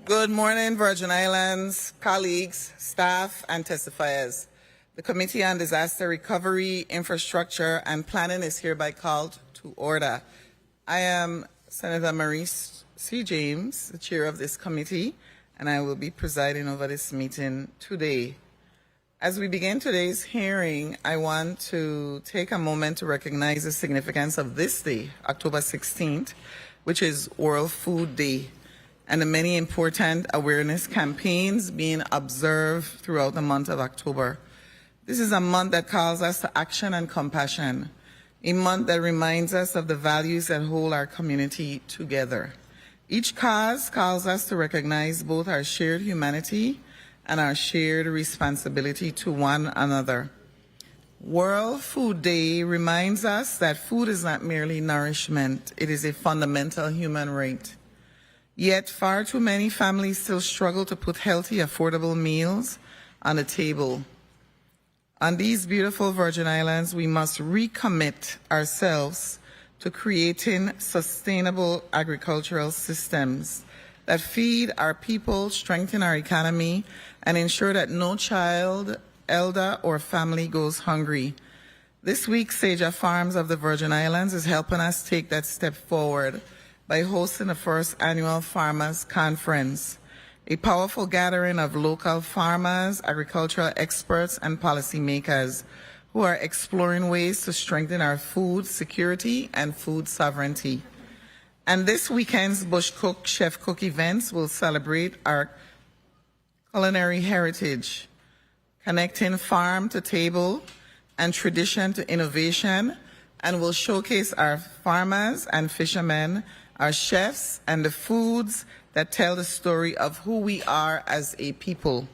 Good morning, Virgin Islands, colleagues, staff, and testifiers. The Committee on Disaster Recovery, Infrastructure, and Planning is hereby called to order. I am Senator Maurice C. James, the chair of this committee, and I will be presiding over this meeting today. As we begin today's hearing, I want to take a moment to recognize the significance of this day, October 16th, which is World Food Day, and the many important awareness campaigns being observed throughout the month of October. This is a month that calls us to action and compassion, a month that reminds us of the values that hold our community together. Each cause calls us to recognize both our shared humanity and our shared responsibility to one another. World Food Day reminds us that food is not merely nourishment, it is a fundamental human right. Yet far too many families still struggle to put healthy, affordable meals on the table. On these beautiful Virgin Islands, we must recommit ourselves to creating sustainable agricultural systems that feed our people, strengthen our economy, and ensure that no child, elder, or family goes hungry. This week, Seja Farms of the Virgin Islands is helping us take that step forward by hosting the first annual Farmers Conference, a powerful gathering of local farmers, agricultural experts, and policymakers who are exploring ways to strengthen our food security and food sovereignty. And this weekend's Bush Cook Chef Cook events will celebrate our culinary heritage, connecting farm to table and tradition to innovation, and will showcase our farmers and fishermen, our chefs, and the foods that tell the story of who we are as a people.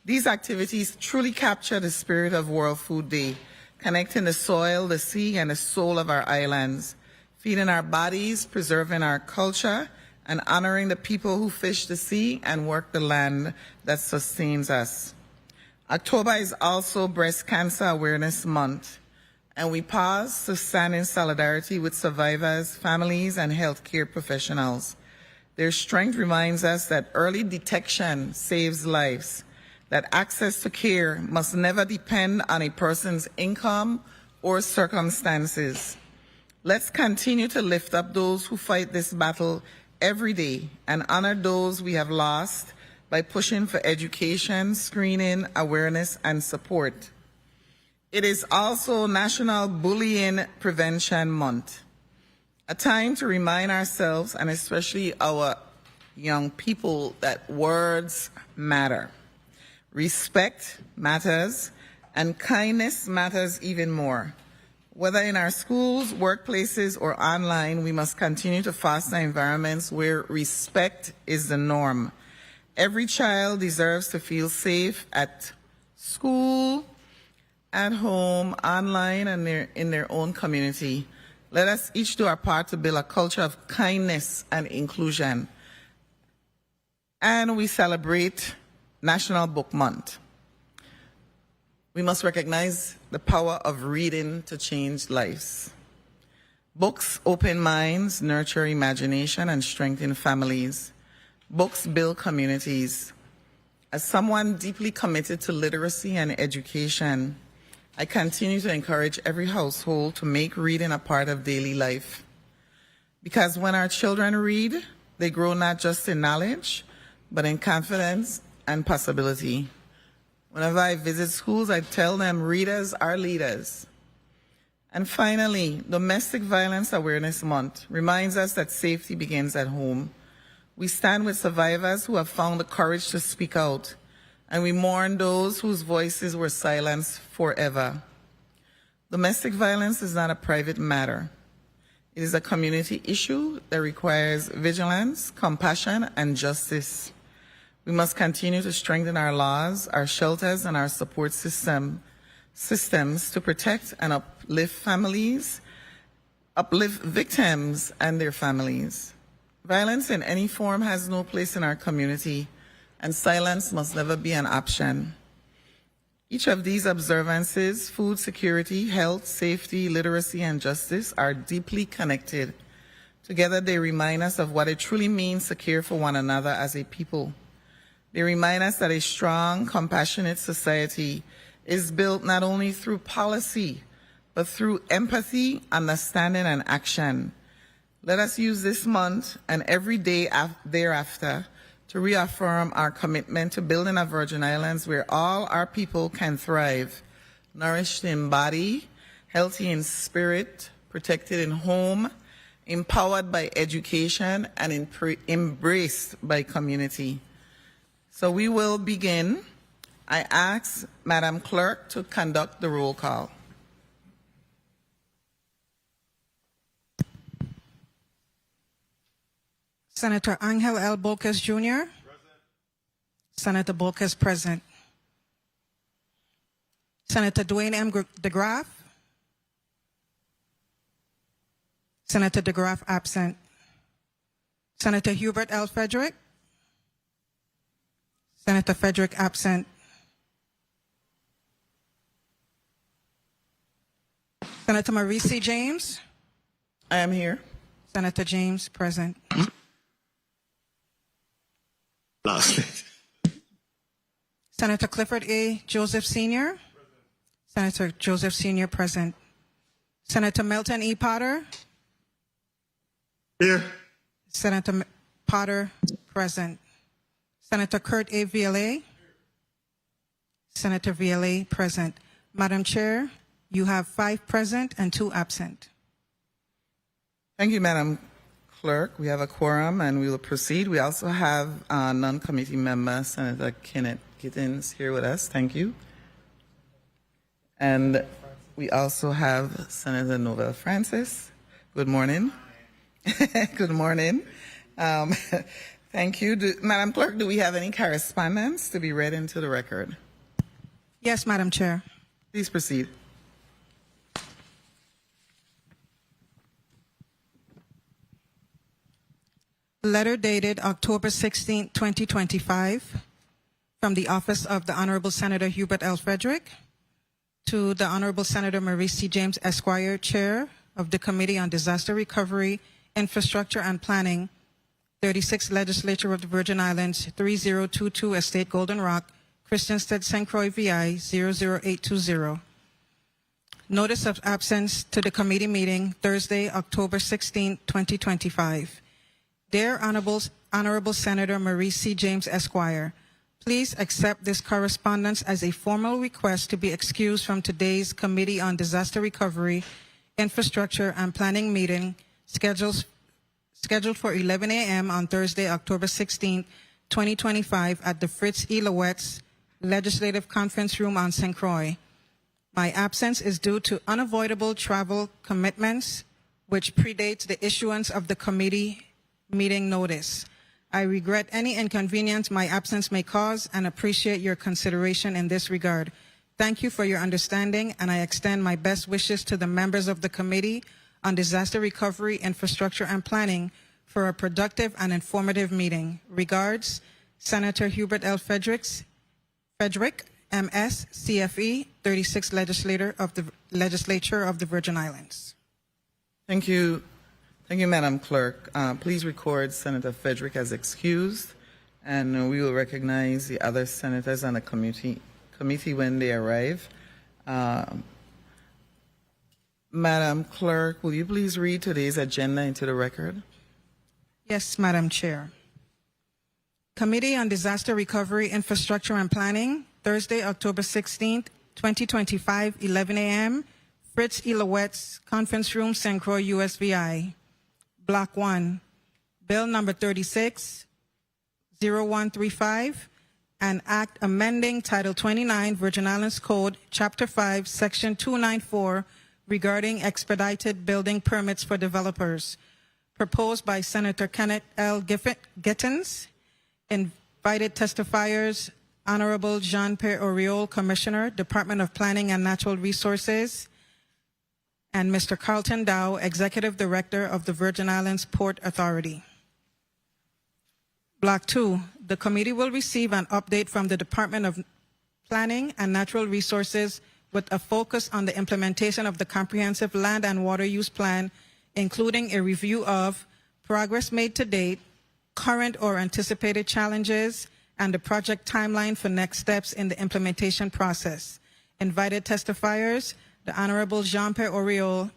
These activities truly capture the spirit of World Food Day, connecting the soil, the sea, and the soul of our islands, feeding our bodies, preserving our culture, and honoring the people who fish the sea and work the land that sustains us. October is also Breast Cancer Awareness Month, and we pause to stand in solidarity with survivors, families, and healthcare professionals. Their strength reminds us that early detection saves lives, that access to care must never depend on a person's income or circumstances. Let's continue to lift up those who fight this battle every day and honor those we have lost by pushing for education, screening, awareness, and support. It is also National Bullying Prevention Month, a time to remind ourselves, and especially our young people, that words matter. Respect matters, and kindness matters even more. Whether in our schools, workplaces, or online, we must continue to foster environments where respect is the norm. Every child deserves to feel safe at school, at home, online, and in their own community. Let us each do our part to build a culture of kindness and inclusion. And we celebrate National Book Month. We must recognize the power of reading to change lives. Books open minds, nurture imagination, and strengthen families. Books build communities. As someone deeply committed to literacy and education, I continue to encourage every household to make reading a part of daily life. Because when our children read, they grow not just in knowledge, but in confidence and possibility. Whenever I visit schools, I tell them readers are leaders. And finally, Domestic Violence Awareness Month reminds us that safety begins at home. We stand with survivors who have found the courage to speak out, and we mourn those whose voices were silenced forever. Domestic violence is not a private matter. It is a community issue that requires vigilance, compassion, and justice. We must continue to strengthen our laws, our shelters, and our support systems to protect and uplift victims and their families. Violence in any form has no place in our community, and silence must never be an option. Each of these observances, food security, health, safety, literacy, and justice, are deeply connected Together, they remind us of what it truly means to care for one another as a people. They remind us that a strong, compassionate society is built not only through policy, but through empathy, understanding, and action. Let us use this month and every day thereafter to reaffirm our commitment to building a Virgin Islands where all our people can thrive, nourished in body, healthy in spirit, protected in home, empowered by education, and embraced by community. So we will begin. I ask Madam Clerk to conduct the roll call. Senator Angel L. Bolkes Jr. Present. Senator Bolkes present. Senator Dwayne M. DeGraff. Senator DeGraff absent. Senator Hubert L. Frederick. Senator Frederick absent. Senator Marie C. James. I am here. Senator James present. Lastly. Senator Clifford A. Joseph Sr. Present. Senator Joseph Sr. present. Senator Milton E. Potter. Here. Senator Potter present. Senator Kurt A. Vialet. Senator Vialet present. Madam Chair, you have 5 present and 2 absent. Thank you, Madam Clerk. We have a quorum and we will proceed. We also have non-committee member, Senator Kenneth Gittins, here with us. Thank you. And we also have Senator Novell Francis. Good morning. Good morning. Thank you. Madam Clerk, do we have any correspondence to be read into the record? Yes, Madam Chair. Please proceed. Letter dated October 16, 2025, from the office of the Honorable Senator Hubert L. Frederick to the Honorable Senator Marie C. James, Esquire, Chair of the Committee on Disaster Recovery, Infrastructure and Planning, 36th Legislature of the Virgin Islands, 3022 Estate Golden Rock, Christiansted, St. Croix, VI, 00820. Notice of absence to the committee meeting Thursday, October 16, 2025. Dear Honorable Senator Marie C. James, Esquire, please accept this correspondence as a formal request to be excused from today's Committee on Disaster Recovery, Infrastructure and Planning meeting scheduled for 11 a.m. on Thursday, October 16, 2025 at the Fritz E. Lowette's Legislative Conference Room on St. Croix. My absence is due to unavoidable travel commitments, which predates the issuance of the committee meeting notice. I regret any inconvenience my absence may cause and appreciate your consideration in this regard. Thank you for your understanding, and I extend my best wishes to the members of the Committee on Disaster Recovery, Infrastructure and Planning for a productive and informative meeting. Regards, Senator Hubert L. Frederick, MS, CFE, 36th Legislature of the Virgin Islands. Thank you. Thank you, Madam Clerk. Please record Senator Frederick as excused, and we will recognize the other senators on the committee when they arrive. Madam Clerk, will you please read today's agenda into the record? Yes, Madam Chair. Committee on Disaster Recovery, Infrastructure and Planning, Thursday, October 16th, 2025, 11 a.m., Fritz E. Lowette's Conference Room, St. Croix, USVI. Block 1, Bill number 36-0135, an act amending Title 29, Virgin Islands Code, Chapter 5, Section 294, regarding expedited building permits for developers, proposed by Senator Kenneth L. Gittins. Invited testifiers, Honorable Jean-Pierre Oriol, Commissioner, Department of Planning and Natural Resources, and Mr. Carlton Dow, Executive Director of the Virgin Islands Port Authority. Block 2, the committee will receive an update from the Department of Planning and Natural Resources with a focus on the implementation of the Comprehensive Land and Water Use Plan, including a review of progress made to date, current or anticipated challenges, and the project timeline for next steps in the implementation process. Invited testifiers, the Honorable Jean-Pierre Oriol,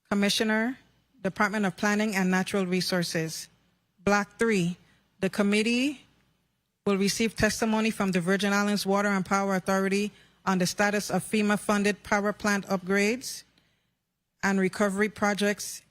Commissioner, Department of Planning and Natural Resources. Block 3, the committee will receive testimony from the Virgin Islands Water and Power Authority on the status of FEMA-funded power plant upgrades and recovery projects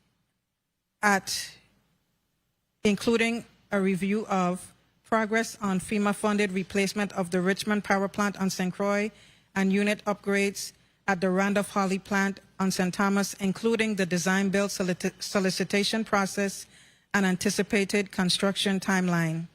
including a review of progress on FEMA-funded replacement of the Richmond Power Plant on St. Croix and unit upgrades at the Randolph-Holly plant on St. Thomas, including the design-build solicitation process and anticipated construction timeline.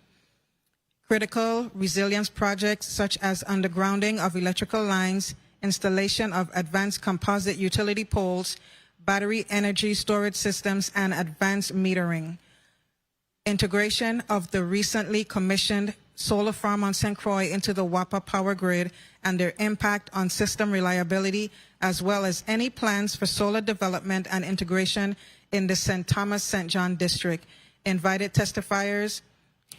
Critical resilience projects such as undergrounding of electrical lines, installation of advanced composite utility poles, battery energy storage systems, and advanced metering. Integration of the recently commissioned solar farm on St. Croix into the WAPA power grid and their impact on system reliability, as well as any plans for solar development and integration in the St. Thomas-St. John district. Invited testifiers,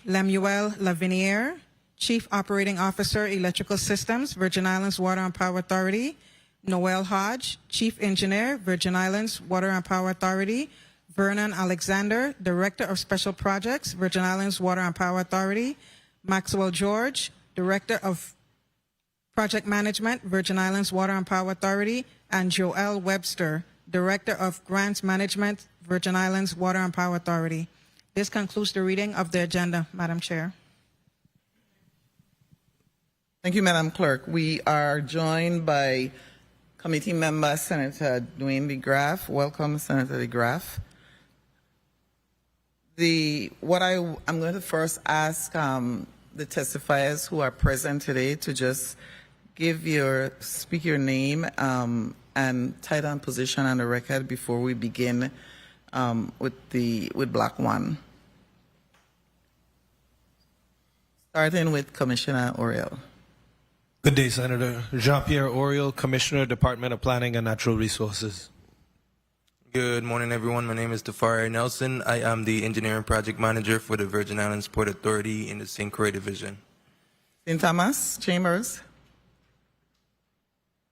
Lemuel Laviniere, Chief Operating Officer, Electrical Systems, Virgin Islands Water and Power Authority; Noel Hodge, Chief Engineer, Virgin Islands Water and Power Authority; Vernon Alexander, Director of Special Projects, Virgin Islands Water and Power Authority; Maxwell George, Director of Project Management, Virgin Islands Water and Power Authority; and Joel Webster, Director of Grants Management, Virgin Islands Water and Power Authority. This concludes the reading of the agenda, Madam Chair. Thank you, Madam Clerk. We are joined by committee member Senator Dwayne DeGraff. Welcome, Senator DeGraff. I'm going to first ask the testifiers who are present today to just speak your name and title and position on the record before we begin with Block 1. Starting with Commissioner Oriol. Good day, Senator. Jean-Pierre Oriol, Commissioner, Department of Planning and Natural Resources. Good morning, everyone. My name is Testifier Nelson. I am the Engineering Project Manager for the Virgin Islands Port Authority in the St. Croix Division. St. Thomas Chambers.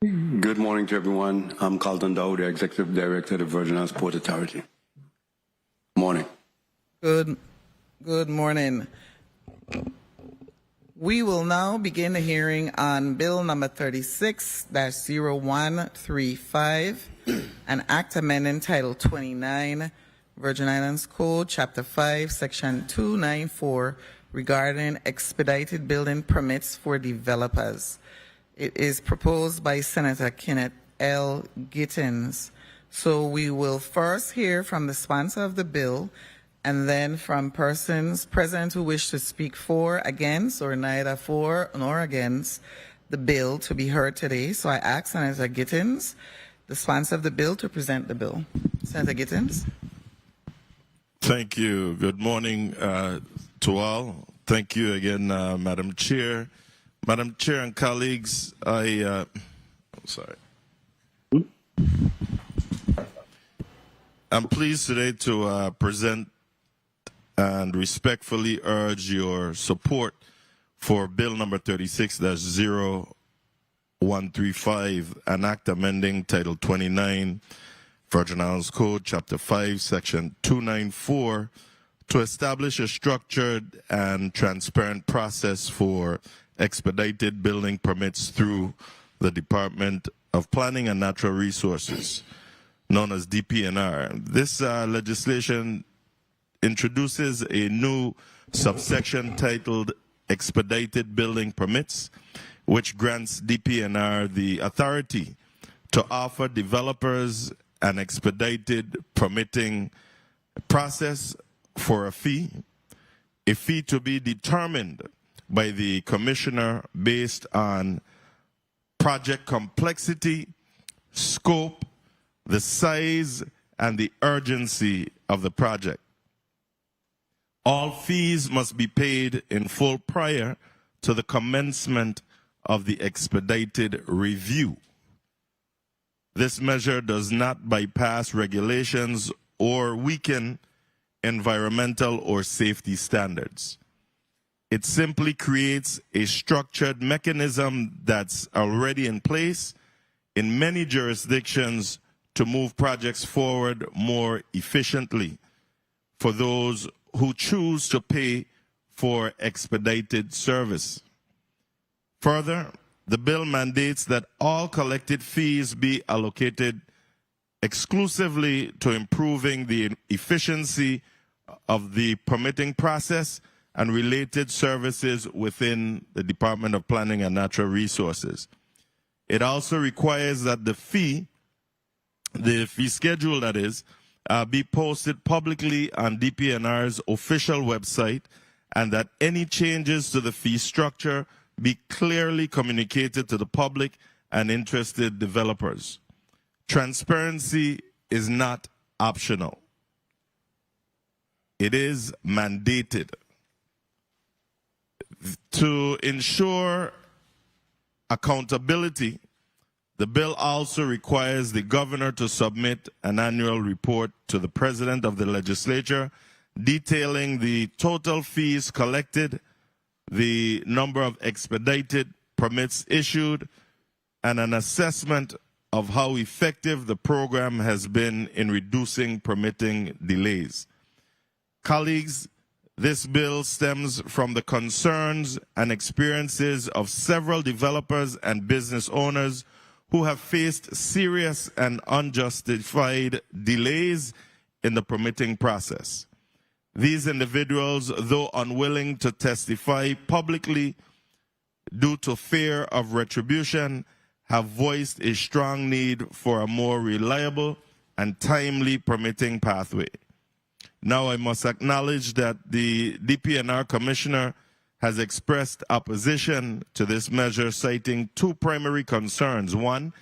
Good morning to everyone. I'm Carlton Dow, the Executive Director of the Virgin Islands Port Authority. Morning. Good morning. We will now begin the hearing on Bill number 36-0135, an act amending Title 29, Virgin Islands Code, Chapter 5, Section 294, regarding expedited building permits for developers. It is proposed by Senator Kenneth L. Gittins. So we will first hear from the sponsor of the bill, and then from persons present who wish to speak for, against, or neither for nor against the bill to be heard today. So I ask Senator Gittins, the sponsor of the bill, to present the bill. Senator Gittins. Thank you. Good morning to all. Thank you again, Madam Chair. Madam Chair and colleagues, I'm pleased today to present and respectfully urge your support for Bill number 36-0135, an act amending Title 29, Virgin Islands Code, Chapter 5, Section 294, to establish a structured and transparent process for expedited building permits through the Department of Planning and Natural Resources, known as DPNR. This legislation introduces a new subsection titled Expedited Building Permits, which grants DPNR the authority to offer developers an expedited permitting process for a fee to be determined by the commissioner based on project complexity, scope, the size, and the urgency of the project. All fees must be paid in full prior to the commencement of the expedited review. This measure does not bypass regulations or weaken environmental or safety standards. It simply creates a structured mechanism that's already in place in many jurisdictions to move projects forward more efficiently for those who choose to pay for expedited service. Further, the bill mandates that all collected fees be allocated exclusively to improving the efficiency of the permitting process and related services within the Department of Planning and Natural Resources. It also requires that the fee schedule, that is, be posted publicly on DPNR's official website, and that any changes to the fee structure be clearly communicated to the public and interested developers. Transparency is not optional. It is mandated. To ensure accountability, the bill also requires the governor to submit an annual report to the president of the legislature detailing the total fees collected, the number of expedited permits issued, and an assessment of how effective the program has been in reducing permitting delays. Colleagues, this bill stems from the concerns and experiences of several developers and business owners who have faced serious and unjustified delays in the permitting process. These individuals, though unwilling to testify publicly due to fear of retribution, have voiced a strong need for a more reliable and timely permitting pathway. Now I must acknowledge that the DPNR Commissioner has expressed opposition to this measure, citing two primary concerns. One,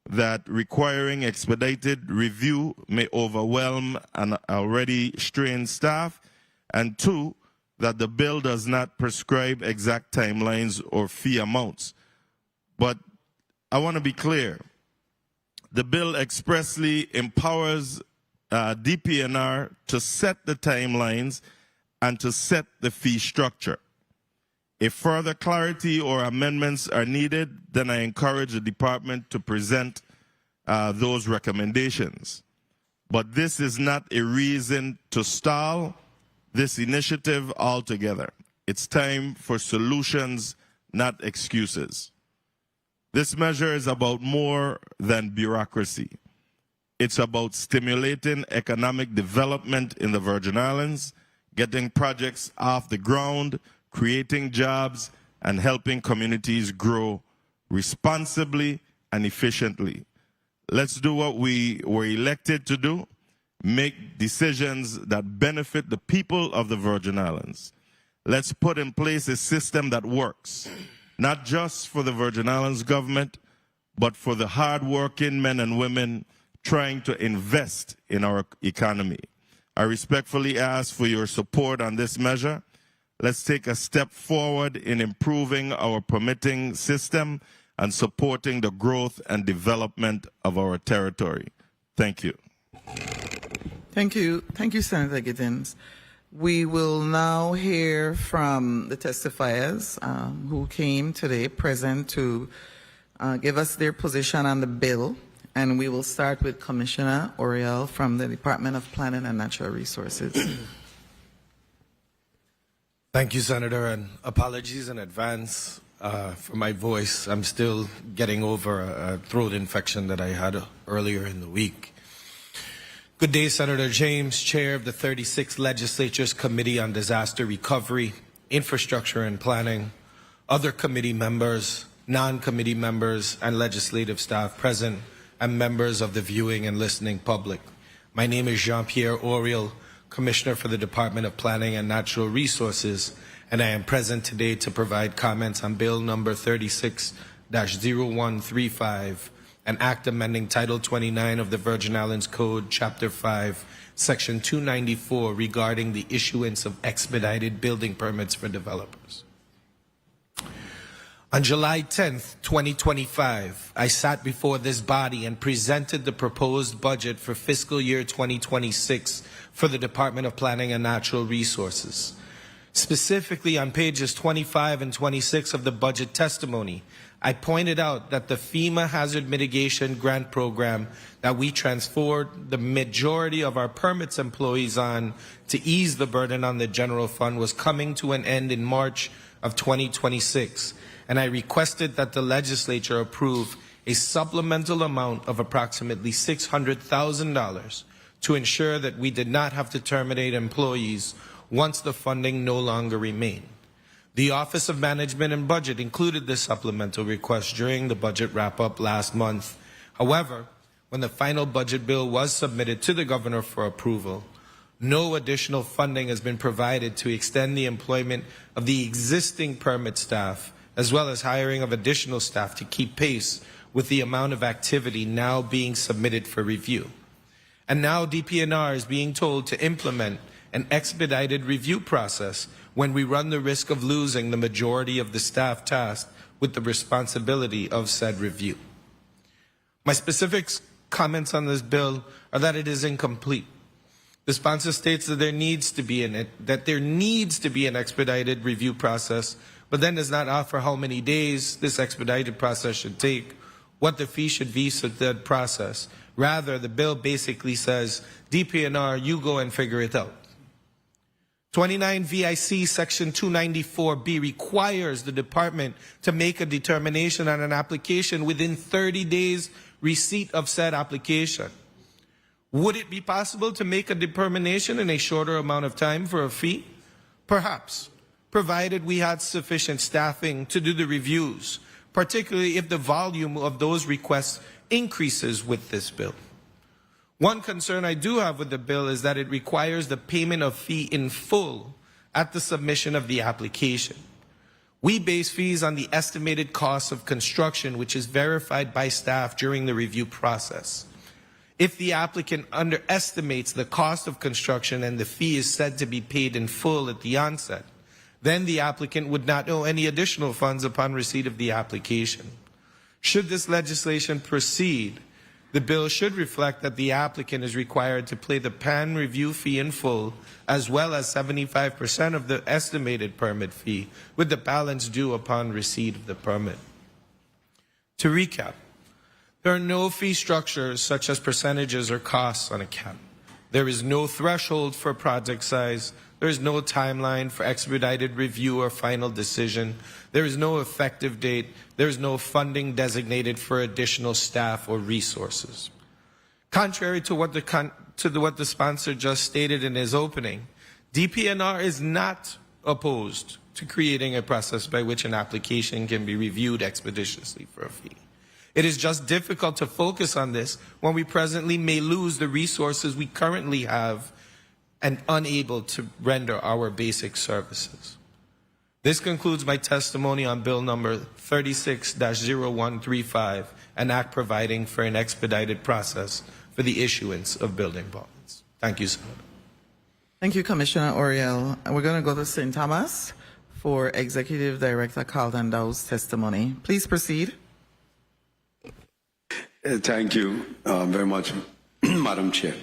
that requiring expedited review may overwhelm an already strained staff, and two, that the bill does not prescribe exact timelines or fee amounts. But I want to be clear. The bill expressly empowers DPNR to set the timelines and to set the fee structure. If further clarity or amendments are needed, then I encourage the department to present those recommendations. But this is not a reason to stall this initiative altogether. It's time for solutions, not excuses. This measure is about more than bureaucracy. It's about stimulating economic development in the Virgin Islands, getting projects off the ground, creating jobs, and helping communities grow responsibly and efficiently. Let's do what we were elected to do, make decisions that benefit the people of the Virgin Islands. Let's put in place a system that works, not just for the Virgin Islands government, but for the hard-working men and women trying to invest in our economy. I respectfully ask for your support on this measure. Let's take a step forward in improving our permitting system and supporting the growth and development of our territory. Thank you. Thank you. Thank you, Senator Giddens. We will now hear from the testifiers who came today present to give us their position on the bill. And we will start with Commissioner Oriol from the Department of Planning and Natural Resources. Thank you, Senator, and apologies in advance for my voice. I'm still getting over a throat infection that I had earlier in the week. Good day, Senator James, Chair of the 36th Legislature's Committee on Disaster Recovery, Infrastructure and Planning, other committee members, non-committee members, and legislative staff present, and members of the viewing and listening public. My name is Jean-Pierre Oriol, Commissioner for the Department of Planning and Natural Resources, and I am present today to provide comments on Bill number 36-0135, an act amending Title 29 of the Virgin Islands Code, Chapter 5, Section 294, regarding the issuance of expedited building permits for developers. On July 10th, 2025, I sat before this body and presented the proposed budget for fiscal year 2026 for the Department of Planning and Natural Resources. Specifically, on pages 25 and 26 of the budget testimony, I pointed out that the FEMA Hazard Mitigation Grant Program that we transferred the majority of our permits employees on to ease the burden on the general fund was coming to an end in March of 2026, and I requested that the legislature approve a supplemental amount of approximately $600,000 to ensure that we did not have to terminate employees once the funding no longer remained. The Office of Management and Budget included this supplemental request during the budget wrap-up last month. However, when the final budget bill was submitted to the governor for approval, no additional funding has been provided to extend the employment of the existing permit staff, as well as hiring of additional staff to keep pace with the amount of activity now being submitted for review. And now DPNR is being told to implement an expedited review process when we run the risk of losing the majority of the staff tasked with the responsibility of said review. My specific comments on this bill are that it is incomplete. The sponsor states that there needs to be an expedited review process, but then does not offer how many days this expedited process should take, what the fee should be for that process. Rather, the bill basically says, DPNR, you go and figure it out. 29 VIC Section 294B requires the department to make a determination on an application within 30 days receipt of said application. Would it be possible to make a determination in a shorter amount of time for a fee? Perhaps, provided we had sufficient staffing to do the reviews, particularly if the volume of those requests increases with this bill. One concern I do have with the bill is that it requires the payment of fee in full at the submission of the application. We base fees on the estimated cost of construction, which is verified by staff during the review process. If the applicant underestimates the cost of construction and the fee is said to be paid in full at the onset, then the applicant would not owe any additional funds upon receipt of the application. Should this legislation proceed, the bill should reflect that the applicant is required to pay the PAN review fee in full, as well as 75% of the estimated permit fee, with the balance due upon receipt of the permit. To recap, there are no fee structures such as percentages or costs on a cap. There is no threshold for project size. There is no timeline for expedited review or final decision. There is no effective date. There is no funding designated for additional staff or resources. Contrary to what the sponsor just stated in his opening, DPNR is not opposed to creating a process by which an application can be reviewed expeditiously for a fee. It is just difficult to focus on this when we presently may lose the resources we currently have and unable to render our basic services. This concludes my testimony on Bill number 36-0135, an act providing for an expedited process for the issuance of building bonds. Thank you, Senator. Thank you, Commissioner Oriol. And we're going to go to St. Thomas for Executive Director Carlton Dow's testimony. Please proceed. Thank you very much, Madam Chair.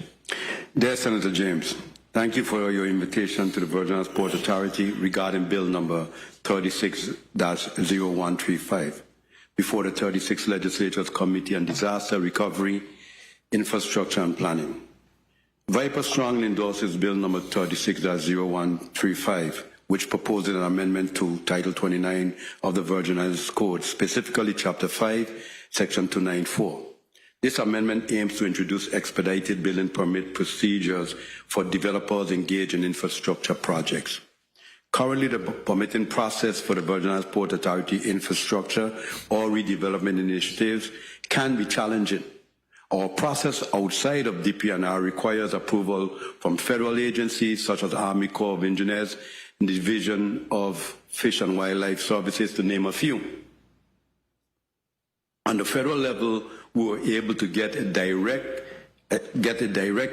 Dear Senator James, thank you for your invitation to the Virgin Islands Port Authority regarding Bill number 36-0135 before the 36th Legislature's Committee on Disaster Recovery, Infrastructure and Planning. VIPA strongly endorses Bill number 36-0135, which proposes an amendment to Title 29 of the Virgin Islands Code, specifically Chapter 5, Section 294. This amendment aims to introduce expedited building permit procedures for developers engaged in infrastructure projects. Currently, the permitting process for the Virgin Islands Port Authority infrastructure or redevelopment initiatives can be challenging. Our process outside of DPNR requires approval from federal agencies such as Army Corps of Engineers and the Division of Fish and Wildlife Services, to name a few. On the federal level, we were able to get a direct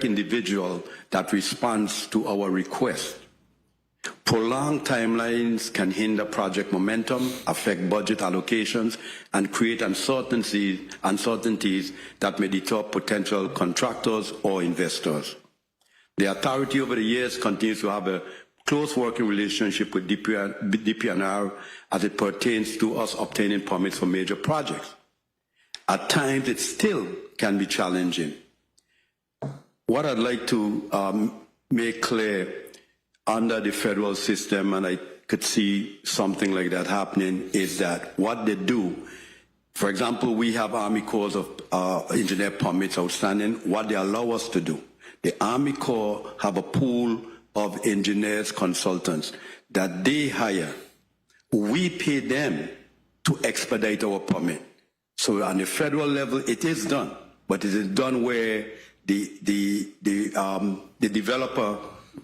individual that responds to our request. Prolonged timelines can hinder project momentum, affect budget allocations, and create uncertainties that may deter potential contractors or investors. The authority over the years continues to have a close working relationship with DPNR as it pertains to us obtaining permits for major projects. At times, it still can be challenging. What I'd like to make clear under the federal system, and I could see something like that happening, is that what they do, for example, we have Army Corps of engineer permits outstanding, what they allow us to do. The Army Corps have a pool of engineers, consultants that they hire. We pay them to expedite our permit. So on the federal level, it is done, but it is done where the developer,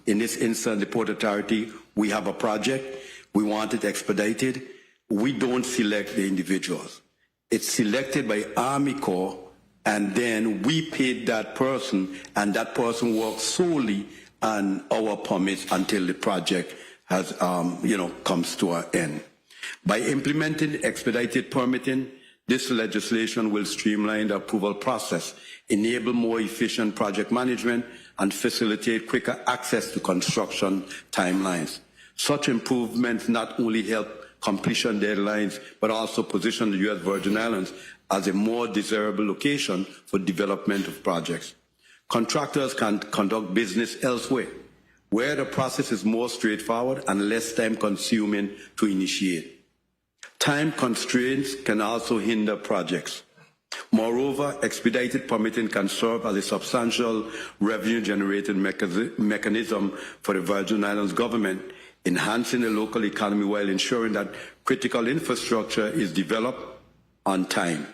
in this instance, the Port Authority, we have a project, we want it expedited. We don't select the individuals. It's selected by Army Corps, and then we pay that person, and that person works solely on our permits until the project has, comes to an end. By implementing expedited permitting, this legislation will streamline the approval process, enable more efficient project management, and facilitate quicker access to construction timelines. Such improvements not only help completion deadlines, but also position the U.S. Virgin Islands as a more desirable location for development of projects. Contractors can conduct business elsewhere, where the process is more straightforward and less time-consuming to initiate. Time constraints can also hinder projects. Moreover, expedited permitting can serve as a substantial revenue-generating mechanism for the Virgin Islands government, enhancing the local economy while ensuring that critical infrastructure is developed on time.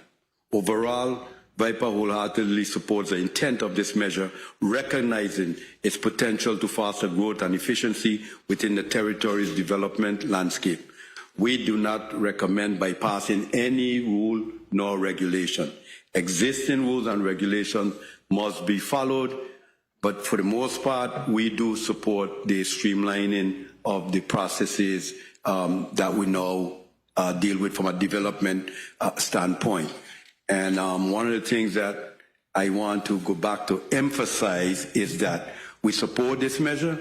Overall, Viper wholeheartedly supports the intent of this measure, recognizing its potential to foster growth and efficiency within the territory's development landscape. We do not recommend bypassing any rule nor regulation. Existing rules and regulations must be followed, but for the most part, we do support the streamlining of the processes that we now deal with from a development standpoint. And one of the things that I want to go back to emphasize is that we support this measure,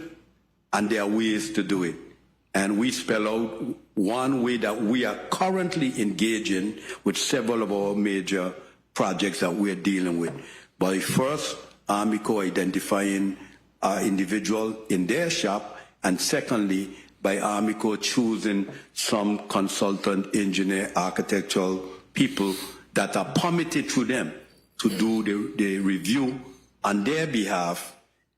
and there are ways to do it. And we spell out one way that we are currently engaging with several of our major projects that we're dealing with. By first, Army Corps identifying individual in their shop, and secondly, by Army Corps choosing some consultant, engineer, architectural people that are permitted through them to do the review on their behalf,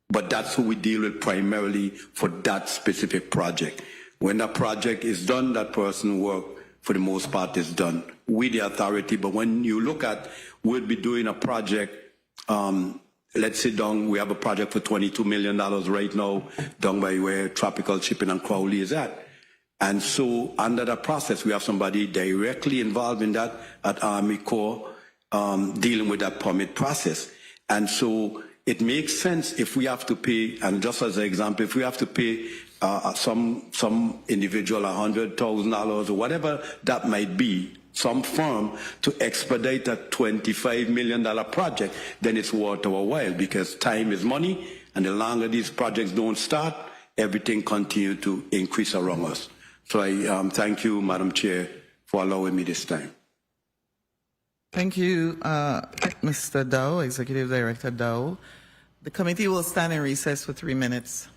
but that's who we deal with primarily for that specific project. When that project is done, that person work, for the most part, is done with the authority. But when you look at, we'll be doing a project, let's say we have a project for $22 million right now, down by where Tropical Shipping and Crowley is at. And so under that process, we have somebody directly involved in that at Army Corps, dealing with that permit process. And so it makes sense if we have to pay, and just as an example, if we have to pay some individual $100,000 or whatever that might be, some firm to expedite a $25 million project, then it's worth our while, because time is money, and the longer these projects don't start, everything continues to increase around us. So I thank you, Madam Chair, for allowing me this time. Thank you, Mr. Dow, Executive Director Dow. The committee will stand in recess for 3 minutes.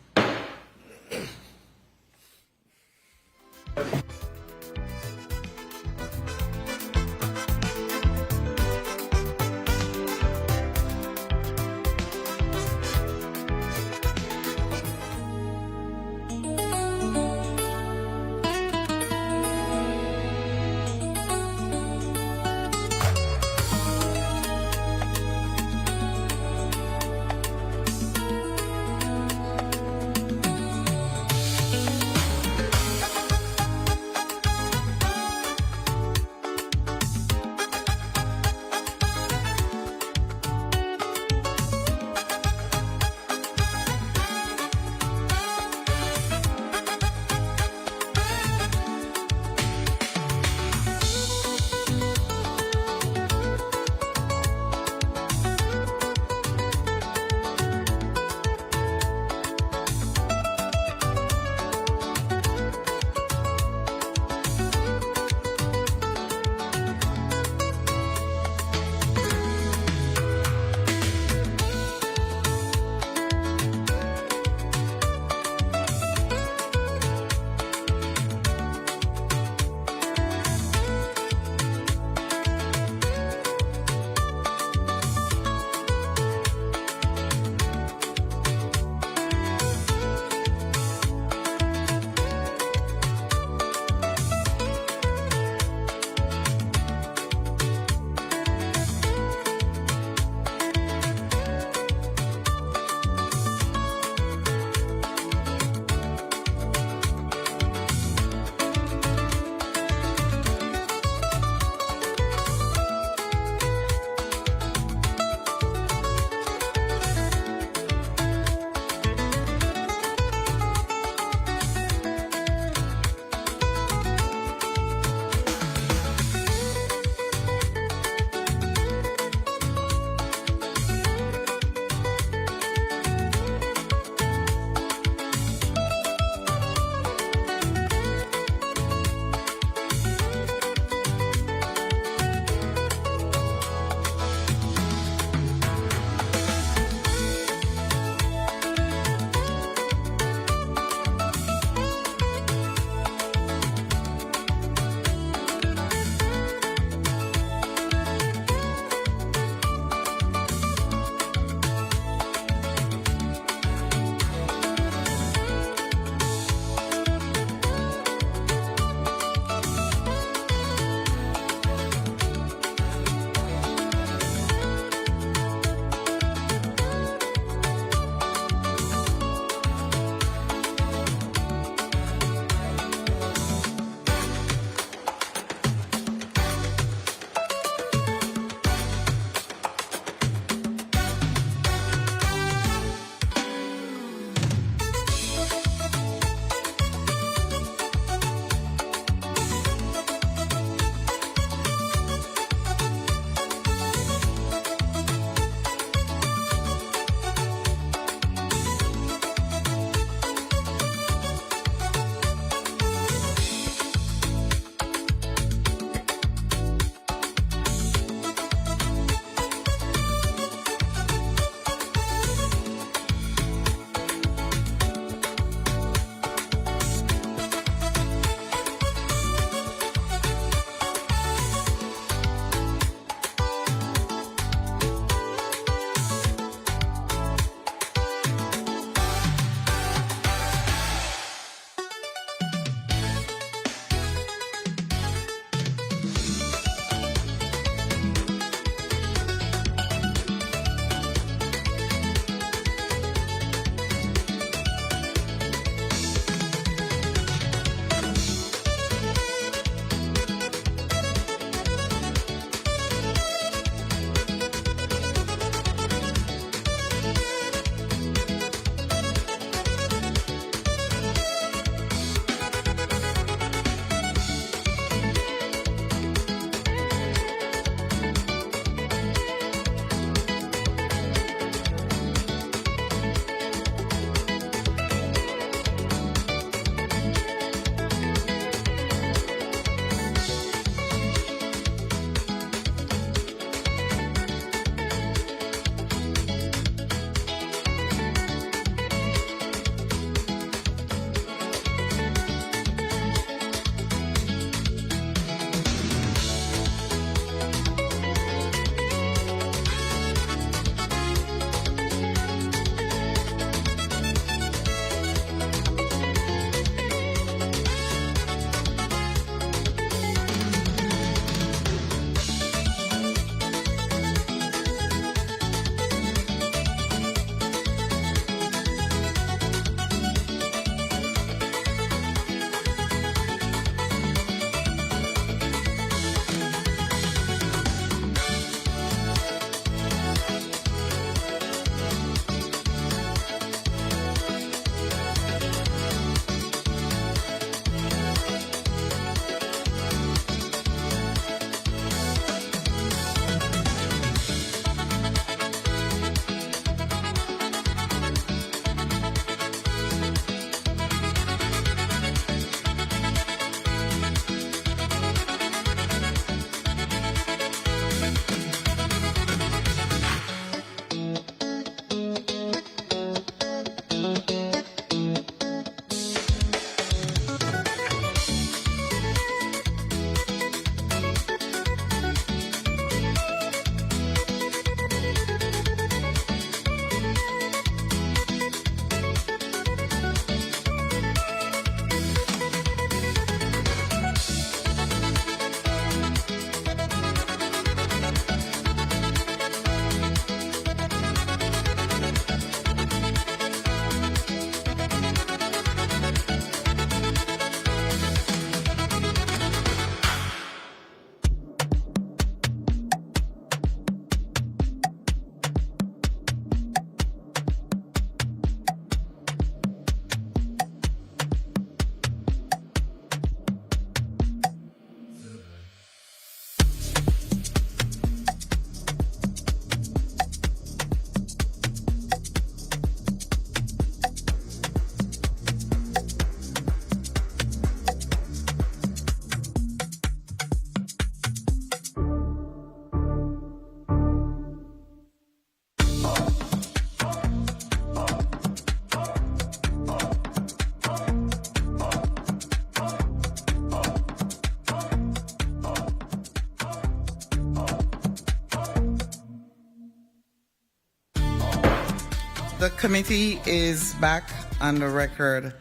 The committee is back on the record.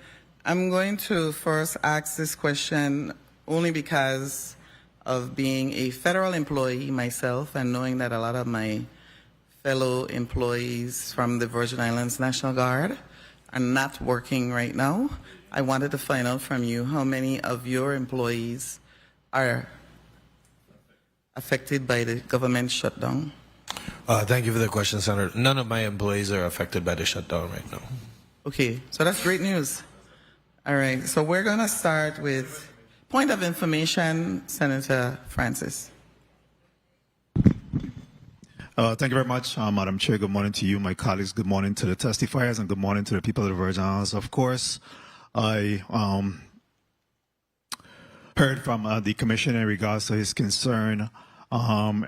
I'm going to first ask this question only because of being a federal employee myself and knowing that a lot of my fellow employees from the Virgin Islands National Guard are not working right now. I wanted to find out from you how many of your employees are affected by the government shutdown. Thank you for the question, Senator. None of my employees are affected by the shutdown right now. Okay, so that's great news. All right, so we're going to start with point of information, Senator Francis. Thank you very much, Madam Chair. Good morning to you, my colleagues. Good morning to the testifiers, and good morning to the people of the Virgin Islands. Of course, I heard from the Commissioner in regards to his concern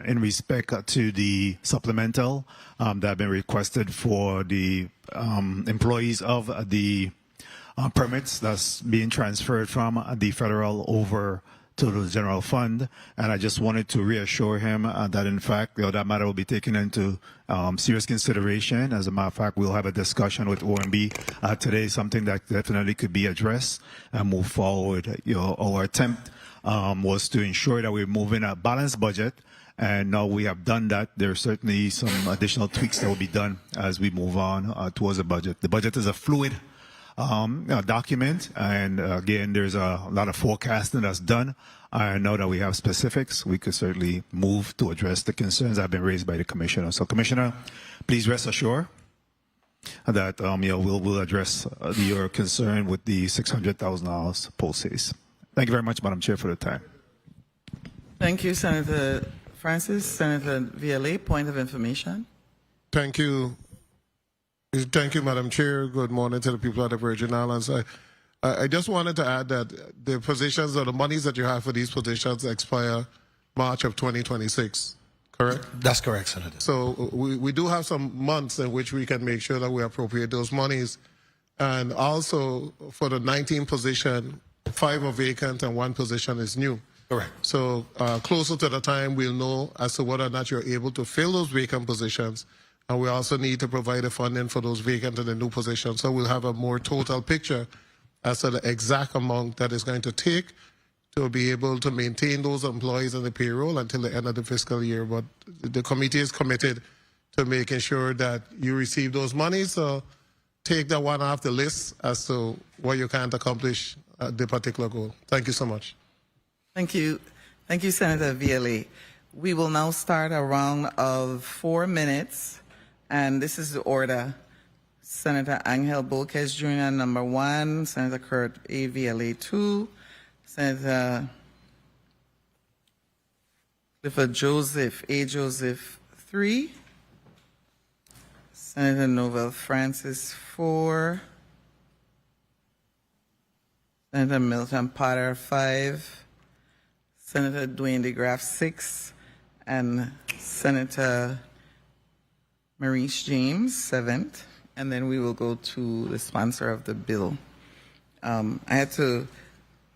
in respect to the supplemental that have been requested for the employees of the permits that's being transferred from the federal over to the general fund. And I just wanted to reassure him that in fact that matter will be taken into serious consideration. As a matter of fact, we'll have a discussion with OMB today, something that definitely could be addressed and move forward. Our attempt was to ensure that we're moving a balanced budget, and now we have done that. There are certainly some additional tweaks that will be done as we move on towards the budget. The budget is a fluid document, and again, there's a lot of forecasting that's done. Now that we have specifics, we could certainly move to address the concerns that have been raised by the Commissioner. So, Commissioner, please rest assured that we'll address your concern with the $600,000 post-haste. Thank you very much, Madam Chair, for the time. Thank you, Senator Francis. Senator VLA, point of information. Thank you. Thank you, Madam Chair. Good morning to the people of the Virgin Islands. I just wanted to add that the positions or the monies that you have for these positions expire March of 2026, correct? That's correct, Senator. So we do have some months in which we can make sure that we appropriate those monies. And also for the 19 position, 5 are vacant and 1 position is new. Correct. So closer to the time, we'll know as to whether or not you're able to fill those vacant positions. And we also need to provide the funding for those vacant and the new positions. So we'll have a more total picture as to the exact amount that is going to take to be able to maintain those employees on the payroll until the end of the fiscal year. But the committee is committed to making sure that you receive those monies. So take that one off the list as to what you can't accomplish the particular goal. Thank you so much. Thank you. Thank you, Senator VLA. We will now start a round of 4 minutes. And this is the order. Senator Angel Bolquez Jr., number 1. Senator Kurt A. VLA 2. Senator Clifford Joseph A. Joseph 3. Senator Novell Francis 4. Senator Milton Potter 5. Senator Dwayne DeGraff 6. And Senator Maurice James, 7th, and then we will go to the sponsor of the bill. I had to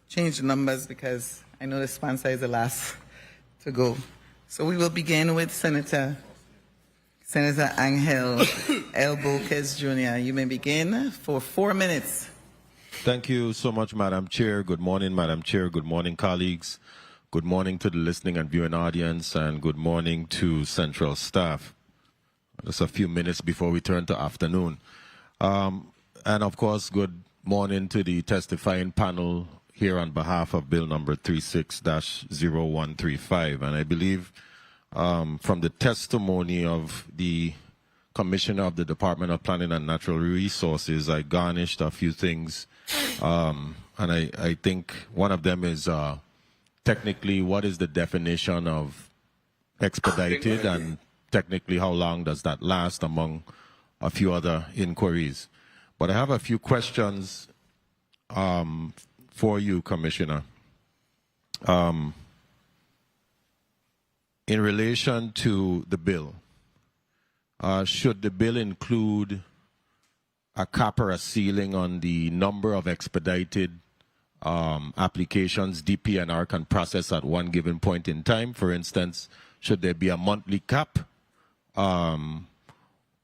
change the numbers because I know the sponsor is the last to go. So we will begin with Senator Angel L. Bolquez Jr. You may begin for 4 minutes. Thank you so much, Madam Chair. Good morning, Madam Chair. Good morning, colleagues. Good morning to the listening and viewing audience, and good morning to Central staff. Just a few minutes before we turn to afternoon. And of course, good morning to the testifying panel here on behalf of Bill number 36-0135. And I believe from the testimony of the Commissioner of the Department of Planning and Natural Resources, I garnished a few things. And I think one of them is technically what is the definition of expedited, and technically how long does that last, among a few other inquiries. But I have a few questions for you, Commissioner. In relation to the bill, should the bill include a cap or a ceiling on the number of expedited applications DPNR can process at one given point in time? For instance, should there be a monthly cap?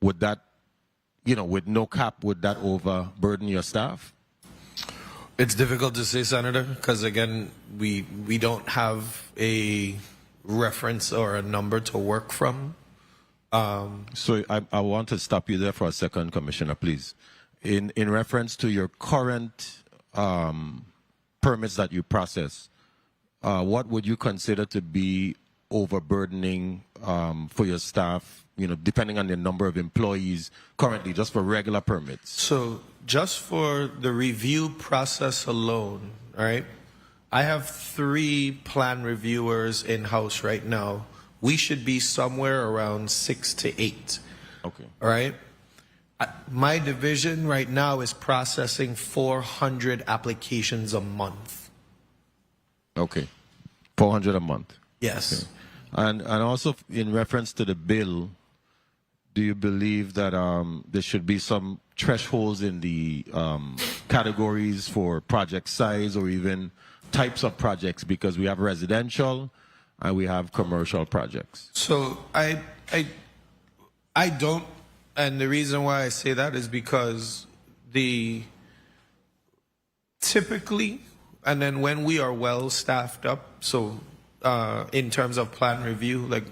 Would that with no cap, would that overburden your staff? It's difficult to say, Senator, because again, we don't have a reference or a number to work from. So I want to stop you there for a second, Commissioner, please. In reference to your current permits that you process, what would you consider to be overburdening for your staff, depending on the number of employees currently, just for regular permits? So just for the review process alone, all right, I have 3 plan reviewers in-house right now. We should be somewhere around 6 to 8. Okay. All right. My division right now is processing 400 applications a month. Okay. 400 a month. Yes. Okay. And also in reference to the bill, do you believe that there should be some thresholds in the categories for project size or even types of projects, because we have residential and we have commercial projects? So I don't, and the reason why I say that is because typically, and then when we are well staffed up, so in terms of plan review, like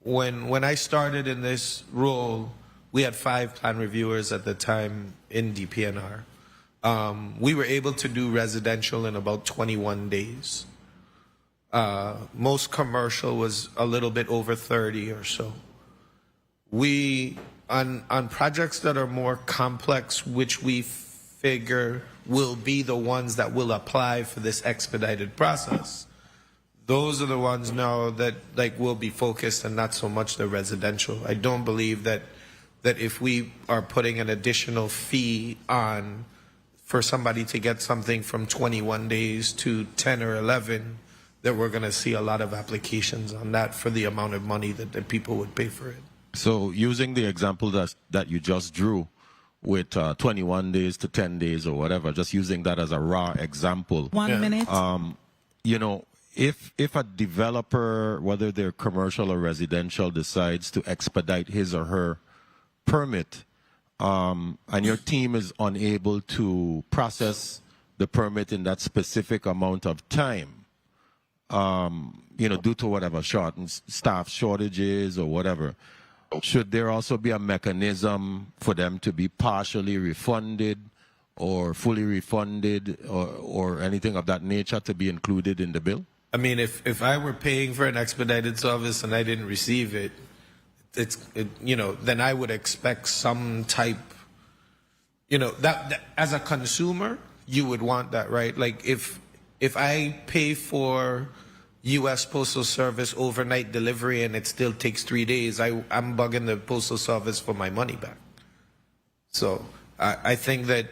when I started in this role, we had 5 plan reviewers at the time in DPNR. We were able to do residential in about 21 days. Most commercial was a little bit over 30 or so. We, on projects that are more complex, which we figure will be the ones that will apply for this expedited process, those are the ones now that will be focused and not so much the residential. I don't believe that if we are putting an additional fee on for somebody to get something from 21 days to 10 or 11, that we're going to see a lot of applications on that for the amount of money that people would pay for it. So using the example that you just drew with 21 days to 10 days or whatever, just using that as a raw example. 1 minute. If a developer, whether they're commercial or residential, decides to expedite his or her permit, and your team is unable to process the permit in that specific amount of time, due to whatever staff shortages or whatever, should there also be a mechanism for them to be partially refunded or fully refunded or anything of that nature to be included in the bill? I mean, if I were paying for an expedited service and I didn't receive it, then I would expect some type, that as a consumer, you would want that, right? Like if I pay for U.S. Postal Service overnight delivery and it still takes 3 days, I'm bugging the Postal Service for my money back. So I think that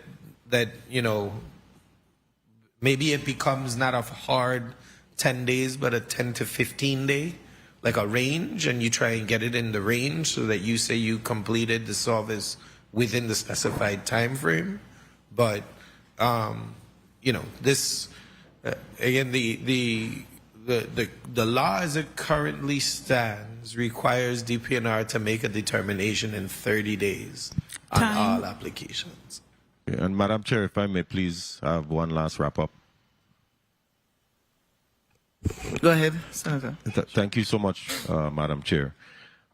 maybe it becomes not a hard 10 days, but a 10 to 15 day, like a range, and you try and get it in the range so that you say you completed the service within the specified time frame. But this again, the law as it currently stands requires DPNR to make a determination in 30 days on all applications. And Madam Chair, if I may please have one last wrap up. Go ahead, Senator. Thank you so much, Madam Chair.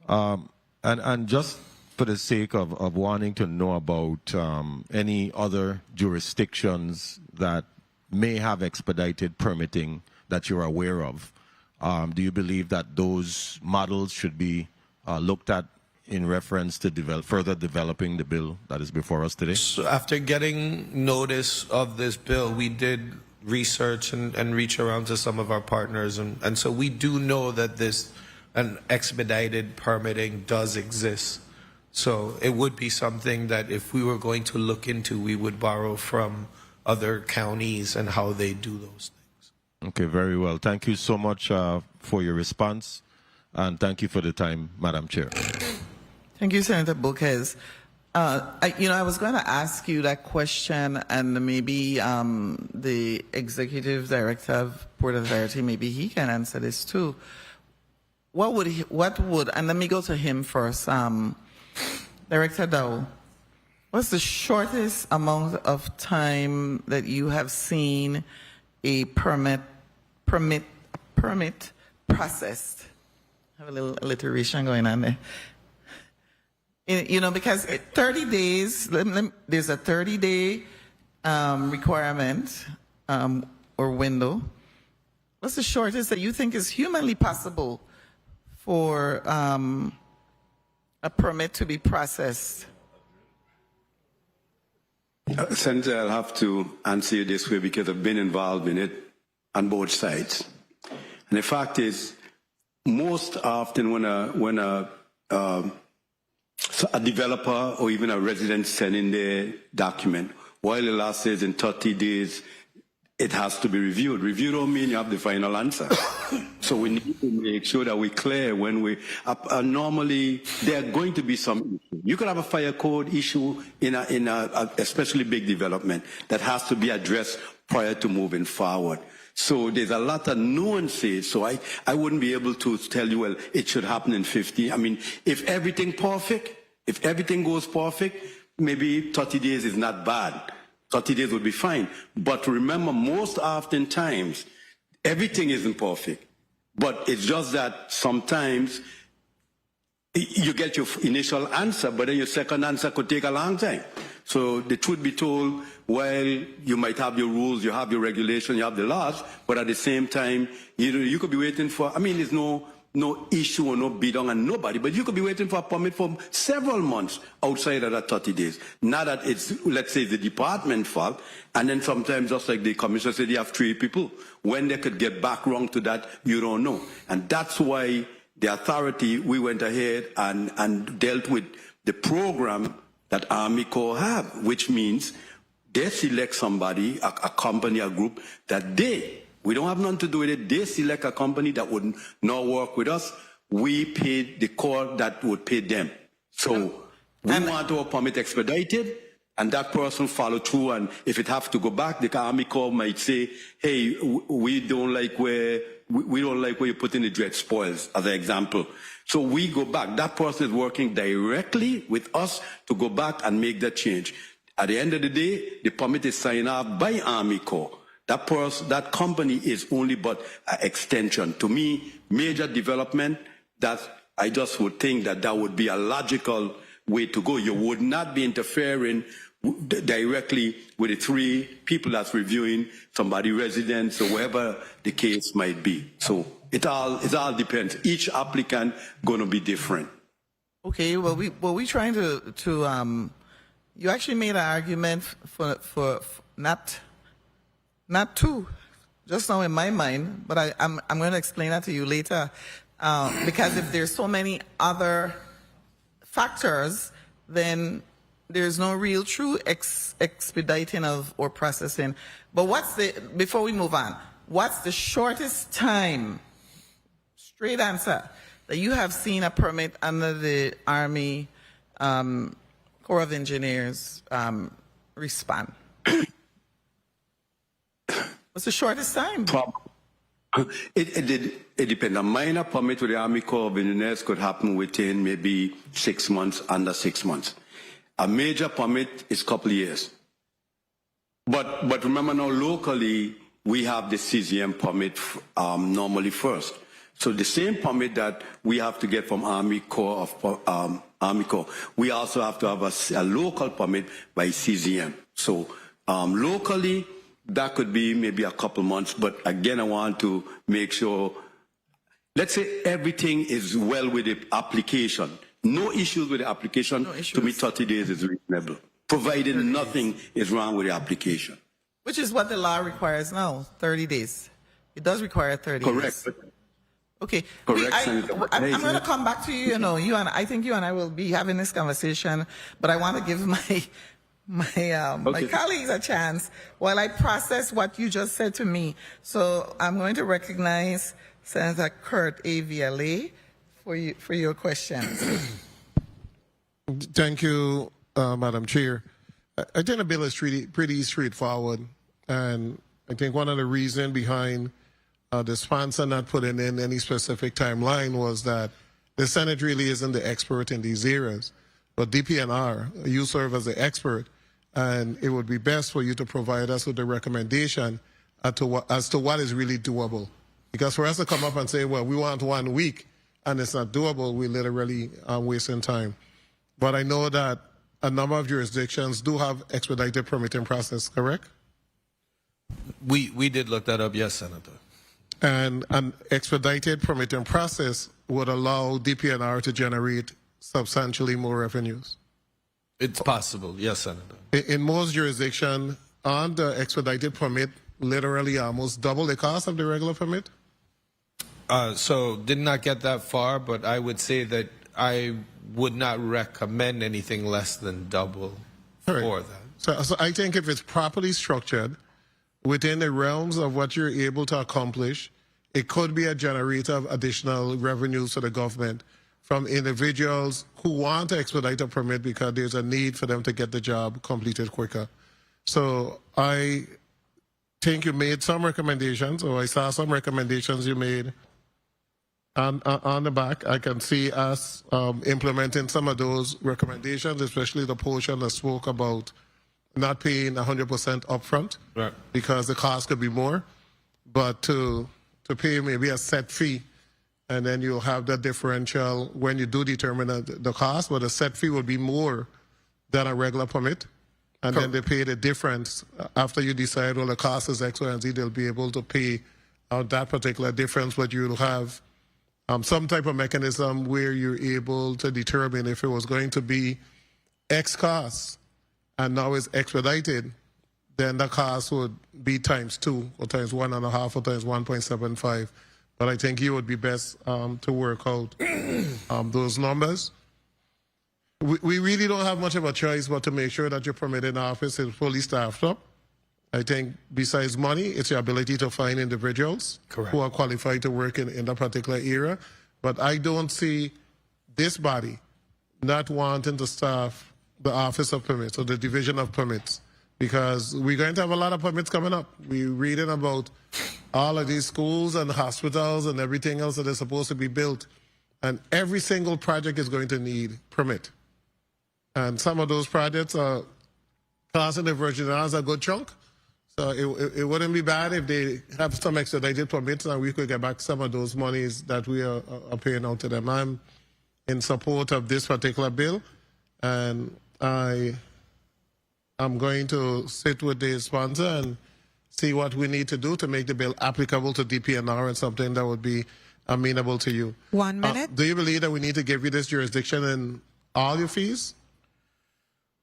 And just for the sake of wanting to know about any other jurisdictions that may have expedited permitting that you're aware of, do you believe that those models should be looked at in reference to further developing the bill that is before us today? So after getting notice of this bill, we did research and reach around to some of our partners, and so we do know that an expedited permitting does exist. So it would be something that if we were going to look into, we would borrow from other counties and how they do those things. Okay, very well. Thank you so much for your response, and thank you for the time, Madam Chair. Thank you, Senator Boquez. I was going to ask you that question, and maybe the executive director of Port Authority, maybe he can answer this too. What would, and let me go to him first. Director Dow, What's the shortest amount of time that you have seen a permit processed? I have a little alliteration going on there. You know, because 30 days, there's a 30-day requirement or window. What's the shortest that you think is humanly possible for a permit to be processed? Senator, I'll have to answer you this way because I've been involved in it on both sides. And the fact is, most often when a developer or even a resident send in their document, while the law says in 30 days, it has to be reviewed. Review don't mean you have the final answer. So we need to make sure that we're clear when we, normally there are going to be some issues. You could have a fire code issue in a especially big development that has to be addressed prior to moving forward. So there's a lot of nuances. So I wouldn't be able to tell you, well, it should happen in 50. I mean, if everything perfect, if everything goes perfect, maybe 30 days is not bad. 30 days would be fine. But remember, most often times, everything isn't perfect. But it's just that sometimes you get your initial answer, but then your second answer could take a long time. So the truth be told, while you might have your rules, you have your regulation, you have the laws, but at the same time, you could be waiting for, I mean, there's no issue or no bid on nobody, but you could be waiting for a permit for several months outside of that 30 days. Not that it's, let's say, the department fault, and then sometimes, just like the commissioner said, you have 3 people. When they could get back wrong to that, you don't know. And that's why the authority, we went ahead and dealt with the program that Army Corps have, which means they select somebody, a company, a group, that we don't have nothing to do with it. They select a company that would not work with us. We pay the Corps that would pay them. So we want our permit expedited, and that person follow through. And if it have to go back, the Army Corps might say, "Hey, we don't like where you put in the dread spoils," as an example. So we go back. That person is working directly with us to go back and make that change. At the end of the day, the permit is signed off by Army Corps. That company is only but an extension. To me, major development, that I just would think that would be a logical way to go. You would not be interfering directly with the 3 people that's reviewing, somebody residents or whatever the case might be. So it all depends. Each applicant going to be different. Okay, well, we trying to you actually made an argument for not 2, just now in my mind, but I'm going to explain that to you later. Because if there's so many other factors, then there's no real true expediting or processing. But before we move on, what's the shortest time, straight answer, that you have seen a permit under the Army Corps of Engineers respond? What's the shortest time? It depends. A minor permit with the Army Corps of Engineers could happen within maybe 6 months, under 6 months. A major permit is a couple of years. But remember now, locally, we have the CZM permit normally first. So the same permit that we have to get from Army Corps, we also have to have a local permit by CZM. So locally, that could be maybe a couple months, but again, I want to make sure, let's say everything is well with the application. No issues with the application. No issues. To me, 30 days is reasonable, provided nothing is wrong with the application. Which is what the law requires now, 30 days. It does require 30 days. Correct. Okay. Correct. I'm going to come back to you. I think you and I will be having this conversation, but I want to give my colleagues a chance while I process what you just said to me. So I'm going to recognize Senator Kurt A. Viale for your questions. Thank you, Madam Chair. I think the bill is pretty straightforward, and I think one of the reasons behind the sponsor not putting in any specific timeline was that the Senate really isn't the expert in these areas. But DPNR, you serve as the expert, and it would be best for you to provide us with a recommendation as to what is really doable. Because for us to come up and say, well, we want 1 week, and it's not doable, we literally are wasting time. But I know that a number of jurisdictions do have expedited permitting process, correct? We did look that up, yes, Senator. And an expedited permitting process would allow DPNR to generate substantially more revenues. It's possible, yes, Senator. In most jurisdictions, on the expedited permit, literally almost double the cost of the regular permit? So did not get that far, but I would say that I would not recommend anything less than double for that. So I think if it's properly structured within the realms of what you're able to accomplish, it could be a generator of additional revenues to the government from individuals who want to expedite a permit because there's a need for them to get the job completed quicker. So I think you made some recommendations, or I saw some recommendations you made on the back. I can see us implementing some of those recommendations, especially the portion that spoke about not paying 100% upfront, right, because the cost could be more, but to pay maybe a set fee, and then you'll have that differential when you do determine the cost, but a set fee will be more than a regular permit. And then they pay the difference after you decide, well, the cost is X, Y, and Z. They'll be able to pay that particular difference, but you'll have some type of mechanism where you're able to determine if it was going to be X cost and now it's expedited, then the cost would be ×2 or ×1.5 or ×1.75. But I think you would be best to work out those numbers. We really don't have much of a choice but to make sure that your permitting office is fully staffed up. I think besides money, it's your ability to find individuals who are qualified to work in that particular area. But I don't see this body not wanting to staff the Office of Permits or the Division of Permits, because we're going to have a lot of permits coming up. We're reading about all of these schools and hospitals and everything else that is supposed to be built. And every single project is going to need permit. And some of those projects are costing the Virgin Islands a good chunk. So it wouldn't be bad if they have some expedited permits and we could get back some of those monies that we are paying out to them. I'm in support of this particular bill, and I'm going to sit with the sponsor and see what we need to do to make the bill applicable to DPNR and something that would be amenable to you. 1 minute. Do you believe that we need to give you this jurisdiction in all your fees?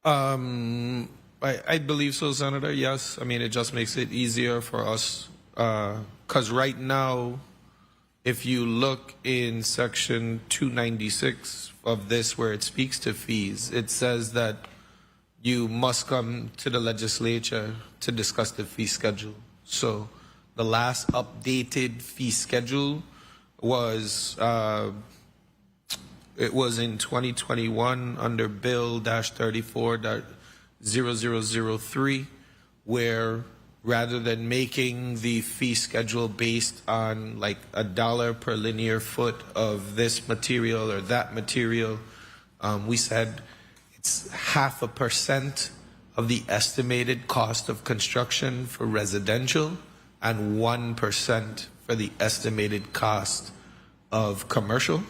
I believe so, Senator, yes. I mean, it just makes it easier for us. Because right now, if you look in Section 296 of this, where it speaks to fees, it says that you must come to the legislature to discuss the fee schedule. So the last updated fee schedule was it was in 2021 under Bill-34.0003, where rather than making the fee schedule based on like $1 per linear foot of this material or that material, we said it's 0.5% of the estimated cost of construction for residential and 1% for the estimated cost of commercial.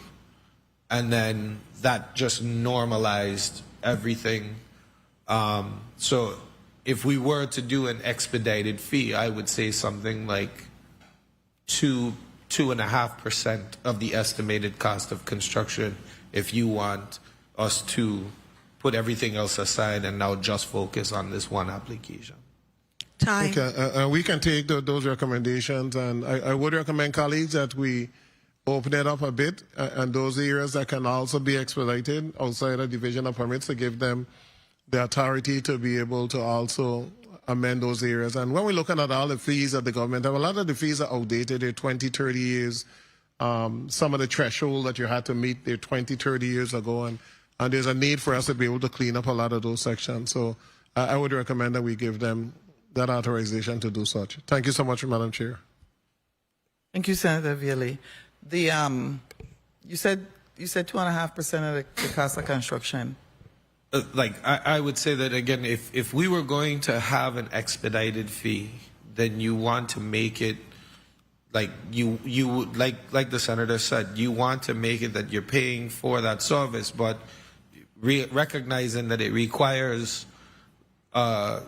And then that just normalized everything. So if we were to do an expedited fee, I would say something like 2.5% of the estimated cost of construction if you want us to put everything else aside and now just focus on this one application. Time. Okay, we can take those recommendations, and I would recommend, colleagues, that we open it up a bit, and those areas that can also be expedited outside a division of permits, to give them the authority to be able to also amend those areas. And when we're looking at all the fees that the government have, a lot of the fees are outdated. They're 20, 30 years. Some of the threshold that you had to meet, they're 20, 30 years ago. And there's a need for us to be able to clean up a lot of those sections. So I would recommend that we give them that authorization to do such. Thank you so much, Madam Chair. Thank you, Senator Vielle. You said 2.5% of the cost of construction. I would say that again, if we were going to have an expedited fee, then you want to make it like you would like the senator said, you want to make it that you're paying for that service, but recognizing that it requires a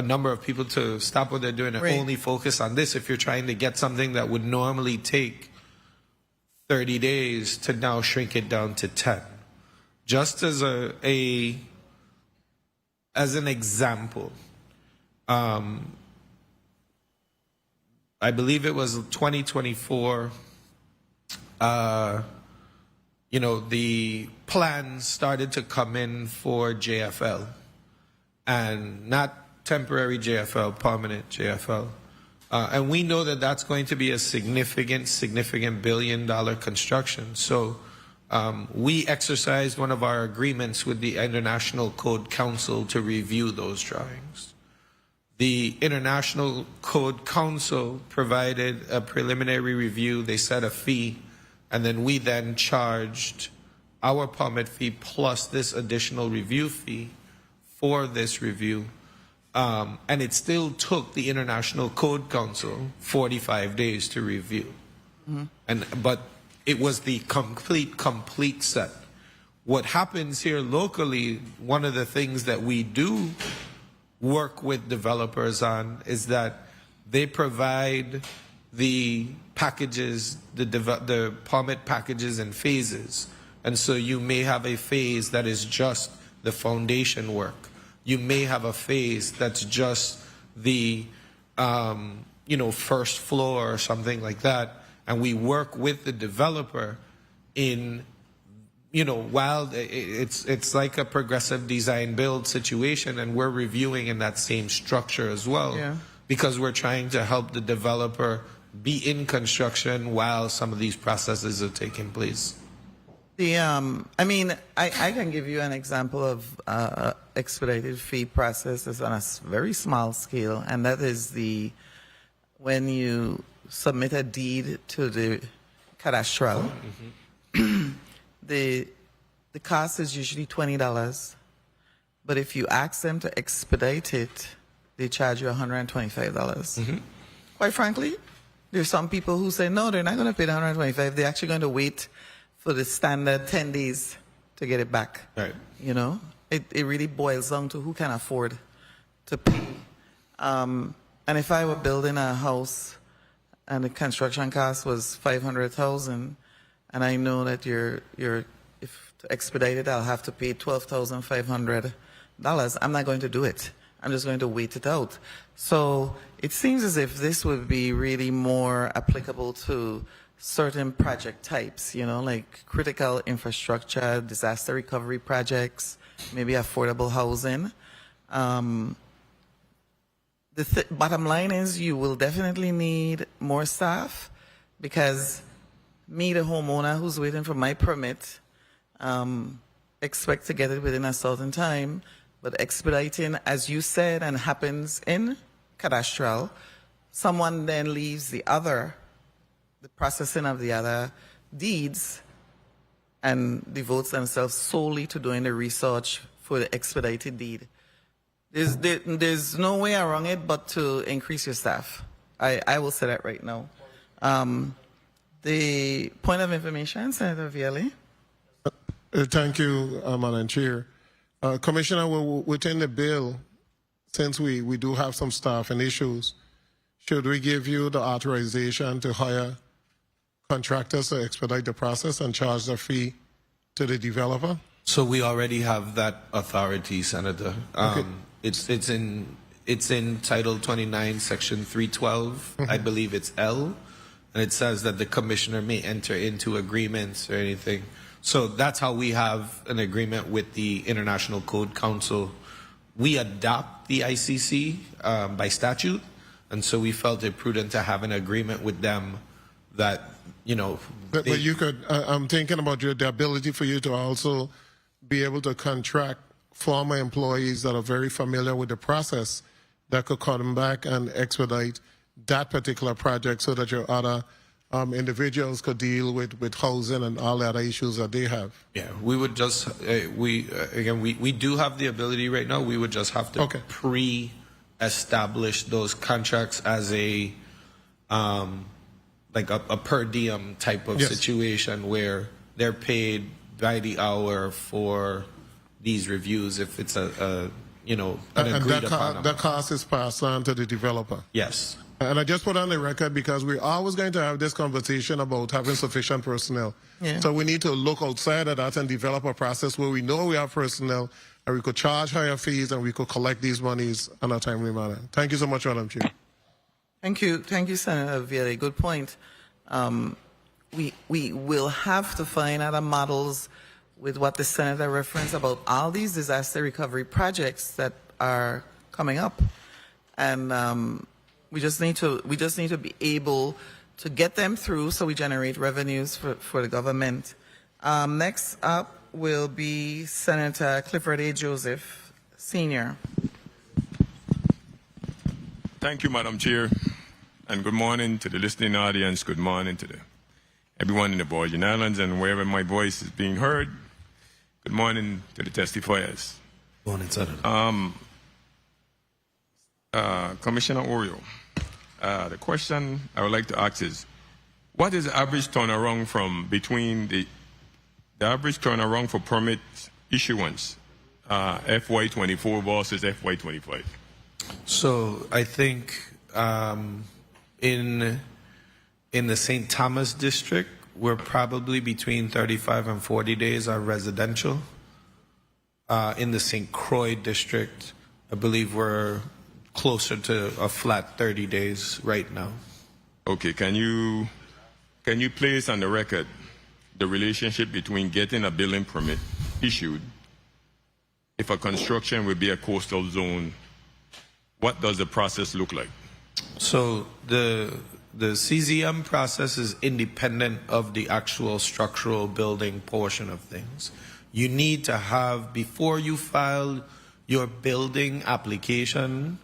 number of people to stop what they're doing and Right. only focus on this. If you're trying to get something that would normally take 30 days to now shrink it down to 10. Just as as an example, I believe it was 2024. The plans started to come in for JFL, and not temporary JFL, permanent JFL. And we know that that's going to be a significant $1 billion construction. So we exercised one of our agreements with the International Code Council to review those drawings. The International Code Council provided a preliminary review. They set a fee, and then we then charged our permit fee plus this additional review fee for this review. And it still took the International Code Council 45 days to review. But it was the complete set. What happens here locally, one of the things that we do work with developers on is that they provide the packages, the permit packages in phases. And so you may have a phase that is just the foundation work. You may have a phase that's just the first floor or something like that. And we work with the developer in, while it's like a progressive design build situation, and we're reviewing in that same structure as well. Yeah. Because we're trying to help the developer be in construction while some of these processes are taking place. I can give you an example of expedited fee process that's on a very small scale, and that is when you submit a deed to the cadastral, the cost is usually $20, but if you ask them to expedite it, they charge you $125. Quite frankly, there's some people who say, no, they're not going to pay the $125. They're actually going to wait for the standard 10 days to get it back. Right. It really boils down to who can afford to pay. And if I were building a house and the construction cost was $500,000, and I know that if to expedite it, I'll have to pay $12,500, I'm not going to do it. I'm just going to wait it out. So it seems as if this would be really more applicable to certain project types, like critical infrastructure, disaster recovery projects, maybe affordable housing. The bottom line is you will definitely need more staff, because me, the homeowner who's waiting for my permit, expect to get it within a certain time. But expediting, as you said, and happens in cadastral, someone then leaves the processing of the other deeds and devotes themselves solely to doing the research for the expedited deed. There's no way around it but to increase your staff. I will say that right now. The point of information, Senator Viale. Thank you, Madam Chair. Commissioner, within the bill, since we do have some staffing issues, should we give you the authorization to hire contractors to expedite the process and charge the fee to the developer? So we already have that authority, Senator. Okay. It's in Title 29, Section 312. I believe it's L, and it says that the commissioner may enter into agreements or anything. So that's how we have an agreement with the International Code Council. We adopt the ICC by statute, and so we felt it prudent to have an agreement with them that, But you could, I'm thinking about the ability for you to also be able to contract former employees that are very familiar with the process that could come back and expedite that particular project so that your other individuals could deal with housing and all the other issues that they have. Yeah, we would just we do have the ability right now. We would just have to Okay. pre-establish those contracts as a like a per diem type of Yes. situation where they're paid by the hour for these reviews if it's an And agreed that, upon that cost is passed on to the developer. Yes. And I just put on the record because we're always going to have this conversation about having sufficient personnel. Yeah. So we need to look outside of that and develop a process where we know we have personnel and we could charge higher fees and we could collect these monies in a timely manner. Thank you so much, Madam Chair. Thank you, Senator Vieri. Good point. We will have to find other models with what the senator referenced about all these disaster recovery projects that are coming up, and we just need to be able to get them through so we generate revenues for the government. Next up will be Senator Clifford A. Joseph, Sr. Thank you, Madam Chair, and good morning to the listening audience. Good morning to everyone in the Virgin Islands and wherever my voice is being heard. Good morning to the testifiers. Good morning, Senator. Commissioner Oriol, the question I would like to ask is, what is the average turnaround from between the average turnaround for permit issuance, FY24 versus FY25? So I think in the St. Thomas district, we're probably between 35 and 40 days are residential. In the St. Croix district, I believe we're closer to a flat 30 days right now. Okay, can you place on the record the relationship between getting a building permit issued if a construction would be a coastal zone? What does the process look like? So the CZM process is independent of the actual structural building portion of things. You need to have, before you file your building application,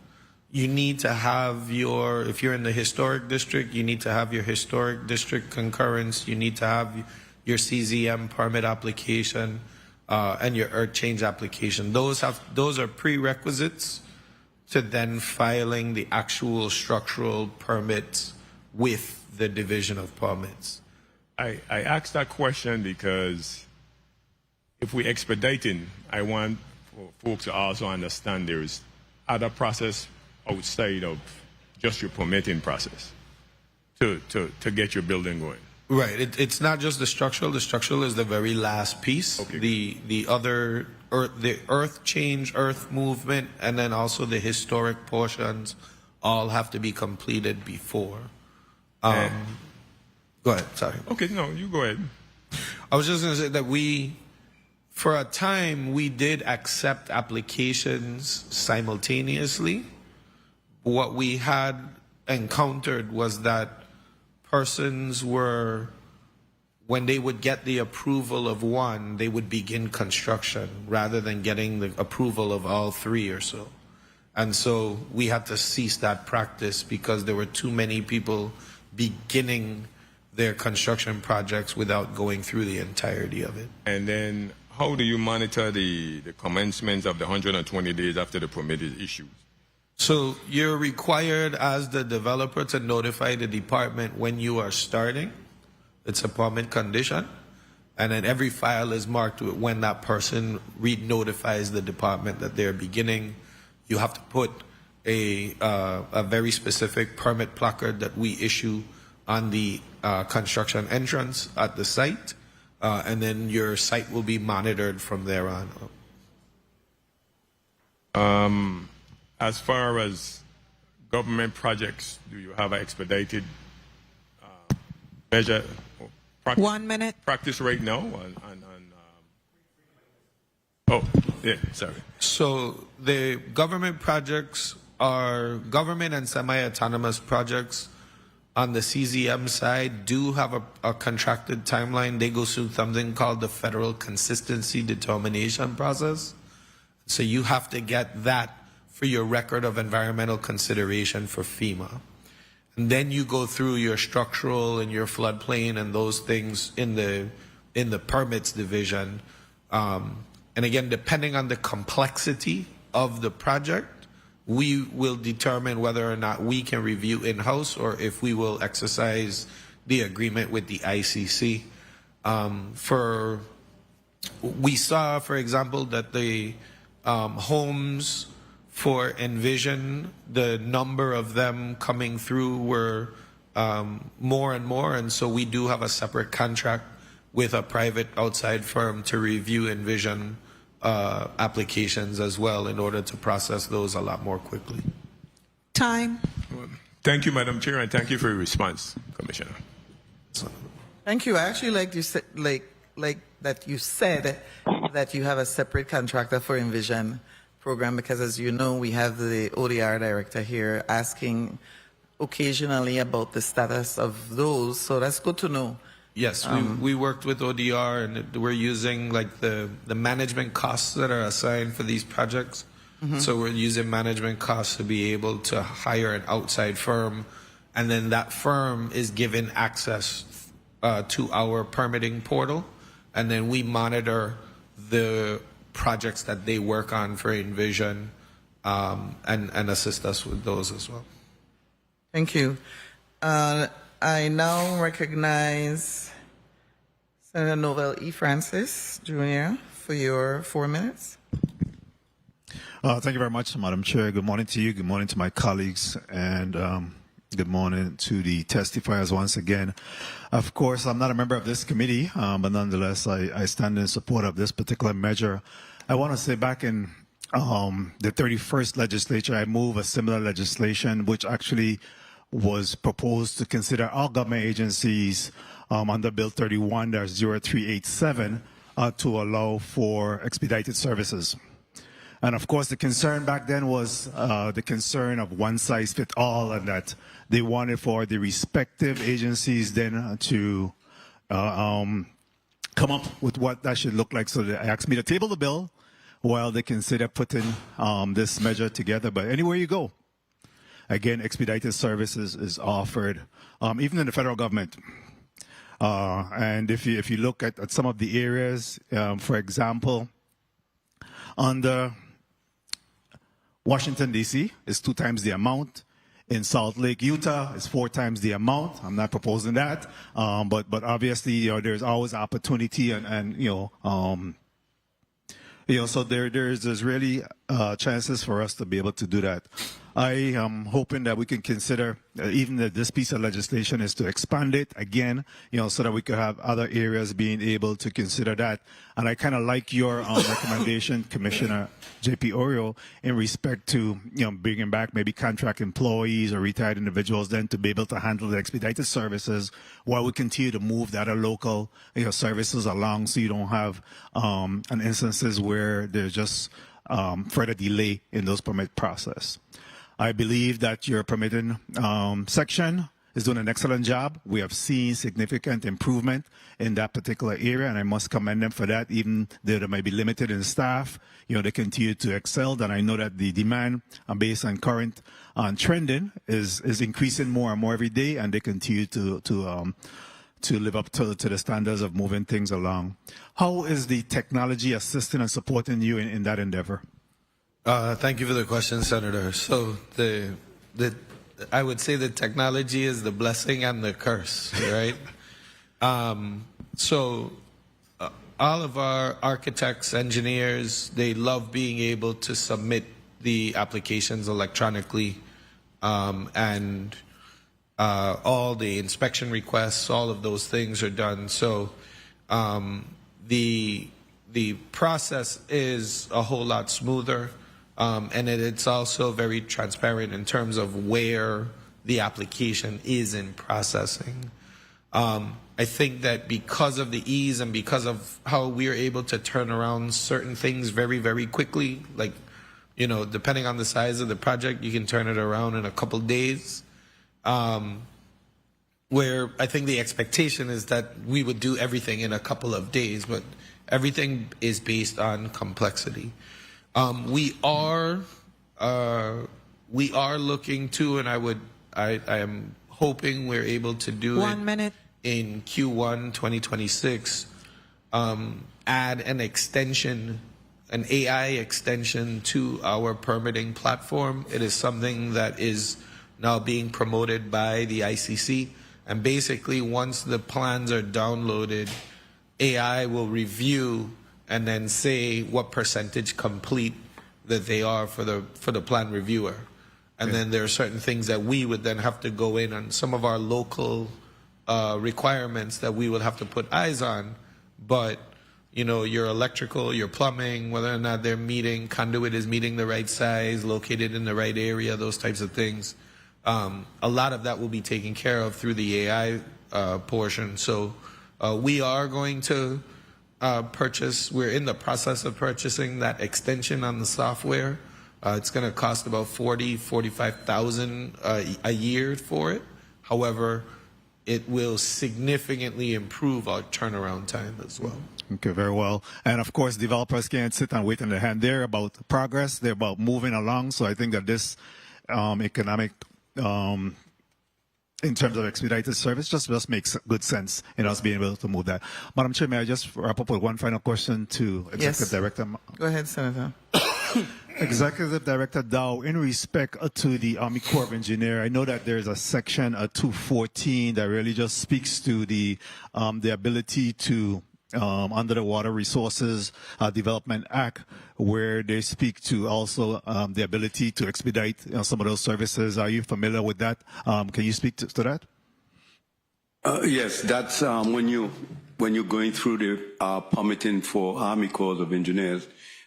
you need to have if you're in the historic district, you need to have your historic district concurrence, you need to have your CZM permit application, and your earth change application. Those are prerequisites to then filing the actual structural permits with the division of permits. I asked that question because if we're expediting, I want folks to also understand there's other process outside of just your permitting process to get your building going. Right. It's not just the structural. The structural is the very last piece. Okay. The other the earth change, earth movement, and then also the historic portions all have to be completed before. Go ahead. Sorry. Okay, no, you go ahead. I was just going to say that for a time, we did accept applications simultaneously. What we had encountered was that persons were, when they would get the approval of one, they would begin construction rather than getting the approval of all three or so. And so we had to cease that practice because there were too many people beginning their construction projects without going through the entirety of it. And then how do you monitor the commencement of the 120 days after the permit is issued? So you're required as the developer to notify the department when you are starting. It's a permit condition. And then every file is marked with when that person notifies the department that they're beginning. You have to put a very specific permit placard that we issue on the construction entrance at the site. And then your site will be monitored from there on. As far as government projects, do you have an expedited measure? 1 minute. Practice right now? Oh, yeah, sorry. So the government projects are government and semi-autonomous projects on the CZM side do have a contracted timeline. They go through something called the Federal Consistency Determination process. So you have to get that for your record of environmental consideration for FEMA. And then you go through your structural and your floodplain and those things in the permits division. And again, depending on the complexity of the project, we will determine whether or not we can review in-house or if we will exercise the agreement with the ICC. We saw, for example, that the homes for Envision, the number of them coming through were more and more, and so we do have a separate contract with a private outside firm to review Envision applications as well in order to process those a lot more quickly. Time. Thank you, Madam Chair, and thank you for your response, Commissioner. Thank you. I actually like you said, like that you said that you have a separate contractor for Envision program, because as you know, we have the ODR director here asking occasionally about the status of those. So that's good to know. Yes, we worked with ODR, and we're using like the management costs that are assigned for these projects. So we're using management costs to be able to hire an outside firm, and then that firm is given access to our permitting portal, and then we monitor the projects that they work on for Envision and assist us with those as well. Thank you. I now recognize Senator Novel E. Francis Jr. for your 4 minutes. Thank you very much, Madam Chair. Good morning to you. Good morning to my colleagues, and good morning to the testifiers once again. Of course, I'm not a member of this committee, but nonetheless, I stand in support of this particular measure. I want to say back in the 31st legislature, I moved a similar legislation, which actually was proposed to consider all government agencies under Bill 31-0387 to allow for expedited services. And of course, the concern back then was the concern of one size fit all, and that they wanted for the respective agencies then to come up with what that should look like. So they asked me to table the bill while they consider putting this measure together. But anywhere you go, again, expedited services is offered, even in the federal government. And if you look at some of the areas, for example, under Washington, D.C. is 2 times the amount. In Salt Lake, Utah, is 4 times the amount. I'm not proposing that, but obviously, there's always opportunity, and so there's really chances for us to be able to do that. I am hoping that we can consider even that this piece of legislation is to expand it again, so that we could have other areas being able to consider that. And I kind of like your recommendation, Commissioner J.P. Oriol, in respect to bringing back maybe contract employees or retired individuals then to be able to handle the expedited services while we continue to move the other local services along, so you don't have an instances where there's just further delay in those permit process. I believe that your permitting section is doing an excellent job. We have seen significant improvement in that particular area, and I must commend them for that. Even though they may be limited in staff, they continue to excel. And I know that the demand, based on current trending, is increasing more and more every day, and they continue to live up to the standards of moving things along. How is the technology assisting and supporting you in that endeavor? Thank you for the question, Senator. So I would say that technology is the blessing and the curse, right? So all of our architects, engineers, they love being able to submit the applications electronically, and all the inspection requests, all of those things are done. So the process is a whole lot smoother. And it's also very transparent in terms of where the application is in processing. I think that because of the ease and because of how we're able to turn around certain things very, very quickly, like, depending on the size of the project, you can turn it around in a couple days. Where I think the expectation is that we would do everything in a couple of days, but everything is based on complexity. We are looking to, and I am hoping we're able to do 1 minute. in Q1 2026, add an extension, an AI extension to our permitting platform. It is something that is now being promoted by the ICC. And basically, once the plans are downloaded, AI will review and then say what percentage complete that they are for the plan reviewer. And then there are certain things that we would then have to go in on some of our local requirements that we would have to put eyes on. But, you know, your electrical, your plumbing, whether or not they're meeting, conduit is meeting the right size, located in the right area, those types of things. A lot of that will be taken care of through the AI portion. So we are going to purchase, we're in the process of purchasing that extension on the software. It's going to cost about $45,000 a year for it. However, it will significantly improve our turnaround time as well. Okay, very well. And of course, developers can't sit and wait on their hand. They're about progress. They're about moving along. So I think that this economic, in terms of expedited service, just makes good sense in us being able to move that. Madam Chair, may I just wrap up with one final question to Executive Director? Go ahead, Senator. Executive Director Dow, in respect to the Army Corps of Engineers, I know that there's a section 214 that really just speaks to the ability to under the Water Resources Development Act, where they speak to also the ability to expedite some of those services. Are you familiar with that? Can you speak to that? Yes, that's when you're going through the permitting for Army Corps of Engineers.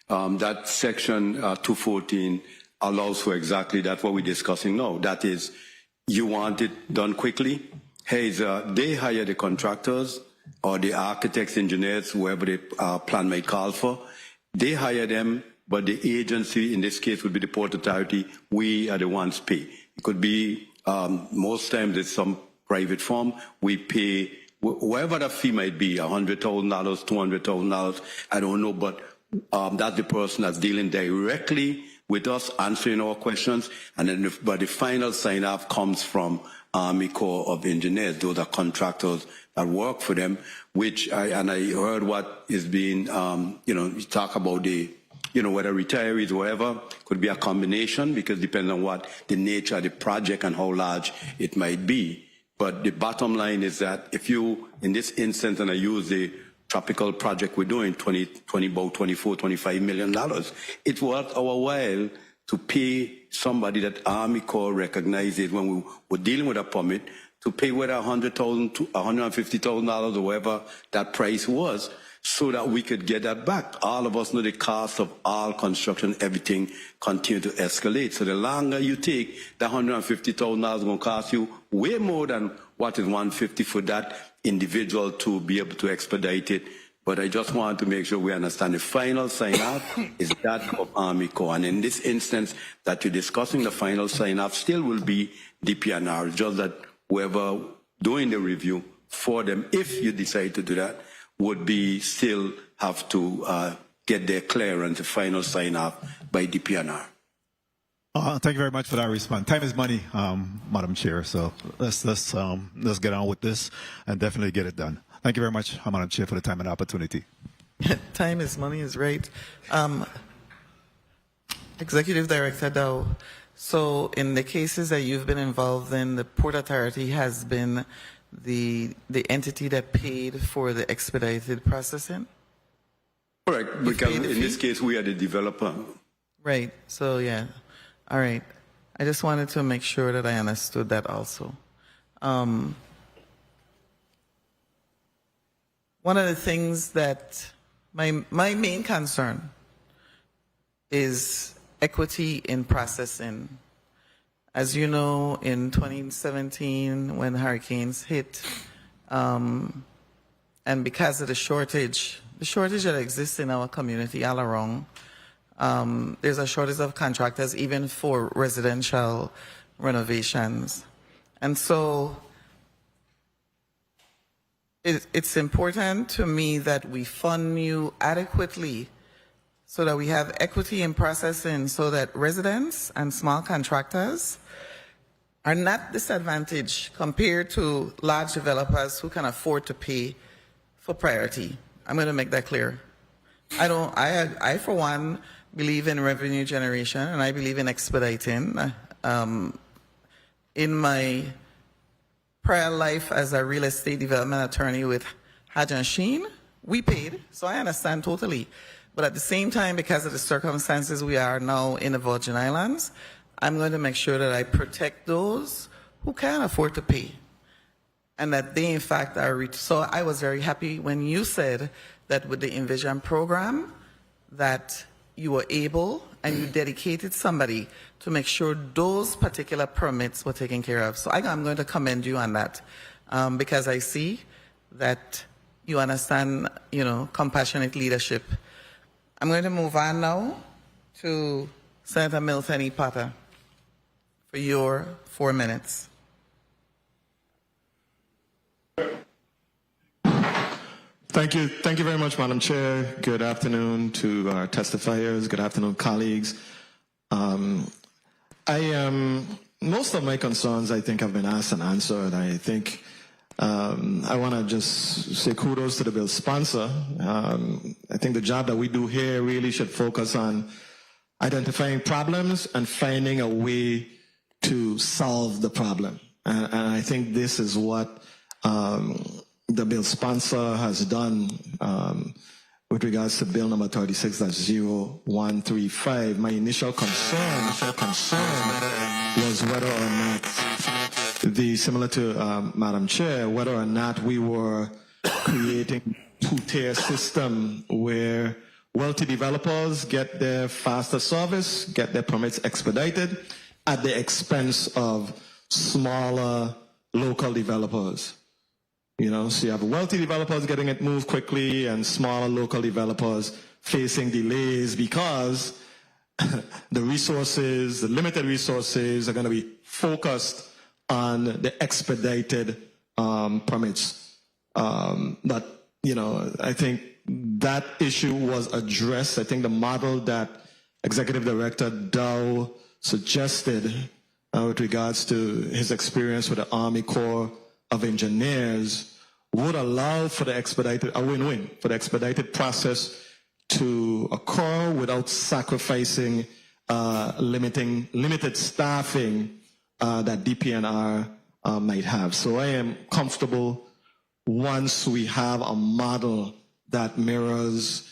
That section 214 allows for exactly that, what we're discussing now. That is, you want it done quickly. Hey, they hire the contractors or the architects, engineers, whoever the plan may call for. They hire them, but the agency, in this case, would be the Port Authority. We are the ones pay. It could be, most times it's some private firm. We pay, whatever the fee might be, $100,000, $200,000, I don't know, but that's the person that's dealing directly with us, answering our questions, and then but the final sign-off comes from Army Corps of Engineers. Those are contractors that work for them, which I heard what is being, you talk about the, whether retirees or whatever, could be a combination, because depending on what the nature of the project and how large it might be. But the bottom line is that if you, in this instance, and I use the tropical project we're doing, about $25 million, it's worth our while to pay somebody that Army Corps recognizes when we were dealing with a permit, to pay whether $100,000 to $150,000 or whatever that price was, so that we could get that back. All of us know the cost of all construction, everything continue to escalate. So the longer you take, the $150,000 is going to cost you way more than what is $150 for that individual to be able to expedite it. But I just want to make sure we understand the final sign-off is that of Army Corps. And in this instance that you're discussing, the final sign-off still will be DPNR, just that whoever doing the review for them, if you decide to do that, would be still have to get their clearance, the final sign-off by DPNR. Thank you very much for that response. Time is money, Madam Chair. So let's get on with this and definitely get it done. Thank you very much, Madam Chair, for the time and opportunity. Time is money is right. Executive Director Dow, so in the cases that you've been involved in, the Port Authority has been the entity that paid for the expedited processing? Correct, because in this case, we are the developer. Right, so yeah. All right. I just wanted to make sure that I understood that also. One of the things that my main concern is equity in processing. As you know, in 2017, when hurricanes hit, and because of the shortage that exists in our community all around, there's a shortage of contractors even for residential renovations. And so it's important to me that we fund you adequately so that we have equity in processing, so that residents and small contractors are not disadvantaged compared to large developers who can afford to pay for priority. I'm going to make that clear. I for one, believe in revenue generation, and I believe in expediting. In my prior life as a real estate development attorney with Hadj and Sheen, we paid, so I understand totally. But at the same time, because of the circumstances we are now in the Virgin Islands, I'm going to make sure that I protect those who can afford to pay, and that they, in fact, are so I was very happy when you said that with the Envision program, that you were able and you dedicated somebody to make sure those particular permits were taken care of. So I'm going to commend you on that, because I see that you understand, compassionate leadership. I'm going to move on now to Senator Milton E. Potter for your 4 minutes. Thank you very much, Madam Chair. Good afternoon to our testifiers. Good afternoon, colleagues. Most of my concerns, I think, have been asked and answered. I think I want to just say kudos to the bill sponsor. I think the job that we do here really should focus on identifying problems and finding a way to solve the problem. And I think this is what the bill sponsor has done with regards to bill number 36-0135. My initial concern was whether or not similar to Madam Chair, whether or not we were creating two-tier system where wealthy developers get their faster service, get their permits expedited at the expense of smaller local developers. So you have wealthy developers getting it moved quickly and smaller local developers facing delays because the limited resources are going to be focused on the expedited permits. But, I think that issue was addressed. I think the model that Executive Director Dow suggested with regards to his experience with the Army Corps of Engineers would allow for the a win-win for the expedited process to occur without sacrificing limited staffing that DPNR might have. So I am comfortable once we have a model that mirrors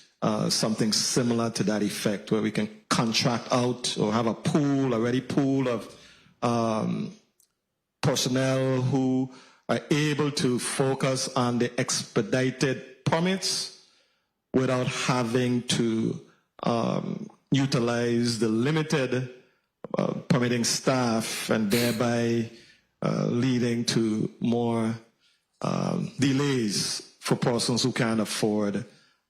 something similar to that effect, where we can contract out or have a ready pool of personnel who are able to focus on the expedited permits without having to utilize the limited permitting staff, and thereby leading to more delays for persons who can't afford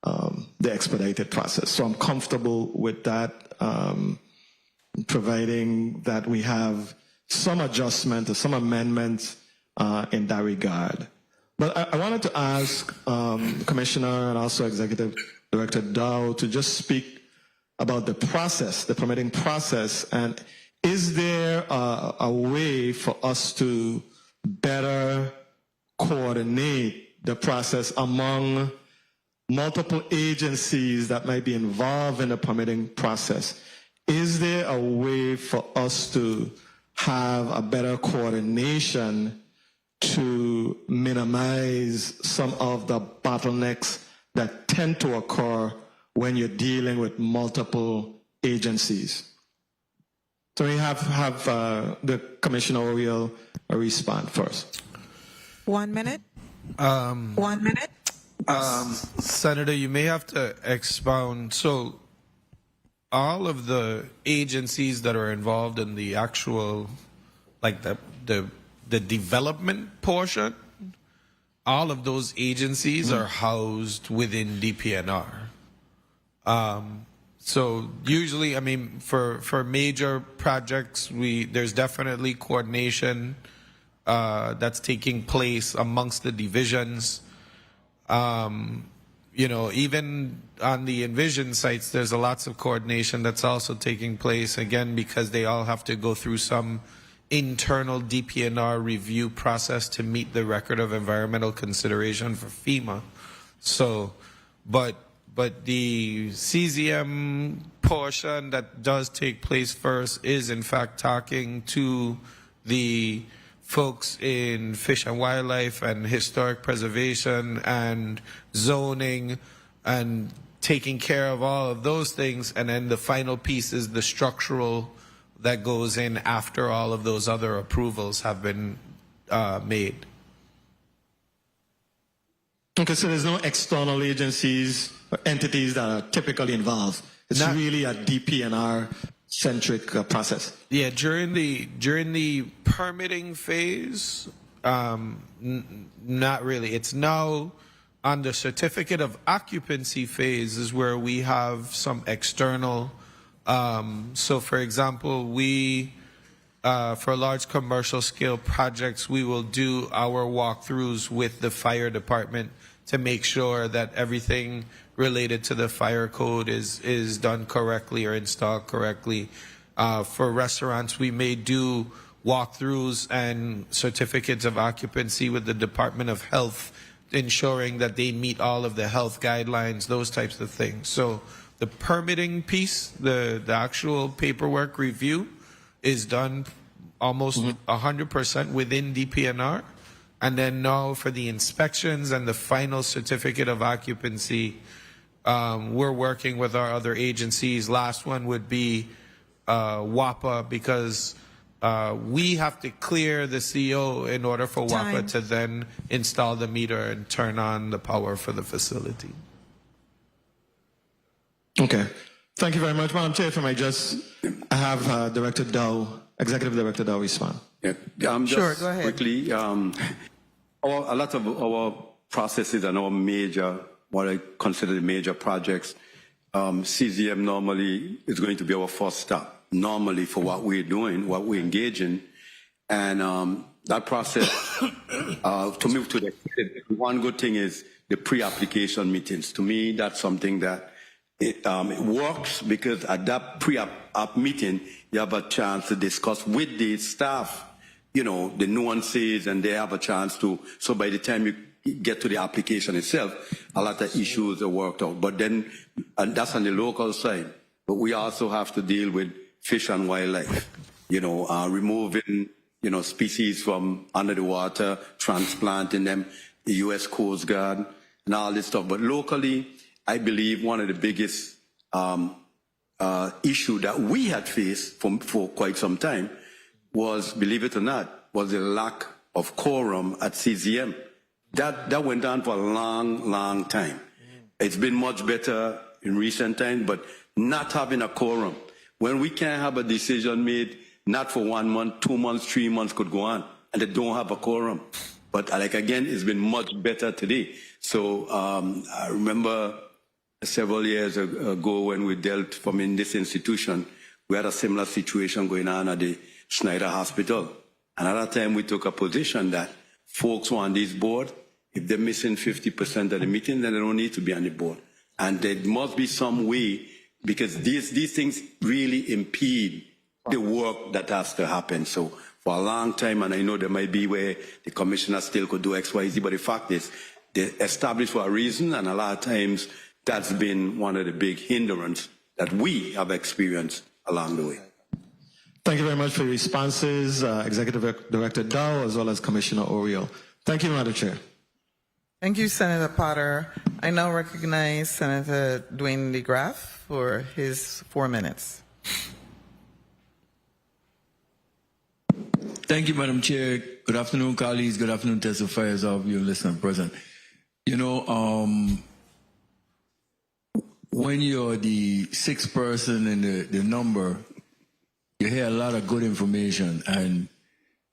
the expedited process. So I'm comfortable with that, providing that we have some adjustment or some amendments in that regard. But I wanted to ask the Commissioner and also Executive Director Dow to just speak about the process, the permitting process, and is there a way for us to better coordinate the process among multiple agencies that might be involved in the permitting process? Is there a way for us to have a better coordination to minimize some of the bottlenecks that tend to occur when you're dealing with multiple agencies? So we have the Commissioner Oriol respond first. 1 minute. 1 minute. Senator, you may have to expound. So all of the agencies that are involved in the actual, like the development portion, all of those agencies are housed within DPNR. So usually, for major projects, there's definitely coordination that's taking place amongst the divisions. Even on the Envision sites, there's lots of coordination that's also taking place, again, because they all have to go through some internal DPNR review process to meet the record of environmental consideration for FEMA. So, but the CZM portion that does take place first is in fact talking to the folks in fish and wildlife and historic preservation and zoning and taking care of all of those things. And then the final piece is the structural that goes in after all of those other approvals have been made. Okay, so there's no external agencies or entities that are typically involved. It's really a DPNR-centric process. Yeah, during the permitting phase, not really. It's now on the certificate of occupancy phase is where we have some external. So, for example, we for large commercial scale projects, we will do our walkthroughs with the fire department to make sure that everything related to the fire code is done correctly or installed correctly. For restaurants, we may do walkthroughs and certificates of occupancy with the Department of Health, ensuring that they meet all of the health guidelines, those types of things. So the permitting piece, the actual paperwork review is done almost 100% within DPNR. And then now for the inspections and the final certificate of occupancy, we're working with our other agencies. Last one would be WAPA, because we have to clear the CO in order for WAPA to then install the meter and turn on the power for the facility. Okay. Thank you very much, Madam Chair. If I might just have Director Dow, Executive Director Dow respond. Yeah, Sure, go ahead. Quickly, a lot of our processes and our major, what I consider the major projects, CZM normally is going to be our first stop, normally for what we're doing, what we're engaging. And that process, to move to the one good thing is the pre-application meetings. To me, that's something that it works, because at that pre-app meeting, you have a chance to discuss with the staff, you know, the nuances, and they have a chance to, so by the time you get to the application itself, a lot of issues are worked out. But then, and that's on the local side, but we also have to deal with fish and wildlife, you know, removing, you know, species from under the water, transplanting them, the U.S. Coast Guard, and all this stuff. But locally, I believe one of the biggest issue that we had faced for quite some time was, believe it or not, was the lack of quorum at CZM. That went on for a long time. It's been much better in recent times, but not having a quorum. When we can't have a decision made, not for 1 month, 2 months, 3 months could go on, and they don't have a quorum. But like again, it's been much better today. So I remember several years ago when we dealt in this institution, we had a similar situation going on at the Schneider Hospital. And at that time, we took a position that folks who are on this board, if they're missing 50% of the meeting, then they don't need to be on the board. And there must be some way, because these things really impede the work that has to happen. So for a long time, and I know there might be where the commissioner still could do X, Y, Z, but the fact is, they're established for a reason, and a lot of times that's been one of the big hindrances that we have experienced along the way. Thank you very much for your responses, Executive Director Dow, as well as Commissioner Oriol. Thank you, Madam Chair. Thank you, Senator Potter. I now recognize Senator Dwayne DeGraff for his 4 minutes. Thank you, Madam Chair. Good afternoon, colleagues. Good afternoon, testifiers, all of you listening present. You know, when you're the sixth person in the number, you hear a lot of good information. And,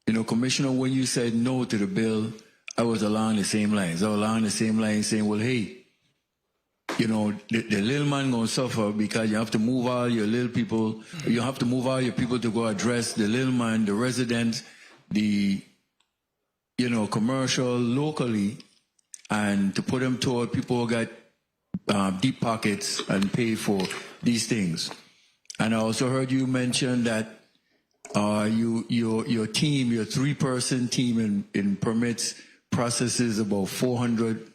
you know, Commissioner, when you said no to the bill, I was along the same lines. I was along the same line saying, well, hey, you know, the little man gonna suffer because you have to move all your little people, you have to move all your people to go address the little man, the residents, the, you know, commercial locally, and to put them toward people who got deep pockets and pay for these things. And I also heard you mention that your team, your 3-person team in permits processes about 400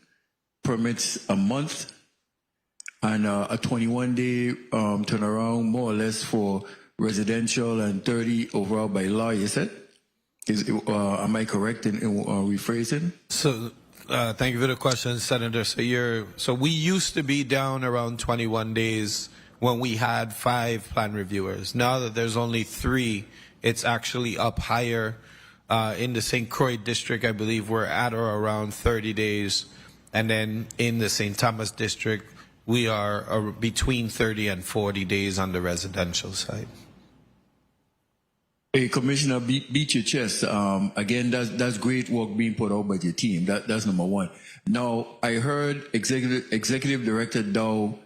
permits a month, and a 21-day turnaround, more or less, for residential and 30 overall by law. You said? Am I correct in rephrasing? So, thank you for the question, Senator. So we used to be down around 21 days when we had 5 plan reviewers. Now that there's only 3, it's actually up higher. In the St. Croix district, I believe we're at or around 30 days. And then in the St. Thomas district, we are between 30 and 40 days on the residential side. Hey, Commissioner, beat your chest. Again, that's great work being put out by your team. That's number one. Now, I heard Executive Director Dow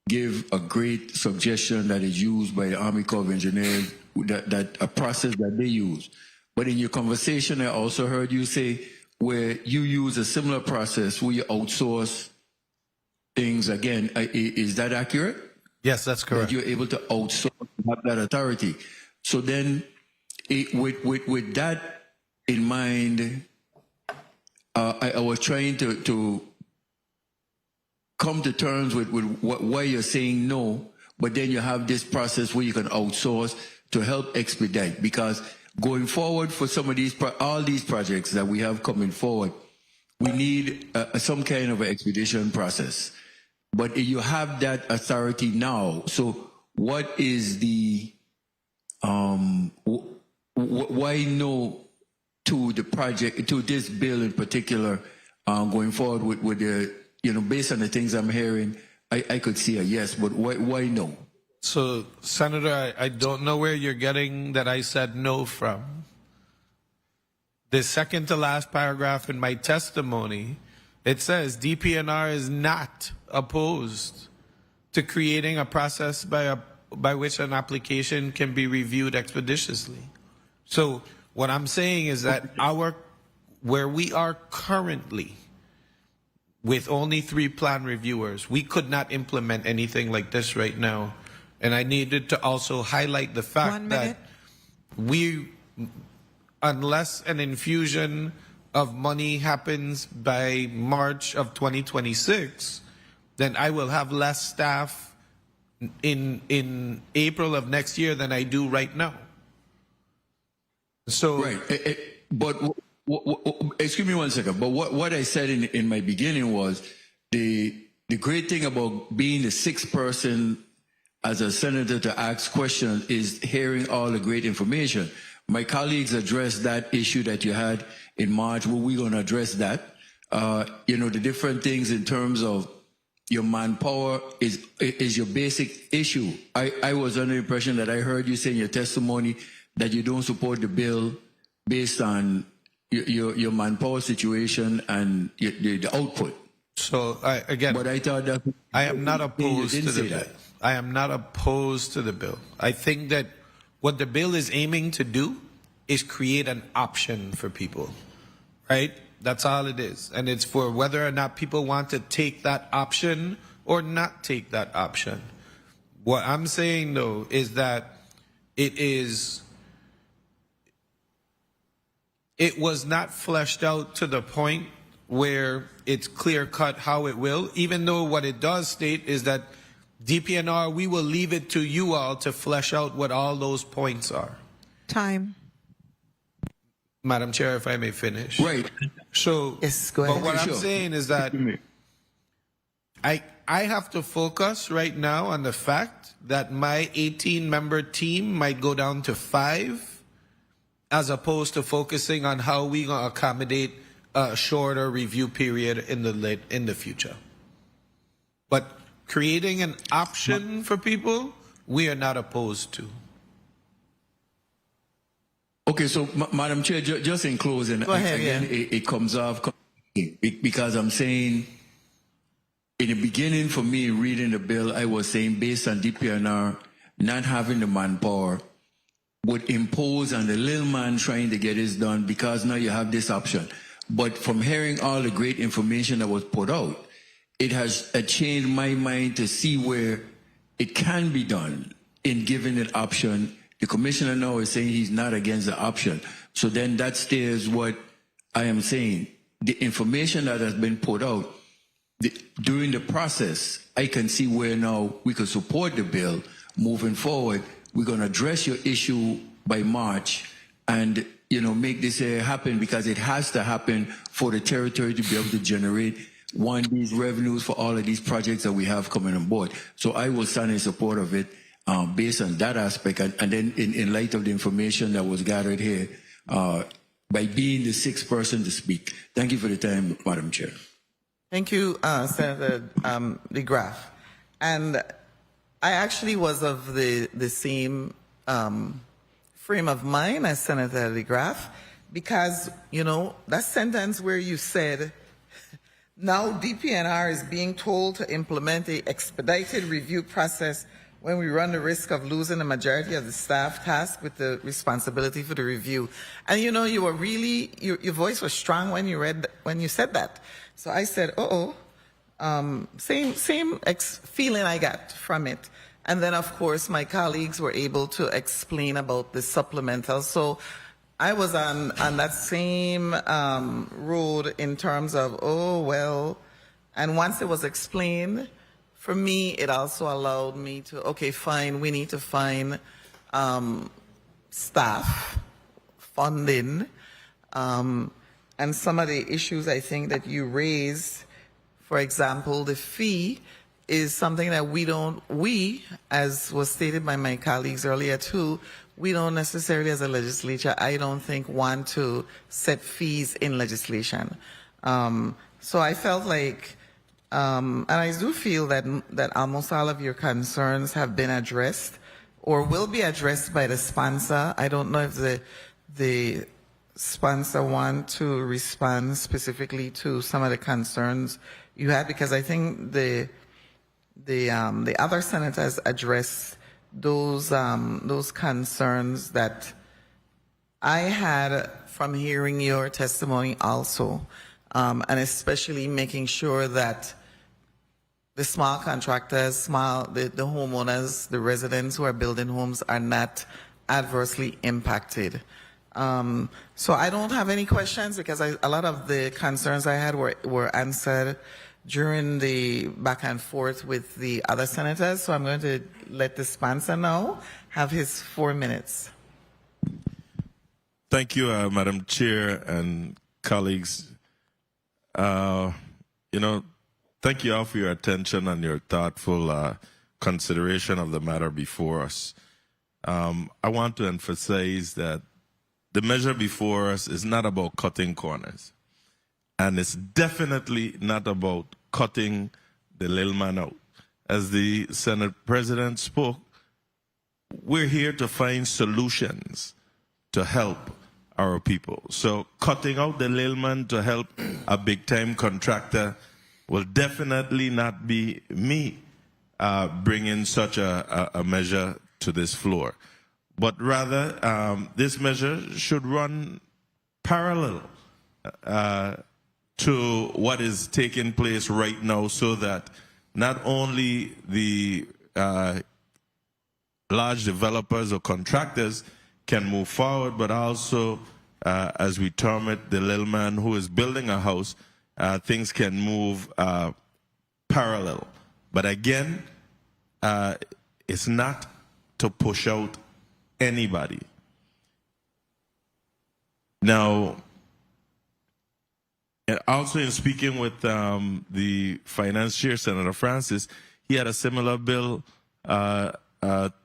give a great suggestion that is used by the Army Corps of Engineers, that a process that they use. But in your conversation, I also heard you say where you use a similar process where you outsource things. Again, is that accurate? Yes, that's correct. That you're able to outsource, have that authority. So then, with that in mind, I was trying to come to terms with why you're saying no, but then you have this process where you can outsource to help expedite. Because going forward for some of these, all these projects that we have coming forward, we need some kind of an expedition process. But you have that authority now. So what is the, why no to the project, to this bill in particular, going forward with the, based on the things I'm hearing, I could see a yes, but why no? So, Senator, I don't know where you're getting that I said no from. The second to last paragraph in my testimony, it says DPNR is not opposed to creating a process by which an application can be reviewed expeditiously. So what I'm saying is that where we are currently with only 3 plan reviewers, we could not implement anything like this right now. And I needed to also highlight the fact that unless an infusion of money happens by March of 2026, then I will have less staff in April of next year than I do right now. So, right. But excuse me one second. But what I said in my beginning was the great thing about being the 6th person as a senator to ask questions is hearing all the great information. My colleagues addressed that issue that you had in March. Well, we're going to address that. The different things in terms of your manpower is your basic issue. I was under the impression that I heard you say in your testimony that you don't support the bill based on your manpower situation and the output. So again, but I thought that I am not opposed to the bill. That. I am not opposed to the bill. I think that what the bill is aiming to do is create an option for people, right? That's all it is. And it's for whether or not people want to take that option or not take that option. What I'm saying, though, is that it was not fleshed out to the point where it's clear-cut how it will, even though what it does state is that DPNR, we will leave it to you all to flesh out what all those points are. Time. Madam Chair, if I may finish. Right. So, yes, go ahead. But what I'm saying is that I have to focus right now on the fact that my 18-member team might go down to 5, as opposed to focusing on how we going to accommodate a shorter review period in the future. But creating an option for people, we are not opposed to. Okay, so Madam Chair, just in closing, go ahead, again, it comes off because I'm saying in the beginning for me reading the bill, I was saying based on DPNR not having the manpower would impose on the little man trying to get this done because now you have this option. But from hearing all the great information that was put out, it has changed my mind to see where it can be done in giving an option The commissioner now is saying he's not against the option. So then that stays what I am saying. The information that has been put out during the process, I can see where now we could support the bill. Moving forward, we're going to address your issue by March and, you know, make this happen, because it has to happen for the territory to be able to generate these revenues for all of these projects that we have coming on board. So I will stand in support of it based on that aspect. And then in light of the information that was gathered here, by being the sixth person to speak. Thank you for the time, Madam Chair. Thank you, Senator DeGraff. And I actually was of the same frame of mind as Senator DeGraff, because, you know, that sentence where you said, now DPNR is being told to implement a expedited review process when we run the risk of losing the majority of the staff tasked with the responsibility for the review. And you know, you were really, your voice was strong when you said that. So I said, same feeling I got from it. And then of course my colleagues were able to explain about the supplemental. So I was on that same road in terms of, and once it was explained, for me, it also allowed me to, okay, fine, we need to find staff, funding, and some of the issues I think that you raised, for example, the fee is something that we, as was stated by my colleagues earlier too, we don't necessarily as a legislature, I don't think, want to set fees in legislation. So I felt like, and I do feel that almost all of your concerns have been addressed or will be addressed by the sponsor. I don't know if the sponsor want to respond specifically to some of the concerns you had, because I think the other senators addressed those concerns that I had from hearing your testimony also, and especially making sure that the small contractors, the homeowners, the residents who are building homes are not adversely impacted. So I don't have any questions, because a lot of the concerns I had were answered during the back and forth with the other senators. So I'm going to let the sponsor now have his 4 minutes. Thank you, Madam Chair and colleagues. Thank you all for your attention and your thoughtful consideration of the matter before us. I want to emphasize that the measure before us is not about cutting corners. And it's definitely not about cutting the little man out. As the Senate President spoke, we're here to find solutions to help our people. So cutting out the little man to help a big-time contractor will definitely not be me bringing such a measure to this floor. But rather, this measure should run parallel to what is taking place right now, so that not only the large developers or contractors can move forward, but also, as we term it, the little man who is building a house, things can move parallel. But again, it's not to push out anybody. Now, and also in speaking with the finance chair, Senator Francis, he had a similar bill a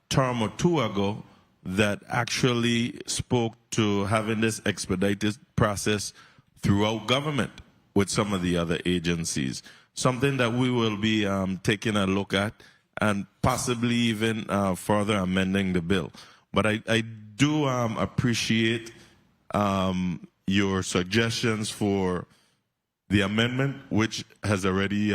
term or two ago that actually spoke to having this expedited process throughout government with some of the other agencies. Something that we will be taking a look at and possibly even further amending the bill. But I do appreciate your suggestions for the amendment, which has already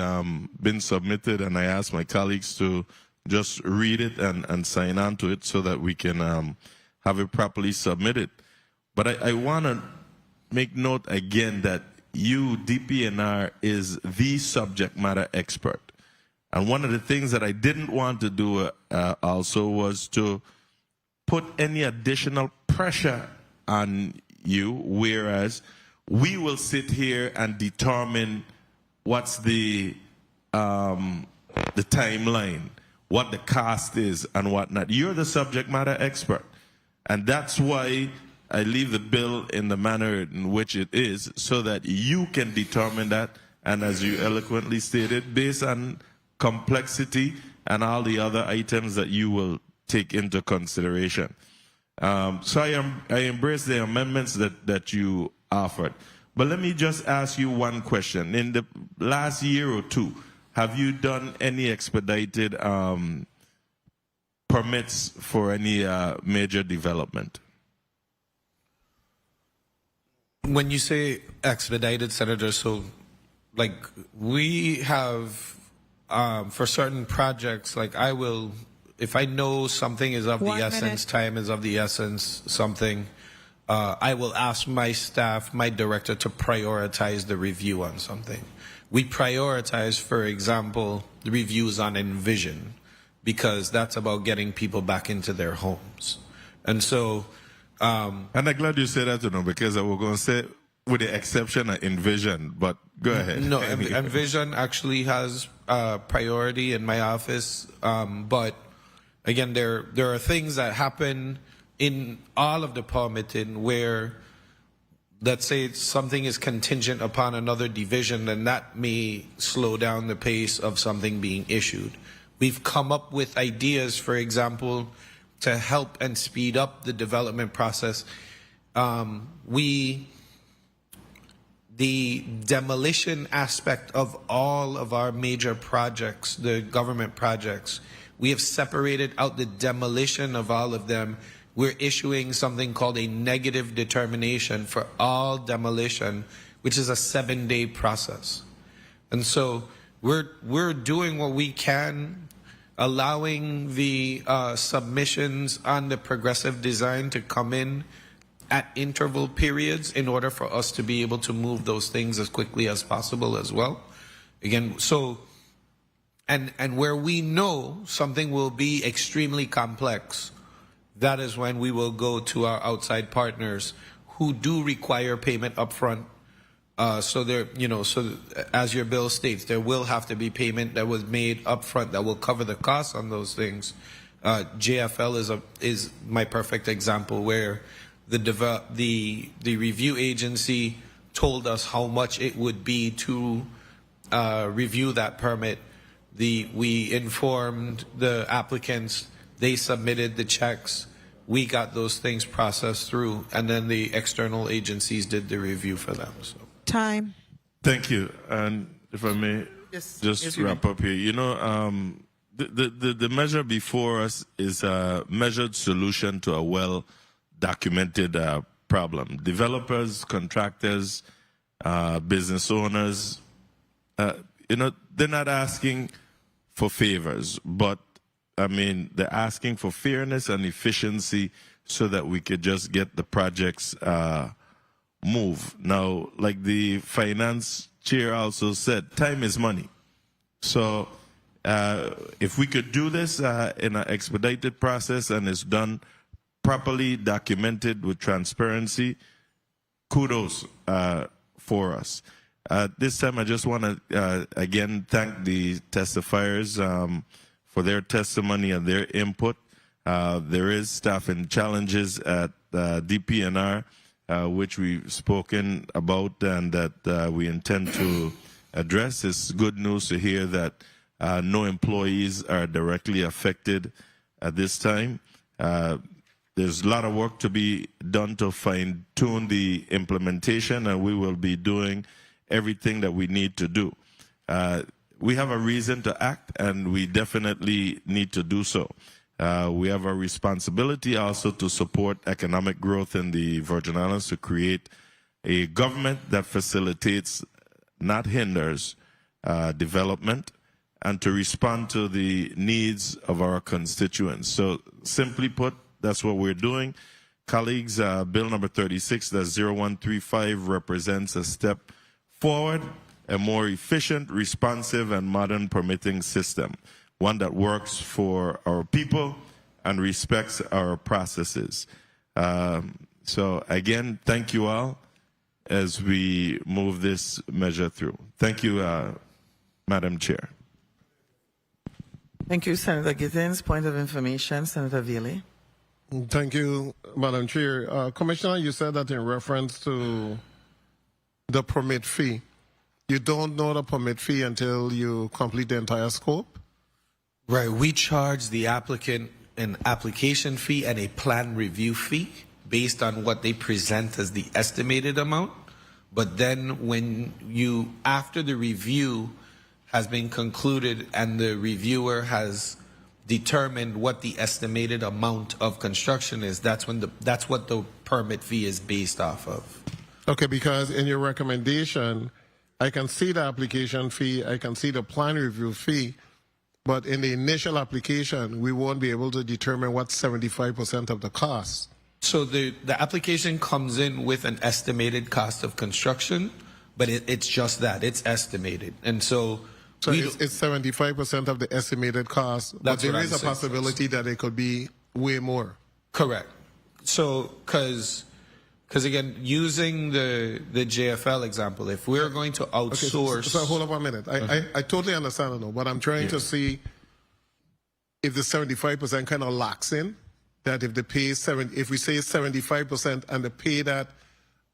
been submitted, and I ask my colleagues to just read it and sign on to it so that we can have it properly submitted. But I want to make note again that you, DPNR, is the subject matter expert. And one of the things that I didn't want to do also was to put any additional pressure on you, whereas we will sit here and determine what's the timeline, what the cost is, and whatnot. You're the subject matter expert, and that's why I leave the bill in the manner in which it is, so that you can determine that, and as you eloquently stated, based on complexity and all the other items that you will take into consideration. So I embrace the amendments that you offered. But let me just ask you one question. In the last year or two, have you done any expedited permits for any major development? When you say expedited, Senator, so like we have for certain projects, like I will, if I know something is of the essence, time is of the essence, something, I will ask my staff, my director, to prioritize the review on something. We prioritize, for example, the reviews on Envision, because that's about getting people back into their homes. And so... and I'm glad you said that, you know, because I was going to say, with the exception of Envision, but go ahead. No, Envision actually has priority in my office, but again, there are things that happen in all of the permitting where, let's say something is contingent upon another division, then that may slow down the pace of something being issued. We've come up with ideas, for example, to help and speed up the development process. The demolition aspect of all of our major projects, the government projects, we have separated out the demolition of all of them. We're issuing something called a negative determination for all demolition, which is a 7-day process. And so we're doing what we can, allowing the submissions on the progressive design to come in at interval periods in order for us to be able to move those things as quickly as possible as well. Again, so, and where we know something will be extremely complex, that is when we will go to our outside partners who do require payment upfront. So there, you know, so as your bill states, there will have to be payment that was made upfront that will cover the costs on those things. JFL is my perfect example, where the review agency told us how much it would be to review that permit. We informed the applicants, they submitted the checks, we got those things processed through, and then the external agencies did the review for them. So. Time. Thank you. And if I may just wrap up here, you know, the measure before us is a measured solution to a well-documented problem. Developers, contractors, business owners, you know, they're not asking for favors, but I mean, they're asking for fairness and efficiency so that we could just get the projects move. Now, like the finance chair also said, time is money. So if we could do this in an expedited process and it's done properly, documented with transparency, kudos for us. This time I just want to again thank the testifiers for their testimony and their input. There is staffing challenges at DPNR, which we've spoken about and that we intend to address. It's good news to hear that no employees are directly affected at this time. There's a lot of work to be done to fine-tune the implementation, and we will be doing everything that we need to do. We have a reason to act, and we definitely need to do so. We have a responsibility also to support economic growth in the Virgin Islands, to create a government that facilitates, not hinders, development, and to respond to the needs of our constituents. So simply put, that's what we're doing. Colleagues, Bill number 36, that's 0135, represents a step forward, a more efficient, responsive, and modern permitting system, one that works for our people and respects our processes. So again, thank you all as we move this measure through. Thank you, Madam Chair. Thank you, Senator Gittins. Point of information, Senator Veely. Thank you, Madam Chair. Commissioner, you said that in reference to the permit fee. You don't know the permit fee until you complete the entire scope? Right. We charge the applicant an application fee and a plan review fee based on what they present as the estimated amount. But then when you, after the review has been concluded and the reviewer has determined what the estimated amount of construction is, that's what the permit fee is based off of. Okay, because in your recommendation, I can see the application fee, I can see the plan review fee, but in the initial application, we won't be able to determine what's 75% of the cost. So the application comes in with an estimated cost of construction, but it's just that, it's estimated. And so it's 75% of the estimated cost, but there is a possibility that it could be way more. Correct. So, because again, using the JFL example, if we're going to outsource... Okay, so hold up a minute. I totally understand, though, but I'm trying to see if the 75% kind of locks in, that if they pay if we say 75% and they pay that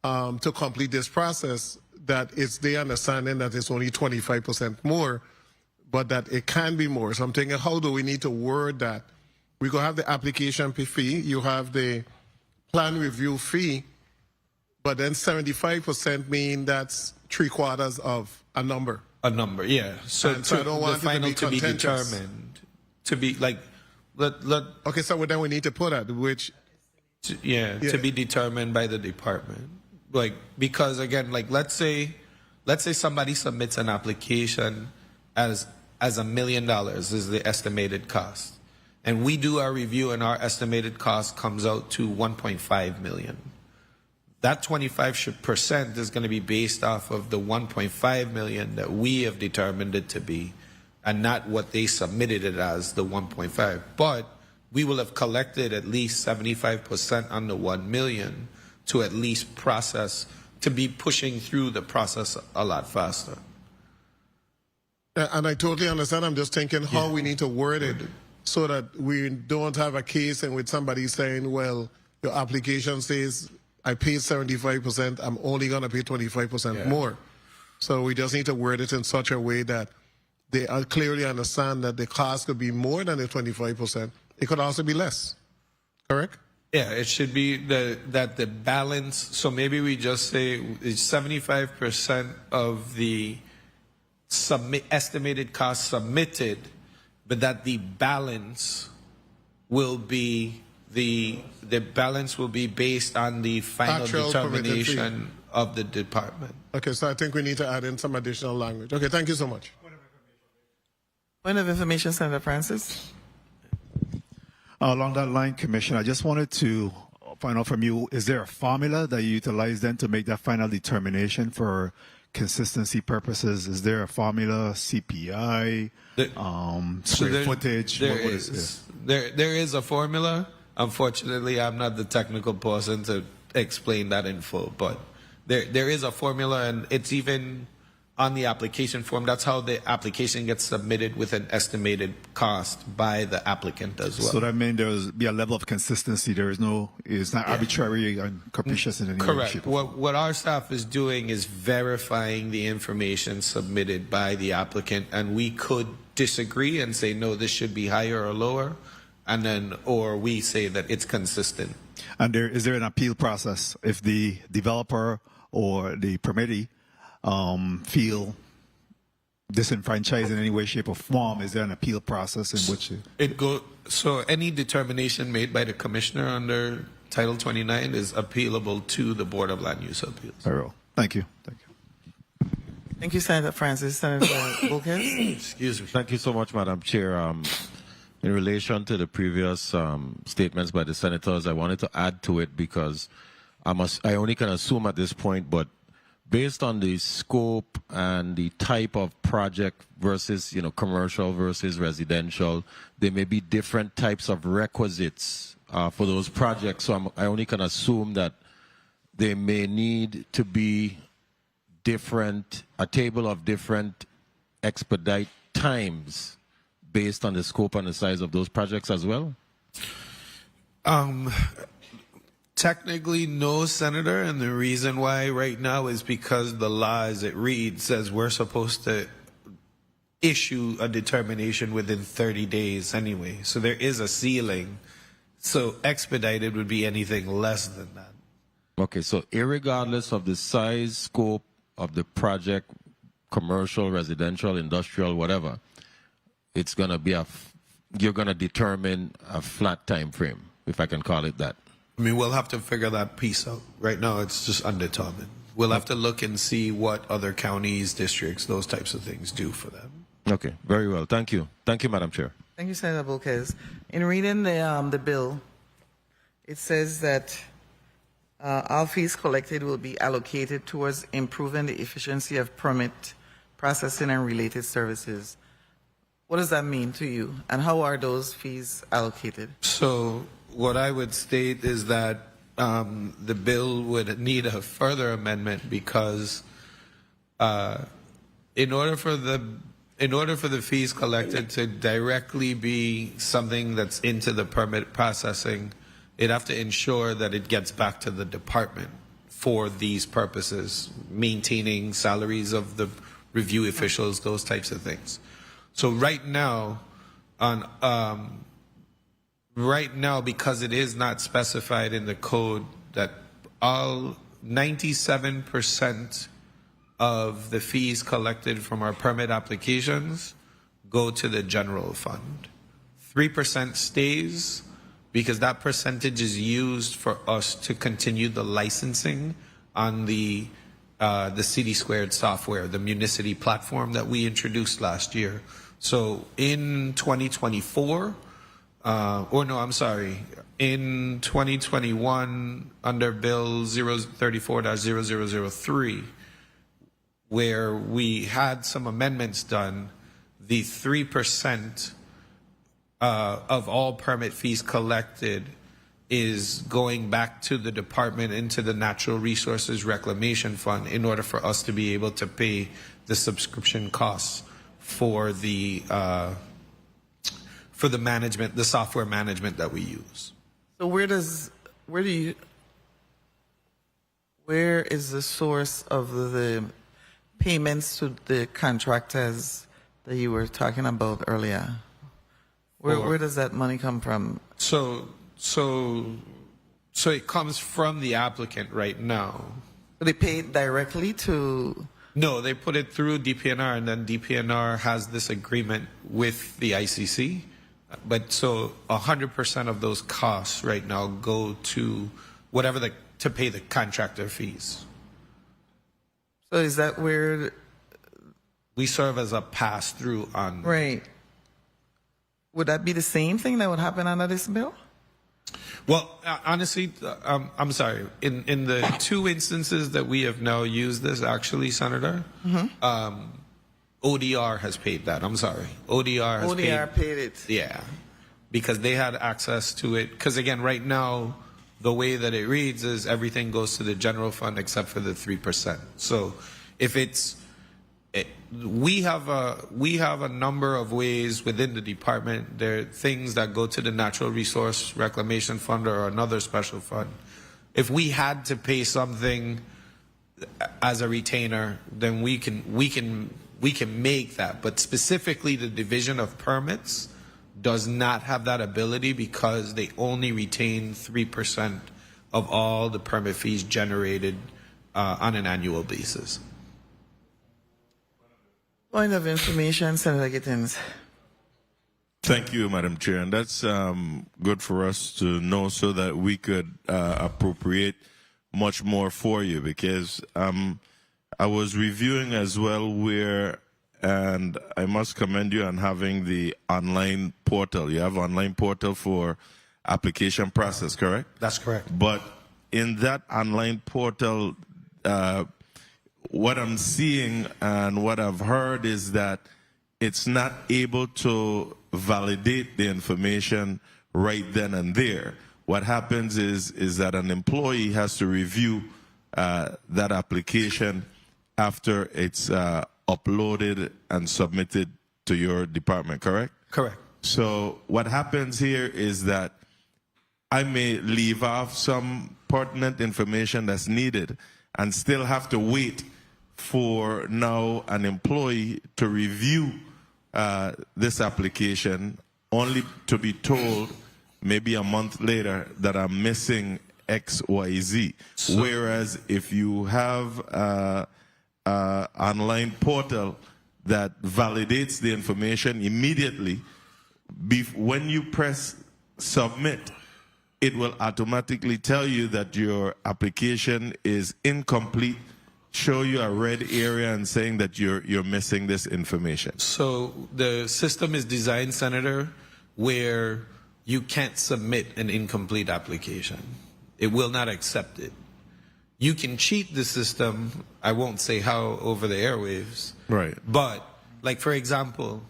to complete this process, that it's their understanding that it's only 25% more, but that it can be more. So I'm thinking, how do we need to word that? We go have the application fee, you have the plan review fee, but then 75% mean that's 3/4 of a number. A number, yeah. So I don't want the final it to be determined, to be like, okay, so then we need to put that, which... to be determined by the department. Like, because again, like let's say somebody submits an application as $1 million is the estimated cost, and we do our review and our estimated cost comes out to 1.5 million. That 25% is going to be based off of the 1.5 million that we have determined it to be, and not what they submitted it as, the 1.5. But we will have collected at least 75% on the 1 million to at least process, to be pushing through the process a lot faster. And I totally understand. I'm just thinking how we need to word it so that we don't have a case in which somebody saying, well, your application says I paid 75%, I'm only going to pay 25% more. So we just need to word it in such a way that they clearly understand that the cost could be more than the 25%. It could also be less, correct? Yeah, it should be that the balance, so maybe we just say it's 75% of the estimated cost submitted, but that the balance will be balance will be based on the final Actual determination of the department. Okay, so I think we need to add in some additional language. Okay, thank you so much. Point of information, Senator Francis. Along that line, Commissioner, I just wanted to find out from you, is there a formula that you utilize then to make that final determination for consistency purposes? Is there a formula, CPI, square footage? There is a formula. Unfortunately, I'm not the technical person to explain that in full, but there is a formula, and it's even on the application form. That's how the application gets submitted, with an estimated cost by the applicant as well. So that means there's be a level of consistency. It's not arbitrary and capricious in any way. Correct. What our staff is doing is verifying the information submitted by the applicant, and we could disagree and say, no, this should be higher or lower, and then, or we say that it's consistent. And is there an appeal process if the developer or the permittee feel disenfranchised in any way, shape, or form? Is there an appeal process in which so any determination made by the commissioner under Title 29 is appealable to the Board of Land Use Appeals? Very well. Thank you. Thank you. Thank you, Senator Francis. Senator Wilkins. Excuse me. Thank you so much, Madam Chair. In relation to the previous statements by the senators, I wanted to add to it because I only can assume at this point, but based on the scope and the type of project versus, commercial versus residential, there may be different types of requisites for those projects. So I only can assume that there may need to be a table of different expedite times based on the scope and the size of those projects as well? Technically, no, Senator, and the reason why right now is because the law as it reads says we're supposed to issue a determination within 30 days anyway. So there is a ceiling. So expedited would be anything less than that. Okay, so irregardless of the size, scope of the project, commercial, residential, industrial, whatever, it's going to be you're going to determine a flat time frame, if I can call it that. I mean, we'll have to figure that piece out. Right now, it's just undetermined. We'll have to look and see what other counties, districts, those types of things do for them. Okay, very well. Thank you. Thank you, Madam Chair. Thank you, Senator Volquez. In reading the bill, it says that all fees collected will be allocated towards improving the efficiency of permit processing and related services. What does that mean to you, and how are those fees allocated? So what I would state is that the bill would need a further amendment because in order for the fees collected to directly be something that's into the permit processing, it'd have to ensure that it gets back to the department for these purposes, maintaining salaries of the review officials, those types of things. So right now, because it is not specified in the code that all 97% of the fees collected from our permit applications go to the general fund. 3% stays because that percentage is used for us to continue the licensing on the City Squared software, the Municity platform that we introduced last year. So in 2024, in 2021, under Bill 034-0003, where we had some amendments done, the 3% of all permit fees collected is going back to the department into the Natural Resources Reclamation Fund in order for us to be able to pay the subscription costs for the management, the software management that we use. So where is the source of the payments to the contractors that you were talking about earlier? Where does that money come from? So it comes from the applicant right now. So they pay it directly to? No, they put it through DPNR, and then DPNR has this agreement with the ICC. But so 100% of those costs right now go to to pay the contractor fees. So is that where we serve as a pass-through on? Right. Would that be the same thing that would happen under this bill? Well, honestly, I'm sorry. In the two instances that we have now used this, actually, Senator, ODR has paid that. I'm sorry. ODR paid it. Yeah, because they had access to it. Because again, right now, the way that it reads is everything goes to the general fund except for the 3%. So if we have a number of ways within the department. There are things that go to the Natural Resource Reclamation Fund or another special fund. If we had to pay something as a retainer, then we can make that. But specifically, the Division of Permits does not have that ability because they only retain 3% of all the permit fees generated on an annual basis. Point of information, Senator Gittins. Thank you, Madam Chair. And that's good for us to know so that we could appropriate much more for you, because I was reviewing as well and I must commend you on having the online portal. You have online portal for application process, correct? That's correct. But in that online portal, what I'm seeing and what I've heard is that it's not able to validate the information right then and there. What happens is that an employee has to review that application after it's uploaded and submitted to your department, correct? Correct. So what happens here is that I may leave off some pertinent information that's needed and still have to wait for now an employee to review this application, only to be told maybe a month later that I'm missing X, Y, Z. Whereas if you have an online portal that validates the information immediately, when you press submit, it will automatically tell you that your application is incomplete, show you a red area and saying that you're missing this information. So the system is designed, Senator, where you can't submit an incomplete application. It will not accept it. You can cheat the system, I won't say how over the airwaves. Right. But, like for example,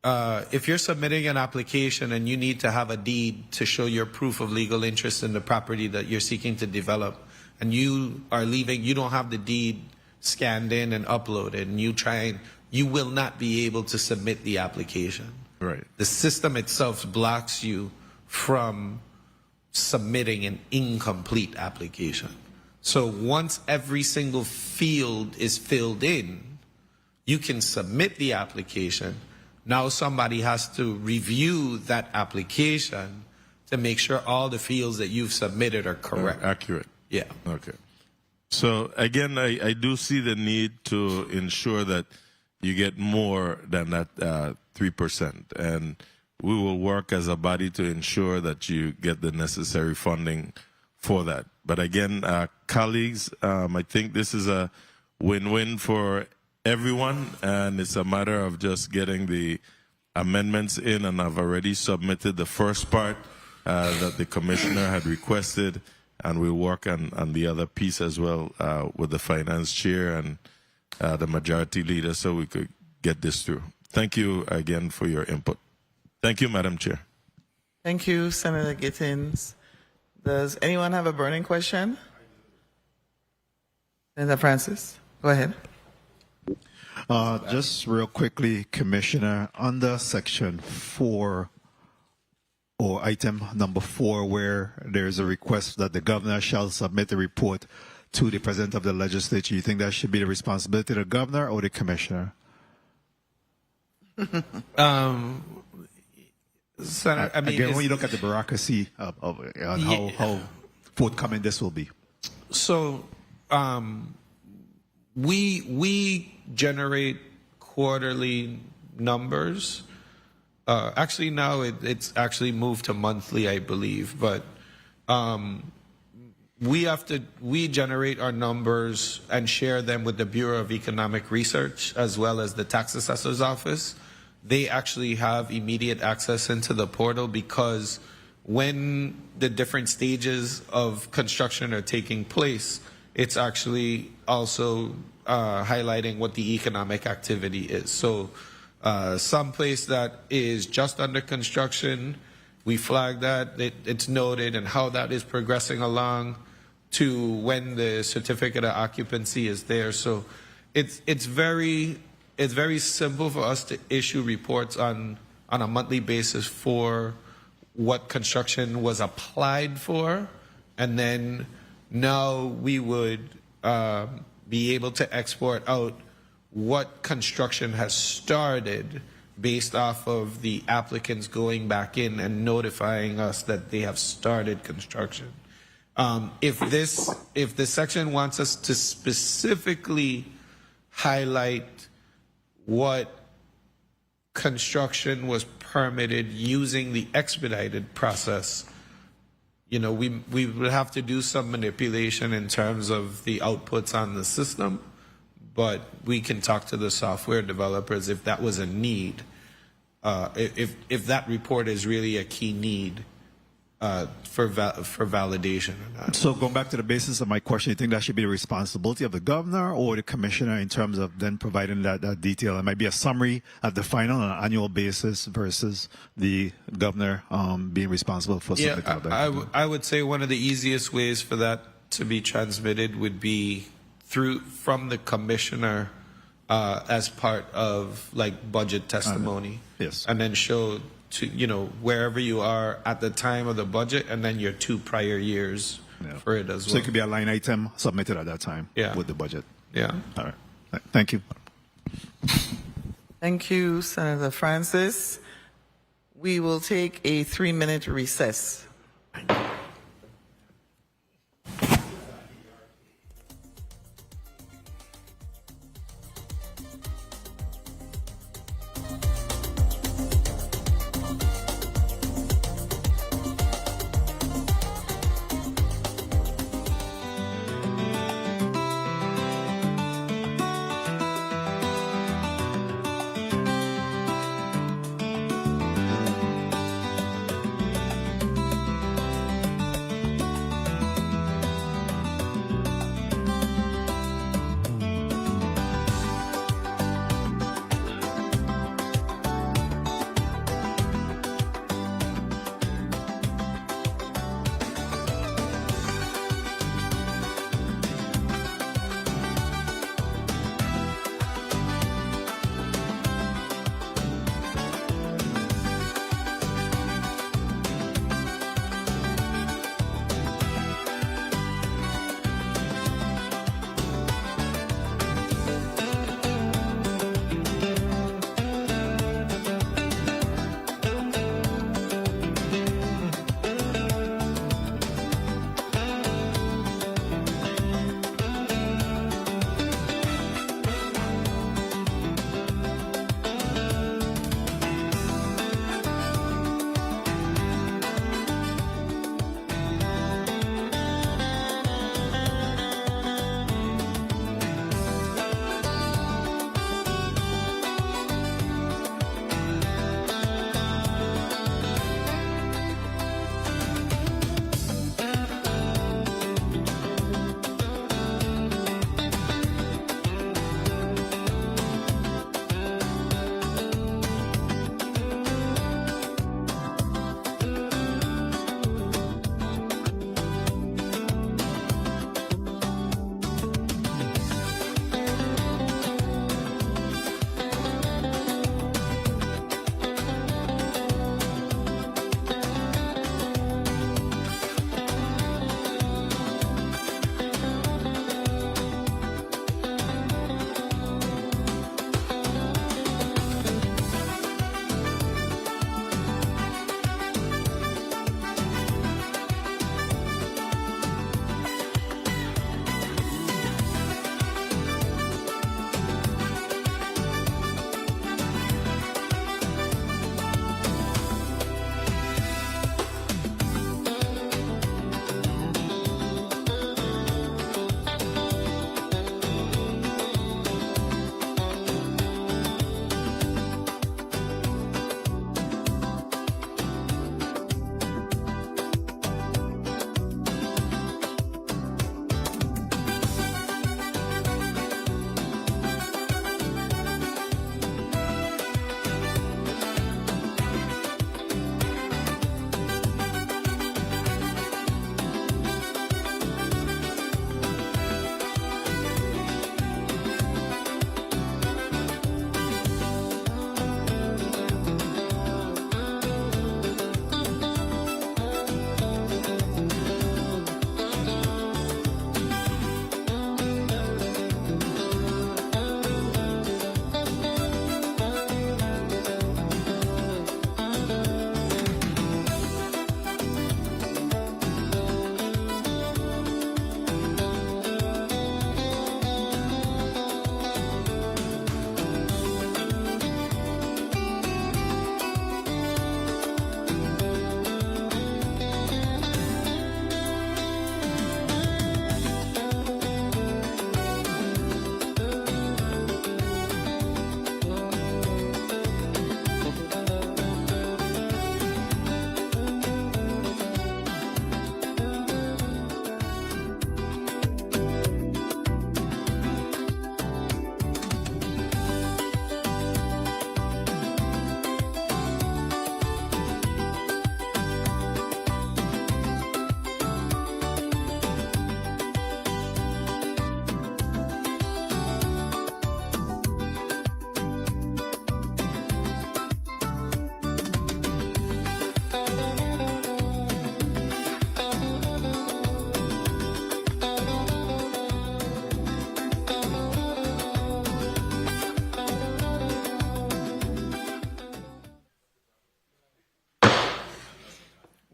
if you're submitting an application and you need to have a deed to show your proof of legal interest in the property that you're seeking to develop, and you are leaving, you don't have the deed scanned in and uploaded, and you will not be able to submit the application. Right. The system itself blocks you from submitting an incomplete application. So once every single field is filled in, you can submit the application. Now somebody has to review that application to make sure all the fields that you've submitted are correct. Accurate. Yeah. Okay. So again, I do see the need to ensure that you get more than that 3%. And we will work as a body to ensure that you get the necessary funding for that. But again, colleagues, I think this is a win-win for everyone, and it's a matter of just getting the amendments in, and I've already submitted the first part that the commissioner had requested, and we'll work on the other piece as well with the finance chair and the majority leader so we could get this through. Thank you again for your input. Thank you, Madam Chair. Thank you, Senator Gittins. Does anyone have a burning question? Senator Francis, go ahead. Just real quickly, Commissioner, under Section 4, or item number 4, where there's a request that the governor shall submit a report to the president of the legislature, you think that should be the responsibility of the governor or the commissioner? Senator, I mean, again, when you look at the bureaucracy of how forthcoming this will be. So, we generate quarterly numbers. Actually, now it's actually moved to monthly, I believe. But we generate our numbers and share them with the Bureau of Economic Research as well as the Tax Assessor's Office. They actually have immediate access into the portal because when the different stages of construction are taking place, it's actually also highlighting what the economic activity is. So some place that is just under construction, we flag that, it's noted, and how that is progressing along to when the certificate of occupancy is there. So it's very simple for us to issue reports on a monthly basis for what construction was applied for, and then now we would be able to export out what construction has started based off of the applicants going back in and notifying us that they have started construction. If the section wants us to specifically highlight what construction was permitted using the expedited process, you know, we would have to do some manipulation in terms of the outputs on the system, but we can talk to the software developers if that was a need, if that report is really a key need for validation. So going back to the basis of my question, you think that should be the responsibility of the governor or the commissioner in terms of then providing that detail? It might be a summary at the final on an annual basis versus the governor being responsible for Yeah, submitting that. I would say one of the easiest ways for that to be transmitted would be from the commissioner as part of like budget testimony. Yes. And then show to wherever you are at the time of the budget, and then your 2 prior years for it as well. So it could be a line item submitted at that time Yeah. with the budget. Yeah. All right. Thank you. Thank you, Senator Francis. We will take a 3-minute recess.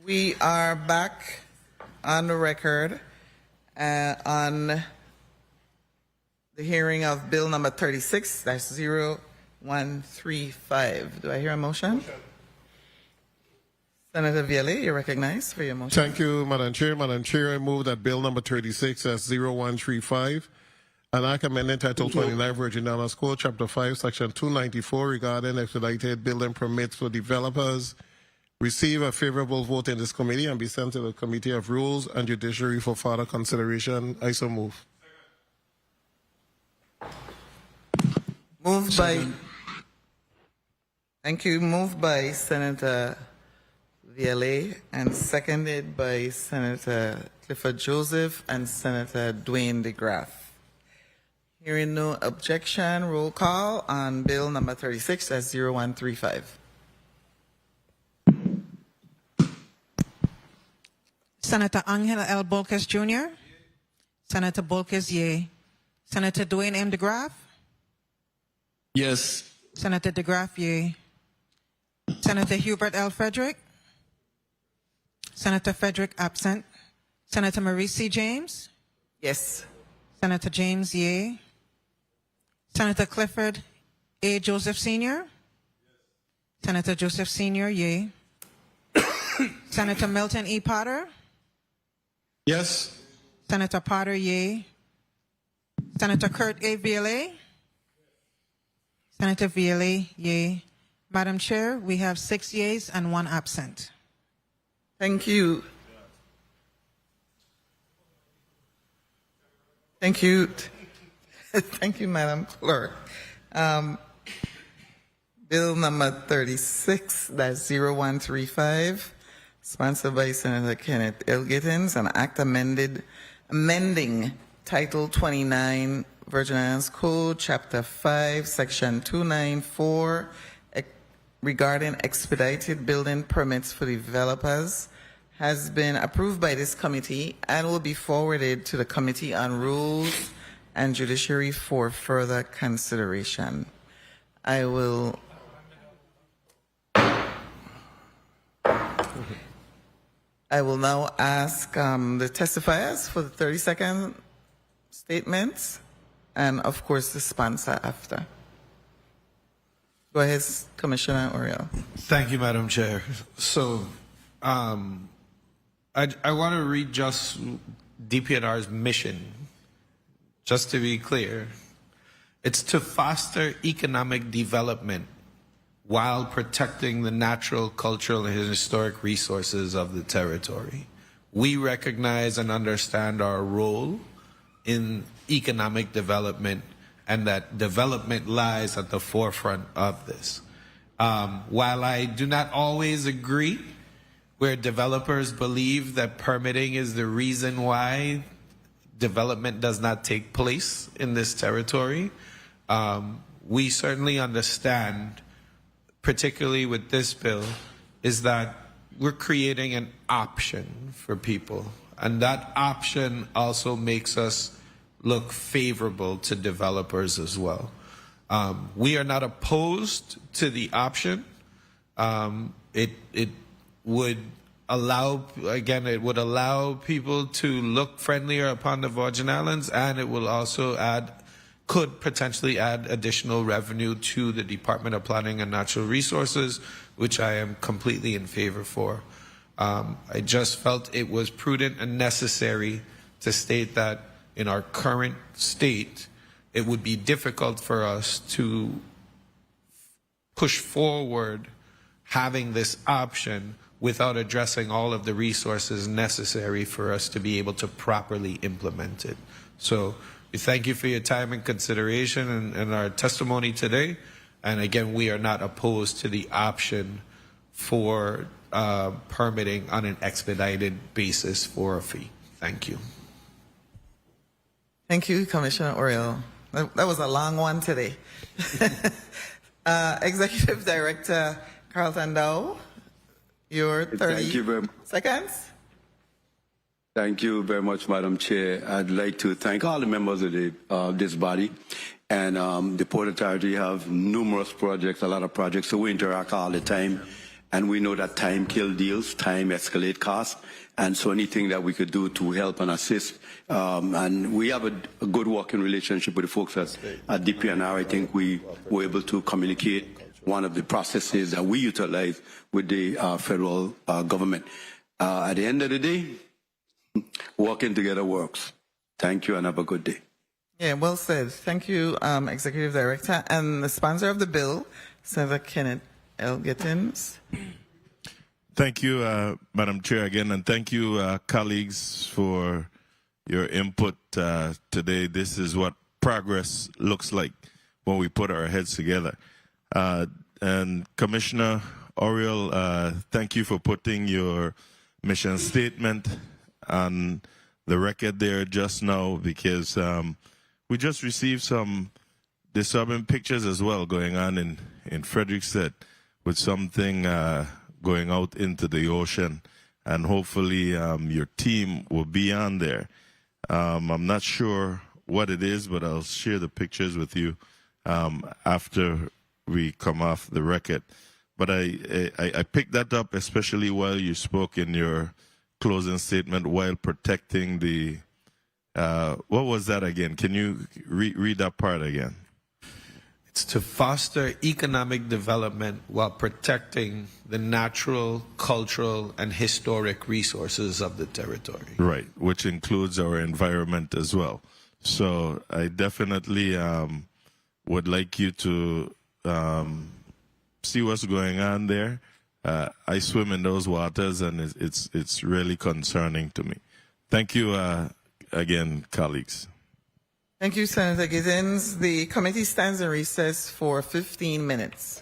We are back on the record on the hearing of Bill number 36-0135. Do I hear a motion? Senator Viale, you're recognized for your motion. Thank you, Madam Chair. Madam Chair, I move that Bill number 36-0135, an act amending Title 29 Virgin Islands Code, Chapter 5, Section 294 regarding expedited building permits for developers, receive a favorable vote in this committee and be sent to the Committee of Rules and Judiciary for further consideration. I so move. Moved by, thank you. Moved by Senator Viale and seconded by Senator Clifford Joseph and Senator Dwayne DeGraff. Hearing no objection, roll call on Bill number 36-0135. Senator Angel L. Bolkes Jr. Senator Bolkes, yea. Senator Dwayne M. DeGraff. Yes. Senator DeGraff, yea. Senator Hubert L. Frederick. Senator Frederick, absent. Senator Marie C. James. Yes. Senator James, yea. Senator Clifford A. Joseph Sr. Senator Joseph Sr., yea. Senator Milton E. Potter. Yes. Senator Potter, yea. Senator Kurt A. Viale. Senator Viale, yea. Madam Chair, we have 6 yeas and 1 absent. Thank you. Thank you. Thank you, Madam Clerk. Bill number 36-0135, sponsored by Senator Kenneth L. Gittins, an act amending Title 29 Virgin Islands Code, Chapter 5, Section 294, regarding expedited building permits for developers, has been approved by this committee and will be forwarded to the Committee on Rules and Judiciary for further consideration. I will now ask the testifiers for the 30-second statements and, of course, the sponsor after. Go ahead, Commissioner Oriol. Thank you, Madam Chair. So I want to read just DPNR's mission, just to be clear. It's to foster economic development while protecting the natural, cultural, and historic resources of the territory. We recognize and understand our role in economic development and that development lies at the forefront of this. While I do not always agree where developers believe that permitting is the reason why development does not take place in this territory, we certainly understand, particularly with this bill, is that we're creating an option for people. And that option also makes us look favorable to developers as well. We are not opposed to the option. It would allow, again, it would allow people to look friendlier upon the Virgin Islands, and it will also could potentially add additional revenue to the Department of Planning and Natural Resources, which I am completely in favor for. I just felt it was prudent and necessary to state that in our current state, it would be difficult for us to push forward having this option without addressing all of the resources necessary for us to be able to properly implement it. So we thank you for your time and consideration and our testimony today. And again, we are not opposed to the option for permitting on an expedited basis for a fee. Thank you. Thank you, Commissioner Oriol. That was a long one today. Executive Director Carlton Dow, your 30 seconds. Thank you very much, Madam Chair. I'd like to thank all the members of this body. And the Port Authority have numerous projects, a lot of projects, so we interact all the time. And we know that time kills deals, time escalates costs, and so anything that we could do to help and assist. And we have a good working relationship with the folks at DPNR. I think we were able to communicate one of the processes that we utilize with the federal government. At the end of the day, working together works. Thank you and have a good day. Yeah, well said. Thank you, Executive Director. And the sponsor of the bill, Senator Kenneth L. Gittins. Thank you, Madam Chair, again, and thank you, colleagues, for your input today. This is what progress looks like when we put our heads together. And Commissioner Oriol, thank you for putting your mission statement on the record there just now, because we just received some disturbing pictures as well going on in Frederiksted with something going out into the ocean, and hopefully your team will be on there. I'm not sure what it is, but I'll share the pictures with you after we come off the record. But I picked that up, especially while you spoke in your closing statement, while protecting the, what was that again? Can you read that part again? It's to foster economic development while protecting the natural, cultural, and historic resources of the territory. Right, which includes our environment as well. So I definitely would like you to see what's going on there. I swim in those waters, and it's really concerning to me. Thank you again, colleagues. Thank you, Senator Giddens. The committee stands in recess for 15 minutes.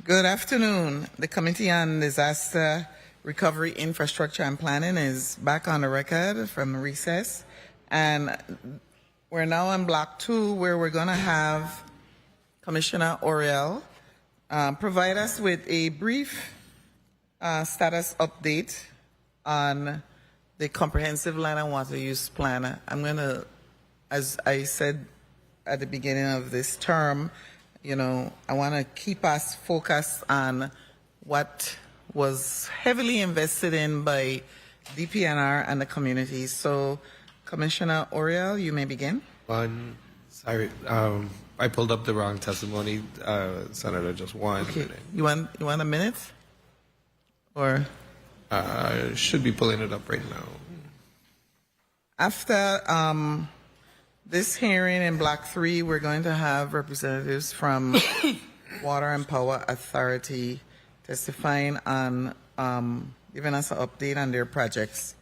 Good afternoon. The Committee on Disaster Recovery, Infrastructure and Planning is back on the record from recess. And we're now on block 2, where we're going to have Commissioner Oriol provide us with a brief status update on the Comprehensive Land and Water Use Plan. I'm going to, as I said at the beginning of this term, I want to keep us focused on what was heavily invested in by DPNR and the community. So, Commissioner Oriol, you may begin. Sorry, I pulled up the wrong testimony, Senator. Just one minute. You want a minute? Or should be pulling it up right now. After this hearing in Block 3, we're going to have representatives from Water and Power Authority testifying on giving us an update on their projects.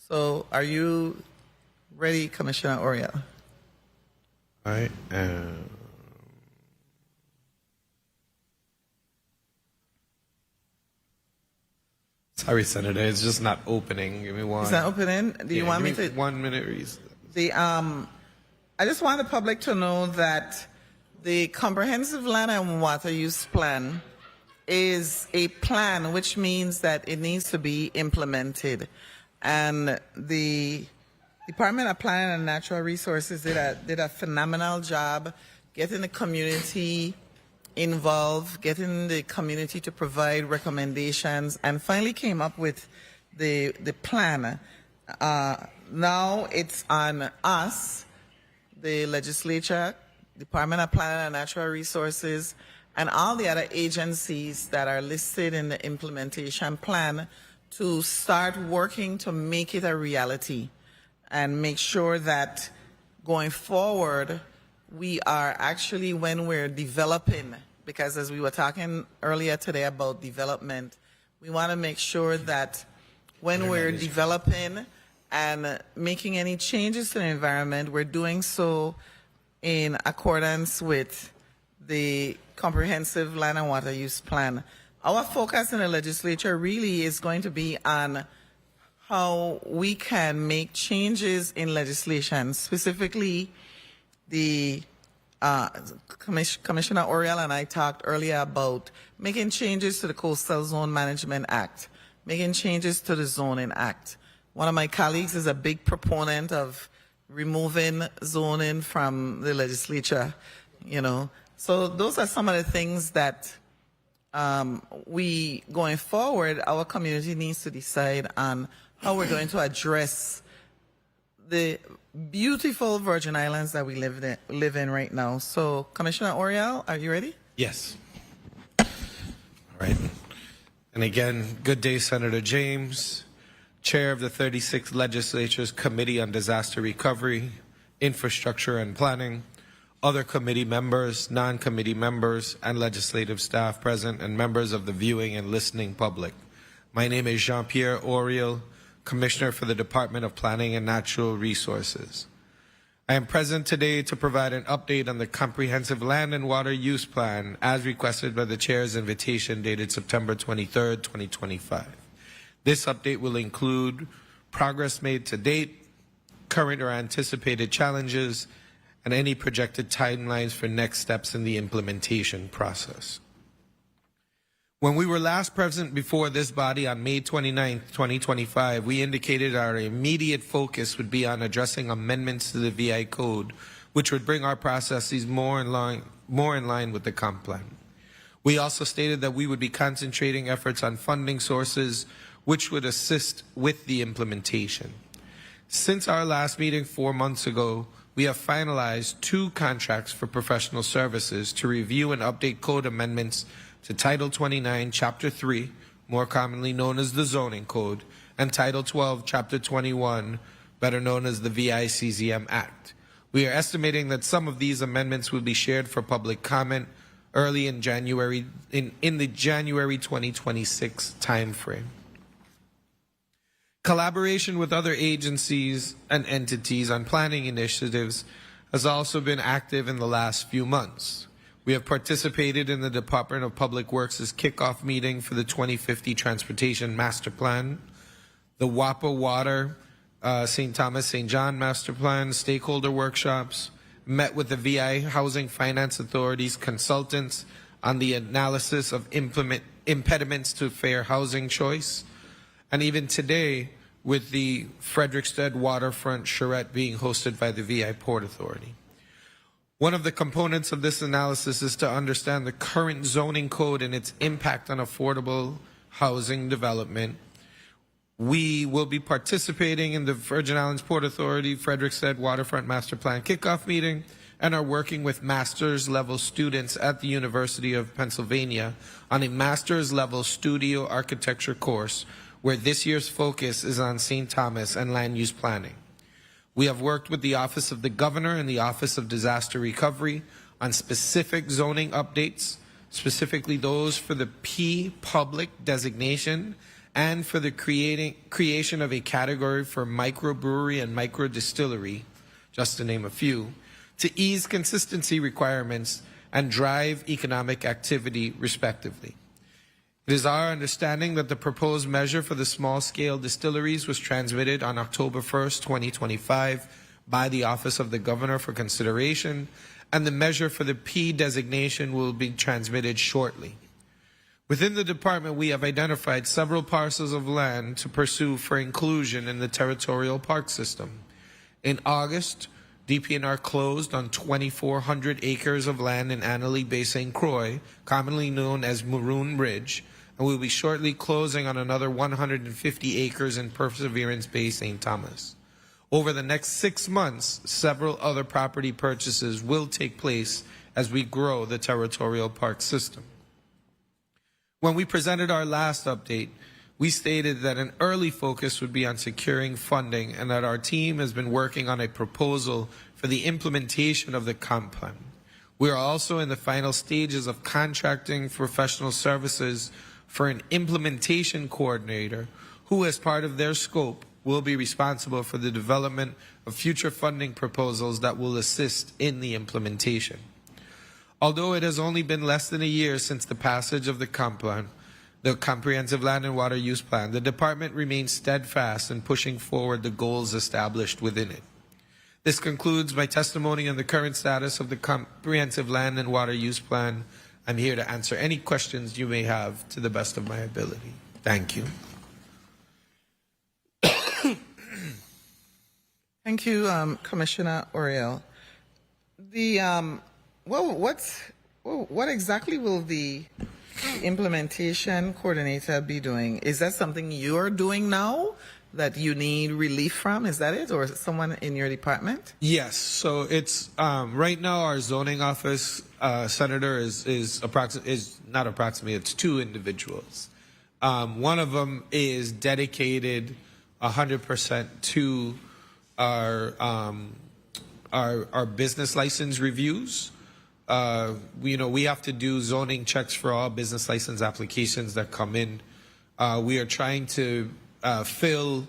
So, are you ready, Commissioner Oriol? I am. Sorry, Senator, it's just not opening. Give me one. It's not opening? Do you want me to? 1 minute, Reese. I just want the public to know that the Comprehensive Land and Water Use Plan is a plan, which means that it needs to be implemented. And the Department of Planning and Natural Resources did a phenomenal job getting the community involved, getting the community to provide recommendations, and finally came up with the plan. Now it's on us, the legislature, Department of Planning and Natural Resources, and all the other agencies that are listed in the implementation plan to start working to make it a reality and make sure that going forward, we are actually, when we're developing, because as we were talking earlier today about development, we want to make sure that when we're developing and making any changes to the environment, we're doing so in accordance with the Comprehensive Land and Water Use Plan. Our focus in the legislature really is going to be on how we can make changes in legislation, specifically the Commissioner Oriol and I talked earlier about making changes to the Coastal Zone Management Act, making changes to the Zoning Act. One of my colleagues is a big proponent of removing zoning from the legislature, So those are some of the things that going forward, our community needs to decide on how we're going to address the beautiful Virgin Islands that we live in right now. So, Commissioner Oriol, are you ready? Yes. All right. And again, good day, Senator James, Chair of the 36th Legislature's Committee on Disaster Recovery, Infrastructure and Planning, other committee members, non-committee members, and legislative staff present, and members of the viewing and listening public. My name is Jean-Pierre Oriol, Commissioner for the Department of Planning and Natural Resources. I am present today to provide an update on the Comprehensive Land and Water Use Plan as requested by the Chair's invitation dated September 23, 2025. This update will include progress made to date, current or anticipated challenges, and any projected timelines for next steps in the implementation process. When we were last present before this body on May 29, 2025, we indicated our immediate focus would be on addressing amendments to the VI Code, which would bring our processes more in line with the comp plan. We also stated that we would be concentrating efforts on funding sources which would assist with the implementation. Since our last meeting 4 months ago, we have finalized 2 contracts for professional services to review and update code amendments to Title 29, Chapter 3, more commonly known as the Zoning Code, and Title 12, Chapter 21, better known as the VICZM Act. We are estimating that some of these amendments will be shared for public comment early in January, in the January 2026 timeframe. Collaboration with other agencies and entities on planning initiatives has also been active in the last few months. We have participated in the Department of Public Works' kickoff meeting for the 2050 Transportation Master Plan, the WAPA Water, St. Thomas, St. John Master Plan, stakeholder workshops, met with the VI Housing Finance Authority's consultants on the analysis of impediments to fair housing choice, and even today with the Frederickstead Waterfront Charrette being hosted by the VI Port Authority. One of the components of this analysis is to understand the current zoning code and its impact on affordable housing development. We will be participating in the Virgin Islands Port Authority Frederickstead Waterfront Master Plan kickoff meeting and are working with master's level students at the University of Pennsylvania on a master's level studio architecture course where this year's focus is on St. Thomas and land use planning. We have worked with the Office of the Governor and the Office of Disaster Recovery on specific zoning updates, specifically those for the P public designation and for the creation of a category for microbrewery and microdistillery, just to name a few, to ease consistency requirements and drive economic activity respectively. It is our understanding that the proposed measure for the small-scale distilleries was transmitted on October 1st, 2025 by the Office of the Governor for consideration, and the measure for the P designation will be transmitted shortly. Within the department, we have identified several parcels of land to pursue for inclusion in the territorial park system. In August, DPNR closed on 2,400 acres of land in Annalee Bay St. Croix, commonly known as Maroon Ridge, and we will be shortly closing on another 150 acres in Perseverance Bay St. Thomas. Over the next 6 months, several other property purchases will take place as we grow the territorial park system. When we presented our last update, we stated that an early focus would be on securing funding and that our team has been working on a proposal for the implementation of the comp plan. We are also in the final stages of contracting professional services for an implementation coordinator who, as part of their scope, will be responsible for the development of future funding proposals that will assist in the implementation. Although it has only been less than a year since the passage of the comp plan, the Comprehensive Land and Water Use Plan, the department remains steadfast in pushing forward the goals established within it. This concludes my testimony on the current status of the Comprehensive Land and Water Use Plan. I'm here to answer any questions you may have to the best of my ability. Thank you. Thank you, Commissioner Oriol. What exactly will the implementation coordinator be doing? Is that something you're doing now that you need relief from? Is that it, or is it someone in your department? Yes. So it's right now our zoning office senator is not approximately. It's 2 individuals. One of them is dedicated 100% to our business license reviews. We have to do zoning checks for all business license applications that come in. We are trying to fill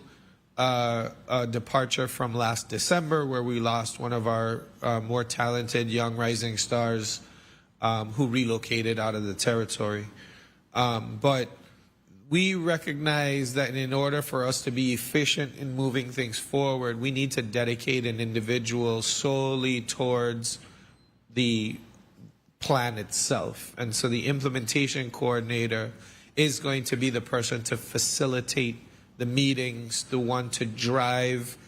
a departure from last December where we lost one of our more talented young rising stars who relocated out of the territory. But we recognize that in order for us to be efficient in moving things forward, we need to dedicate an individual solely towards the plan itself. And so the implementation coordinator is going to be the person to facilitate the meetings, the one to drive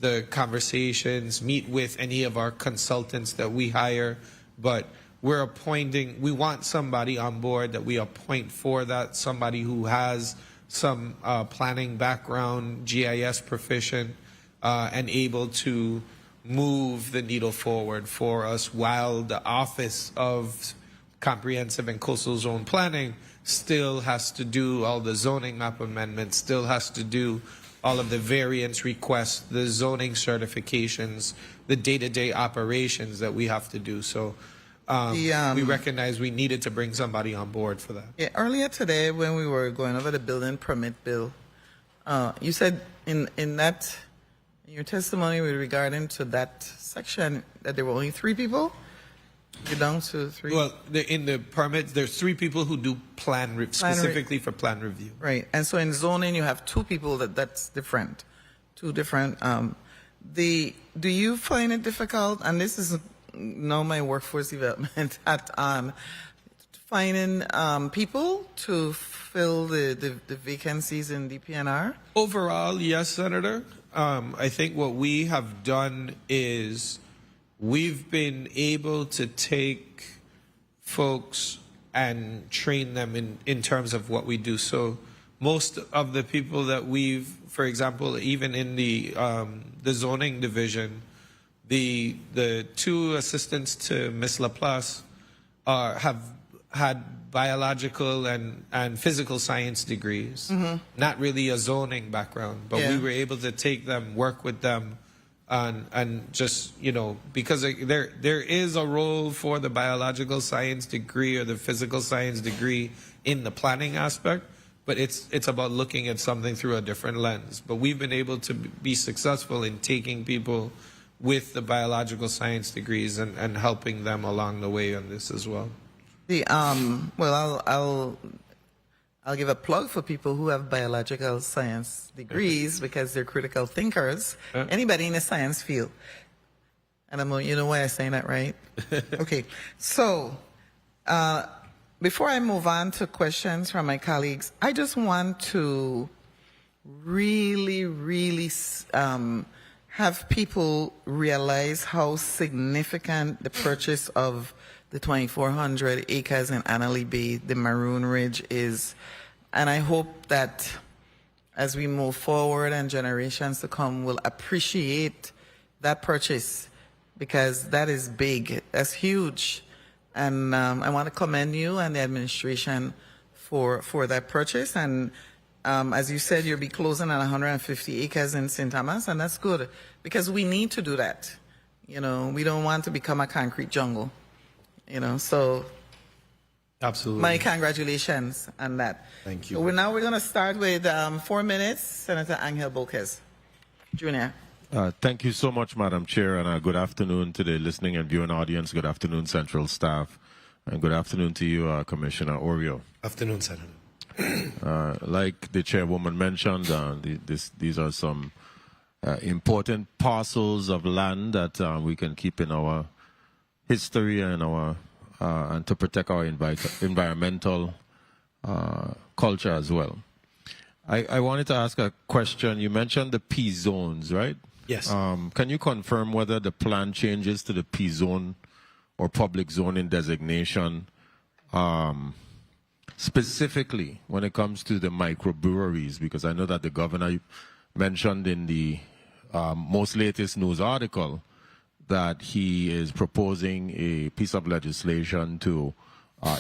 the conversations, meet with any of our consultants that we hire. But we want somebody on board that we appoint for that, somebody who has some planning background, GIS proficient, and able to move the needle forward for us while the Office of Comprehensive and Coastal Zone Planning still has to do all the zoning map amendments, still has to do all of the variance requests, the zoning certifications, the day-to-day operations that we have to do. So we recognize we needed to bring somebody on board for that. Yeah, earlier today when we were going over the building permit bill, you said in your testimony regarding to that section that there were only 3 people? You're down to 3? Well, in the permits, there's 3 people who do specifically for plan review. Right. And so in zoning, you have 2 people that's different. 2 different. Do you find it difficult, and this is now my workforce development at finding people to fill the vacancies in DPNR? Overall, yes, Senator. I think what we have done is we've been able to take folks and train them in terms of what we do. So most of the people that we've, for example, even in the zoning division, the 2 assistants to Miss Laplace have had biological and physical science degrees, not really a zoning background, but we were able to take them, work with them, and just, because there is a role for the biological science degree or the physical science degree in the planning aspect, but it's about looking at something through a different lens. But we've been able to be successful in taking people with the biological science degrees and helping them along the way on this as well. Well, I'll give a plug for people who have biological science degrees because they're critical thinkers. Anybody in the science field. And you know why I'm saying that, right? Okay. So, before I move on to questions from my colleagues, I just want to really have people realize how significant the purchase of the 2,400 acres in Annalee Bay, the Maroon Ridge, is. And I hope that as we move forward and generations to come will appreciate that purchase, because that is big, that's huge. And I want to commend you and the administration for that purchase. And as you said, you'll be closing on 150 acres in St. Thomas, and that's good because we need to do that. We don't want to become a concrete jungle. So absolutely. My congratulations on that. Thank you. So now we're going to start with 4 minutes. Senator Angel Boquez Jr. Thank you so much, Madam Chair, and good afternoon to the listening and viewing audience. Good afternoon, Central staff, and good afternoon to you, Commissioner Oriol. Afternoon, Senator. Like the chairwoman mentioned, these are some important parcels of land that we can keep in our history and and to protect our environmental culture as well. I wanted to ask a question. You mentioned the P zones, right? Yes. Can you confirm whether the plan changes to the P zone or public zoning designation, specifically when it comes to the microbreweries? Because I know that the governor mentioned in the most latest news article that he is proposing a piece of legislation to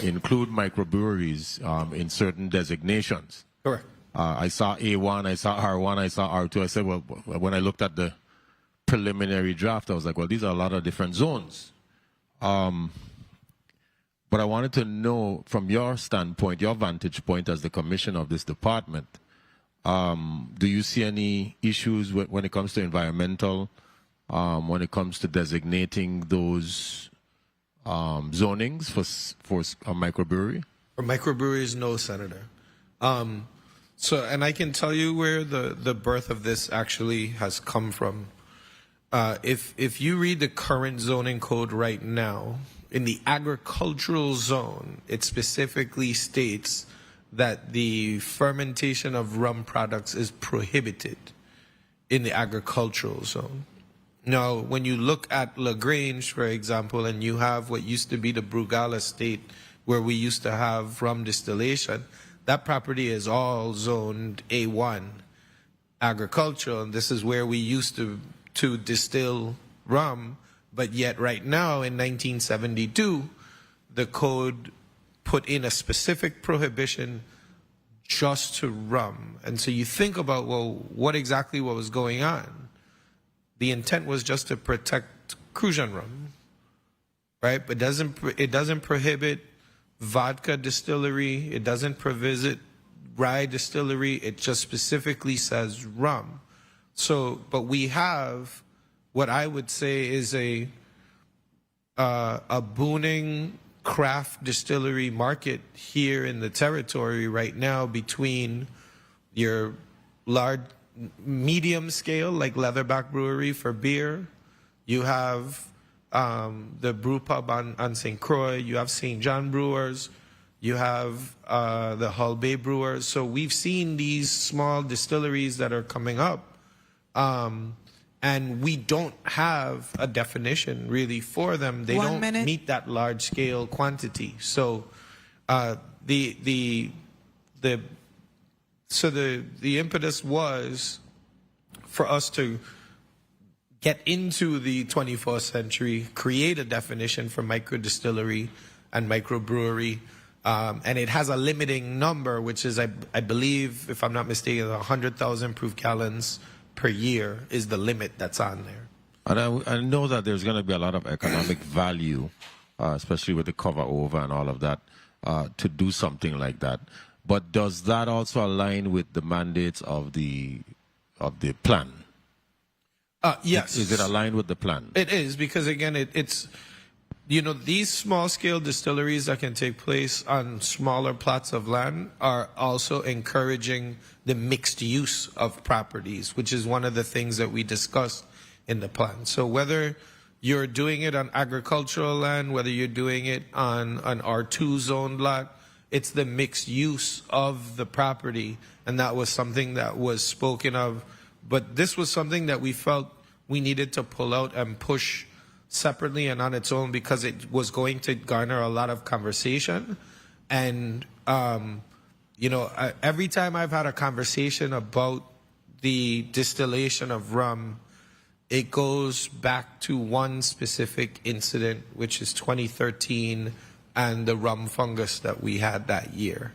include microbreweries in certain designations. Correct. I saw A1, I saw R1, I saw R2. I said, well, when I looked at the preliminary draft, I was like, well, these are a lot of different zones. But I wanted to know from your standpoint, your vantage point as the commissioner of this department, do you see any issues when it comes to environmental, when it comes to designating those zonings for a microbrewery? For microbreweries, no, Senator. And I can tell you where the birth of this actually has come from. If you read the current zoning code right now, in the agricultural zone, it specifically states that the fermentation of rum products is prohibited in the agricultural zone. Now, when you look at LaGrange, for example, and you have what used to be the Brugal estate, where we used to have rum distillation, that property is all zoned A1 agricultural, and this is where we used to distill rum. But yet right now in 1972, the code put in a specific prohibition just to rum. And so you think about, well, what was going on? The intent was just to protect Crucian rum, right? But it doesn't prohibit vodka distillery. It doesn't prohibit rye distillery. It just specifically says rum. So, but we have what I would say is a a booming craft distillery market here in the territory right now between your large, medium scale, like Leatherback Brewery for beer. You have the brew pub on St. Croix. You have St. John Brewers. You have the Hull Bay Brewers. So we've seen these small distilleries that are coming up. And we don't have a definition really for them. They don't meet that large scale quantity. So the impetus was for us to get into the 21st century, create a definition for micro distillery and microbrewery. And it has a limiting number, which is, I believe, if I'm not mistaken, 100,000 proof gallons per year is the limit that's on there. And I know that there's going to be a lot of economic value, especially with the cover over and all of that, to do something like that. But does that also align with the mandates of the plan? Yes. Is it aligned with the plan? It is, because again, it's, you know, these small scale distilleries that can take place on smaller plots of land are also encouraging the mixed use of properties, which is one of the things that we discussed in the plan. So whether you're doing it on agricultural land, whether you're doing it on an R2 zoned lot, it's the mixed use of the property. And that was something that was spoken of. But this was something that we felt we needed to pull out and push separately and on its own, because it was going to garner a lot of conversation. And, you know, every time I've had a conversation about the distillation of rum, it goes back to one specific incident, which is 2013 and the rum fungus that we had that year.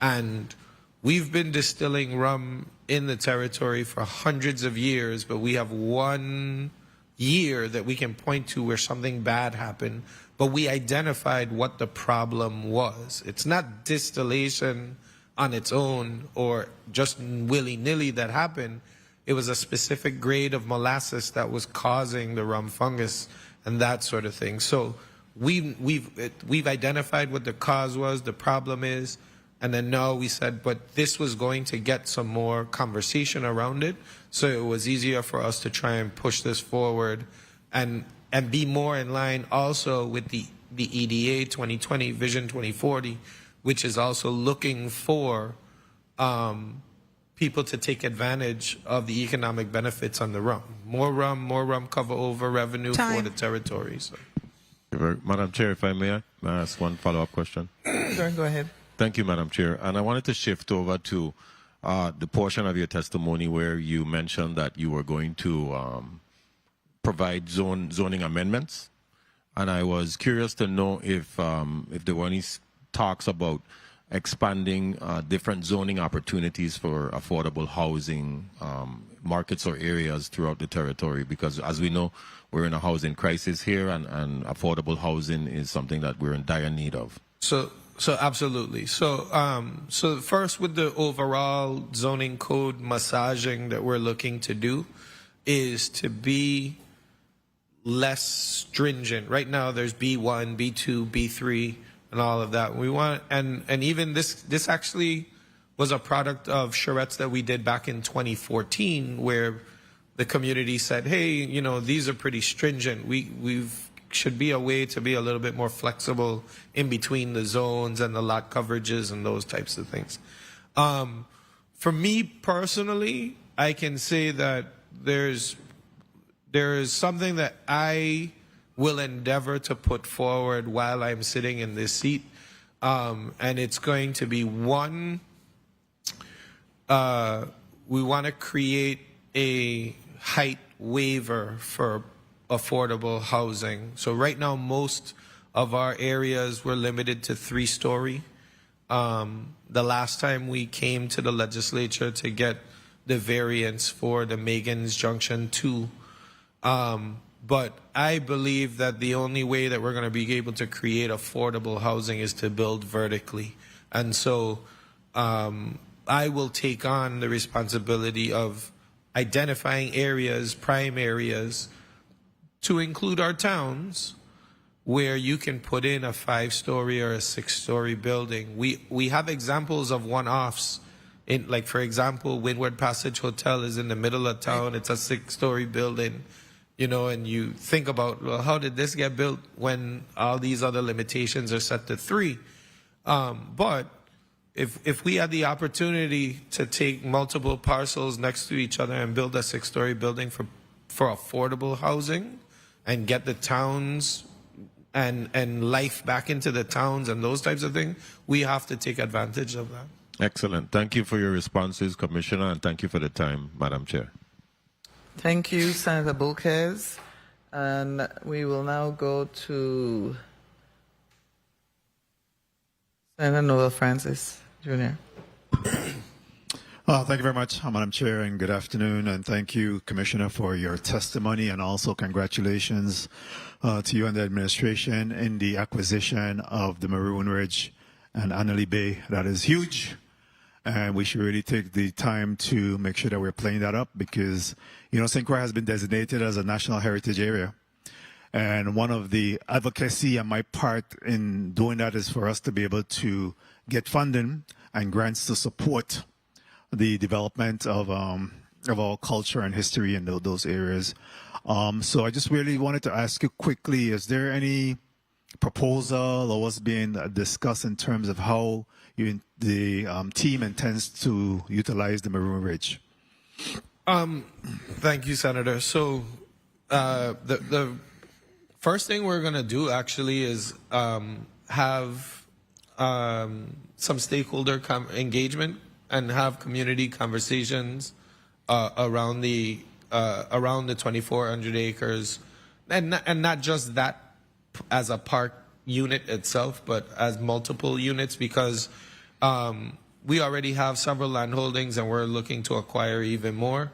And we've been distilling rum in the territory for hundreds of years, but we have one year that we can point to where something bad happened, but we identified what the problem was. It's not distillation on its own or just willy-nilly that happened. It was a specific grade of molasses that was causing the rum fungus and that sort of thing. So we've identified what the cause was, the problem is, and then now we said, but this was going to get some more conversation around it. So it was easier for us to try and push this forward and be more in line also with the EDA 2020, Vision 2040, which is also looking for people to take advantage of the economic benefits on the rum. More rum cover over revenue for the territory. So. Madam Chair, if I may ask one follow-up question. Sure, go ahead. Thank you, Madam Chair. And I wanted to shift over to the portion of your testimony where you mentioned that you were going to provide zoning amendments. And I was curious to know if there were any talks about expanding different zoning opportunities for affordable housing markets or areas throughout the territory, because as we know, we're in a housing crisis here, and affordable housing is something that we're in dire need of. So absolutely. So first, with the overall zoning code massaging that we're looking to do is to be less stringent. Right now there's B1, B2, B3 and all of that. We want, and even this actually was a product of charrettes that we did back in 2014, where the community said, hey, you know, these are pretty stringent. We've should be a way to be a little bit more flexible in between the zones and the lot coverages and those types of things. For me personally, I can say that there is something that I will endeavor to put forward while I'm sitting in this seat. And it's going to be one, we want to create a height waiver for affordable housing. So right now, most of our areas were limited to 3-story. The last time we came to the legislature to get the variance for the Megan's Junction 2. But I believe that the only way that we're going to be able to create affordable housing is to build vertically. And so I will take on the responsibility of identifying areas, prime areas, to include our towns, where you can put in a 5-story or a 6-story building. We have examples of one-offs. Like, for example, Windward Passage Hotel is in the middle of town. It's a 6-story building, you know, and you think about, well, how did this get built when all these other limitations are set to 3? But if we had the opportunity to take multiple parcels next to each other and build a 6-story building for affordable housing and get the towns and life back into the towns and those types of things, we have to take advantage of that. Excellent. Thank you for your responses, Commissioner, and thank you for the time, Madam Chair. Thank you, Senator Bulkes. And we will now go to Senator Noel Francis Jr. Thank you very much, Madam Chair, and good afternoon. And thank you, Commissioner, for your testimony, and also congratulations to you and the administration in the acquisition of the Maroon Ridge and Annalee Bay. That is huge. And we should really take the time to make sure that we're playing that up because, you know, St. Croix has been designated as a national heritage area. And one of the advocacy on my part in doing that is for us to be able to get funding and grants to support the development of our culture and history in those areas. So I just really wanted to ask you quickly, is there any proposal or what's being discussed in terms of how the team intends to utilize the Maroon Ridge? Thank you, Senator. So the first thing we're going to do actually is have some stakeholder engagement and have community conversations around the 2,400 acres, and not just that as a park unit itself, but as multiple units, because we already have several land holdings and we're looking to acquire even more.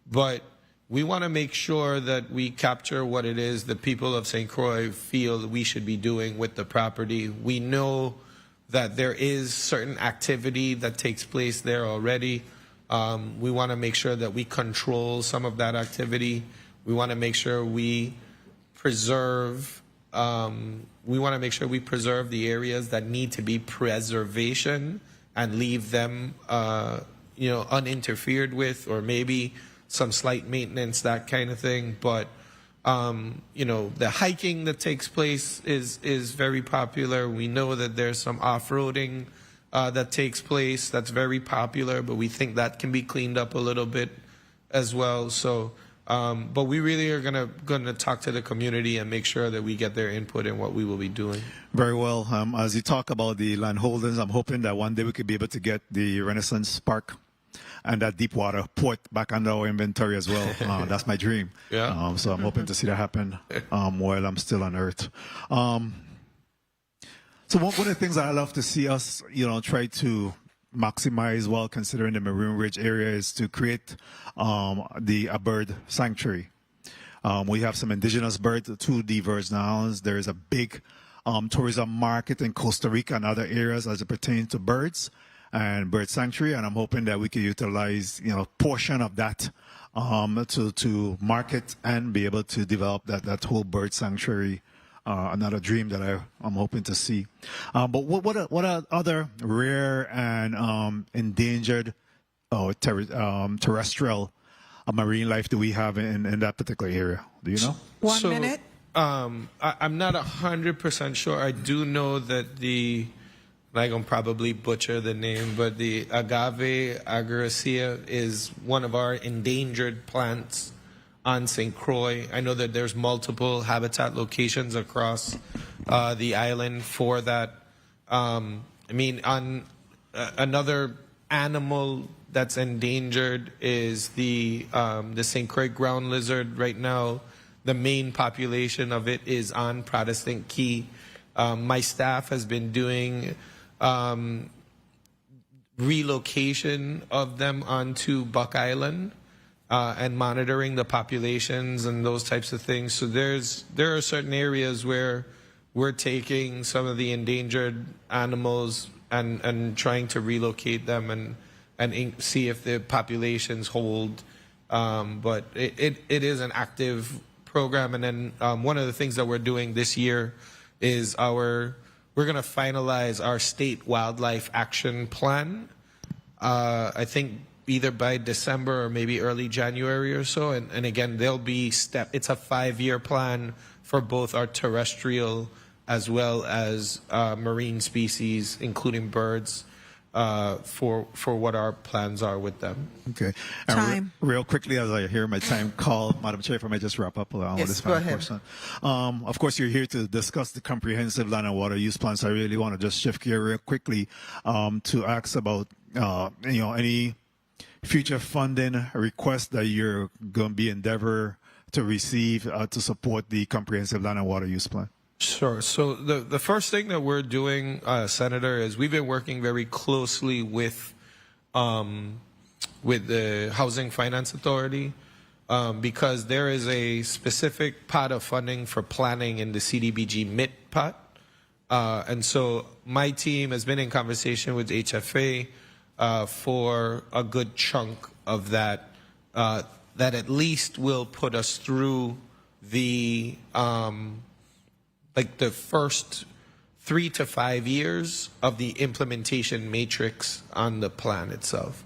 But we want to make sure that we capture what it is the people of St. Croix feel that we should be doing with the property. We know that there is certain activity that takes place there already. We want to make sure that we control some of that activity. We want to make sure we preserve. We want to make sure we preserve the areas that need to be preservation and leave them, uninterfered with, or maybe some slight maintenance, that kind of thing. But the hiking that takes place is very popular. We know that there's some off-roading that takes place that's very popular, but we think that can be cleaned up a little bit as well. So, but we really are gonna talk to the community and make sure that we get their input in what we will be doing. Very well. As you talk about the land holdings, I'm hoping that one day we could be able to get the Renaissance Park and that Deepwater Port back under our inventory as well. That's my dream. Yeah. So I'm hoping to see that happen while I'm still on Earth. So one of the things that I love to see us, try to maximize while considering the Maroon Ridge area is to create a bird sanctuary. We have some indigenous birds, 2 the Virgin Islands. There is a big tourism market in Costa Rica and other areas as it pertains to birds and bird sanctuary, and I'm hoping that we can utilize portion of that to market and be able to develop that whole bird sanctuary. Another dream that I'm hoping to see. But what are other rare and endangered terrestrial marine life do we have in that particular area? Do you know? One minute. I'm not 100% sure. I do know that I'm going to probably butcher the name, but the agave agaricea is one of our endangered plants on St. Croix. I know that there's multiple habitat locations across the island for that. Another animal that's endangered is the St. Croix ground lizard. Right now, the main population of it is on Protestant Key. My staff has been doing relocation of them onto Buck Island and monitoring the populations and those types of things. So there are certain areas where we're taking some of the endangered animals and trying to relocate them and see if the populations hold. But it is an active program. And then one of the things that we're doing this year is we're going to finalize our state wildlife action plan. I think either by December or maybe early January or so. And again, there'll be it's a 5-year plan for both our terrestrial as well as marine species, including birds, for what our plans are with them. Okay. And Time. Real quickly, as I hear my time call, Madam Chair, if I may just wrap up on Yes, this go final ahead. question. Of course, you're here to discuss the comprehensive land and water use plan, so I really want to just shift gear real quickly to ask about any future funding requests that you're going to be endeavor to receive to support the comprehensive land and water use plan. Sure. So the first thing that we're doing, Senator, is we've been working very closely with the Housing Finance Authority because there is a specific pot of funding for planning in the CDBG MIT pot. And so my team has been in conversation with HFA for a good chunk of that, that at least will put us through the the first 3 to 5 years of the implementation matrix on the plan itself.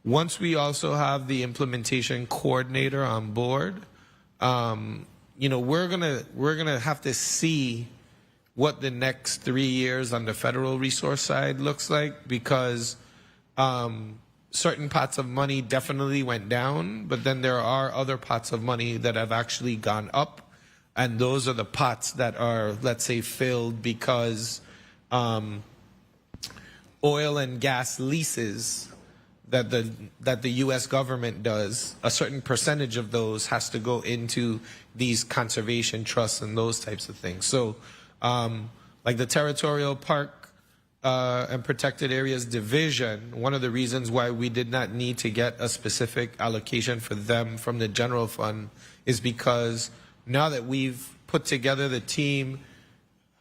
Once we also have the implementation coordinator on board, we're gonna have to see what the next 3 years on the federal resource side looks like, because certain pots of money definitely went down, but then there are other pots of money that have actually gone up. And those are the pots that are, let's say, filled because oil and gas leases that the U.S. government does, a certain percentage of those has to go into these conservation trusts and those types of things. So like the Territorial Park and Protected Areas Division, one of the reasons why we did not need to get a specific allocation for them from the general fund is because now that we've put together the team,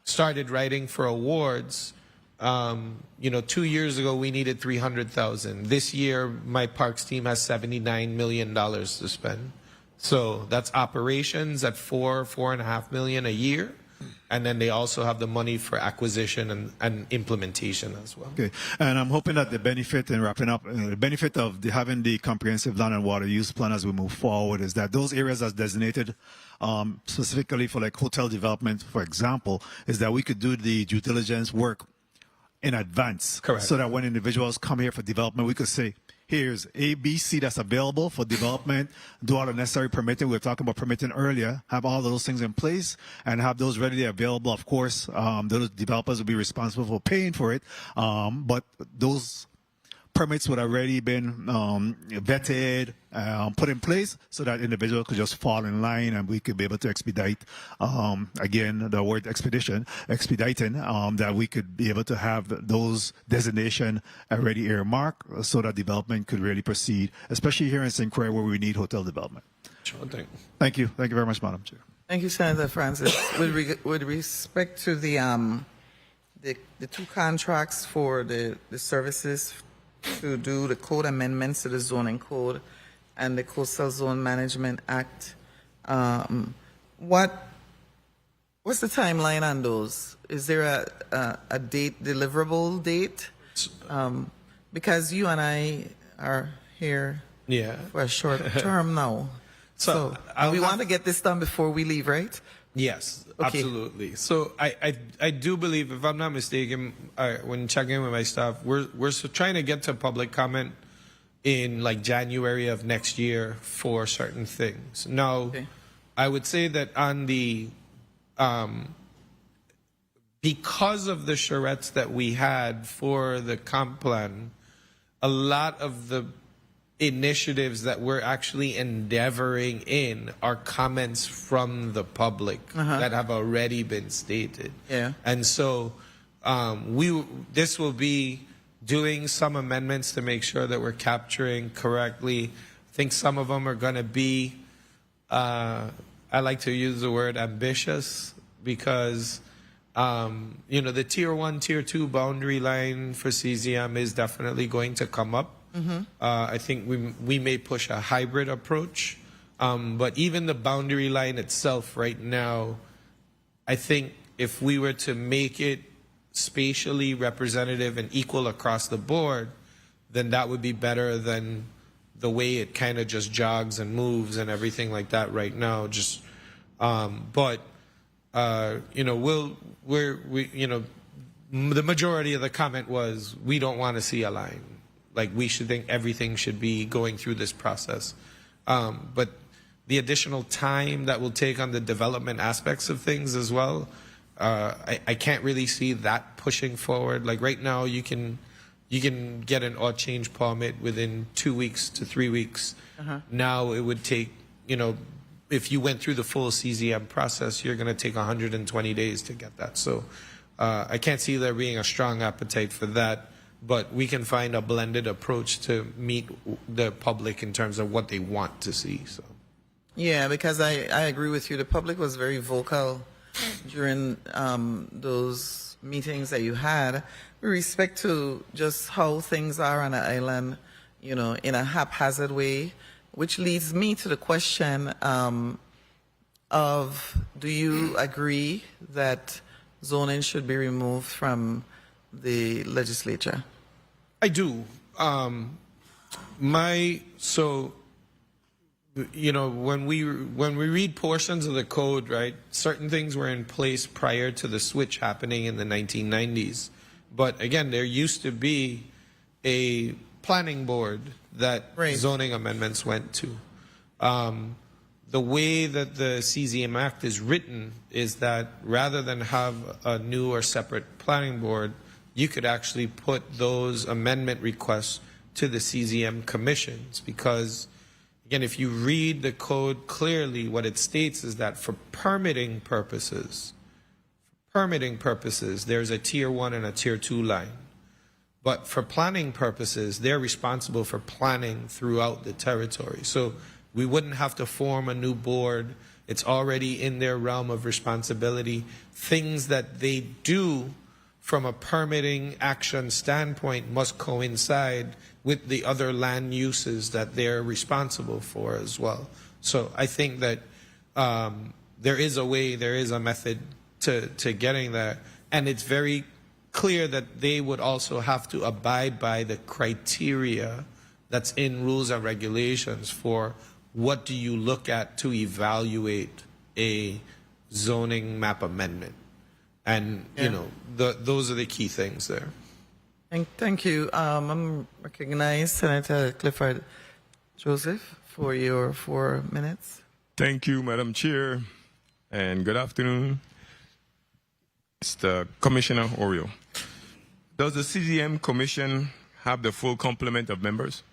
started writing for awards, 2 years ago we needed $300,000. This year, my parks team has $79 million to spend. So that's operations at $4.5 million a year. And then they also have the money for acquisition and implementation as well. Okay, and I'm hoping that the benefit, and wrapping up, the benefit of having the comprehensive land and water use plan as we move forward is that those areas that's designated specifically for like hotel development, for example, is that we could do the due diligence work in advance. Correct. So that when individuals come here for development, we could say, here's A, B, C that's available for development, do all the necessary permitting. We were talking about permitting earlier, have all those things in place and have those readily available. Of course, those developers will be responsible for paying for it. But those permits would have already been vetted, put in place so that individuals could just fall in line and we could be able to expedite, again, the word expediting, that we could be able to have those designation already earmarked so that development could really proceed, especially here in St. Croix where we need hotel development. Sure thing. Thank you. Thank you very much, Madam Chair. Thank you, Senator Francis. With respect to the two contracts for the services to do the code amendments to the zoning code and the Coastal Zone Management Act, what's the timeline on those? Is there a deliverable date? Because you and I are here for a short term now. So we want to get this done before we leave, right? Yes, Okay. absolutely. So I do believe, if I'm not mistaken, when checking with my staff, we're trying to get to public comment in like January of next year for certain things. Now, I would say that on the because of the charrettes that we had for the comp plan, a lot of the initiatives that we're actually endeavoring in are comments from the public that have already been stated. Yeah. And so this will be doing some amendments to make sure that we're capturing correctly. I think some of them are going to be, I like to use the word ambitious, because the tier 1, tier 2 boundary line for CZM is definitely going to come up. I think we may push a hybrid approach But even the boundary line itself right now, I think if we were to make it spatially representative and equal across the board, then that would be better than the way it kind of just jogs and moves and everything like that right now. Just, but you know, you know, the majority of the comment was we don't want to see a line. Like we should think everything should be going through this process. But the additional time that will take on the development aspects of things as well, I can't really see that pushing forward. Like right now, you can get an odd change permit within 2 weeks to 3 weeks. Now it would take, you know, if you went through the full CZM process, you're going to take 120 days to get that. So I can't see there being a strong appetite for that, but we can find a blended approach to meet the public in terms of what they want to see. So. Yeah, because I agree with you. The public was very vocal during those meetings that you had with respect to just how things are on an island, you know, in a haphazard way, which leads me to the question of, do you agree that zoning should be removed from the legislature? I do. You know, when we read portions of the code, right, certain things were in place prior to the switch happening in the 1990s. But again, there used to be a planning board that zoning amendments went to. The way that the CZM Act is written is that rather than have a new or separate planning board, you could actually put those amendment requests to the CZM commissions, because again, if you read the code clearly, what it states is that for permitting purposes, there's a tier 1 and a tier 2 line. But for planning purposes, they're responsible for planning throughout the territory. So we wouldn't have to form a new board. It's already in their realm of responsibility. Things that they do from a permitting action standpoint must coincide with the other land uses that they're responsible for as well. So I think that there is a way, there is a method to getting there. And it's very clear that they would also have to abide by the criteria that's in rules and regulations for what do you look at to evaluate a zoning map amendment. And, you know, those are the key things there. Thank you. I'm recognize Senator Clifford Joseph for your 4 minutes. Thank you, Madam Chair, and good afternoon, Mr. Commissioner Oriol. Does the CZM Commission have the full complement of members?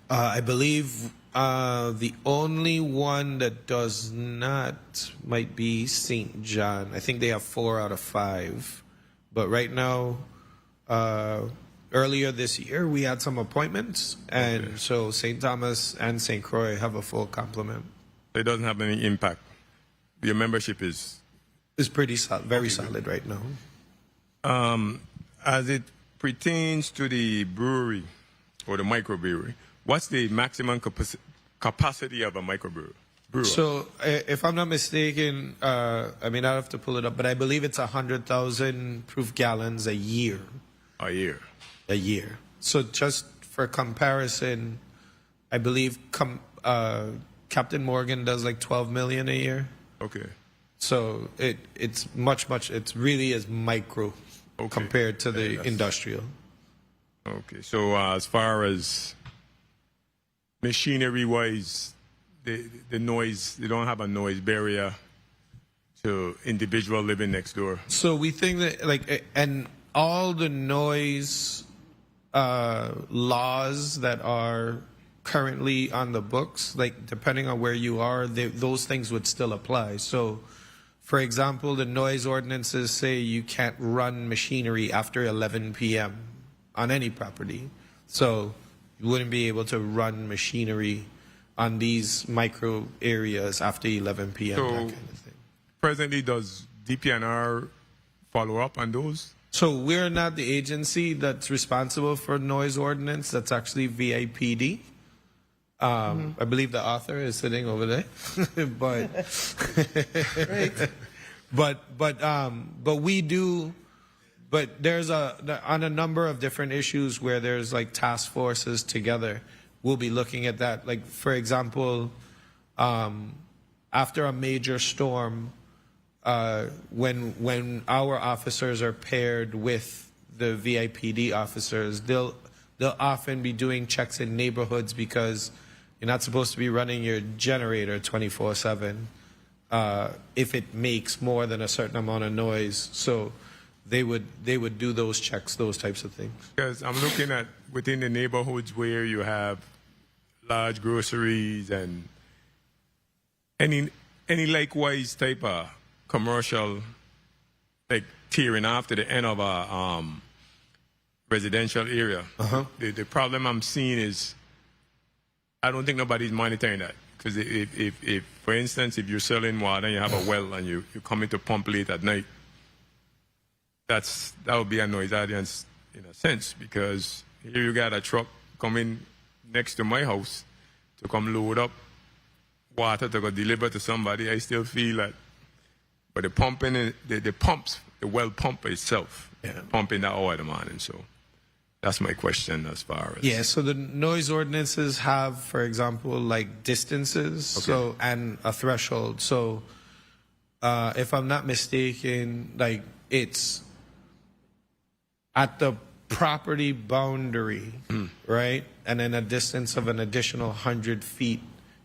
I believe the only one that does not might be St. John. I think they have 4 out of 5. But right now, earlier this year, we had some appointments, and so St. Thomas and St. Croix have a full complement. It doesn't have any impact. Your membership is pretty solid, very solid right now. As it pertains to the brewery or the microbrewery, what's the maximum capacity of a microbrewery? So, if I'm not mistaken, I mean, I have to pull it up, but I believe it's 100,000 proof gallons a year. A year. A year. So, just for comparison, I believe Captain Morgan does like 12 million a year. Okay. So it's it really is micro compared to the industrial. Okay. So as far as machinery wise, the noise, they don't have a noise barrier to individual living next door. So we think that and all the noise laws that are currently on the books, like depending on where you are, those things would still apply. So, for example, the noise ordinances say you can't run machinery after 11 p.m. on any property. So you wouldn't be able to run machinery on these micro areas after 11 p.m. So that kind of thing. Presently, does DPNR follow up on those? So we're not the agency that's responsible for noise ordinance. That's actually VIPD. I believe the author is sitting over there, but but we do. But there's on a number of different issues where there's like task forces together. We'll be looking at that. Like for example, after a major storm, when our officers are paired with the VIPD officers, they'll often be doing checks in neighborhoods because you're not supposed to be running your generator 24/7 if it makes more than a certain amount of noise. So they would do those checks, those types of things. Because I'm looking at within the neighborhoods where you have large groceries and any likewise type of commercial, like tearing off to the end of a residential area. The problem I'm seeing is I don't think nobody's monitoring that. Because if, for instance, if you're selling water and you have a well and you come into pump late at night, that would be a noise audience in a sense, because here you got a truck coming next to my house to come load up water to go deliver to somebody. I still feel that, but the pumping, the pumps, the well pump itself, pumping that oil man, and so that's my question as far as. Yeah, so the noise ordinances have, for example, like distances, so and a threshold. So if I'm not mistaken, like it's at the property boundary, right? And then a distance of an additional 100 feet.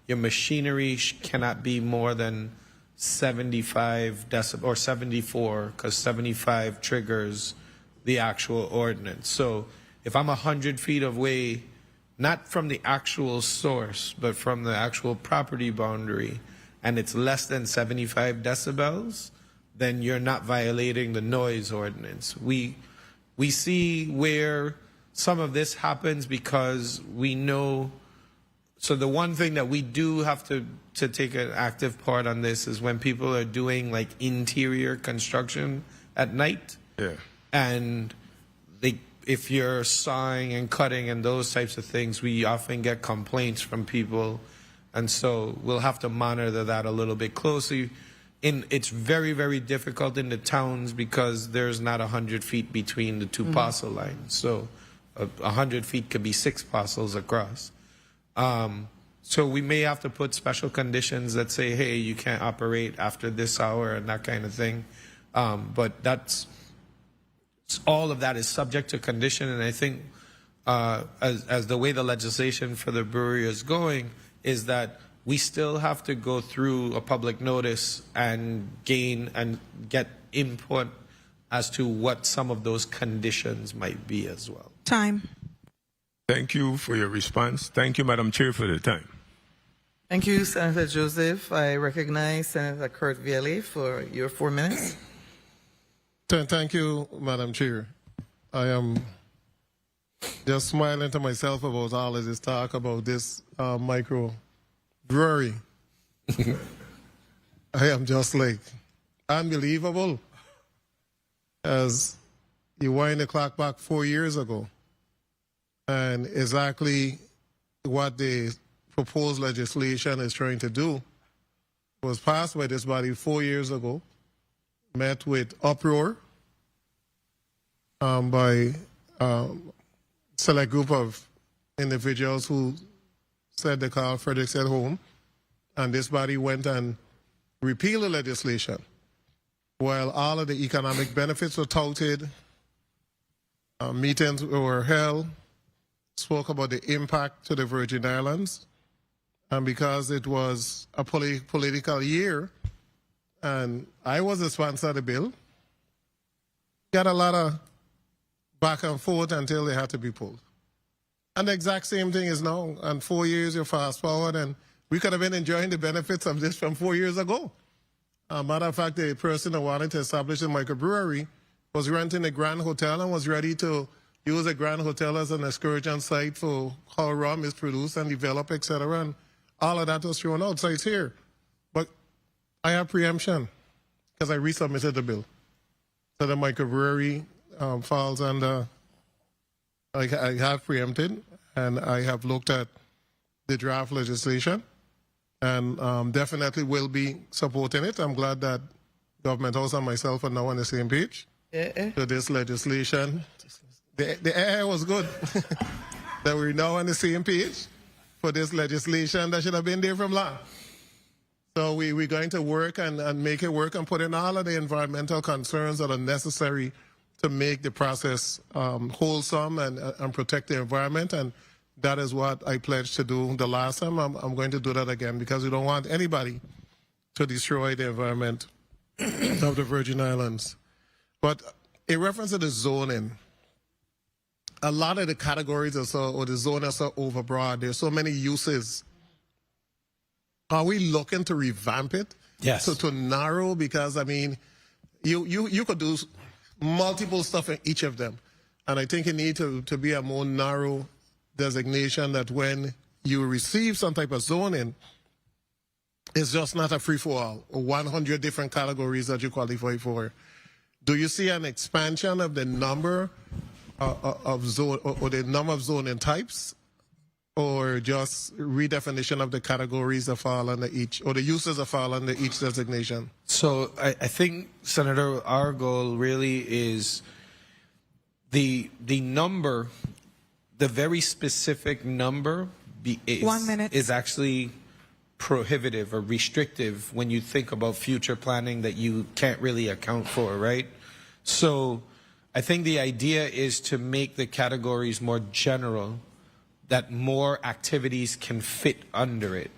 Your machinery cannot be more than 75 decibels, or 74, because 75 triggers the actual ordinance. So if I'm 100 feet away, not from the actual source, but from the actual property boundary, and it's less than 75 decibels, then you're not violating the noise ordinance. We see where some of this happens because we know. So the one thing that we do have to take an active part on this is when people are doing like interior construction at night. Yeah. And if you're sawing and cutting and those types of things, we often get complaints from people. And so we'll have to monitor that a little bit closely. It's very, very difficult in the towns because there's not 100 feet between the two parcel lines. So 100 feet could be 6 parcels across. So we may have to put special conditions that say, hey, you can't operate after this hour and that kind of thing. But all of that is subject to condition. And I think as the way the legislation for the brewery is going is that we still have to go through a public notice and gain and get input as to what some of those conditions might be as well. Time. Thank you for your response. Thank you, Madam Chair, for the time. Thank you, Senator Joseph. I recognize Senator Kurt Vielle for your 4 minutes. Thank you, Madam Chair. I am just smiling to myself about all of this talk about this micro brewery. I am just like, unbelievable. As you wind the clock back 4 years ago, and exactly what the proposed legislation is trying to do was passed by this body 4 years ago, met with uproar by a select group of individuals who said they called Fredericks at home, and this body went and repealed the legislation. While all of the economic benefits were touted, meetings were held, spoke about the impact to the Virgin Islands, and because it was a political year, and I was the sponsor of the bill, got a lot of back and forth until they had to be pulled. And the exact same thing is now. And 4 years, you fast forward, and we could have been enjoying the benefits of this from 4 years ago. Matter of fact, the person who wanted to establish a microbrewery was renting a Grand Hotel and was ready to use a Grand Hotel as an excursion site for how rum is produced and developed, etc. And all of that was thrown out. So it's here. But I have preemption because I resubmitted the bill. So the microbrewery falls under, I have preempted, and I have looked at the draft legislation, and definitely will be supporting it. I'm glad that Government House and myself are now on the same page to this legislation. The air was good that we're now on the same page for this legislation that should have been there from long. So we're going to work and make it work and put in all of the environmental concerns that are necessary to make the process wholesome and protect the environment. And that is what I pledged to do the last time. I'm going to do that again because we don't want anybody to destroy the environment of the Virgin Islands. But in reference to the zoning, a lot of the categories or the zones are so overbroad. There's so many uses. Are we looking to revamp it? Yes. So to narrow, because I mean, you could do multiple stuff in each of them. And I think it needs to be a more narrow designation that when you receive some type of zoning, it's just not a free-for-all, 100 different categories that you qualify for. Do you see an expansion of the number of zone or the number of zoning types, or just redefinition of the categories that fall under each, or the uses that fall under each designation? So I think, Senator, our goal really is the number, the very specific number is, 1 minute. is actually prohibitive or restrictive when you think about future planning that you can't really account for, right? So I think the idea is to make the categories more general, that more activities can fit under it.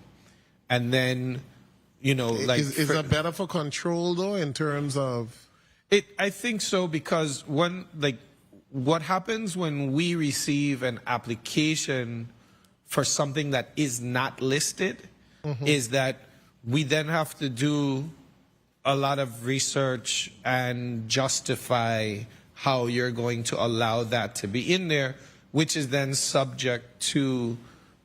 And then, you know, like... Is that better for control, though, in terms of... I think so, because what happens when we receive an application for something that is not listed is that we then have to do a lot of research and justify how you're going to allow that to be in there, which is then subject to,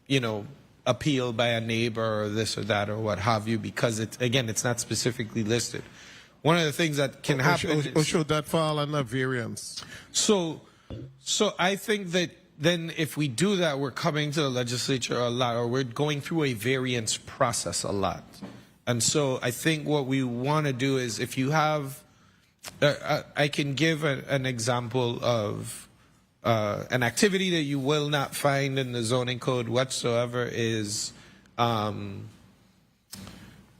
you know, appeal by a neighbor or this or that or what have you, because it's not specifically listed. One of the things that can happen or should that fall under variance? So I think that then if we do that, we're coming to the legislature a lot, or we're going through a variance process a lot. And so I think what we want to do is, if you have, I can give an example of an activity that you will not find in the zoning code whatsoever is,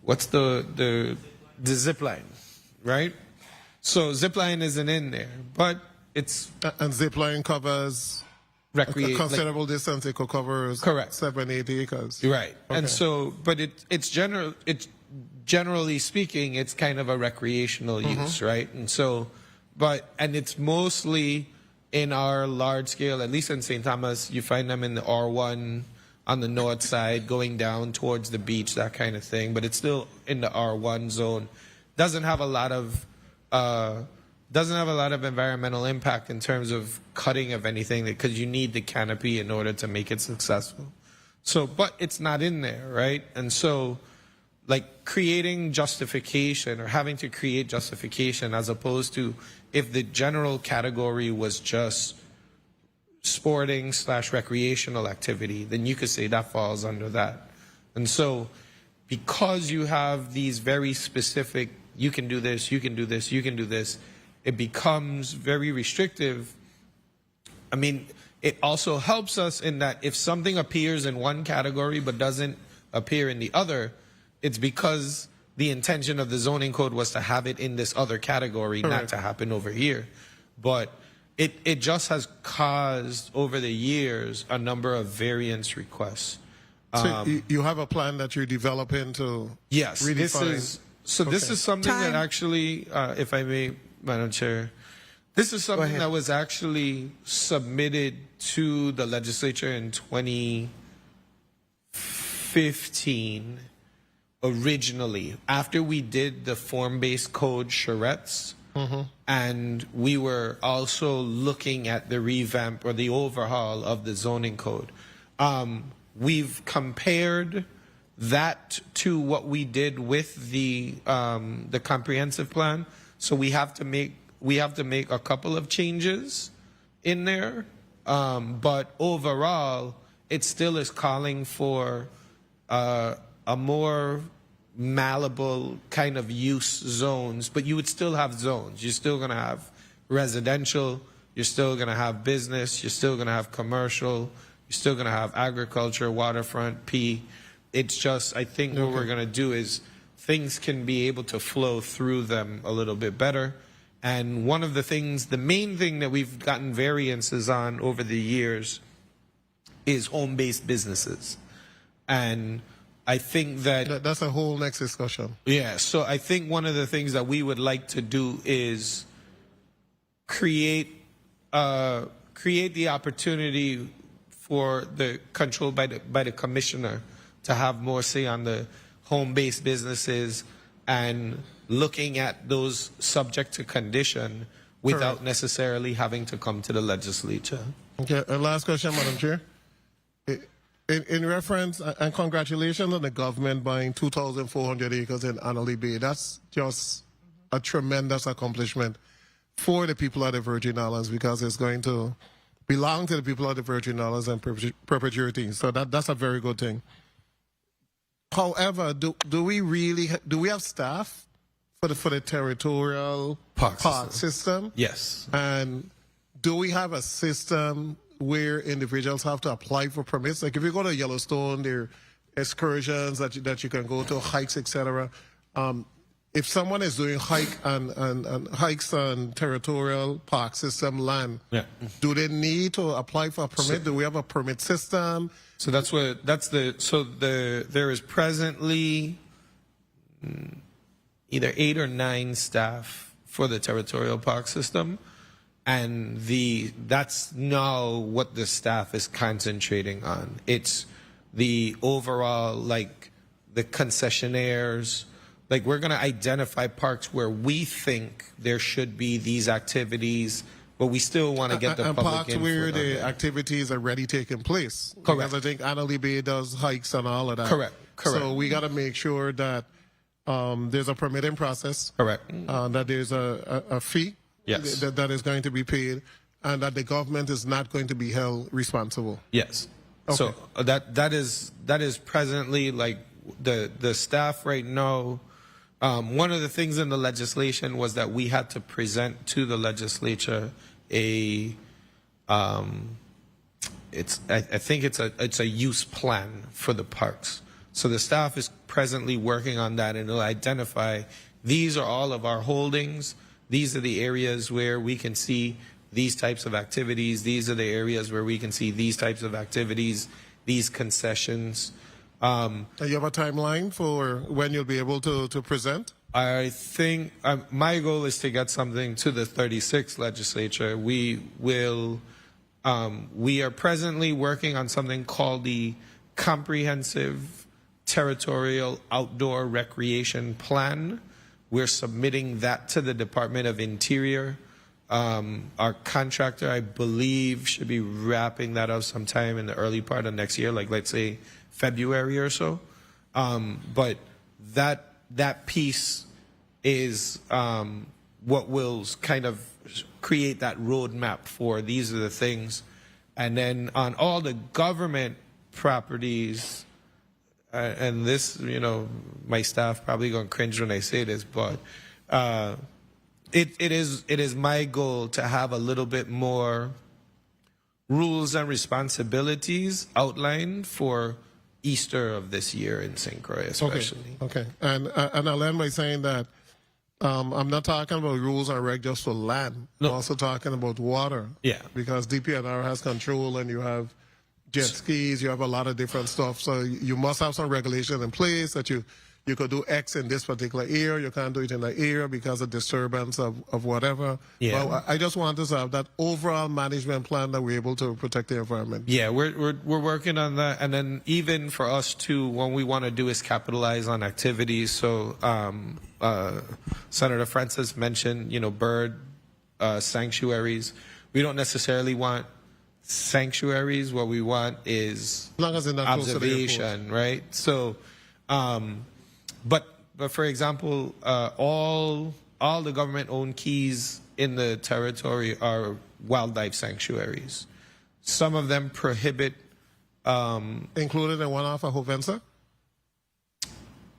what's the zip line, right? So zip line isn't in there, but it's... And zip line covers... a considerable distance. It could cover correct 7-8 acres. Right. Okay. And so, but it's generally speaking, it's kind of a recreational use, right? And so, and it's mostly in our large scale, at least in St. Thomas, you find them in the R1 on the north side, going down towards the beach, that kind of thing. But it's still in the R1 zone. Doesn't have a lot of environmental impact in terms of cutting of anything, because you need the canopy in order to make it successful. So, but it's not in there, right? And so, like, creating justification or having to create justification, as opposed to if the general category was just sporting / recreational activity, then you could say that falls under that. And so, because you have these very specific, you can do this, you can do this, you can do this, it becomes very restrictive. I mean, it also helps us in that if something appears in one category but doesn't appear in the other, it's because the intention of the zoning code was to have it in this other category, not to happen over here. But it just has caused, over the years, a number of variance requests. So you have a plan that you're developing to redefine? This is something that actually, if I may, Madam Chair, this is something that was actually submitted to the legislature in 2015 originally, after we did the form-based code charrettes, and we were also looking at the revamp or the overhaul of the zoning code. We've compared that to what we did with the comprehensive plan. So we have to make a couple of changes in there, but overall, it still is calling for a more malleable kind of use zones, but you would still have zones. You're still going to have residential, you're still going to have business, you're still going to have commercial, you're still going to have agriculture, waterfront, P. It's just, I think what we're going to do is things can be able to flow through them a little bit better. And one of the things, the main thing that we've gotten variances on over the years is home-based businesses. And I think that's a whole next discussion. Yeah, so I think one of the things that we would like to do is create the opportunity for the control by the commissioner to have more say on the home-based businesses and looking at those subject to condition without necessarily having to come to the legislature. Okay, last question, Madam Chair. In reference, and congratulations on the government buying 2,400 acres in Annalee Bay. That's just a tremendous accomplishment for the people of the Virgin Islands because it's going to belong to the people of the Virgin Islands and perpetuity. So that's a very good thing. However, do we have staff for the territorial park system? Yes. And do we have a system where individuals have to apply for permits? Like if you go to Yellowstone, there are excursions that you can go to, hikes, etc. If someone is doing hikes on territorial park system land, do they need to apply for a permit? Do we have a permit system? So there is presently either 8 or 9 staff for the territorial park system. And that's now what the staff is concentrating on. It's the overall, like the concessionaires. Like we're going to identify parks where we think there should be these activities, but we still want to get the public parks where the activities are already taking place. Correct. Because I think Annalee Bay does hikes and all of that. Correct. So we got to make sure that there's a permitting process. Correct. That there's a fee. Yes. That is going to be paid, and that the government is not going to be held responsible. Yes. Okay. So that is presently like the staff right now. One of the things in the legislation was that we had to present to the legislature I think it's a use plan for the parks. So the staff is presently working on that, and it'll identify these are all of our holdings. These are the areas where we can see these types of activities. These are the areas where we can see these types of activities, these concessions. You have a timeline for when you'll be able to present? I think my goal is to get something to the 36th legislature. We are presently working on something called the Comprehensive Territorial Outdoor Recreation Plan. We're submitting that to the Department of Interior. Our contractor, I believe, should be wrapping that up sometime in the early part of next year, like let's say February or so. But that piece is what will kind of create that roadmap for these are the things. And then on all the government properties, and this, my staff probably going to cringe when I say this, but it is my goal to have a little bit more rules and responsibilities outlined for Easter of this year in St. Croix, especially. Okay. And I'll end by saying that I'm not talking about rules and regs just for land. No. I'm also talking about water. Yeah. Because DPNR has control, and you have jet skis, you have a lot of different stuff. So you must have some regulations in place that you could do X in this particular area, you can't do it in that area because of disturbance of whatever. Yeah. But I just want us to have that overall management plan that we're able to protect the environment. Yeah, we're working on that, and then even for us too, what we want to do is capitalize on activities. So Senator Francis mentioned, bird sanctuaries. We don't necessarily want sanctuaries. What we want is as long as it's not observation, right? So, but for example, all the government-owned keys in the territory are wildlife sanctuaries. Some of them prohibit Included in one off of Hovensa?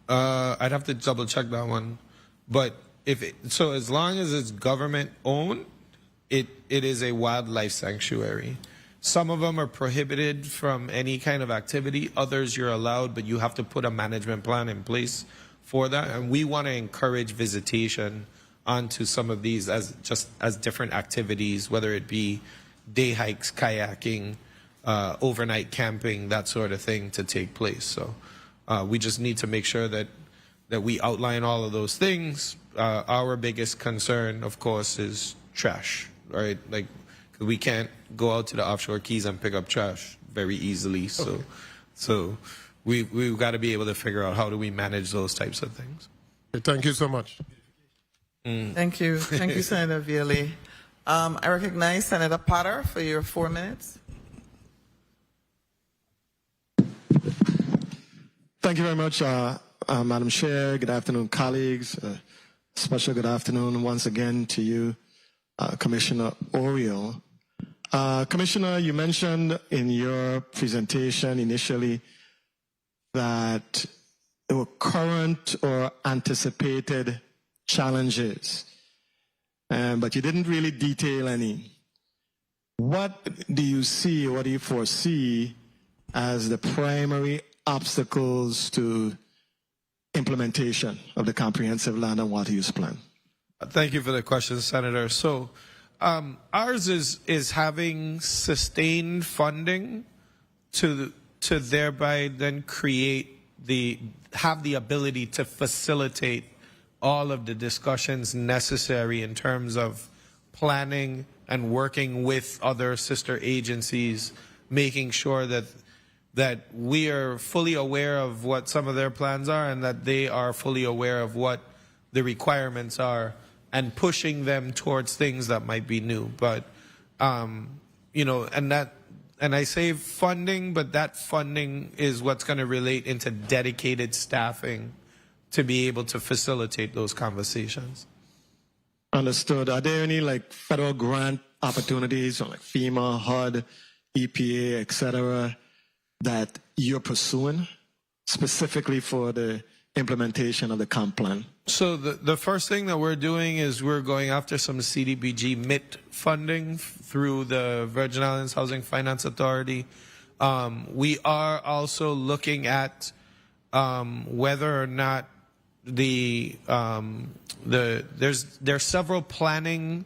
I'd have to double check that one, but so as long as it's government owned, it is a wildlife sanctuary. Some of them are prohibited from any kind of activity. Others you're allowed, but you have to put a management plan in place for that. And we want to encourage visitation onto some of these as different activities, whether it be day hikes, kayaking, overnight camping, that sort of thing to take place. So we just need to make sure that we outline all of those things. Our biggest concern, of course, is trash, right? Like, we can't go out to the offshore keys and pick up trash very easily. So we've got to be able to figure out how do we manage those types of things. Thank you so much. Thank you. Thank you, Senator Vielle. I recognize Senator Potter for your 4 minutes. Thank you very much, Madam Chair. Good afternoon, colleagues. Special good afternoon once again to you, Commissioner Oriol. Commissioner, you mentioned in your presentation initially that there were current or anticipated challenges, but you didn't really detail any. What do you see, what do you foresee as the primary obstacles to implementation of the Comprehensive Land and Water Use Plan? Thank you for the question, Senator. So ours is having sustained funding to thereby then have the ability to facilitate all of the discussions necessary in terms of planning and working with other sister agencies, making sure that we are fully aware of what some of their plans are and that they are fully aware of what the requirements are, and pushing them towards things that might be new. But, and I say funding, but that funding is what's going to relate into dedicated staffing to be able to facilitate those conversations. Understood. Are there any federal grant opportunities or FEMA, HUD, EPA, et cetera, that you're pursuing specifically for the implementation of the comp plan? So the first thing that we're doing is we're going after some CDBG MIT funding through the Virgin Islands Housing Finance Authority. We are also looking at whether or not there's several planning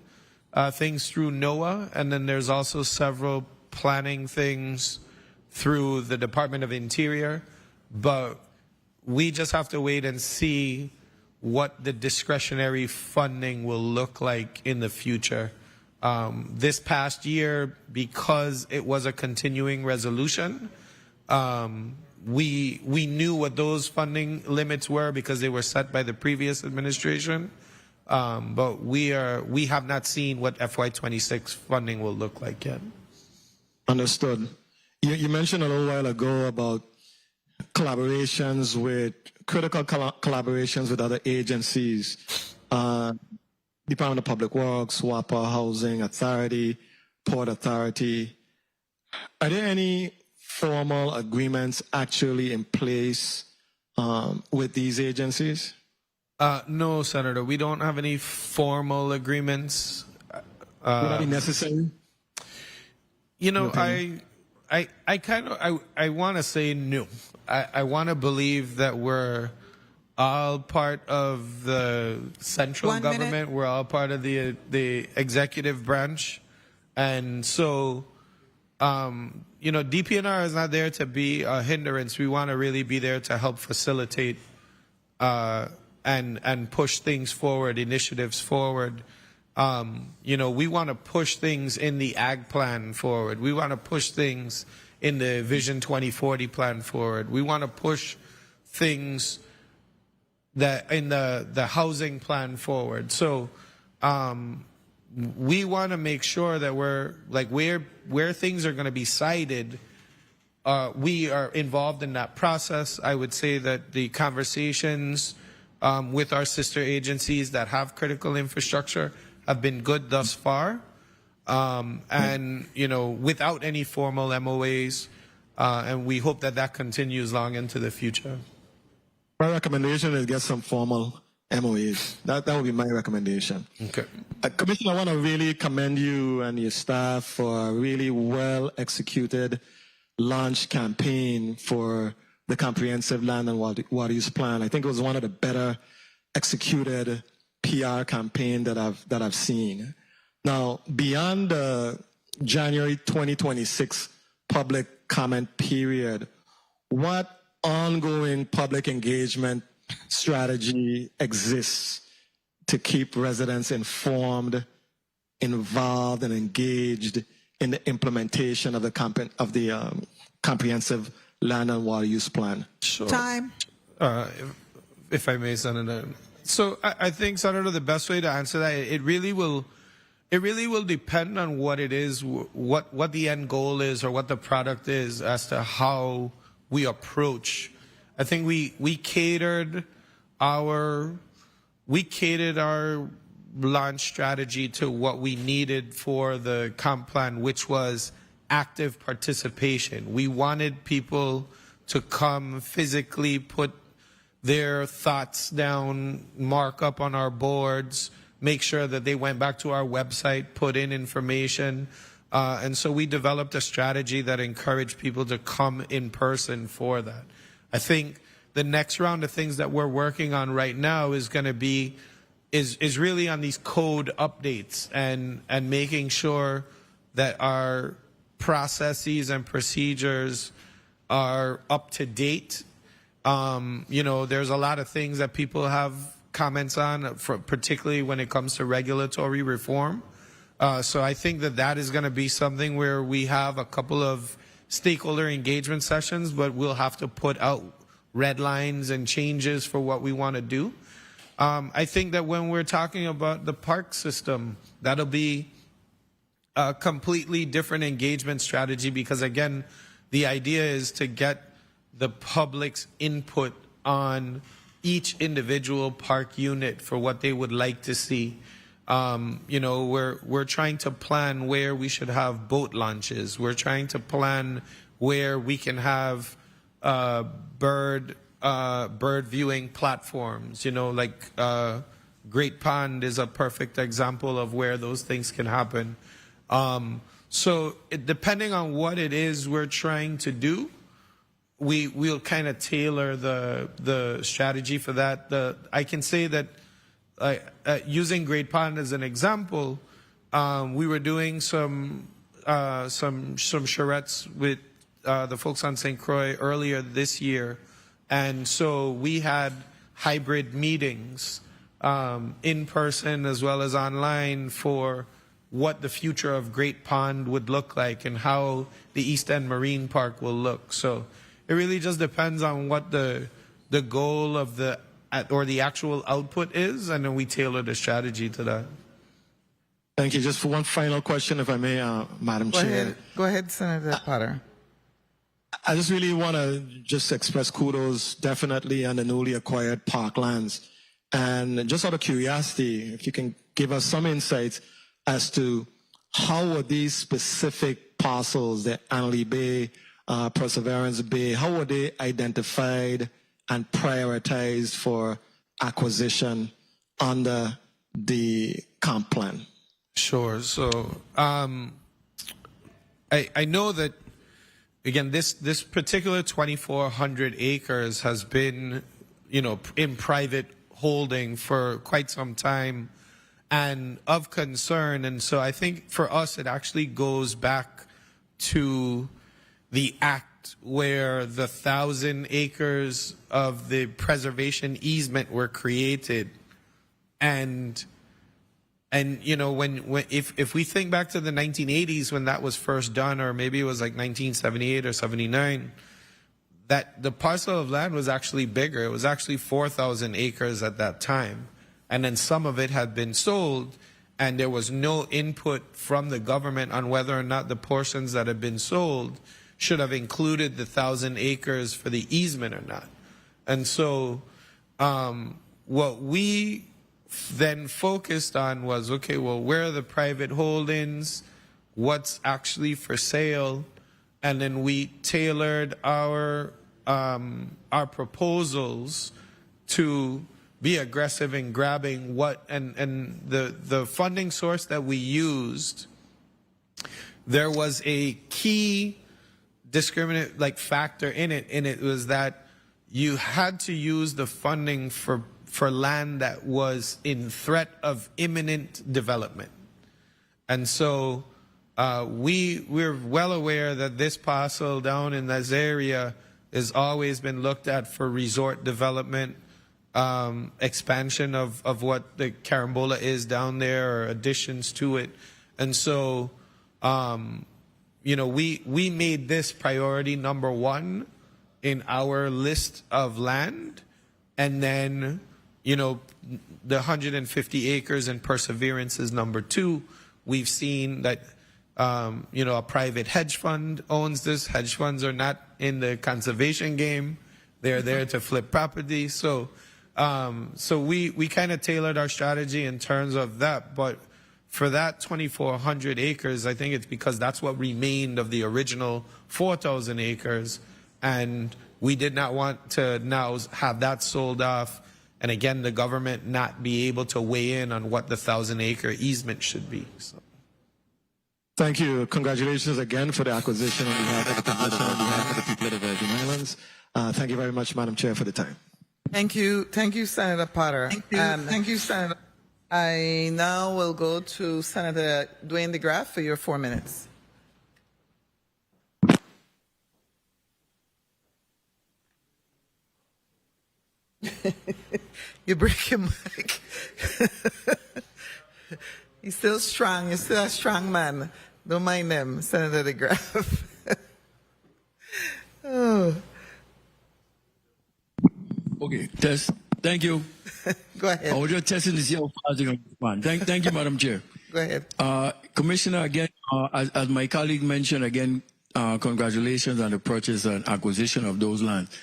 things through NOAA, and then there's also several planning things through the Department of Interior, but we just have to wait and see what the discretionary funding will look like in the future. This past year, because it was a continuing resolution, we knew what those funding limits were because they were set by the previous administration, but we have not seen what FY26 funding will look like yet. Understood. You mentioned a little while ago about collaborations with critical collaborations with other agencies, Department of Public Works, WAPA, Housing Authority, Port Authority. Are there any formal agreements actually in place with these agencies? No, Senator, we don't have any formal agreements. Would that be necessary? I want to say no. I want to believe that we're all part of the central government. We're all part of the executive branch. And so, DPNR is not there to be a hindrance. We want to really be there to help facilitate and push things forward, initiatives forward. We want to push things in the ag plan forward. We want to push things in the Vision 2040 plan forward. We want to push things that in the housing plan forward. So we want to make sure that we're where things are going to be cited, we are involved in that process. I would say that the conversations with our sister agencies that have critical infrastructure have been good thus far. And, without any formal MOAs, and we hope that that continues long into the future. My recommendation is get some formal MOAs. That would be my recommendation. Okay. Commissioner, I want to really commend you and your staff for a really well executed launch campaign for the comprehensive land and water use plan. I think it was one of the better executed PR campaign that I've seen. Now, beyond the January 2026 public comment period, what ongoing public engagement strategy exists to keep residents informed, involved, and engaged in the implementation of the comprehensive land and water use plan? Sure. Time. If I may, Senator. So I think, Senator, the best way to answer that, it really will depend on what it is, what the end goal is, or what the product is, as to how we approach. I think we catered our launch strategy to what we needed for the comp plan, which was active participation. We wanted people to come physically, put their thoughts down, mark up on our boards, make sure that they went back to our website, put in information. And so we developed a strategy that encouraged people to come in person for that. I think the next round of things that we're working on right now is going to be is really on these code updates and making sure that our processes and procedures are up to date. There's a lot of things that people have comments on, particularly when it comes to regulatory reform. So I think that is going to be something where we have a couple of stakeholder engagement sessions, but we'll have to put out red lines and changes for what we want to do. I think that when we're talking about the park system, that'll be a completely different engagement strategy, because again, the idea is to get the public's input on each individual park unit for what they would like to see. We're trying to plan where we should have boat launches. We're trying to plan where we can have bird viewing platforms. Great Pond is a perfect example of where those things can happen. Depending on what it is we're trying to do, we'll kind of tailor the strategy for that. I can say that using Great Pond as an example, we were doing some charrettes with the folks on St. Croix earlier this year, and so we had hybrid meetings in person as well as online for what the future of Great Pond would look like and how the East End Marine Park will look. So it really just depends on what the goal of the actual output is, and then we tailor the strategy to that. Thank you. Just for one final question, if I may, Madam Chair. Go ahead, Senator Potter. I just really want to just express kudos, definitely, on the newly acquired parklands. And just out of curiosity, if you can give us some insights as to how were these specific parcels, the Annalee Bay, Perseverance Bay, how were they identified and prioritized for acquisition under the comp plan? Sure. So I know that, again, this particular 2,400 acres has been, in private holding for quite some time and of concern. And so I think for us, it actually goes back to the act where the 1,000 acres of the preservation easement were created. And if we think back to the 1980s when that was first done, or maybe it was like 1978 or 79, that the parcel of land was actually bigger. It was actually 4,000 acres at that time. And then some of it had been sold, and there was no input from the government on whether or not the portions that had been sold should have included the 1,000 acres for the easement or not. And so what we then focused on was, okay, well, where are the private holdings? What's actually for sale? and then we tailored our proposals to be aggressive in grabbing what and the funding source that we used. There was a key discriminant factor in it, and it was that you had to use the funding for land that was in threat of imminent development. And so we're well aware that this parcel down in this area has always been looked at for resort development, expansion of what the Carambola is down there, or additions to it. And so, you know, we made this priority number one in our list of land. And then, you know, the 150 acres in Perseverance is number two. We've seen that, you know, a private hedge fund owns this. Hedge funds are not in the conservation game. They're there to flip property. So, we kind of tailored our strategy in terms of that. But for that 2,400 acres, I think it's because that's what remained of the original 4,000 acres. And we did not want to now have that sold off. And again, the government not be able to weigh in on what the 1,000-acre easement should be. So. Thank you. Congratulations again for the acquisition on behalf of the Commission, on behalf of the people of the Virgin Islands. Thank you very much, Madam Chair, for the time. Thank you, Senator Potter. Thank you, Senator. I now will go to Senator Dwayne DeGraff for your 4 minutes. You break your mic. He's still strong. You're still a strong man. Don't mind him, Senator DeGraff. Oh. Okay, test. Thank you. Go ahead. I was just testing to see how fast you're going to respond. Thank you, Madam Chair. Go ahead. Commissioner, again, as my colleague mentioned, again, congratulations on the purchase and acquisition of those lands.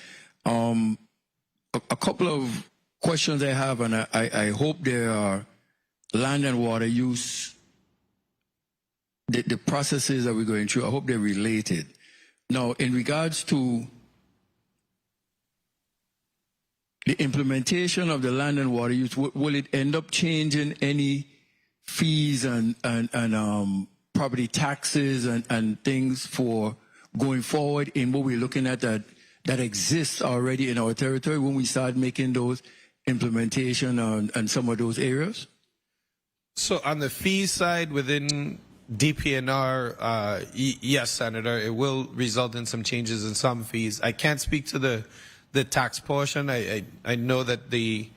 A couple of questions I have, and I hope there are land and water use, the processes that we're going through, I hope they're related. Now, in regards to the implementation of the land and water use, will it end up changing any fees and property taxes and things for going forward in what we're looking at that exists already in our territory when we start making those implementation on some of those areas? So on the fees side within DPNR, yes, Senator, it will result in some changes in some fees. I can't speak to the tax portion. I know that the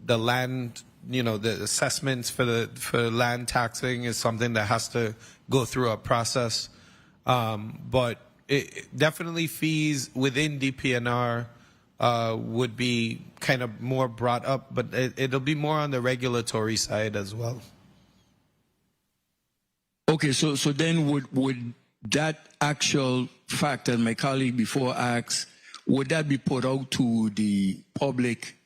land, you know, the assessments for land taxing is something that has to go through a process. But definitely fees within DPNR would be kind of more brought up, but it'll be more on the regulatory side as well. Okay, so then would that actual fact that my colleague before asked, would that be put out to the public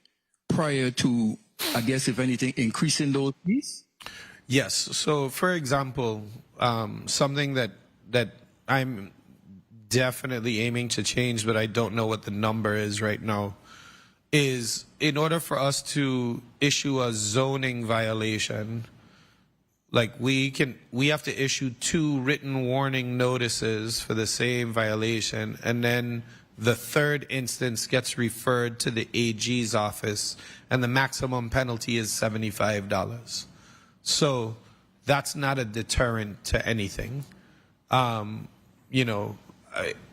prior to, I guess, if anything, increasing those fees? Yes. So, for example, something that I'm definitely aiming to change, but I don't know what the number is right now, is in order for us to issue a zoning violation, like we have to issue 2 written warning notices for the same violation, and then the third instance gets referred to the AG's office, and the maximum penalty is $75. So that's not a deterrent to anything. You know,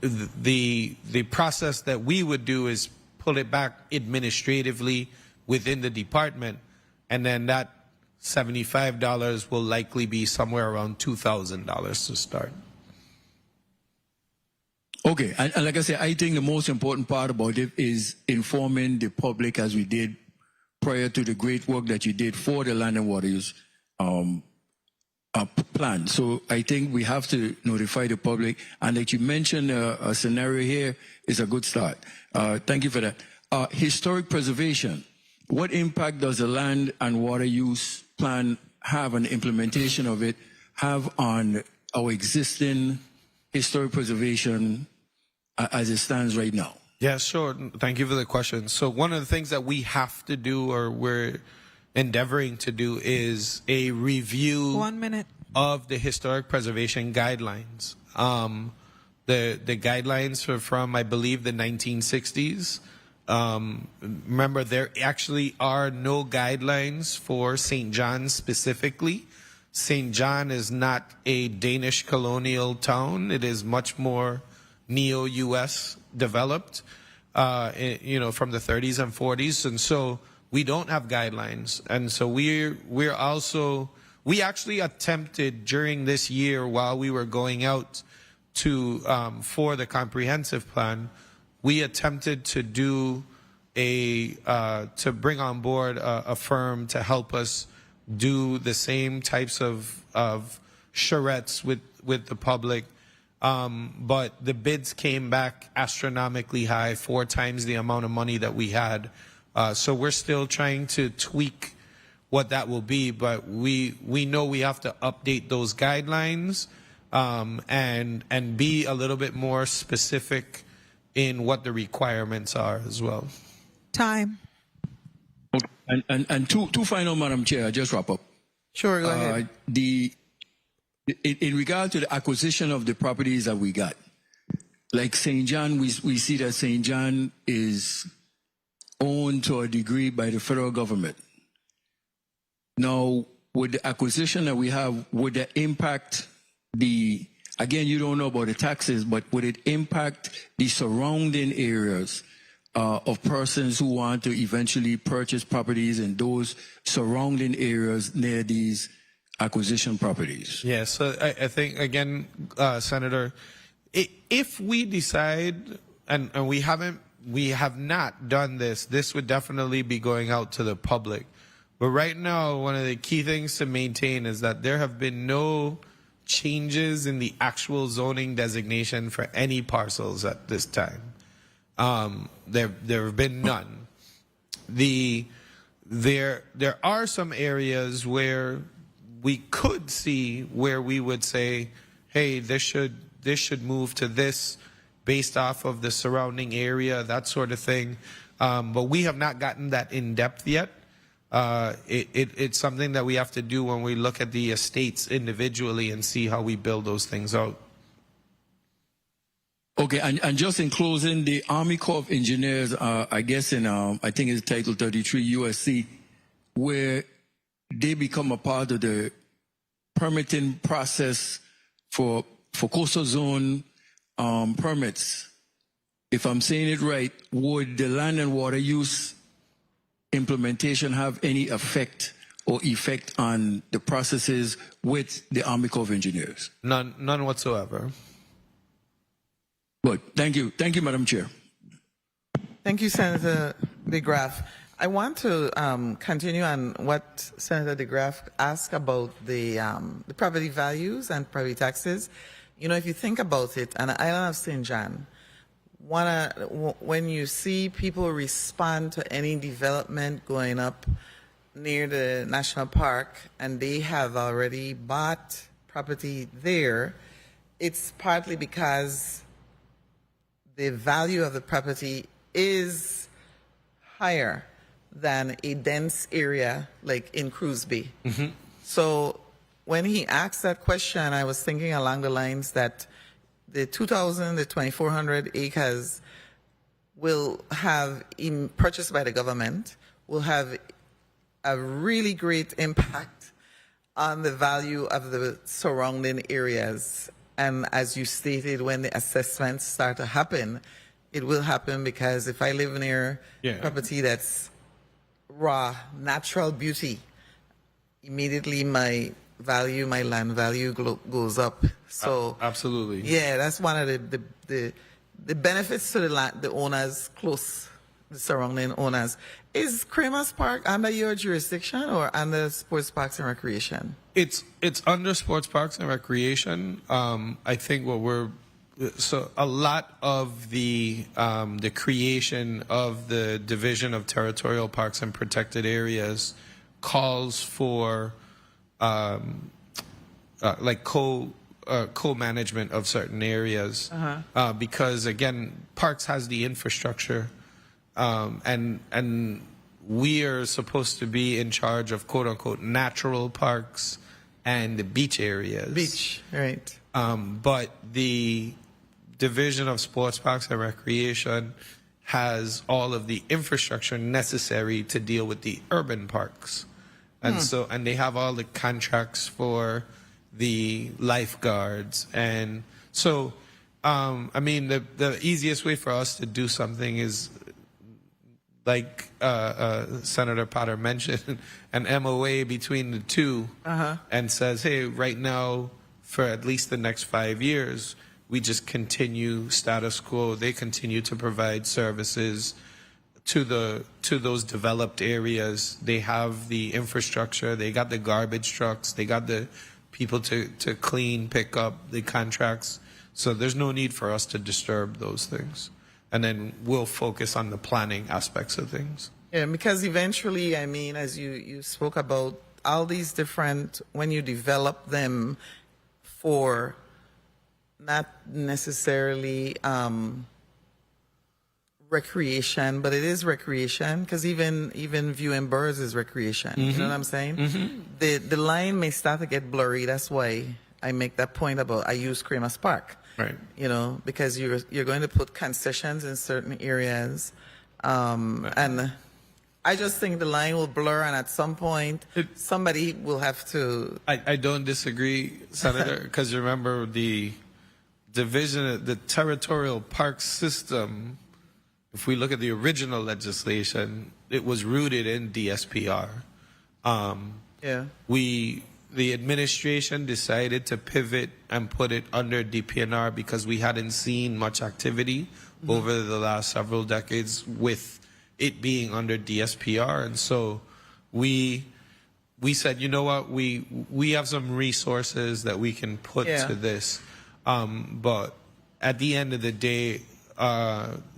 the process that we would do is pull it back administratively within the department, and then that $75 will likely be somewhere around $2,000 to start. Okay, and like I said, I think the most important part about it is informing the public, as we did prior to the great work that you did for the land and water use plan. So I think we have to notify the public, and like you mentioned, a scenario here is a good start. Thank you for that. Historic preservation. What impact does the land and water use plan have on the implementation of it, have on our existing historic preservation as it stands right now? Yeah, sure. Thank you for the question. So one of the things that we have to do, or we're endeavoring to do, is a review 1 minute. of the historic preservation guidelines. The guidelines are from, I believe, the 1960s. Remember, there actually are no guidelines for St. John specifically. St. John is not a Danish colonial town. It is much more neo-U.S. developed, from the 30s and 40s. And so we don't have guidelines. And so we actually attempted during this year, while we were going out for the comprehensive plan, we attempted to do to bring on board a firm to help us do the same types of charrettes with the public. But the bids came back astronomically high, 4 times the amount of money that we had. So we're still trying to tweak what that will be, but we know we have to update those guidelines and be a little bit more specific in what the requirements are as well. Time. And two final, Madam Chair, I just wrap up. Sure, go ahead. In regard to the acquisition of the properties that we got, like St. John, we see that St. John is owned to a degree by the federal government. Now, with the acquisition that we have, would that impact again, you don't know about the taxes, but would it impact the surrounding areas of persons who want to eventually purchase properties in those surrounding areas near these acquisition properties? Yeah, so I think, again, Senator, if we decide, and we have not done this would definitely be going out to the public. But right now, one of the key things to maintain is that there have been no changes in the actual zoning designation for any parcels at this time. There have been none. There are some areas where we could see where we would say, hey, this should move to this based off of the surrounding area, that sort of thing. But we have not gotten that in depth yet. It's something that we have to do when we look at the estates individually and see how we build those things out. Okay, and just in closing, the Army Corps of Engineers, I guess in, I think it's Title 33 USC, where they become a part of the permitting process for coastal zone permits. If I'm saying it right, would the land and water use implementation have any effect on the processes with the Army Corps of Engineers? None whatsoever. Good. Thank you. Thank you, Madam Chair. Thank you, Senator DeGraff. I want to continue on what Senator DeGraff asked about the property values and property taxes. You know, if you think about it, on the island of St. John, when you see people respond to any development going up near the national park and they have already bought property there, it's partly because the value of the property is higher than a dense area like in Cruz Bay. Mm-hmm. So when he asked that question, I was thinking along the lines that the 2,400 acres will have, purchased by the government, will have a really great impact on the value of the surrounding areas. And as you stated, when the assessments start to happen, it will happen because if I live near property that's raw, natural beauty, immediately my land value goes up. So absolutely, yeah, that's one of the benefits to the owners close, the surrounding owners. Is Kramer's Park under your jurisdiction or under Sports Parks and Recreation? It's under Sports Parks and Recreation. I think a lot of the creation of the Division of Territorial Parks and Protected Areas calls for like co-management of certain areas, because again, Parks has the infrastructure, and we are supposed to be in charge of quote unquote natural parks and the beach areas. Beach, right? But the Division of Sports, Parks and Recreation has all of the infrastructure necessary to deal with the urban parks. And so, and they have all the contracts for the lifeguards. And so, I mean, the easiest way for us to do something is, like Senator Potter mentioned, an MOA between the two, and says, hey, right now, for at least the next 5 years, we just continue status quo. They continue to provide services to those developed areas. They have the infrastructure. They got the garbage trucks. They got the people to clean, pick up the contracts. So there's no need for us to disturb those things. And then we'll focus on the planning aspects of things. Yeah, because eventually, I mean, as you spoke about all these different, when you develop them for not necessarily recreation, but it is recreation, because even viewing birds is recreation. You know what I'm saying? The line may start to get blurry. That's why I make that point about I use Kramer's Park. Right. You know, because you're going to put concessions in certain areas, and I just think the line will blur, and at some point somebody will have to. I don't disagree, Senator, because remember the division, the territorial park system. If we look at the original legislation, it was rooted in DSPR. The administration decided to pivot and put it under DPNR because we hadn't seen much activity over the last several decades with it being under DSPR. And so we said, you know what, we have some resources that we can put to this. But at the end of the day,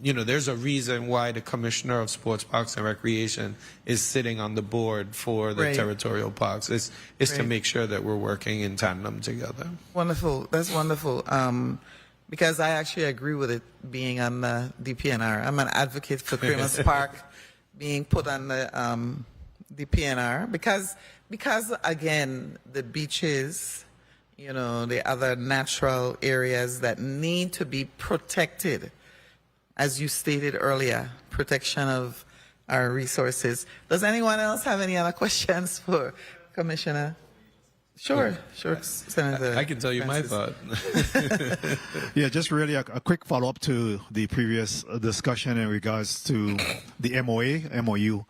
you know, there's a reason why the Commissioner of Sports, Parks and Recreation is sitting on the board for the territorial parks. It's to make sure that we're working in tandem together. Wonderful. That's wonderful. Because I actually agree with it being on the DPNR. I'm an advocate for Kramer's Park being put on the DPNR because again, the beaches, you know, the other natural areas that need to be protected. As you stated earlier, protection of our resources. Does anyone else have any other questions for Commissioner? Sure, Senator. I can tell you Francis. my thought. Yeah, just really a quick follow-up to the previous discussion in regards to the MOU.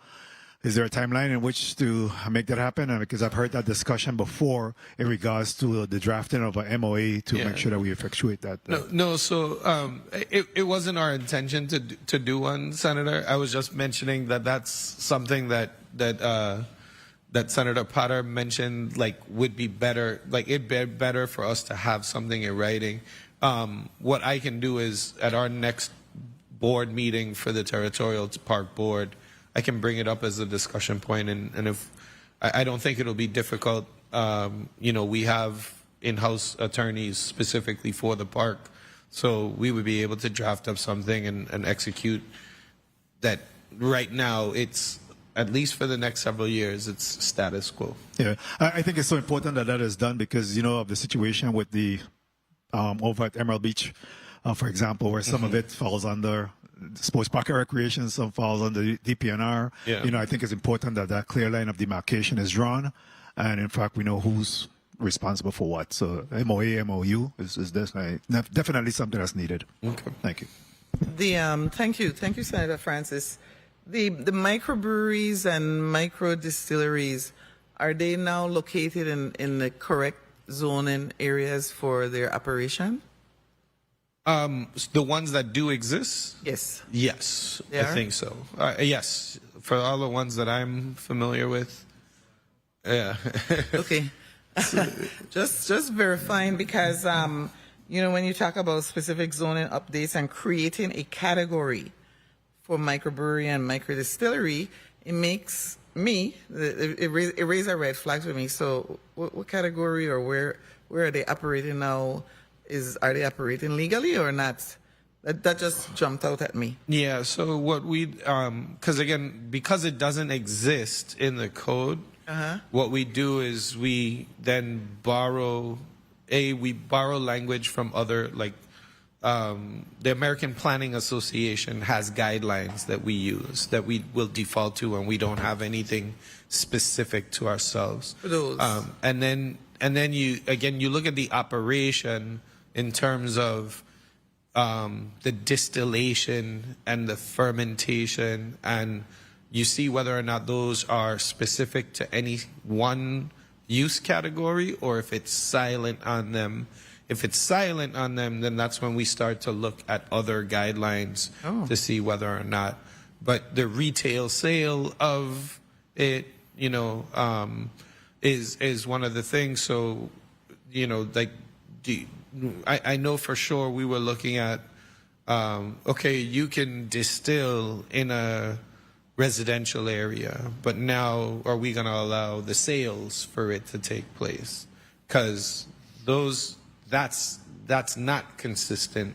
Is there a timeline in which to make that happen? Because I've heard that discussion before in regards to the drafting of a MOA to make sure that we effectuate that. No. So it wasn't our intention to do one, Senator. I was just mentioning that that's something that Senator Potter mentioned, like would be better, like it'd be better for us to have something in writing. What I can do is at our next board meeting for the Territorial Park Board, I can bring it up as a discussion point, and if I don't think it'll be difficult. You know, we have in-house attorneys specifically for the park, so we would be able to draft up something and execute that. Right now, it's at least for the next several years, it's status quo. Yeah, I think it's so important that that is done because, you know, of the situation with the over at Emerald Beach, for example, where some of it falls under Sports Park and Recreation, some falls under DPNR. Yeah. You know, I think it's important that that clear line of demarcation is drawn, and in fact, we know who's responsible for what. So MOA, MOU is definitely something that's needed. Okay. Thank you. Thank you, Senator Francis. The microbreweries and micro distilleries, are they now located in the correct zoning areas for their operation? The ones that do exist? Yes. Yes, They I are? think so. Yes, for all the ones that I'm familiar with. Yeah. Okay. just verifying because, you know, when you talk about specific zoning updates and creating a category for microbrewery and microdistillery, it makes me, it raises a red flag for me. So what category or where where are they operating now? Are they operating legally or not? That just jumped out at me. Yeah, so what we, because it doesn't exist in the code, what we do is we then borrow language from other, like the American Planning Association has guidelines that we use that we will default to, and we don't have anything specific to ourselves. For those. And then you look at the operation in terms of the distillation and the fermentation, and you see whether or not those are specific to any one use category or if it's silent on them. If it's silent on them, then that's when we start to look at other guidelines to see whether or not. But the retail sale of it, is one of the things. So, I know for sure we were looking at, okay, you can distill in a residential area, but now are we going to allow the sales for it to take place? Because that's not consistent.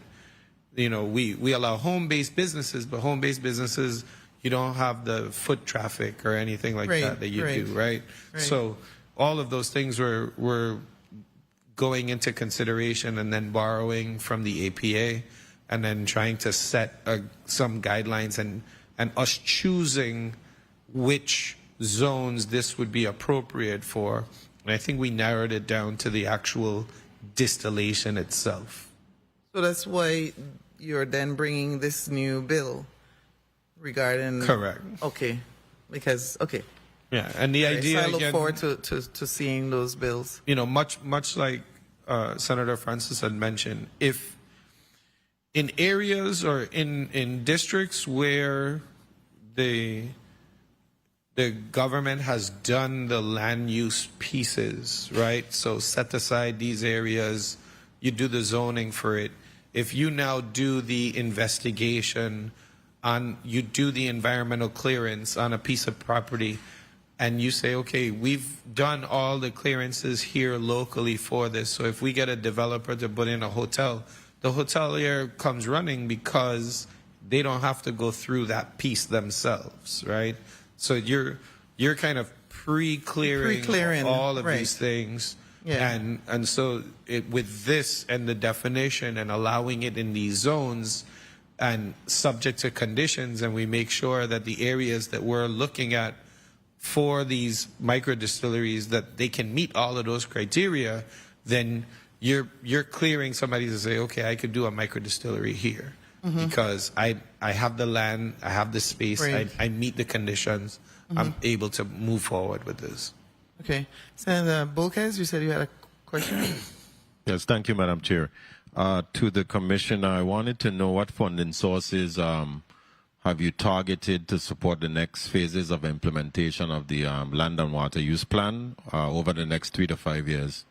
We allow home-based businesses, but home-based businesses, you don't have the foot traffic or anything like that you do, right? So all of those things were going into consideration and then borrowing from the APA and then trying to set some guidelines and us choosing which zones this would be appropriate for. And I think we narrowed it down to the actual distillation itself. So that's why you're then bringing this new bill regarding... Correct. Okay. Because, okay. Yeah, and the idea, so I look again, forward to seeing those bills. Much like Senator Francis had mentioned, if in areas or in districts where the government has done the land use pieces, right? So set aside these areas, you do the zoning for it. If you now do the investigation you do the environmental clearance on a piece of property, and you say, okay, we've done all the clearances here locally for this. So if we get a developer to put in a hotel, the hotelier comes running because they don't have to go through that piece themselves, right? So you're kind of pre-clearing all of these things. Yeah. And so with this and the definition and allowing it in these zones and subject to conditions, and we make sure that the areas that we're looking at for these micro distilleries, that they can meet all of those criteria, then you're clearing somebody to say, okay, I could do a micro distillery here because I have the land, I have the space, I meet the conditions, I'm able to move forward with this. Okay. Senator Bolkes, you said you had a question? Yes, thank you, Madam Chair. To the Commissioner, I wanted to know what funding sources have you targeted to support the next phases of implementation of the Land and Water Use Plan over the next 3 to 5 years?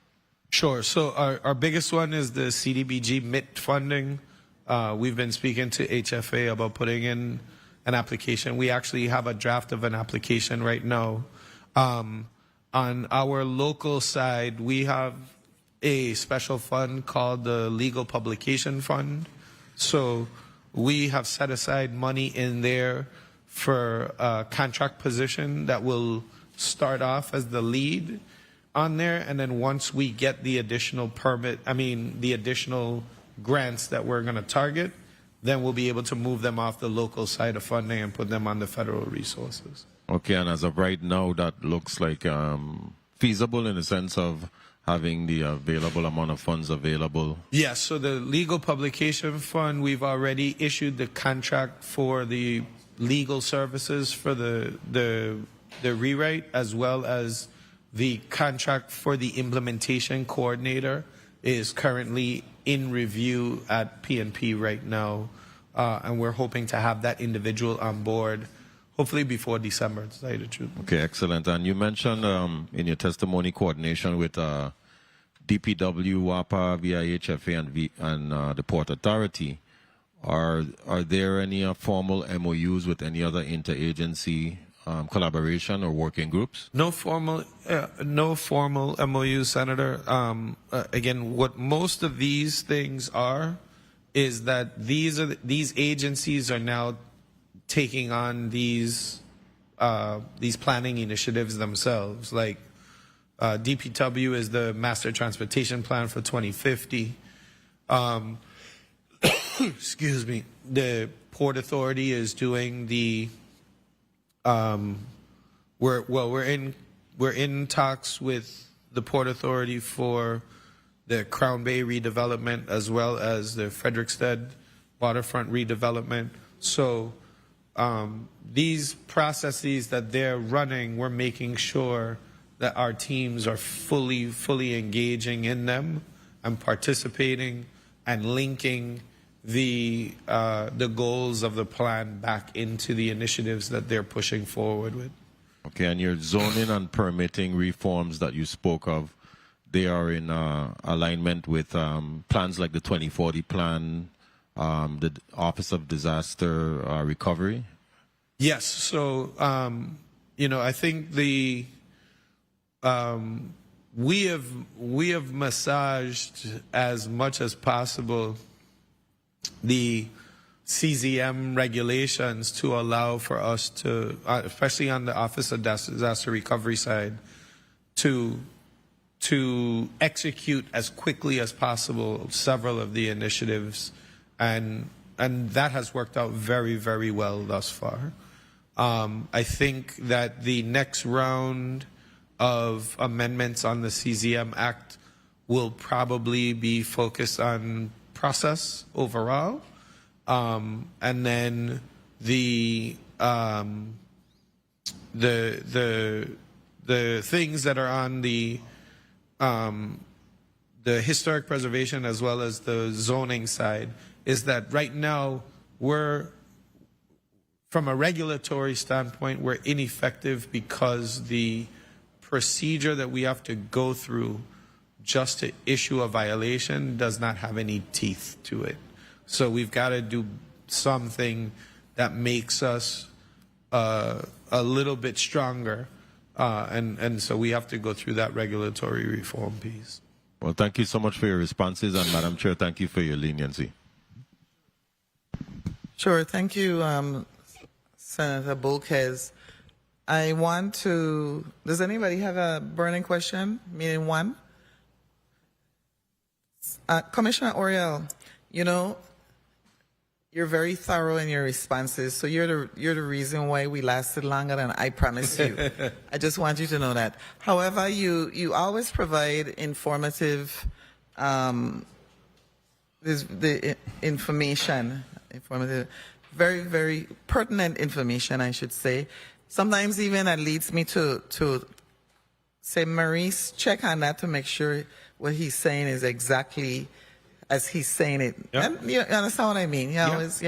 Sure. So our biggest one is the CDBG MIT funding. We've been speaking to HFA about putting in an application. We actually have a draft of an application right now. On our local side, we have a special fund called the Legal Publication Fund. So we have set aside money in there for a contract position that will start off as the lead on there, and then once we get the additional the additional grants that we're going to target, then we'll be able to move them off the local side of funding and put them on the federal resources. Okay, and as of right now, that looks like feasible in the sense of having the available amount of funds available. Yes, so the Legal Publication Fund, we've already issued the contract for the legal services for the rewrite, as well as the contract for the implementation coordinator is currently in review at PNP right now, and we're hoping to have that individual on board hopefully before December, to tell you the truth. Okay, excellent. And you mentioned in your testimony coordination with DPW, WAPA, VIHFA, and the Port Authority. Are there any formal MOUs with any other interagency collaboration or working groups? No formal MOU, Senator. Again, what most of these things are is that these agencies are now taking on these planning initiatives themselves. Like DPW is the Master Transportation Plan for 2050. Excuse me. The Port Authority is doing the. We're in talks with the Port Authority for the Crown Bay redevelopment as well as the Frederickstead waterfront redevelopment. So these processes that they're running, we're making sure that our teams are fully engaging in them and participating and linking the goals of the plan back into the initiatives that they're pushing forward with. Okay, and your zoning and permitting reforms that you spoke of, they are in alignment with plans like the 2040 plan, the Office of Disaster Recovery? Yes. So, I think we have massaged as much as possible the CZM regulations to allow for us to, especially on the Office of Disaster Recovery side, to execute as quickly as possible several of the initiatives, and that has worked out very, very well thus far. I think that the next round of amendments on the CZM Act will probably be focused on process overall, and then the things that are on the historic preservation as well as the zoning side is that right now from a regulatory standpoint, we're ineffective because the procedure that we have to go through just to issue a violation does not have any teeth to it. So we've got to do something that makes us a little bit stronger, and so we have to go through that regulatory reform piece. Well, thank you so much for your responses, and Madam Chair, thank you for your leniency. Sure. Thank you, Senator Bolquez. I want to, does anybody have a burning question? Meaning one? Commissioner Oriol, you're very thorough in your responses, so you're the reason why we lasted longer than I promised you. I just want you to know that. However, you always provide informative, informative, very, very pertinent information, I should say. Sometimes even that leads me to say, Maurice, check on that to make sure what he's saying is exactly as he's saying it. Yep. And you understand what I mean? He always,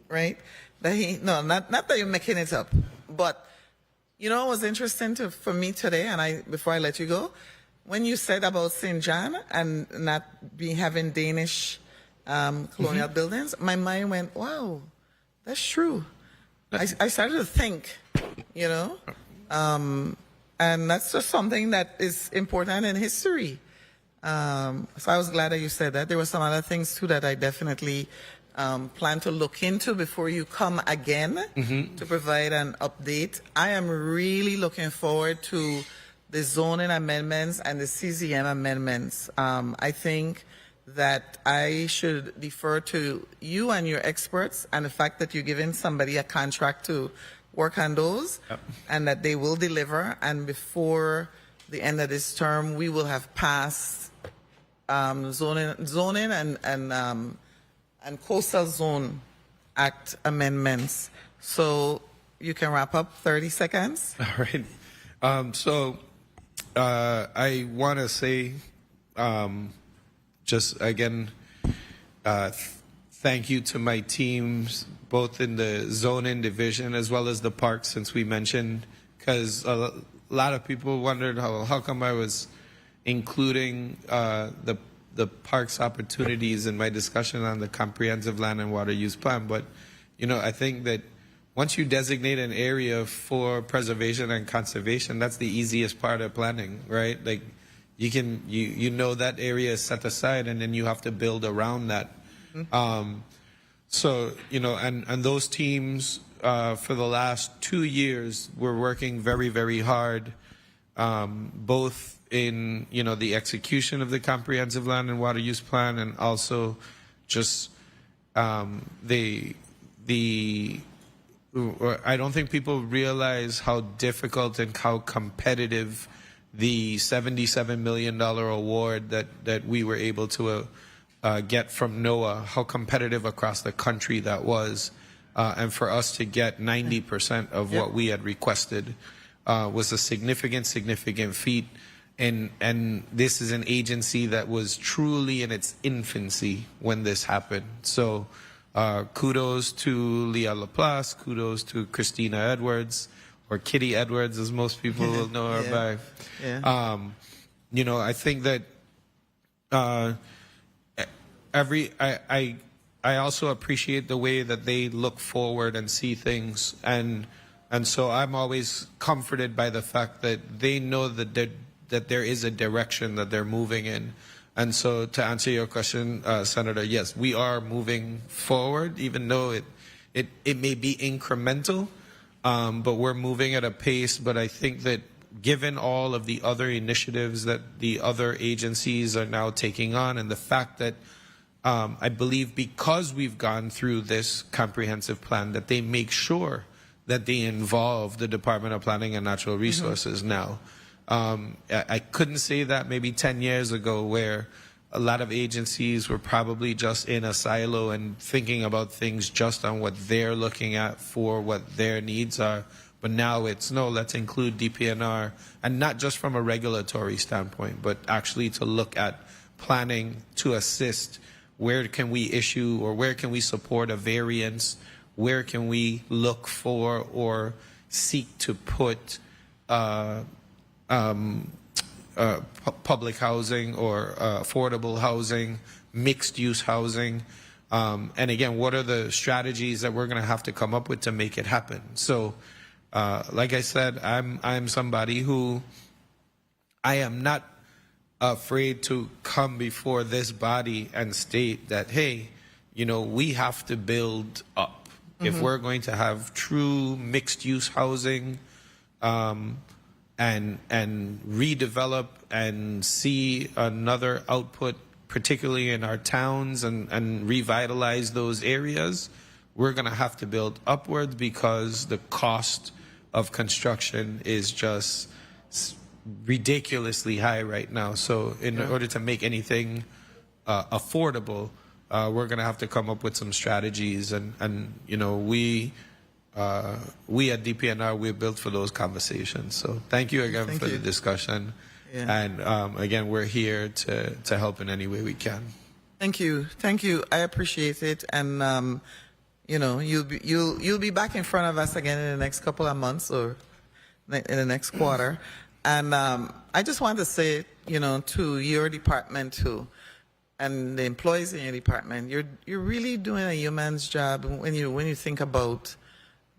right? That not that you're making it up, but what was interesting for me today, and before I let you go, when you said about St. John and not having Danish colonial buildings, my mind went, wow, that's true. I started to think, and that's just something that is important in history. So I was glad that you said that. There were some other things too that I definitely plan to look into before you come again to provide an update. I am really looking forward to the zoning amendments and the CZM amendments. I think that I should defer to you and your experts and the fact that you're giving somebody a contract to work on those, and that they will deliver. And before the end of this term, we will have passed zoning and Coastal Zone Act amendments. So you can wrap up 30 seconds. All right. So I want to say, just again, thank you to my teams, both in the zoning division as well as the parks, since we mentioned, because a lot of people wondered how come I was including the parks opportunities in my discussion on the comprehensive land and water use plan. But I think that once you designate an area for preservation and conservation, that's the easiest part of planning, right? Like you know that area is set aside, and then you have to build around that. So, you know, and those teams for the last 2 years were working very, very hard, both in, you know, the execution of the comprehensive land and water use plan, and also just I don't think people realize how difficult and how competitive the $77 million award that we were able to get from NOAA, how competitive across the country that was. And for us to get 90% of what we had requested was a significant feat. And this is an agency that was truly in its infancy when this happened. So kudos to Leah Laplace, kudos to Christina Edwards, or Kitty Edwards, as most people will know her by. Yeah. You know, I think that I also appreciate the way that they look forward and see things, and so I'm always comforted by the fact that they know that there is a direction that they're moving in. And so, to answer your question, Senator, yes, we are moving forward, even though it may be incremental, but we're moving at a pace. But I think that given all of the other initiatives that the other agencies are now taking on, and the fact that I believe because we've gone through this comprehensive plan, that they make sure that they involve the Department of Planning and Natural Resources now. I couldn't say that maybe 10 years ago, where a lot of agencies were probably just in a silo and thinking about things just on what they're looking at for what their needs are. But now it's, no, let's include DPNR, and not just from a regulatory standpoint, but actually to look at planning to assist. Where can we issue, or where can we support a variance? Where can we look for or seek to put public housing or affordable housing, mixed-use housing? And again, what are the strategies that we're going to have to come up with to make it happen? So, like I said, I'm somebody who, I am not afraid to come before this body and state that, hey, you know, we have to build up. If we're going to have true mixed-use housing, and redevelop and see another output, particularly in our towns, and revitalize those areas, we're going to have to build upwards, because the cost of construction is just ridiculously high right now. So in order to make anything affordable, we're going to have to come up with some strategies, and you know, we at DPNR, we're built for those conversations. So thank you again for the discussion. And again, we're here to help in any way we can. Thank you. I appreciate it. And you know, you'll be back in front of us again in the next couple of months, or in the next quarter. And I just want to say, you know, to your department too, and the employees in your department, you're really doing a yeoman's job when you think about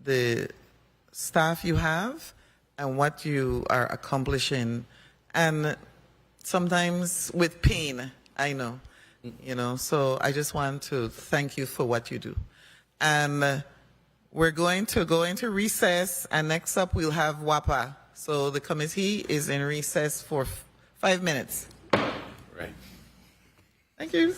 the staff you have and what you are accomplishing, and sometimes with pain, I know, you know. So I just want to thank you for what you do. And we're going to go into recess, and next up we'll have WAPA. So the committee is in recess for 5 minutes. Right. Thank you.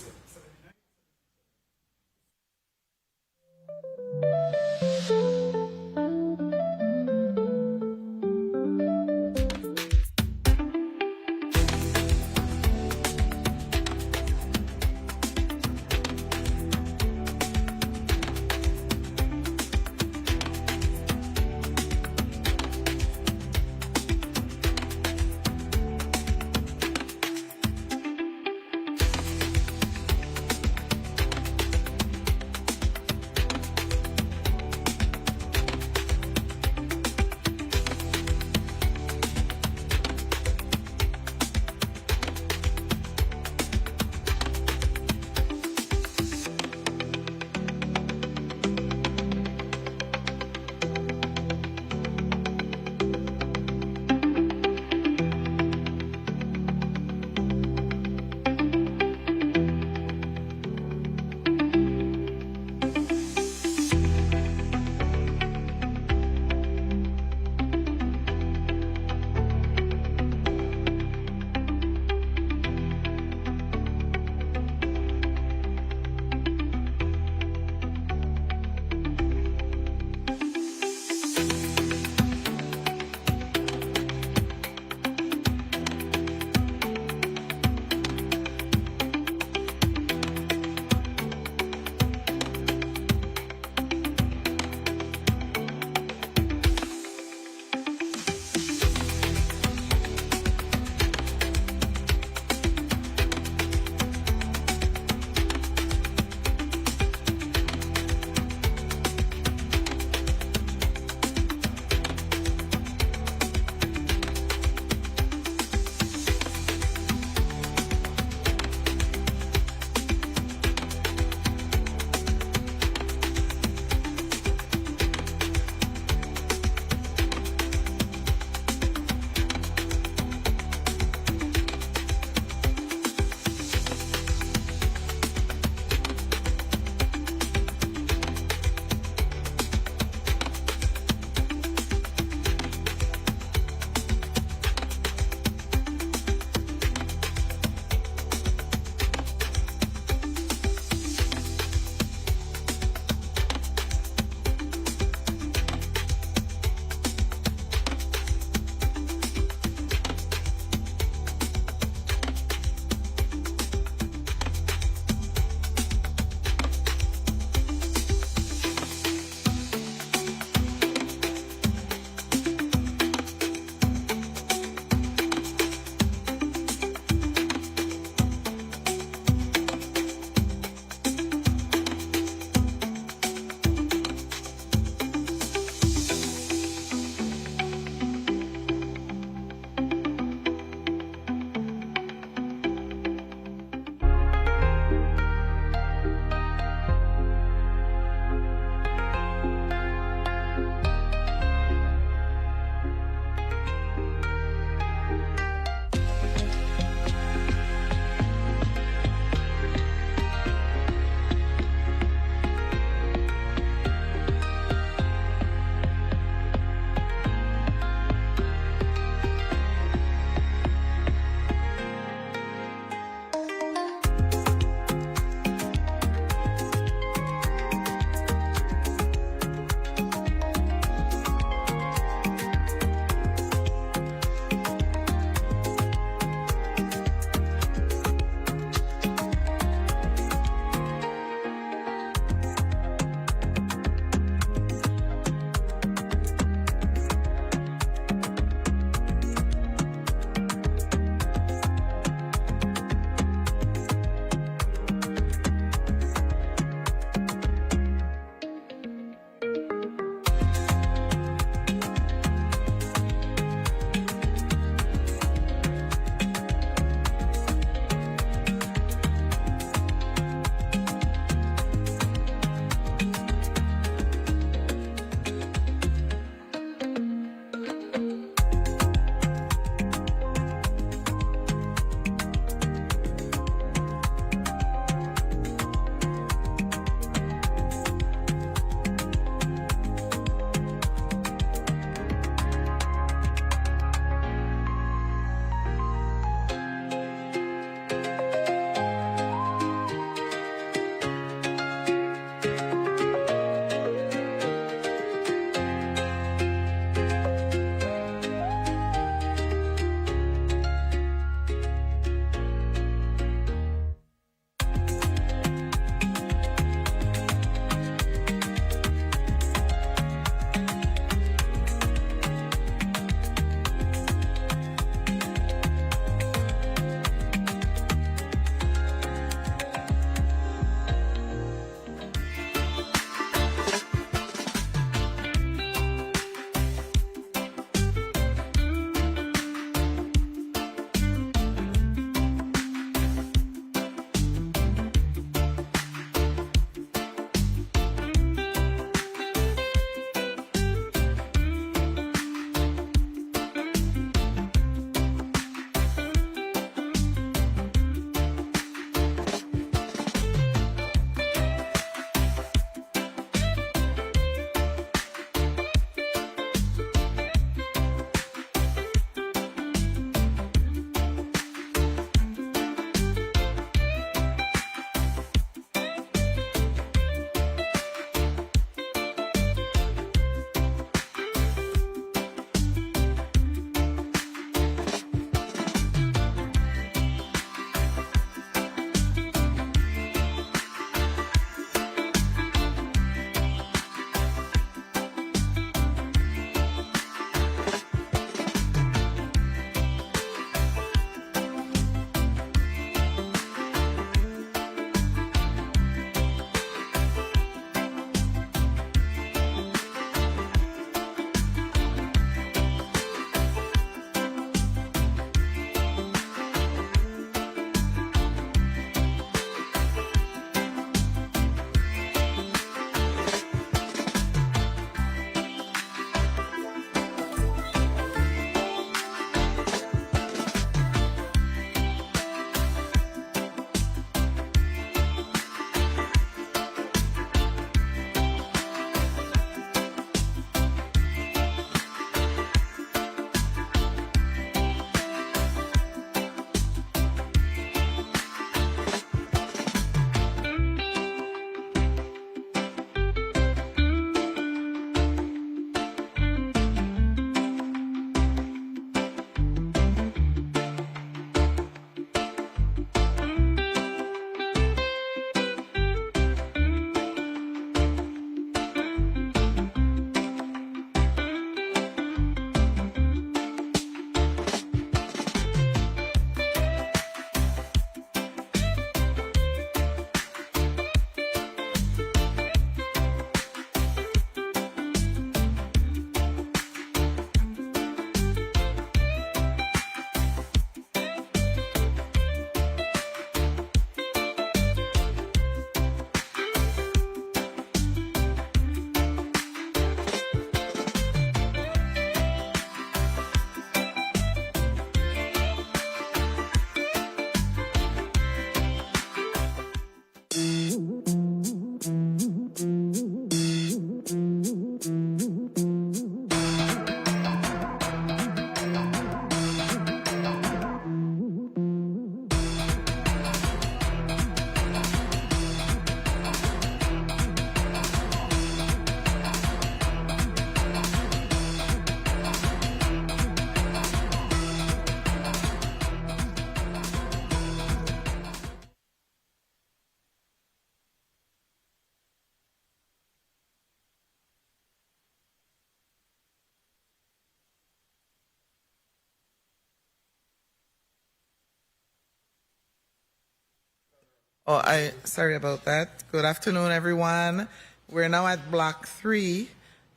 Sorry about that. Good afternoon, everyone. We're now at Block 3,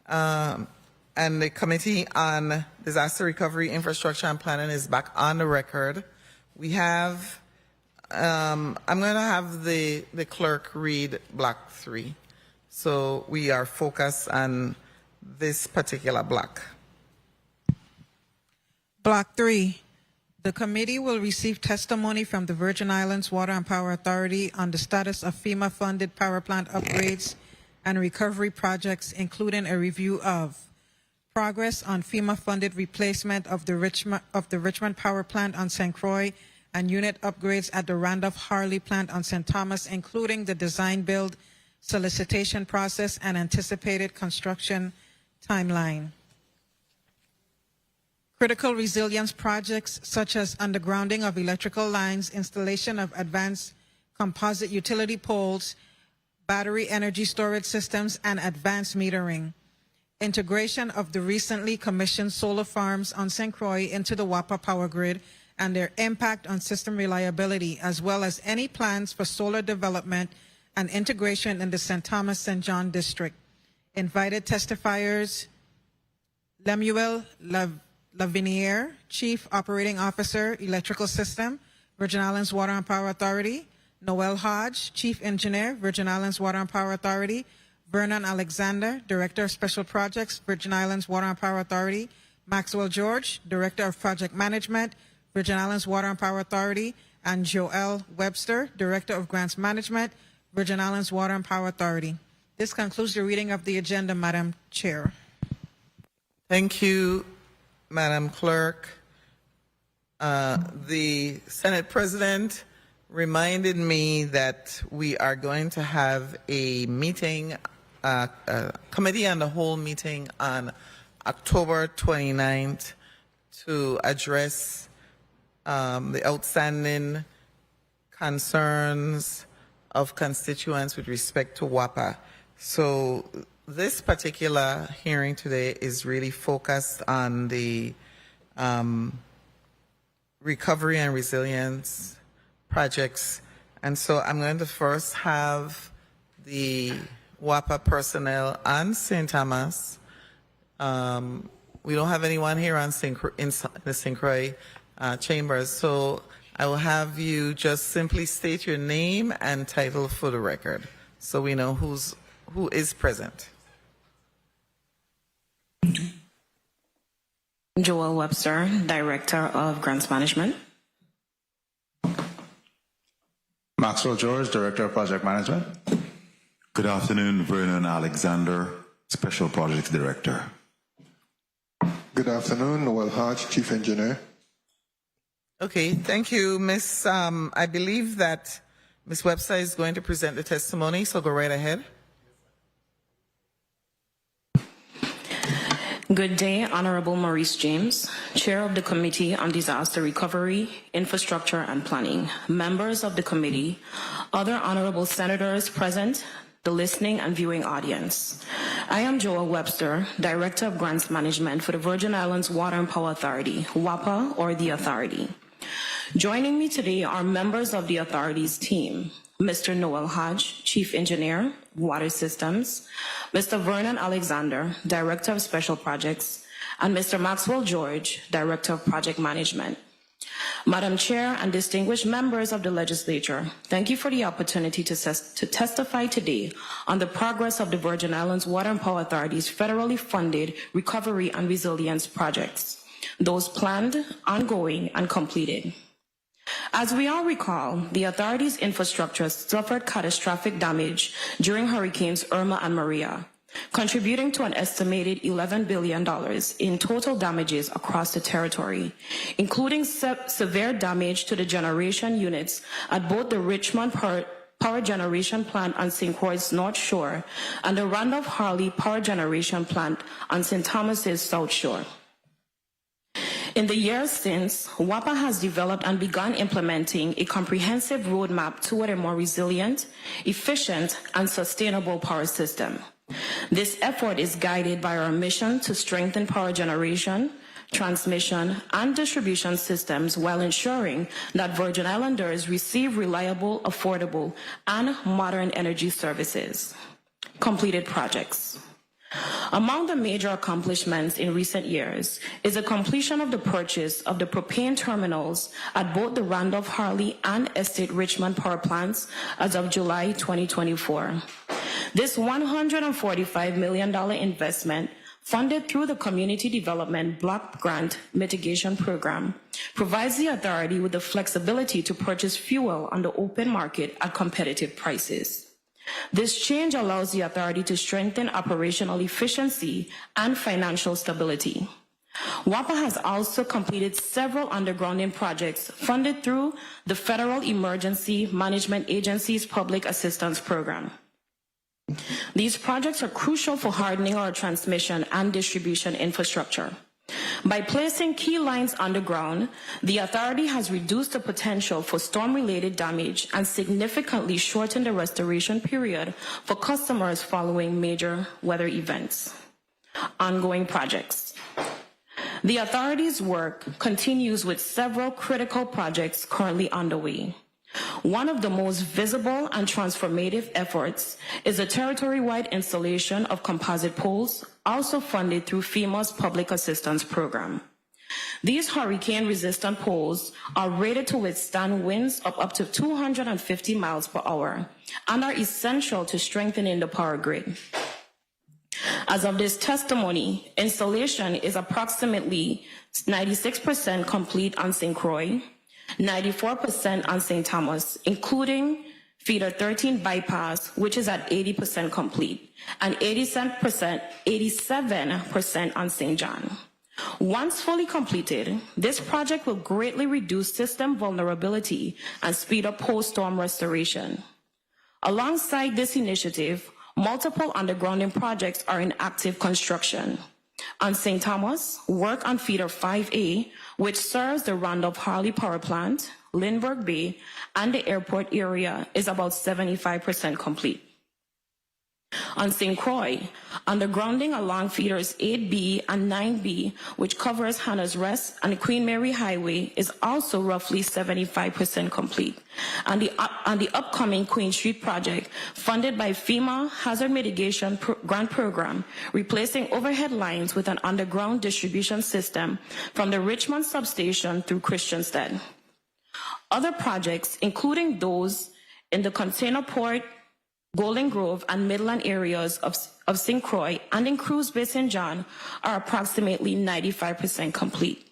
and the Committee on Disaster Recovery, Infrastructure, and Planning is back on the record. We have, I'm going to have the clerk read Block 3. So we are focused on this particular block. Block 3. The committee will receive testimony from the Virgin Islands Water and Power Authority on the status of FEMA-funded power plant upgrades and recovery projects, including a review of progress on FEMA-funded replacement of the Richmond Power Plant on St. Croix and unit upgrades at the Randolph-Harley Plant on St. Thomas, including the design-build solicitation process and anticipated construction timeline. Critical resilience projects such as undergrounding of electrical lines, installation of advanced composite utility poles, battery energy storage systems, and advanced metering. Integration of the recently commissioned solar farms on St. Croix into the WAPA power grid and their impact on system reliability, as well as any plans for solar development and integration in the St. Thomas-St. John district. Invited testifiers, Lemuel Laviniere, Chief Operating Officer, Electrical System, Virgin Islands Water and Power Authority; Noel Hodge, Chief Engineer, Virgin Islands Water and Power Authority; Vernon Alexander, Director of Special Projects, Virgin Islands Water and Power Authority; Maxwell George, Director of Project Management, Virgin Islands Water and Power Authority; and Joel Webster, Director of Grants Management, Virgin Islands Water and Power Authority. This concludes the reading of the agenda, Madam Chair. Thank you, Madam Clerk. The Senate President reminded me that we are going to have a meeting, a committee on the whole meeting on October 29th to address the outstanding concerns of constituents with respect to WAPA. So this particular hearing today is really focused on the recovery and resilience projects. And so I'm going to first have the WAPA personnel on St. Thomas. We don't have anyone here on in the St. Croix chambers, so I will have you just simply state your name and title for the record so we know who is present. Joel Webster, Director of Grants Management. Maxwell George, Director of Project Management. Good afternoon, Vernon Alexander, Special Projects Director. Good afternoon, Noel Hodge, Chief Engineer. Okay, thank you, Miss. I believe that Ms. Webster is going to present the testimony, so go right ahead. Good day, Honorable Maurice James, Chair of the Committee on Disaster Recovery, Infrastructure and Planning, members of the committee, other honorable senators present, the listening and viewing audience. I am Joel Webster, Director of Grants Management for the Virgin Islands Water and Power Authority, WAPA, or the Authority. Joining me today are members of the Authority's team, Mr. Noel Hodge, Chief Engineer, Water Systems, Mr. Vernon Alexander, Director of Special Projects, and Mr. Maxwell George, Director of Project Management. Madam Chair and distinguished members of the legislature, thank you for the opportunity to testify today on the progress of the Virgin Islands Water and Power Authority's federally funded recovery and resilience projects, those planned, ongoing, and completed. As we all recall, the authority's infrastructure suffered catastrophic damage during Hurricanes Irma and Maria, contributing to an estimated $11 billion in total damages across the territory, including severe damage to the generation units at both the Richmond Power Generation Plant on St. Croix's North Shore and the Randolph-Harley Power Generation Plant on St. Thomas's South Shore. In the years since, WAPA has developed and begun implementing a comprehensive roadmap toward a more resilient, efficient, and sustainable power system. This effort is guided by our mission to strengthen power generation, transmission, and distribution systems while ensuring that Virgin Islanders receive reliable, affordable, and modern energy services. Completed projects. Among the major accomplishments in recent years is the completion of the purchase of the propane terminals at both the Randolph-Harley and Estate Richmond power plants as of July 2024. This $145 million investment, funded through the Community Development Block Grant Mitigation Program, provides the authority with the flexibility to purchase fuel on the open market at competitive prices. This change allows the authority to strengthen operational efficiency and financial stability. WAPA has also completed several undergrounding projects funded through the Federal Emergency Management Agency's Public Assistance Program. These projects are crucial for hardening our transmission and distribution infrastructure. By placing key lines underground, the authority has reduced the potential for storm-related damage and significantly shortened the restoration period for customers following major weather events. Ongoing projects. The authority's work continues with several critical projects currently underway. One of the most visible and transformative efforts is the territory-wide installation of composite poles, also funded through FEMA's Public Assistance Program. These hurricane-resistant poles are rated to withstand winds of up to 250 miles per hour and are essential to strengthening the power grid. As of this testimony, installation is approximately 96% complete on St. Croix, 94% on St. Thomas, including feeder 13 bypass, which is at 80% complete, and 87% on St. John. Once fully completed, this project will greatly reduce system vulnerability and speed up post-storm restoration. Alongside this initiative, multiple undergrounding projects are in active construction. On St. Thomas, work on feeder 5A, which serves the Randolph-Harley power plant, Lindbergh Bay, and the airport area, is about 75% complete. On St. Croix, undergrounding along feeders 8B and 9B, which covers Hannah's Rest and Queen Mary Highway, is also roughly 75% complete. And the upcoming Queen Street project, funded by FEMA Hazard Mitigation Grant Program, replacing overhead lines with an underground distribution system from the Richmond substation through Christiansted. Other projects, including those in the container port, Golden Grove, and Midland areas of St. Croix and in Cruise Bay St. John, are approximately 95% complete.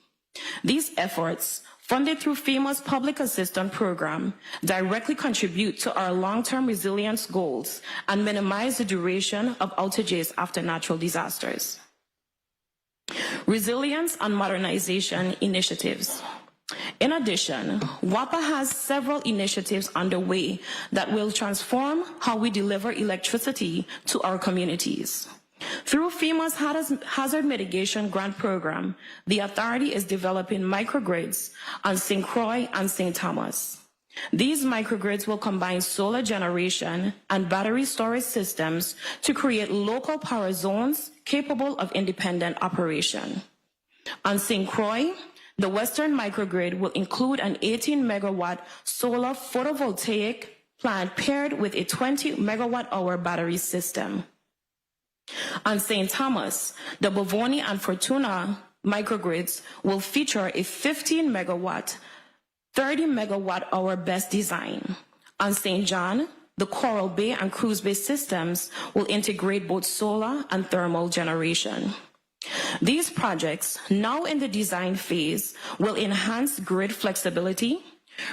These efforts, funded through FEMA's Public Assistance Program, directly contribute to our long-term resilience goals and minimize the duration of outages after natural disasters. Resilience and modernization initiatives. In addition, WAPA has several initiatives underway that will transform how we deliver electricity to our communities. Through FEMA's Hazard Mitigation Grant Program, the authority is developing microgrids on St. Croix and St. Thomas. These microgrids will combine solar generation and battery storage systems to create local power zones capable of independent operation. On St. Croix, the Western microgrid will include an 18-megawatt solar photovoltaic plant paired with a 20-megawatt-hour battery system. On St. Thomas, the Bovoni and Fortuna microgrids will feature a 15-megawatt, 30-megawatt-hour BESS design. On St. John, the Coral Bay and Cruise Bay systems will integrate both solar and thermal generation. These projects, now in the design phase, will enhance grid flexibility,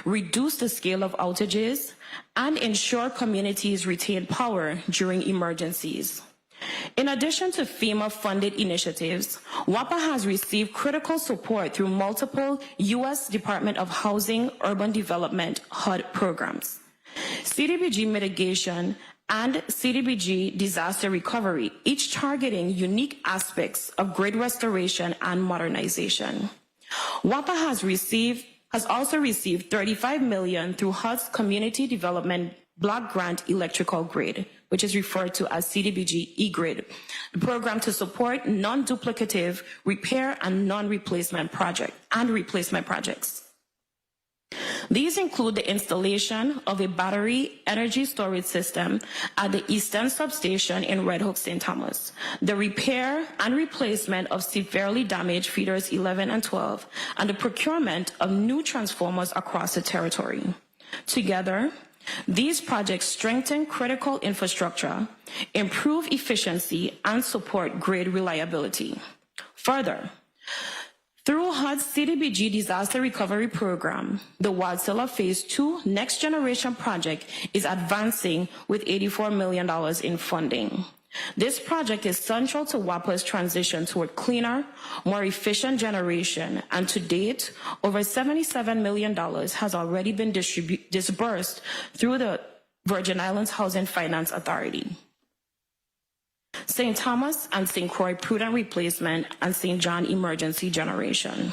reduce the scale of outages, and ensure communities retain power during emergencies. In addition to FEMA-funded initiatives, WAPA has received critical support through multiple U.S. Department of Housing Urban Development HUD programs. CDBG mitigation and CDBG disaster recovery, each targeting unique aspects of grid restoration and modernization. WAPA has also received $35 million through HUD's Community Development Block Grant Electrical Grid which is referred to as CDBG E-Grid, the program to support non-duplicative repair and replacement projects. These include the installation of a battery energy storage system at the Eastern Substation in Red Hook, St. Thomas, the repair and replacement of severely damaged feeders 11 and 12, and the procurement of new transformers across the territory. Together, these projects strengthen critical infrastructure, improve efficiency, and support grid reliability. Further, through HUD's CDBG Disaster Recovery Program, the Wardsilla Phase 2 Next Generation Project is advancing with $84 million in funding. This project is central to WAPA's transition toward cleaner, more efficient generation, and to date, over $77 million has already been disbursed through the Virgin Islands Housing Finance Authority, St. Thomas and St. Croix Prudent Replacement, and St. John Emergency Generation.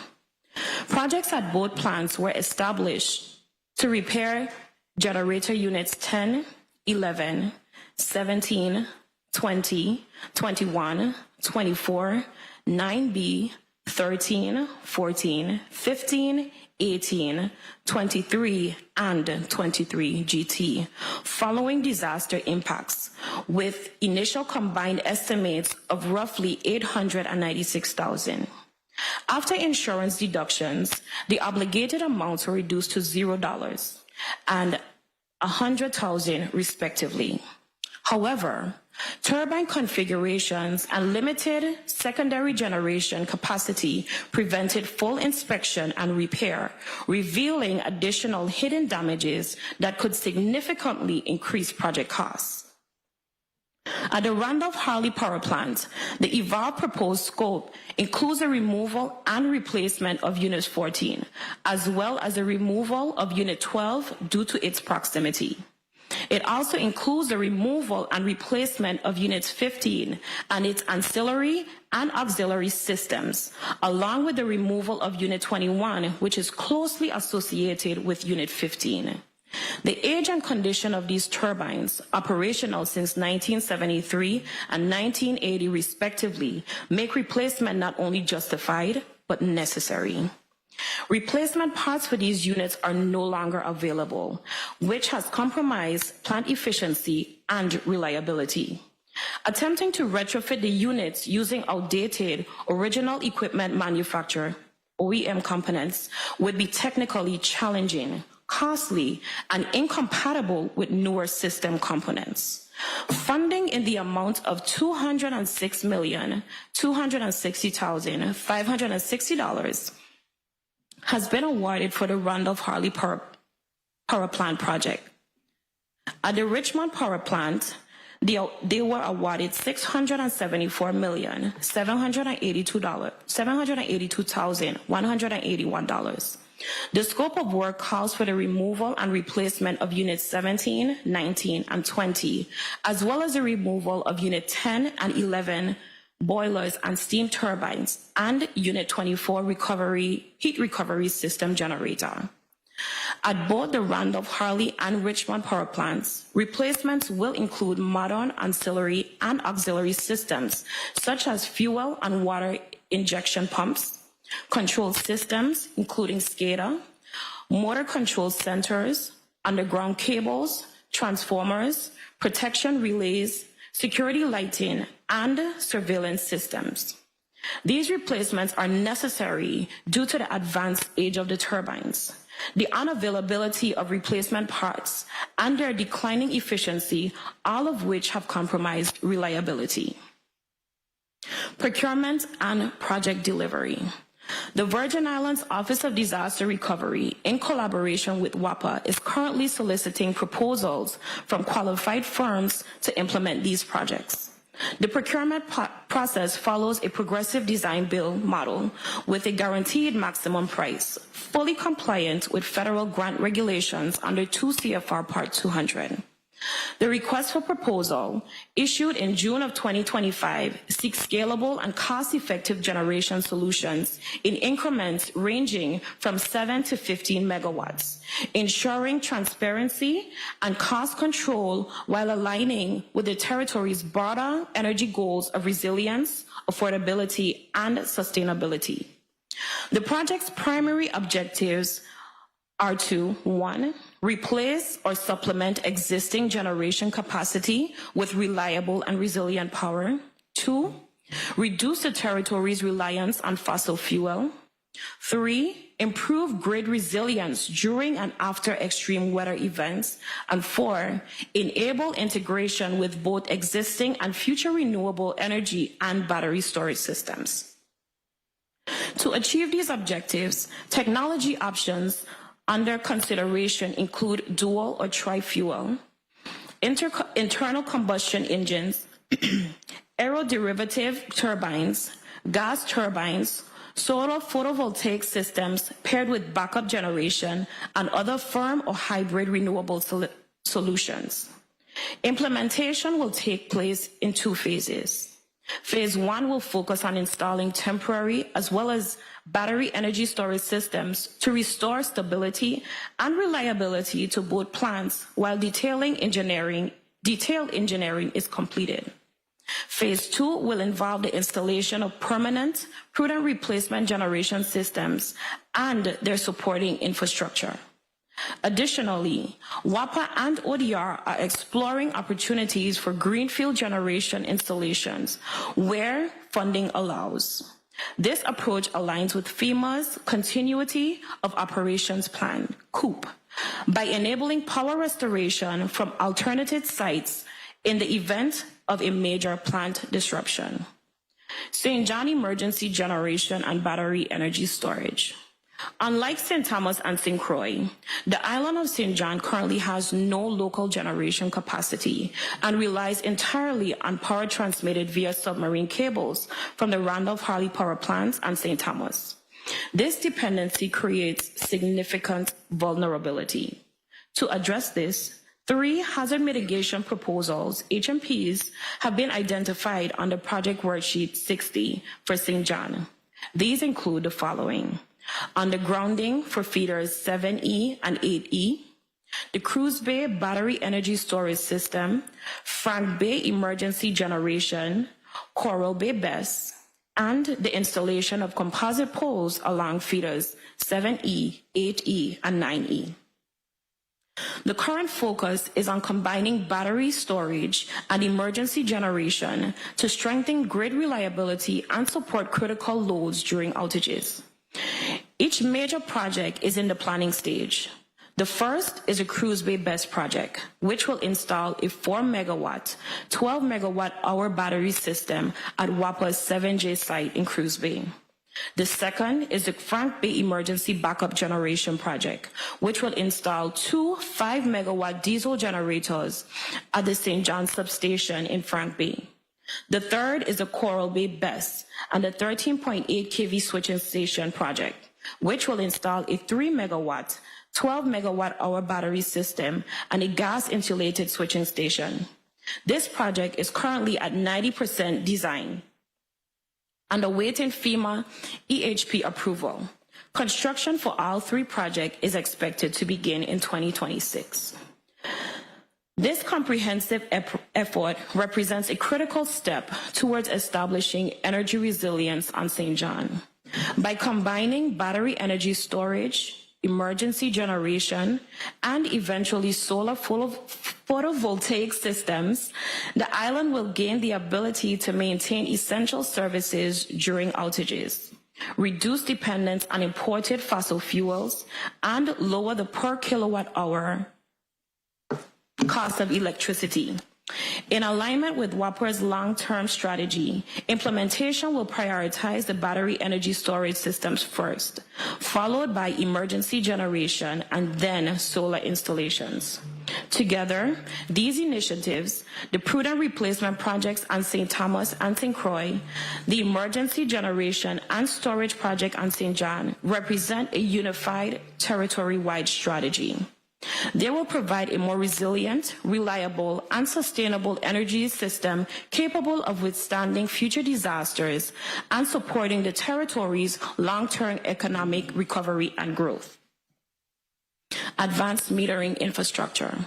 Projects at both plants were established to repair generator units 10, 11, 17, 20, 21, 24, 9B, 13, 14, 15, 18, 23, and 23 GT, following disaster impacts, with initial combined estimates of roughly $896,000. After insurance deductions, the obligated amounts were reduced to $0 and $100,000 respectively. However, turbine configurations and limited secondary generation capacity prevented full inspection and repair, revealing additional hidden damages that could significantly increase project costs. At the Randolph-Harley Power Plant, the evolved proposed scope includes the removal and replacement of Unit 14, as well as the removal of Unit 12 due to its proximity. It also includes the removal and replacement of Unit 15 and its ancillary and auxiliary systems, along with the removal of Unit 21, which is closely associated with Unit 15. The age and condition of these turbines, operational since 1973 and 1980 respectively, make replacement not only justified, but necessary. Replacement parts for these units are no longer available, which has compromised plant efficiency and reliability. Attempting to retrofit the units using outdated original equipment manufacturer OEM components would be technically challenging, costly, and incompatible with newer system components. Funding in the amount of $206,260,560 has been awarded for the Randolph-Harley Power Plant project. At the Richmond Power Plant, they were awarded $782,181. The scope of work calls for the removal and replacement of Units 17, 19, and 20, as well as the removal of Unit 10 and 11 boilers and steam turbines, and Unit 24 heat recovery system generator. At both the Randolph-Harley and Richmond power plants, replacements will include modern ancillary and auxiliary systems, such as fuel and water injection pumps, control systems, including SCADA, motor control centers, underground cables, transformers, protection relays, security lighting, and surveillance systems. These replacements are necessary due to the advanced age of the turbines, the unavailability of replacement parts, and their declining efficiency, all of which have compromised reliability. Procurement and project delivery. The Virgin Islands Office of Disaster Recovery, in collaboration with WAPA, is currently soliciting proposals from qualified firms to implement these projects. The procurement process follows a progressive design build model with a guaranteed maximum price, fully compliant with federal grant regulations under 2 CFR Part 200. The request for proposal, issued in June of 2025, seeks scalable and cost-effective generation solutions in increments ranging from 7 to 15 megawatts, ensuring transparency and cost control while aligning with the territory's broader energy goals of resilience, affordability, and sustainability. The project's primary objectives are to, 1, replace or supplement existing generation capacity with reliable and resilient power. 2, reduce the territory's reliance on fossil fuel. 3, improve grid resilience during and after extreme weather events. And 4, enable integration with both existing and future renewable energy and battery storage systems. To achieve these objectives, technology options under consideration include dual or tri-fuel, internal combustion engines, aeroderivative turbines, gas turbines, solar photovoltaic systems paired with backup generation, and other firm or hybrid renewable solutions. Implementation will take place in 2 phases. Phase 1 will focus on installing temporary as well as battery energy storage systems to restore stability and reliability to both plants while detailed engineering is completed. Phase 2 will involve the installation of permanent, prudent replacement generation systems and their supporting infrastructure. Additionally, WAPA and ODR are exploring opportunities for greenfield generation installations where funding allows. This approach aligns with FEMA's Continuity of Operations Plan, COOP, by enabling power restoration from alternative sites in the event of a major plant disruption. St. John Emergency Generation and Battery Energy Storage. Unlike St. Thomas and St. Croix, the island of St. John currently has no local generation capacity and relies entirely on power transmitted via submarine cables from the Randolph-Harley power plants and St. Thomas. This dependency creates significant vulnerability. To address this, 3 hazard mitigation proposals, HMPs, have been identified under Project Worksheet 60 for St. John. These include the following: undergrounding for feeders 7E and 8E, the Cruz Bay Battery Energy Storage System, Frank Bay Emergency Generation, Coral Bay BESS, and the installation of composite poles along feeders 7E, 8E, and 9E. The current focus is on combining battery storage and emergency generation to strengthen grid reliability and support critical loads during outages. Each major project is in the planning stage. The first is a Cruz Bay BESS project, which will install a 4-megawatt, 12-megawatt-hour battery system at WAPA's 7J site in Cruz Bay. The second is the Frank Bay Emergency Backup Generation Project, which will install 2 5-megawatt diesel generators at the St. John substation in Frank Bay. The third is the Coral Bay BESS and the 13.8 kV switching station project, which will install a 3-megawatt, 12-megawatt-hour battery system and a gas-insulated switching station. This project is currently at 90% design and awaiting FEMA EHP approval. Construction for all 3 projects is expected to begin in 2026. This comprehensive effort represents a critical step towards establishing energy resilience on St. John. By combining battery energy storage, emergency generation, and eventually solar photovoltaic systems, the island will gain the ability to maintain essential services during outages, reduce dependence on imported fossil fuels, and lower the per kilowatt hour cost of electricity. In alignment with WAPA's long-term strategy, implementation will prioritize the battery energy storage systems first, followed by emergency generation and then solar installations. Together, these initiatives, the prudent replacement projects on St. Thomas and St. Croix, the emergency generation and storage project on St. John, represent a unified territory-wide strategy. They will provide a more resilient, reliable, and sustainable energy system capable of withstanding future disasters and supporting the territory's long-term economic recovery and growth. Advanced metering infrastructure.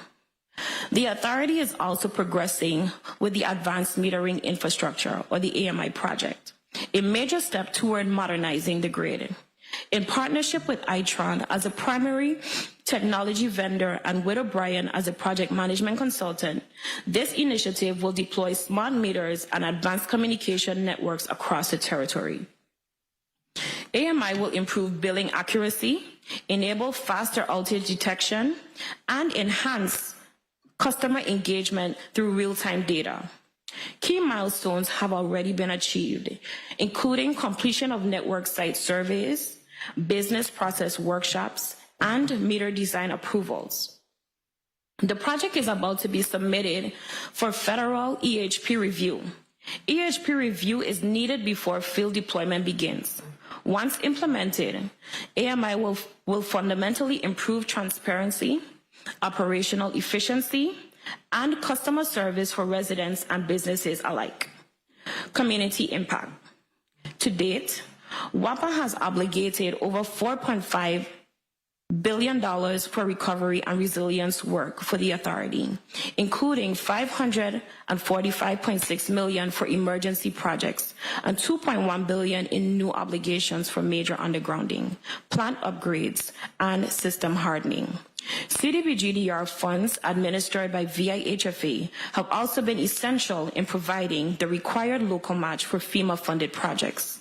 The authority is also progressing with the Advanced Metering Infrastructure, or the AMI project, a major step toward modernizing the grid. In partnership with Itron as a primary technology vendor and with O'Brien as a project management consultant, this initiative will deploy smart meters and advanced communication networks across the territory. AMI will improve billing accuracy, enable faster outage detection, and enhance customer engagement through real-time data. Key milestones have already been achieved, including completion of network site surveys, business process workshops, and meter design approvals. The project is about to be submitted for federal EHP review. EHP review is needed before field deployment begins. Once implemented, AMI will fundamentally improve transparency, operational efficiency, and customer service for residents and businesses alike. Community impact. To date, WAPA has obligated over $4.5 billion for recovery and resilience work for the authority, including $545.6 million for emergency projects and $2.1 billion in new obligations for major undergrounding, plant upgrades, and system hardening. CDBGDR funds administered by VIHFA have also been essential in providing the required local match for FEMA-funded projects,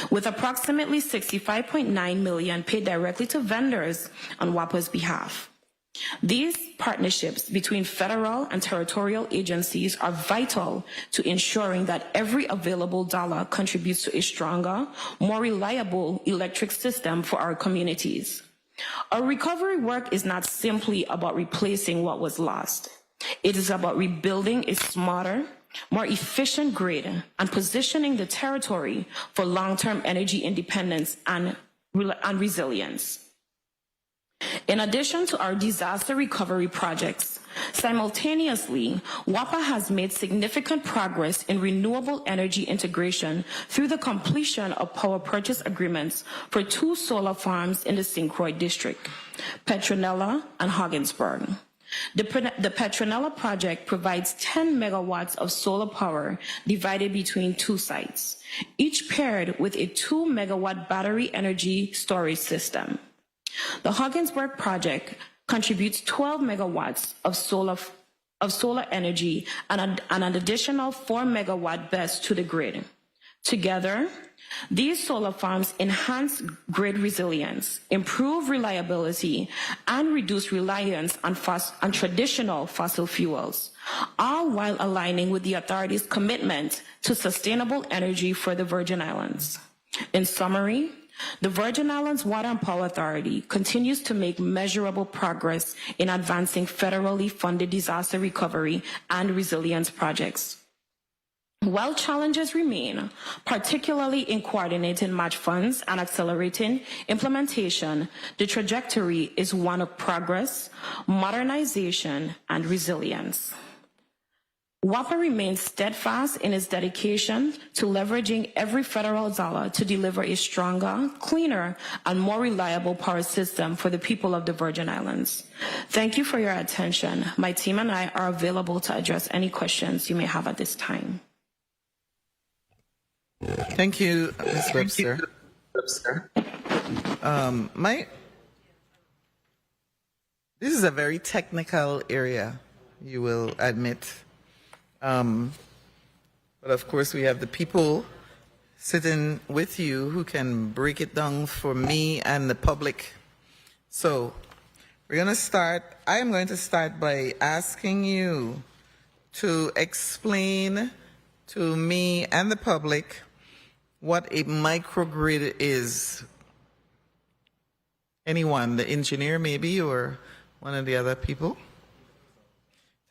with approximately $65.9 million paid directly to vendors on WAPA's behalf. These partnerships between federal and territorial agencies are vital to ensuring that every available dollar contributes to a stronger, more reliable electric system for our communities. Our recovery work is not simply about replacing what was lost. It is about rebuilding a smarter, more efficient grid and positioning the territory for long-term energy independence and resilience. In addition to our disaster recovery projects, simultaneously, WAPA has made significant progress in renewable energy integration through the completion of power purchase agreements for 2 solar farms in the St. Croix district, Petronella and Hoggensburg. The Petronella project provides 10 megawatts of solar power divided between 2 sites, each paired with a 2 megawatt battery energy storage system. The Hoggensburg project contributes 12 megawatts of solar energy and an additional 4 megawatt BESS to the grid. Together, these solar farms enhance grid resilience, improve reliability, and reduce reliance on traditional fossil fuels, all while aligning with the authority's commitment to sustainable energy for the Virgin Islands. In summary, the Virgin Islands Water and Power Authority continues to make measurable progress in advancing federally funded disaster recovery and resilience projects. While challenges remain, particularly in coordinating match funds and accelerating implementation, the trajectory is one of progress, modernization, and resilience. WAPA remains steadfast in its dedication to leveraging every federal dollar to deliver a stronger, cleaner, and more reliable power system for the people of the Virgin Islands. Thank you for your attention. My team and I are available to address any questions you may have at this time. Thank you, Ms. Webster. This is a very technical area, you will admit. But of course, we have the people sitting with you who can break it down for me and the public. So we're going to start. I am going to start by asking you to explain to me and the public what a microgrid is. Anyone, the engineer maybe, or one of the other people?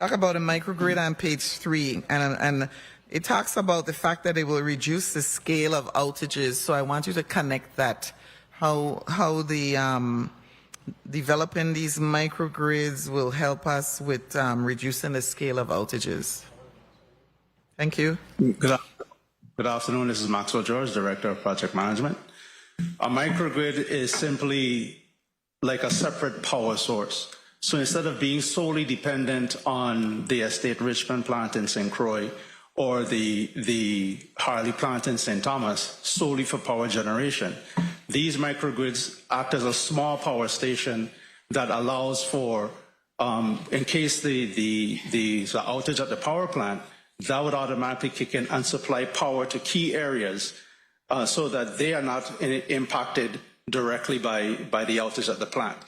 Talk about a microgrid on page 3, and it talks about the fact that it will reduce the scale of outages. So I want you to connect that, how the developing these microgrids will help us with reducing the scale of outages. Thank you. Good afternoon. This is Maxwell George, Director of Project Management. A microgrid is simply like a separate power source. So instead of being solely dependent on the Estate Richmond plant in St. Croix or the Harley plant in St. Thomas solely for power generation, these microgrids act as a small power station that allows for, in case the outage at the power plant, that would automatically kick in and supply power to key areas so that they are not impacted directly by the outage at the plant.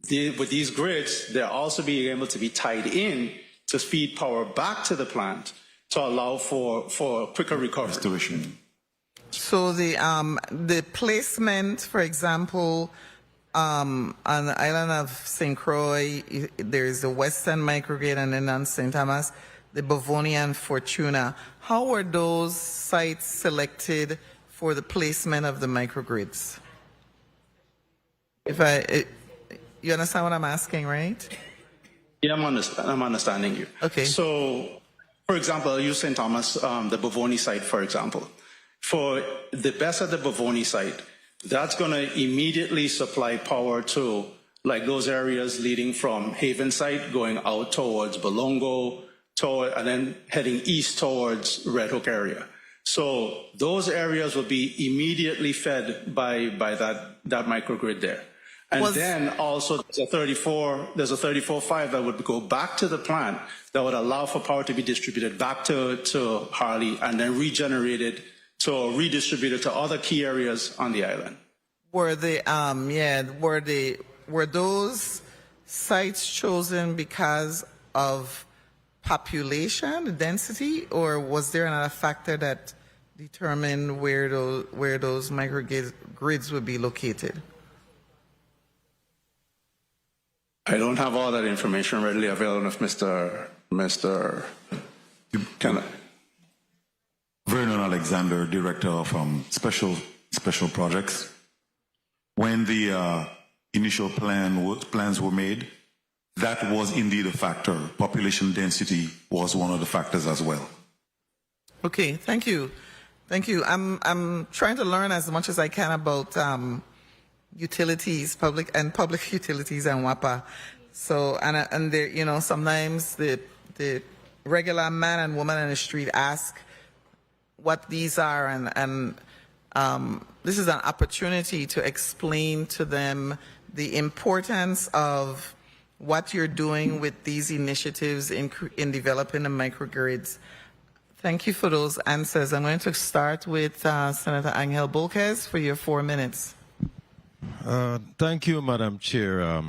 With these grids, they're also being able to be tied in to feed power back to the plant to allow for quicker recovery. Restoration. So the placement, for example, on the island of St. Croix, there is the Western microgrid, and then on St. Thomas, the Bavonia and Fortuna. How were those sites selected for the placement of the microgrids? You understand what I'm asking, right? Yeah, I'm understanding you. Okay. So, for example, I'll use St. Thomas, the Bavoni site, for example. For the best at the Bavoni site, that's going to immediately supply power to like those areas leading from Haven site going out towards Bolongo, and then heading east towards Red Hook area. So those areas will be immediately fed by that microgrid there. And then also there's a 34.5 that would go back to the plant that would allow for power to be distributed back to Harley and then regenerated to redistributed to other key areas on the island. Were those sites chosen because of population density, or was there another factor that determined where those microgrids would be located? I don't have all that information readily available if Mr. Vernon Alexander, Director of Special Projects. When the initial plans were made, that was indeed a factor. Population density was one of the factors as well. Okay, thank you. Thank you. I'm trying to learn as much as I can about utilities, public utilities and WAPA. So, and there, sometimes the regular man and woman in the street ask what these are, and this is an opportunity to explain to them the importance of what you're doing with these initiatives in developing the microgrids. Thank you for those answers. I'm going to start with Senator Angel Bolquez for your 4 minutes. Thank you, Madam Chair.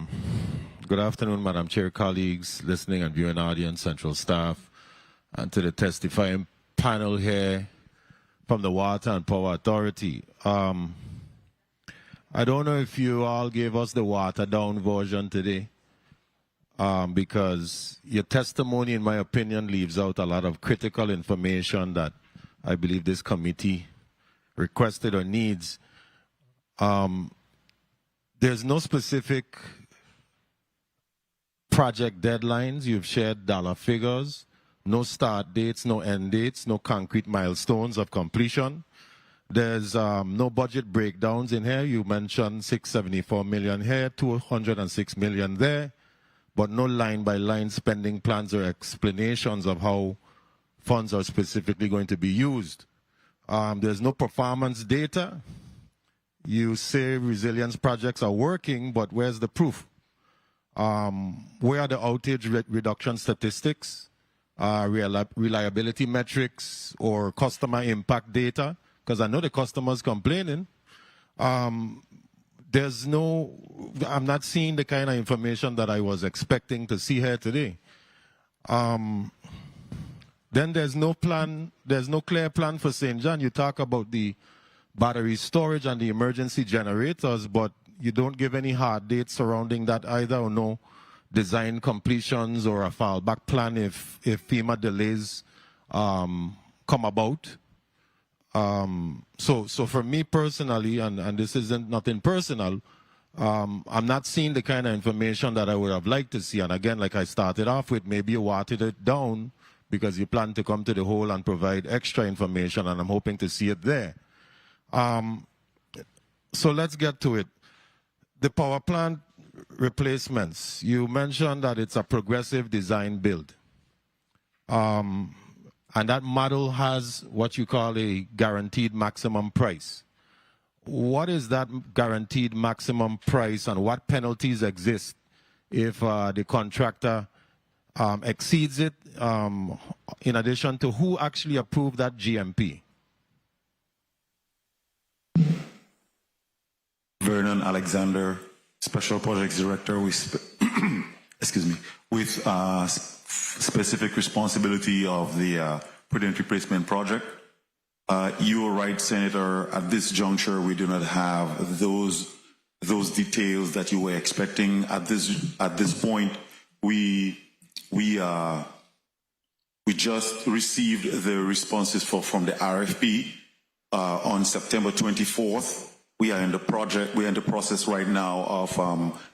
Good afternoon, Madam Chair, colleagues, listening and viewing audience, central staff, and to the testifying panel here from the Water and Power Authority. I don't know if you all gave us the watered down version today, because your testimony, in my opinion, leaves out a lot of critical information that I believe this committee requested or needs. There's no specific project deadlines. You've shared dollar figures, no start dates, no end dates, no concrete milestones of completion. There's no budget breakdowns in here. You mentioned 674 million here, 206 million there, but no line-by-line spending plans or explanations of how funds are specifically going to be used. There's no performance data. You say resilience projects are working, but where's the proof? Where are the outage reduction statistics, reliability metrics, or customer impact data? Because I know the customer's complaining. I'm not seeing the kind of information that I was expecting to see here today. Then there's no clear plan for St. John. You talk about the battery storage and the emergency generators, but you don't give any hard dates surrounding that either, or no design completions or a fallback plan if FEMA delays come about. So for me personally, and this isn't nothing personal, I'm not seeing the kind of information that I would have liked to see. And again, like I started off with, maybe you watered it down because you plan to come to the whole and provide extra information, and I'm hoping to see it there. So let's get to it. The power plant replacements, you mentioned that it's a progressive design build. And that model has what you call a guaranteed maximum price. What is that guaranteed maximum price, and what penalties exist if the contractor exceeds it, in addition to who actually approved that GMP? Vernon Alexander, Special Projects Director with, excuse me, with specific responsibility of the prudent replacement project. You are right, Senator. At this juncture, we do not have those details that you were expecting. At this point, we just received the responses from the RFP on September 24th. We are in the process right now of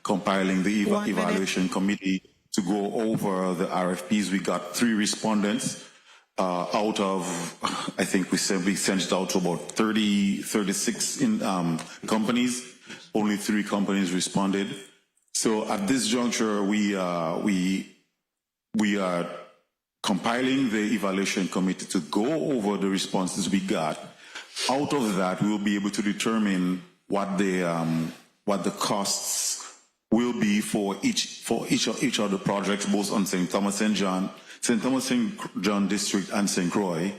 compiling the evaluation committee to go over the RFPs. We got 3 respondents out of, I think we sent it out to about 36 companies. Only 3 companies responded. So at this juncture, we are compiling the evaluation committee to go over the responses we got. Out of that, we'll be able to determine what the costs will be for each of the projects, both on St. Thomas St. John District and St. Croix.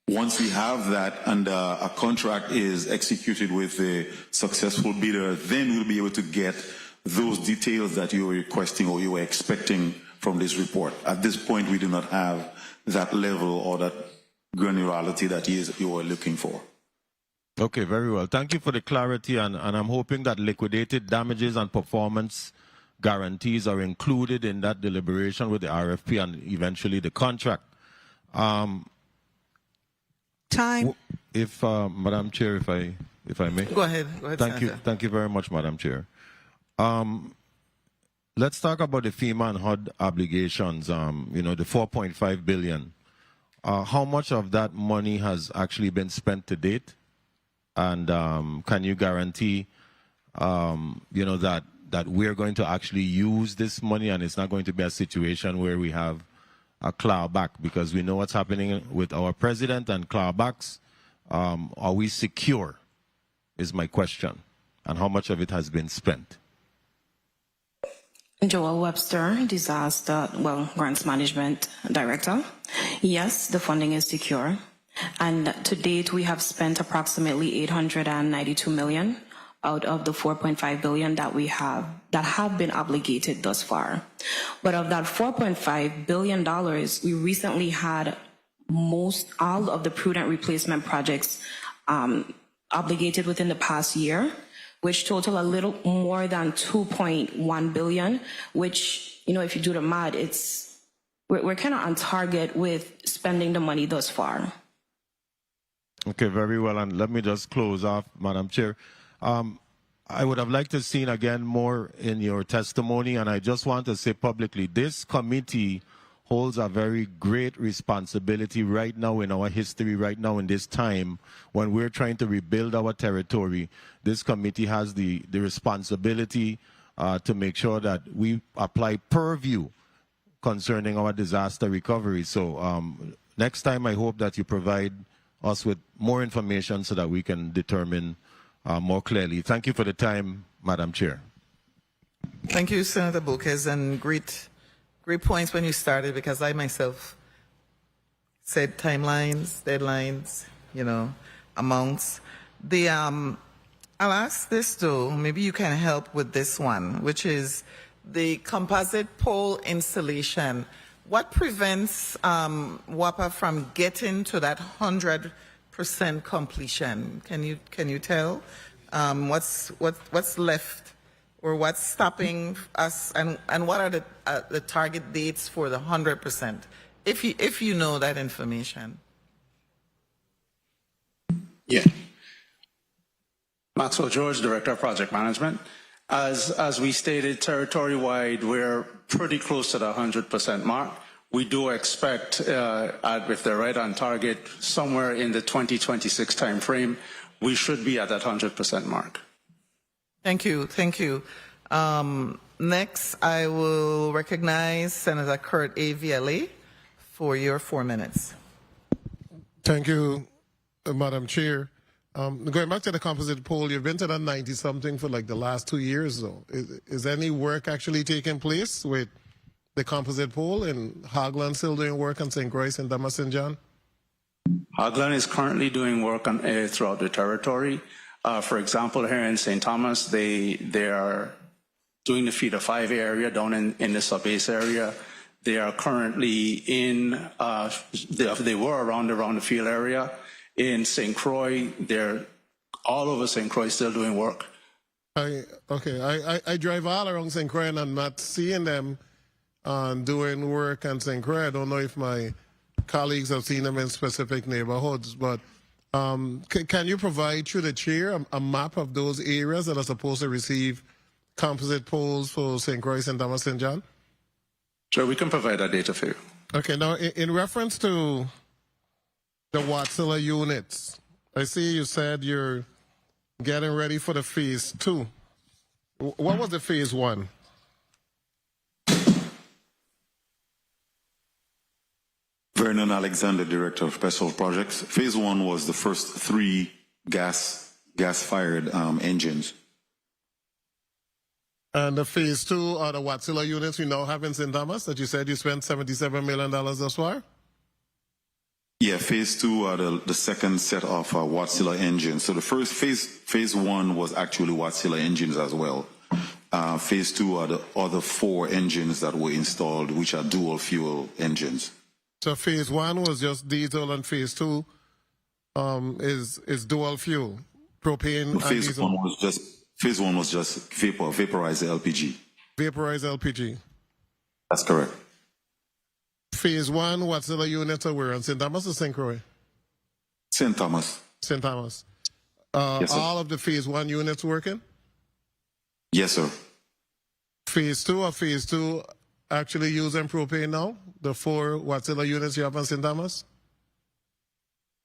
Once we have that and a contract is executed with the successful bidder, then we'll be able to get those details that you were requesting or you were expecting from this report. At this point, we do not have that level or that granularity that you were looking for. Okay, very well. Thank you for the clarity, and I'm hoping that liquidated damages and performance guarantees are included in that deliberation with the RFP and eventually the contract. Time. If Madam Chair, if I may. Go ahead. Thank you. Thank you very much, Madam Chair. Let's talk about the FEMA and HUD obligations. The 4.5 billion. How much of that money has actually been spent to date? And can you guarantee, that we're going to actually use this money and it's not going to be a situation where we have a clawback? Because we know what's happening with our president and clawbacks. Are we secure, is my question. And how much of it has been spent? Joel Webster, Grants Management Director. Yes, the funding is secure. And to date, we have spent approximately $892 million out of the $4.5 billion that have been obligated thus far. But of that $4.5 billion, we recently had all of the prudent replacement projects obligated within the past year, which total a little more than 2.1 billion, which, if you do the math, we're kind of on target with spending the money thus far. Okay, very well. And let me just close off, Madam Chair. I would have liked to have seen again more in your testimony, and I just want to say publicly, this committee holds a very great responsibility right now in our history, right now in this time, when we're trying to rebuild our territory. This committee has the responsibility to make sure that we apply purview concerning our disaster recovery. So next time, I hope that you provide us with more information so that we can determine more clearly. Thank you for the time, Madam Chair. Thank you, Senator Bokes, and great points when you started, because I myself said timelines, deadlines, amounts. I'll ask this though, maybe you can help with this one, which is the composite pole installation. What prevents WAPA from getting to that 100% completion? Can you tell what's left, or what's stopping us, and what are the target dates for the 100%? If you know that information. Yeah. Maxwell George, Director of Project Management. As we stated, territory-wide, we're pretty close to the 100% mark. We do expect, if they're right on target, somewhere in the 2026 timeframe, we should be at that 100% mark. Thank you. Thank you. Next, I will recognize Senator Kurt A. Vielle for your 4 minutes. Thank you, Madam Chair. Going back to the composite poll, you've been to that 90-something for like the last 2 years, though. Is any work actually taking place with the composite poll, and Hogland still doing work on St. Croix and Damas St. John? Hogland is currently doing work on throughout the territory. For example, here in St. Thomas, they are doing the Feeder 5 area down in the sub-base area. They are currently in, they were around the field area. In St. Croix, they're all over St. Croix still doing work. I drive all around St. Croix and I'm not seeing them doing work on St. Croix. I don't know if my colleagues have seen them in specific neighborhoods, but can you provide through the chair a map of those areas that are supposed to receive composite poles for St. Croix and Damas St. John? Sure, we can provide that data for you. Okay, now in reference to the Watsilla units, I see you said you're getting ready for the phase 2. What was the phase 1? Vernon Alexander, Director of Special Projects. Phase 1 was the first 3 gas-fired engines. And the phase 2 are the Watsilla units we now have in St. Thomas that you said you spent $77 million thus far? Yeah, phase 2 are the second set of Watsilla engines. So the first phase 1 was actually Watsilla engines as well. Phase 2 are the other 4 engines that were installed, which are dual fuel engines. So phase 1 was just diesel, and phase 2 is dual fuel, propane and diesel. Phase 1 was just vaporized LPG. Vaporized LPG. That's correct. Phase 1, Watsilla units are where? On St. Thomas or St. Croix? St. Thomas. St. Thomas. Yes, sir. All of the phase 1 units working? Yes, sir. Phase 2 or phase 2 actually using propane now? The 4 Watsilla units you have on St. Thomas?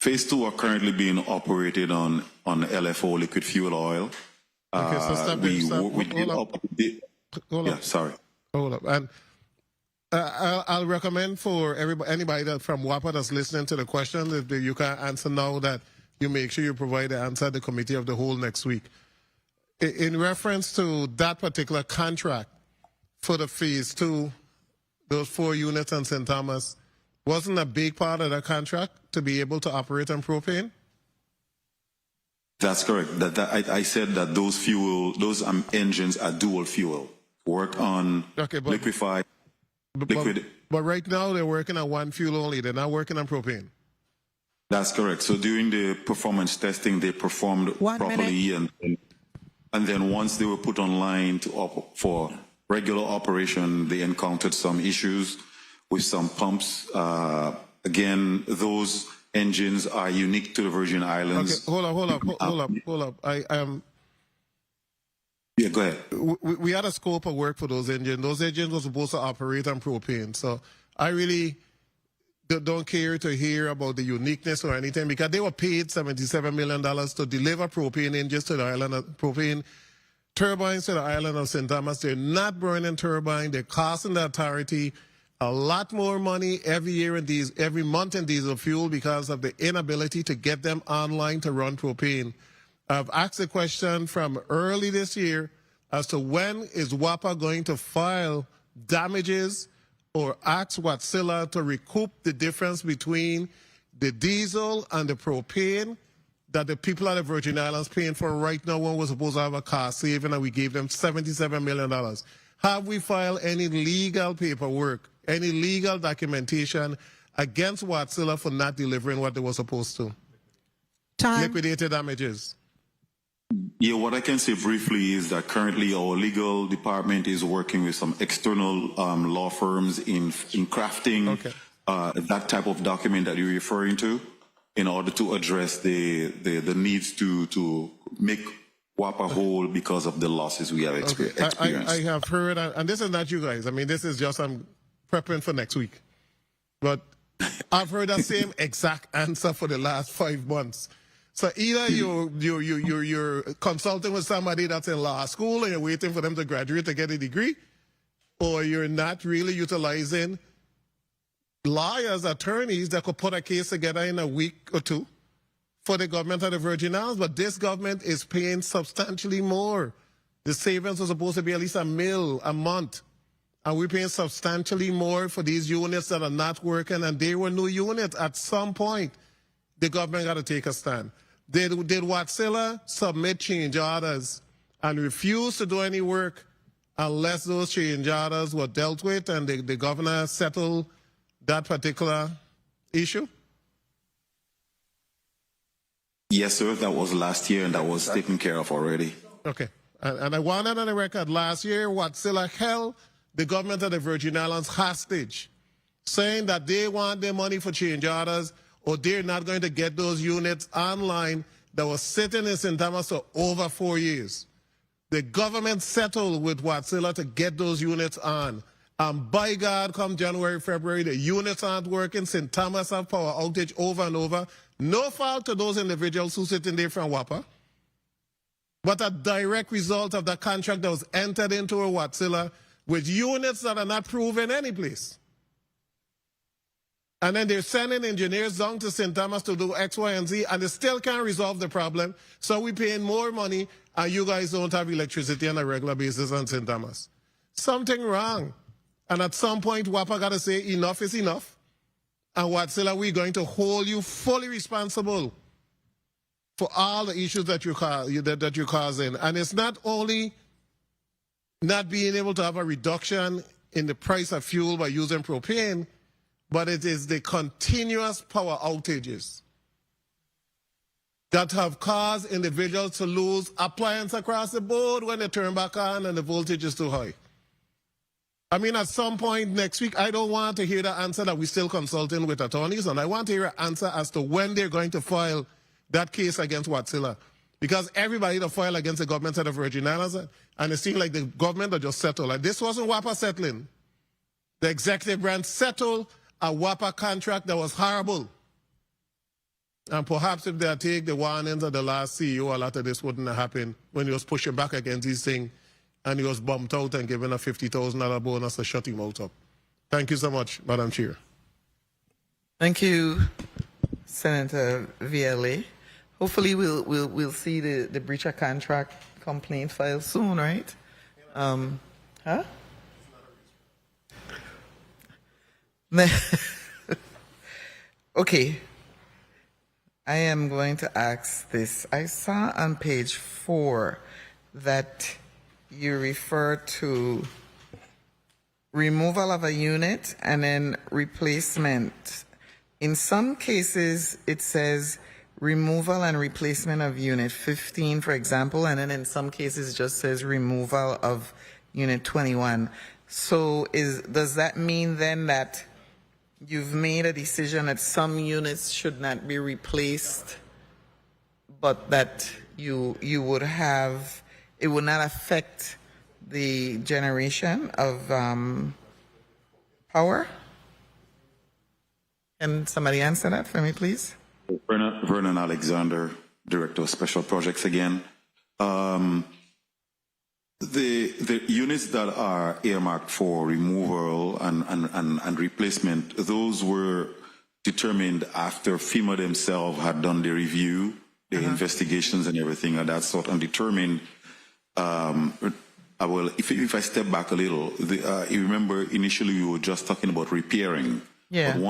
Phase 2 are currently being operated on LFO, liquid fuel oil. Okay, so stop. Hold up. Sorry. Hold up. And I'll recommend for anybody that from WAPA that's listening to the question, if you can answer now, that you make sure you provide the answer at the committee of the whole next week. In reference to that particular contract for the phase 2, those 4 units on St. Thomas, wasn't a big part of that contract to be able to operate on propane? That's correct. I said that those engines are dual fuel. Work on liquefied. But right now they're working on one fuel only. They're not working on propane. That's correct. So during the performance testing, they performed properly, and then once they were put online for regular operation, they encountered some issues with some pumps. Again, those engines are unique to the Virgin Islands. Okay, hold up. Yeah, go ahead. We had a scope of work for those engines. Those engines were supposed to operate on propane. So I really don't care to hear about the uniqueness or anything, because they were paid $77 million to deliver propane engines to the island, propane turbines to the island of St. Thomas. They're not burning turbine. They're costing the authority a lot more money every month in diesel fuel because of the inability to get them online to run propane. I've asked a question from early this year as to when is WAPA going to file damages or ask Watsilla to recoup the difference between the diesel and the propane that the people of the Virgin Islands paying for right now when we're supposed to have a cost saving, and we gave them $77 million. Have we filed any legal paperwork, any legal documentation against Watsilla for not delivering what they were supposed to? Liquidated damages. Yeah, what I can say briefly is that currently our legal department is working with some external law firms in crafting that type of document that you're referring to, in order to address the needs to make WAPA whole because of the losses we have experienced. I have heard, and this is not you guys. I mean, this is just I'm preparing for next week. But I've heard that same exact answer for the last 5 months. So either you're consulting with somebody that's in law school and you're waiting for them to graduate to get a degree, or you're not really utilizing lawyers, attorneys that could put a case together in a week or two for the government of the Virgin Islands. But this government is paying substantially more. The savings are supposed to be at least $1 million a month. And we're paying substantially more for these units that are not working, and they were new units. At some point, the government got to take a stand. Did Watsilla submit change orders and refuse to do any work unless those change orders were dealt with and the governor settled that particular issue? Yes, sir. That was last year, and that was taken care of already. Okay. And I wanted on the record, last year, Watsilla held the government of the Virgin Islands hostage, saying that they want their money for change orders or they're not going to get those units online that were sitting in St. Thomas for over 4 years. The government settled with Watsilla to get those units on. And by God, come January, February, the units aren't working. St. Thomas have power outage over and over. No fault to those individuals who sit in there from WAPA, but a direct result of the contract that was entered into a Watsilla with units that are not proven any place. And then they're sending engineers down to St. Thomas to do X, Y, and Z, and they still can't resolve the problem. So we're paying more money, and you guys don't have electricity on a regular basis on St. Thomas. Something wrong. And at some point, WAPA got to say enough is enough. And Watsilla, we're going to hold you fully responsible for all the issues that you're causing. And it's not only not being able to have a reduction in the price of fuel by using propane, but it is the continuous power outages that have caused individuals to lose appliances across the board when they turn back on and the voltage is too high. I mean, at some point next week, I don't want to hear the answer that we're still consulting with attorneys, and I want to hear an answer as to when they're going to file that case against Watsilla. Because everybody that filed against the government of the Virgin Islands, and it seemed like the government had just settled. Like, this wasn't WAPA settling. The executive branch settled a WAPA contract that was horrible. And perhaps if they take the warnings of the last CEO, a lot of this wouldn't have happened when he was pushing back against these things and he was bumped out and given a $50,000 bonus to shut him out up. Thank you so much, Madam Chair. Thank you, Senator VLA. Hopefully we'll see the breach of contract complaint filed soon, right? Huh? Okay. I am going to ask this. I saw on page 4 that you refer to removal of a unit and then replacement. In some cases, it says removal and replacement of unit 15, for example, and then in some cases it just says removal of unit 21. So does that mean then that you've made a decision that some units should not be replaced, but that you would have, it would not affect the generation of power? Can somebody answer that for me, please? Vernon Alexander, Director of Special Projects again. The units that are earmarked for removal and replacement, those were determined after FEMA themselves had done the review, the investigations and everything of that sort, and determined, if I step back a little, you remember initially we were just talking about repairing. Yeah. But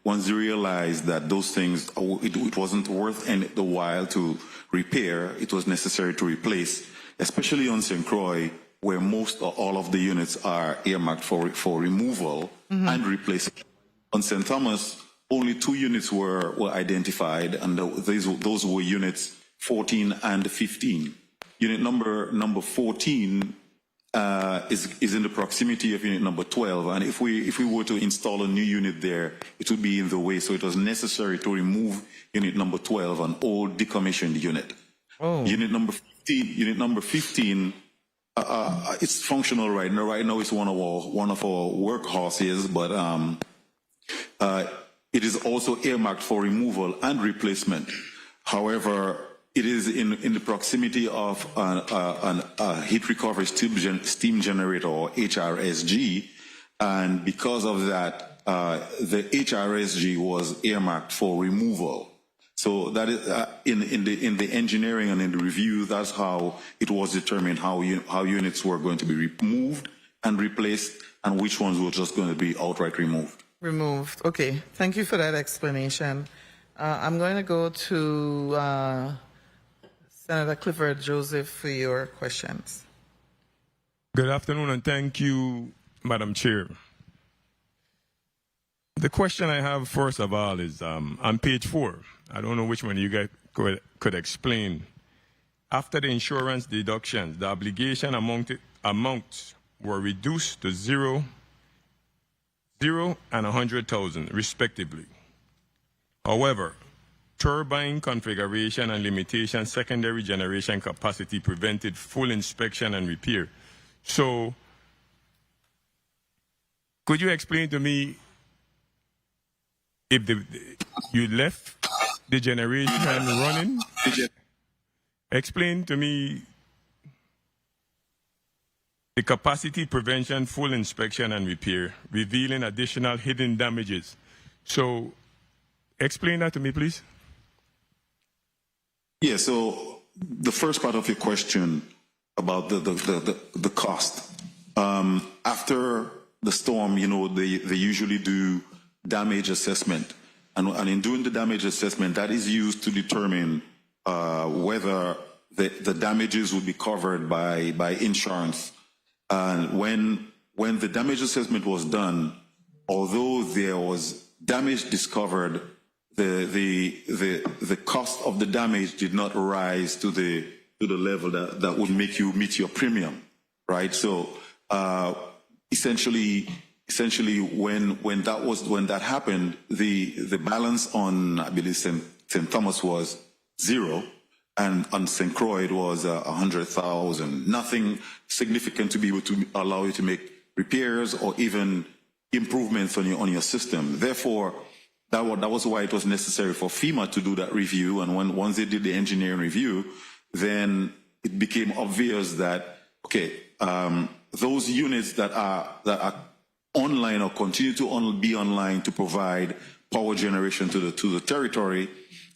once you realize that those things, it wasn't worth the while to repair, it was necessary to replace, especially on St. Croix, where most or all of the units are earmarked for removal and replacement. On St. Thomas, only 2 units were identified, and those were units 14 and 15. Unit number 14 is in the proximity of unit number 12, and if we were to install a new unit there, it would be in the way, so it was necessary to remove unit number 12, an old decommissioned unit. Unit number unit number 15, it's functional right now. Right now, it's one of our workhorses, but it is also earmarked for removal and replacement. However, it is in the proximity of a heat recovery steam generator, or HRSG, and because of that, the HRSG was earmarked for removal. So that is in the engineering and in the review. That's how it was determined how units were going to be removed and replaced, and which ones were just going to be outright removed. Removed. Okay. Thank you for that explanation. I'm going to go to Senator Clifford Joseph for your questions. Good afternoon, and thank you, Madam Chair. The question I have, first of all, is on page 4. I don't know which one you guys could explain. After the insurance deductions, the obligation amounts were reduced to 0 and 100,000, respectively. However, turbine configuration and limitation secondary generation capacity prevented full inspection and repair. So, could you explain to me if you left the generation running? Explain to me the capacity prevention, full inspection and repair, revealing additional hidden damages. So, explain that to me, please. Yeah, so the first part of your question about the cost. After the storm, you know, they usually do damage assessment. And in doing the damage assessment, that is used to determine whether the damages will be covered by insurance. And when the damage assessment was done, although there was damage discovered, the cost of the damage did not rise to the level that would make you meet your premium, right? So essentially when that happened, the balance on, I believe, St. Thomas was 0, and on St. Croix it was 100,000. Nothing significant to be able to allow you to make repairs or even improvements on your system. Therefore, that was why it was necessary for FEMA to do that review. And once they did the engineering review, then it became obvious that, okay, those units that are online or continue to be online to provide power generation to the territory,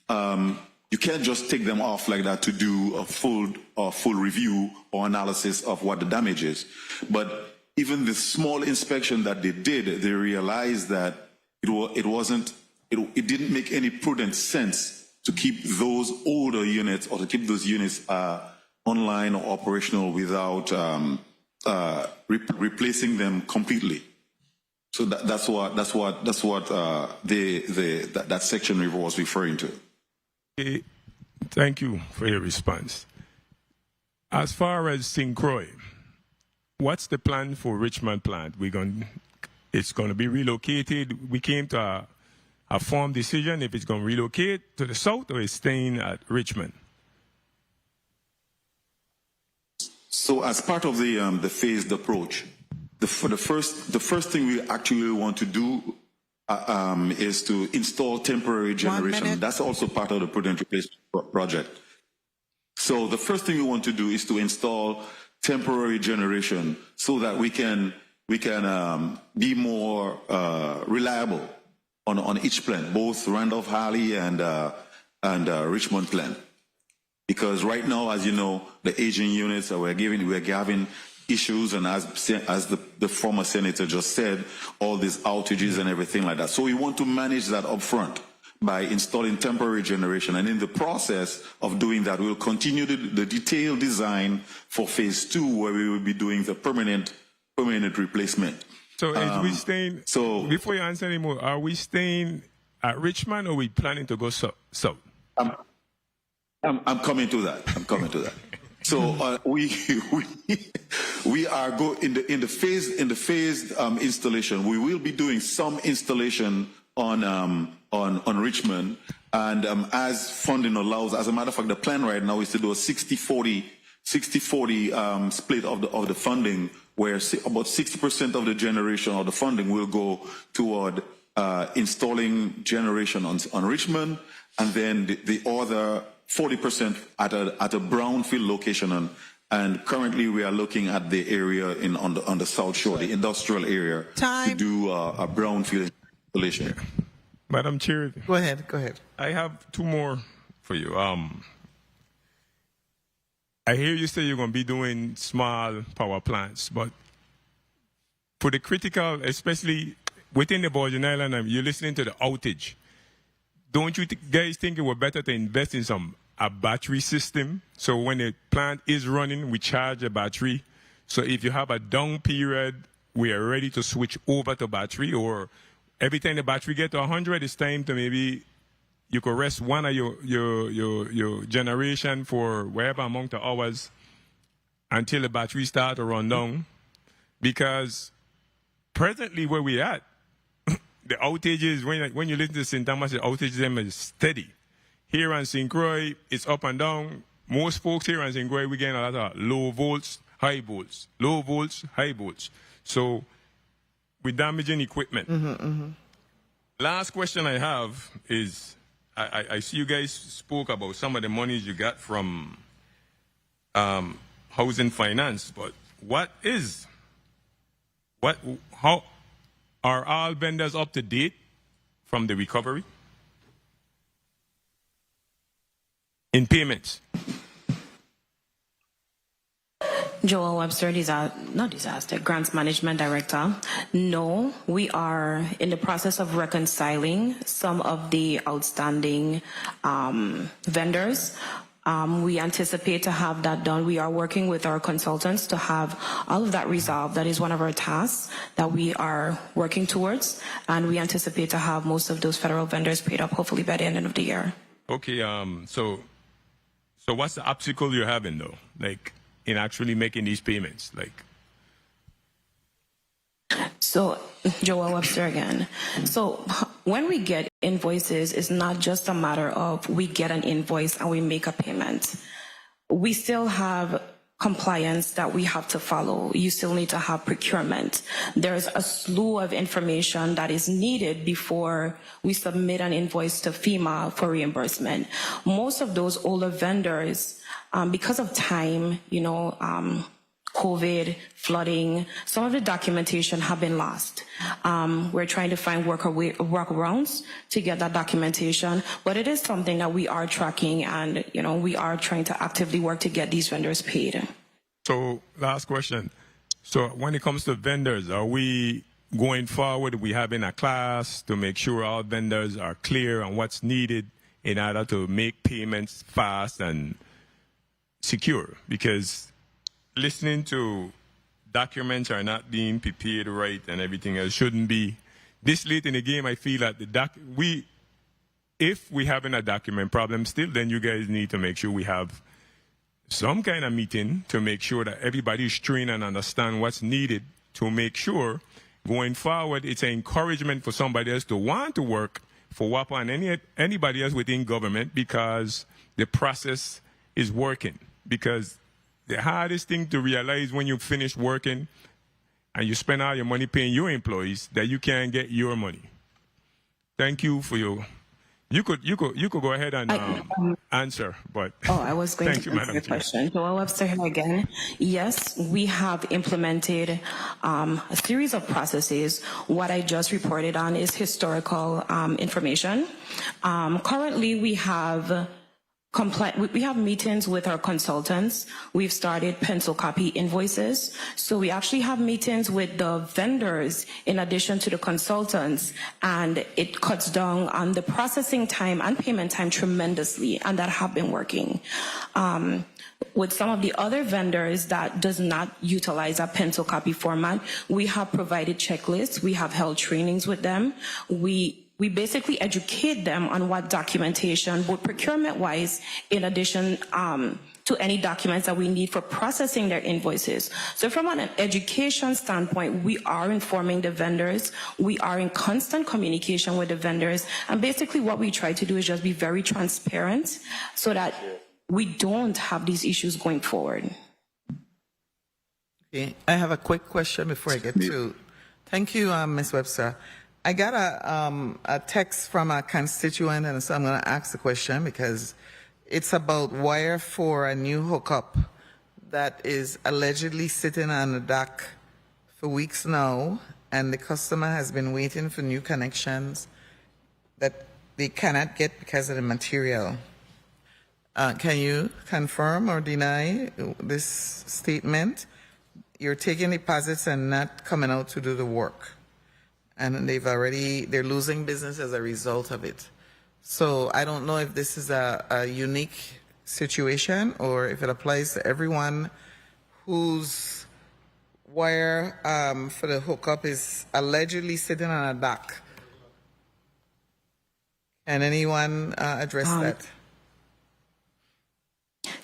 you can't just take them off like that to do a full review or analysis of what the damage is. But even the small inspection that they did, they realized that it didn't make any prudent sense to keep those older units or to keep those units online or operational without replacing them completely. So that's what that section was referring to. Okay. Thank you for your response. As far as St. Croix, what's the plan for Richmond plant? It's going to be relocated. We came to a firm decision if it's going to relocate to the south or it's staying at Richmond. So as part of the phased approach, the first thing we actually want to do is to install temporary generation. That's also part of the prudent replacement project. So the first thing we want to do is to install temporary generation so that we can be more reliable on each plant, both Randolph-Halley and Richmond plant. Because right now, as you know, the aging units we're having issues, and as the former senator just said, all these outages and everything like that. So we want to manage that up front by installing temporary generation. And in the process of doing that, we'll continue the detailed design for phase 2, where we will be doing the permanent replacement. So are we staying, before you answer anymore, are we staying at Richmond or are we planning to go south? I'm coming to that. So we are in the phased installation. We will be doing some installation on Richmond, and as funding allows. As a matter of fact, the plan right now is to do a 60-40 60-40 split of the funding, where about 60% of the generation of the funding will go toward installing generation on Richmond, and then the other 40% at a brownfield location. And currently we are looking at the area on the South Shore, the industrial area, to do a brownfield installation. Madam Chair. Go ahead. I have two more for you. I hear you say you're going to be doing small power plants, but for the critical, especially within the Virgin Islands, you're listening to the outage. Don't you guys think it would be better to invest in a battery system? So when the plant is running, we charge a battery. So if you have a down period, we are ready to switch over to battery, or every time the battery gets to 100, it's time to maybe you could rest one of your generation for whatever amount of hours until the battery start to run down. Because presently where we at, the outages, when you listen to St. Thomas, the outages them is steady. Here on St. Croix, it's up and down. Most folks here on St. Croix, we get a lot of low volts, high volts, low volts, high volts. So we're damaging equipment. Last question I have is, I see you guys spoke about some of the monies you got from housing finance, but how are all vendors up to date from the recovery in payments? Joel Webster, Grants Management Director. No, we are in the process of reconciling some of the outstanding vendors. We anticipate to have that done. We are working with our consultants to have all of that resolved. That is one of our tasks that we are working towards, and we anticipate to have most of those federal vendors paid up hopefully by the end of the year. Okay, so what's the obstacle you're having though, like in actually making these payments? So, Joel Webster again. So when we get invoices, it's not just a matter of we get an invoice and we make a payment. We still have compliance that we have to follow. You still need to have procurement. There's a slew of information that is needed before we submit an invoice to FEMA for reimbursement. Most of those older vendors, because of time, COVID, flooding, some of the documentation have been lost. We're trying to find workarounds to get that documentation, but it is something that we are tracking, and we are trying to actively work to get these vendors paid. So last question. So when it comes to vendors, are we going forward? We having a class to make sure all vendors are clear on what's needed in order to make payments fast and secure? Because listening to documents are not being prepared right and everything else shouldn't be. This late in the game, I feel that if we having a document problem still, then you guys need to make sure we have some kind of meeting to make sure that everybody is trained and understand what's needed to make sure going forward it's an encouragement for somebody else to want to work for WAPA and anybody else within government, because the process is working. Because the hardest thing to realize when you finish working and you spend all your money paying your employees, that you can't get your money. Thank you for your. You could go ahead and answer, but I was going thank to you, answer Madam your Chair. question. Joel Webster here again. Yes, we have implemented a series of processes. What I just reported on is historical information. Currently, we have meetings with our consultants. We've started pencil copy invoices. So we actually have meetings with the vendors in addition to the consultants, and it cuts down on the processing time and payment time tremendously, and that have been working. With some of the other vendors that does not utilize a pencil copy format, we have provided checklists. We have held trainings with them. We basically educate them on what documentation, both procurement-wise, in addition to any documents that we need for processing their invoices. So from an education standpoint, we are informing the vendors. We are in constant communication with the vendors. And basically what we try to do is just be very transparent so that we don't have these issues going forward. Okay, I have a quick question before I get to. Thank you, Ms. Webster. I got a text from a constituent, and so I'm going to ask the question because it's about wire for a new hookup that is allegedly sitting on the dock for weeks now, and the customer has been waiting for new connections that they cannot get because of the material. Can you confirm or deny this statement? You're taking deposits and not coming out to do the work. And they're losing business as a result of it. So I don't know if this is a unique situation or if it applies to everyone whose wire for the hookup is allegedly sitting on a dock. Can anyone address that?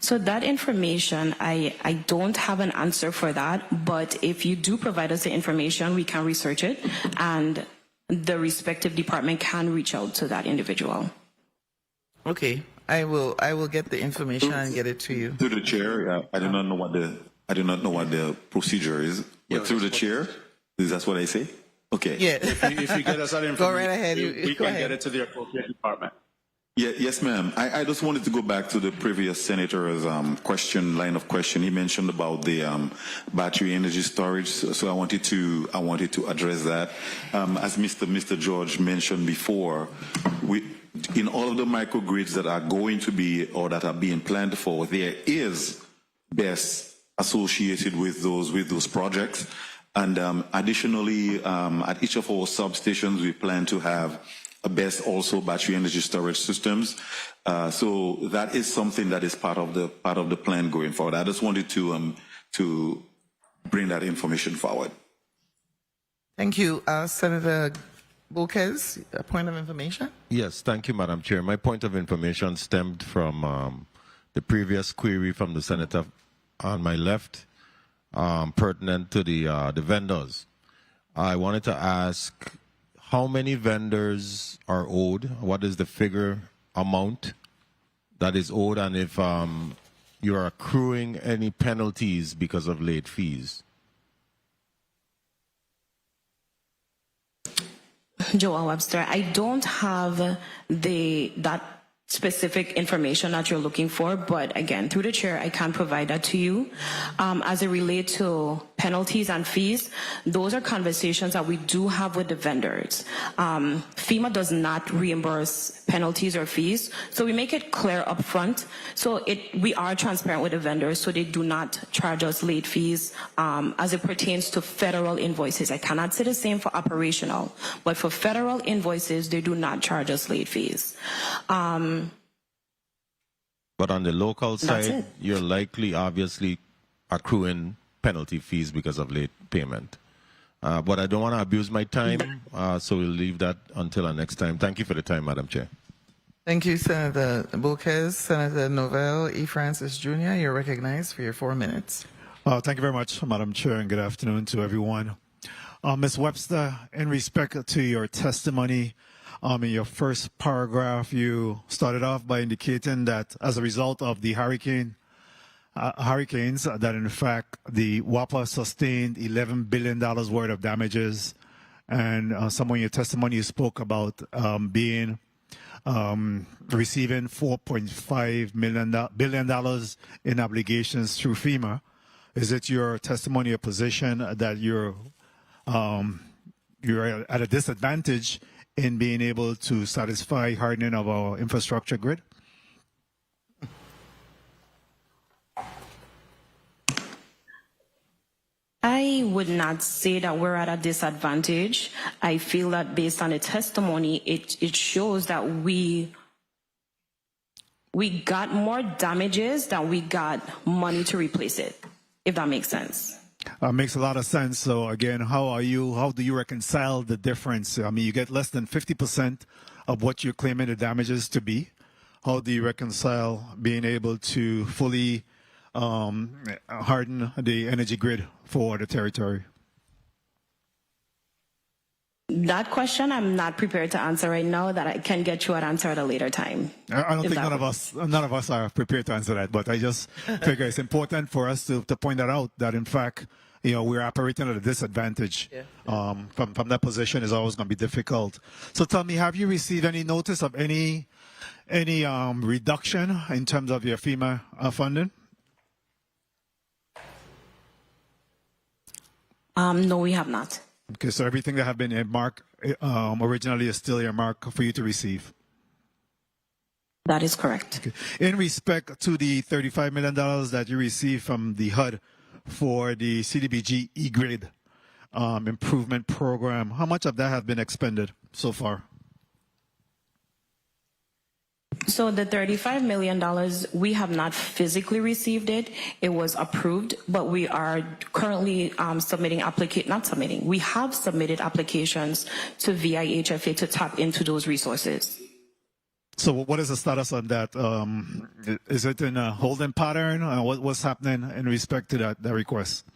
So that information, I don't have an answer for that, but if you do provide us the information, we can research it, and the respective department can reach out to that individual. Okay, I will get the information and get it to you. Through the chair, I do not know what the procedure is, but through the chair, is that what I say? Okay. Yeah. If you get us that information, go right ahead. We can get it to the appropriate department. Yeah, yes, ma'am. I just wanted to go back to the previous senator's line of question. He mentioned about the battery energy storage, so I wanted to address that. As Mr. George mentioned before, in all of the microgrids that are going to be or that are being planned for, there is BESS associated with those projects, and additionally, at each of our substations, we plan to have BESS also battery energy storage systems. So that is something that is part of the plan going forward. I just wanted to bring that information forward. Thank you. Senator Boquez, a point of information? Yes, thank you, Madam Chair. My point of information stemmed from the previous query from the senator on my left, pertinent to the vendors. I wanted to ask, how many vendors are owed? What is the figure amount that is owed? And if you're accruing any penalties because of late fees? Joanne Webster, I don't have that specific information that you're looking for, but again, through the chair, I can provide that to you. As it relates to penalties and fees, those are conversations that we do have with the vendors. FEMA does not reimburse penalties or fees, so we make it clear up front. So we are transparent with the vendors, so they do not charge us late fees as it pertains to federal invoices. I cannot say the same for operational, but for federal invoices, they do not charge us late fees. But on the local side, you're likely, obviously, accruing penalty fees because of late payment. But I don't want to abuse my time, so we'll leave that until our next time. Thank you for the time, Madam Chair. Thank you, Senator Boquez. Senator Novell E. Francis Jr., you're recognized for your 4 minutes. Thank you very much, Madam Chair, and good afternoon to everyone. Ms. Webster, in respect to your testimony, in your first paragraph, you started off by indicating that as a result of the hurricanes, that in fact the WAPA sustained $11 billion worth of damages. And somewhere in your testimony, you spoke about receiving $4.5 billion in obligations through FEMA. Is it your testimony or position that you're at a disadvantage in being able to satisfy hardening of our infrastructure grid? I would not say that we're at a disadvantage. I feel that based on the testimony, it shows that we got more damages than we got money to replace it, if that makes sense. Makes a lot of sense. So again, how do you reconcile the difference? I mean, you get less than 50% of what you're claiming the damages to be. How do you reconcile being able to fully harden the energy grid for the territory? That question I'm not prepared to answer right now. That I can get you an answer at a later time. I don't think none of us are prepared to answer that, but I just figure it's important for us to point that out, that in fact, we're operating at a disadvantage. From that position is always going to be difficult. So tell me, have you received any notice of any reduction in terms of your FEMA funding? No, we have not. Okay, so everything that have been earmarked originally is still earmarked for you to receive. That is correct. Okay. In respect to the $35 million that you received from the HUD for the CDBG E-Grid improvement program, how much of that has been expended so far? So the $35 million, we have not physically received it. It was approved, but we are currently we have submitted applications to VIHFA to tap into those resources. So what is the status on that? Is it in a holding pattern? What's happening in respect to that request?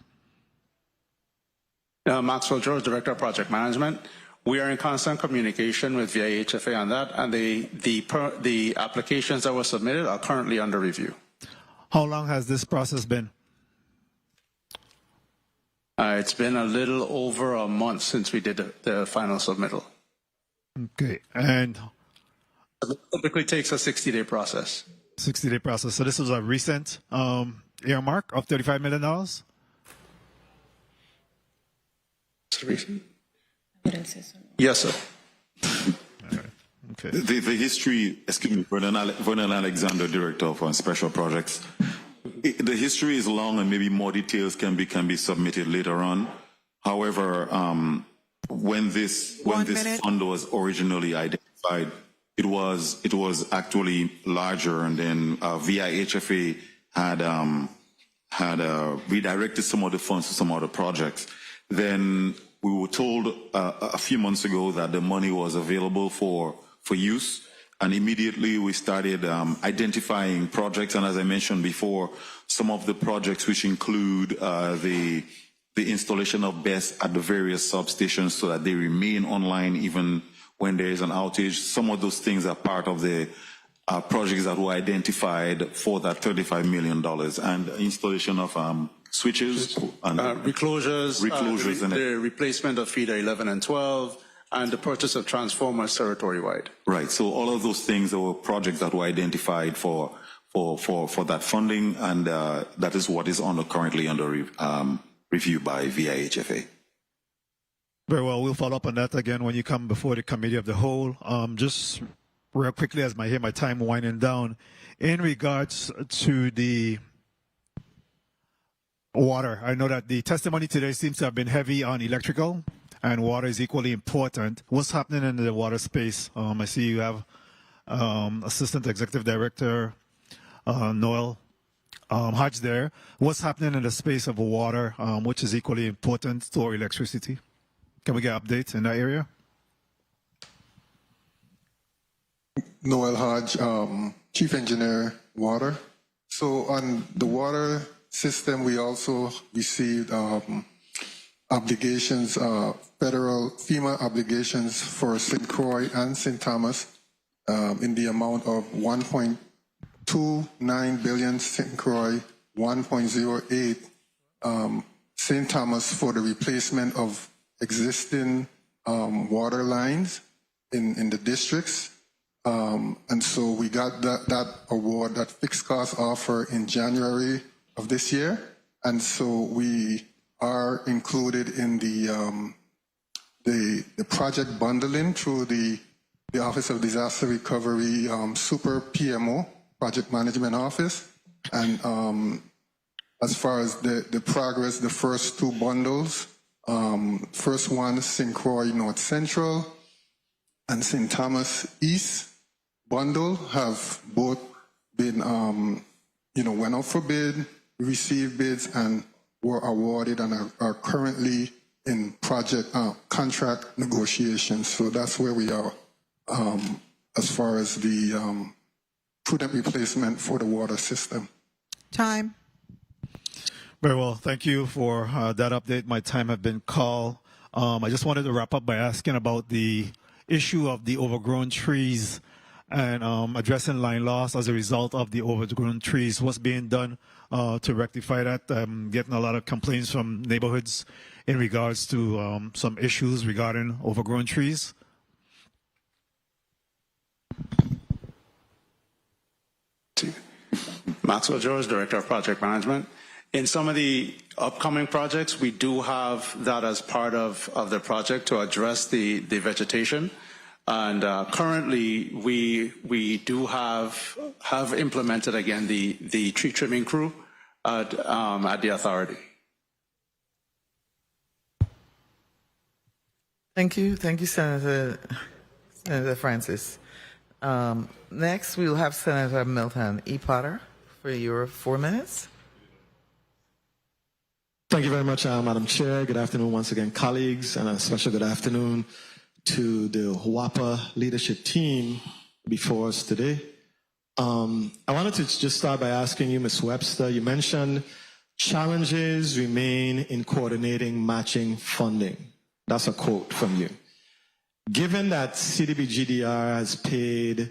Maxwell George, Director of Project Management. We are in constant communication with VIHFA on that, and the applications that were submitted are currently under review. How long has this process been? It's been a little over a month since we did the final submittal. Okay, and it typically takes a 60-day process. 60-day process. So this was a recent earmark of $35 million? It's recent. Yes, sir. Okay. The history, excuse me, Vernon Alexander, Director of Special Projects. The history is long, and maybe more details can be submitted later on. However, when this fund was originally identified, it was actually larger, and then VIHFA had redirected some of the funds to some other projects. Then we were told a few months ago that the money was available for use, and immediately we started identifying projects. And as I mentioned before, some of the projects which include the installation of BESS at the various substations so that they remain online even when there is an outage. Some of those things are part of the projects that were identified for that $35 million, and installation of switches, and reclosures, and the replacement of feeder 11 and 12, and the purchase of transformers territory-wide. Right. So all of those things were projects that were identified for that funding, and that is what is currently under review by VIHFA. Very well. We'll follow up on that again when you come before the Committee of the Whole. Just real quickly, as my time winding down, in regards to the water, I know that the testimony today seems to have been heavy on electrical, and water is equally important. What's happening in the water space? I see you have Assistant Executive Director Noel Hodge there. What's happening in the space of water, which is equally important to our electricity? Can we get updates in that area? Noel Hodge, Chief Engineer, Water. So on the water system, we also received obligations, federal FEMA obligations for St. Croix and St. Thomas in the amount of $1.29 billion St. Croix, 1.08 St. Thomas for the replacement of existing water lines in the districts. And so we got that award, that fixed cost offer in January of this year. And so we are included in the project bundling through the Office of Disaster Recovery Super PMO, Project Management Office. And as far as the progress, the first two bundles, first one, St. Croix North Central and St. Thomas East bundle have both been, went out for bid, received bids, and were awarded and are currently in project contract negotiations. So that's where we are as far as the prudent replacement for the water system. Time. Very well. Thank you for that update. My time has been called. I just wanted to wrap up by asking about the issue of the overgrown trees and addressing line loss as a result of the overgrown trees. What's being done to rectify that? Getting a lot of complaints from neighborhoods in regards to some issues regarding overgrown trees. Maxwell George, Director of Project Management. In some of the upcoming projects, we do have that as part of the project to address the vegetation. And currently, we do have implemented, again, the tree trimming crew at the authority. Thank you, Senator Francis. Next, we'll have Senator Milton E. Potter for your 4 minutes. Thank you very much, Madam Chair. Good afternoon once again, colleagues, and a special good afternoon to the WAPA leadership team before us today. I wanted to just start by asking you, Ms. Webster, you mentioned challenges remain in coordinating matching funding. That's a quote from you. Given that CDBGDR has paid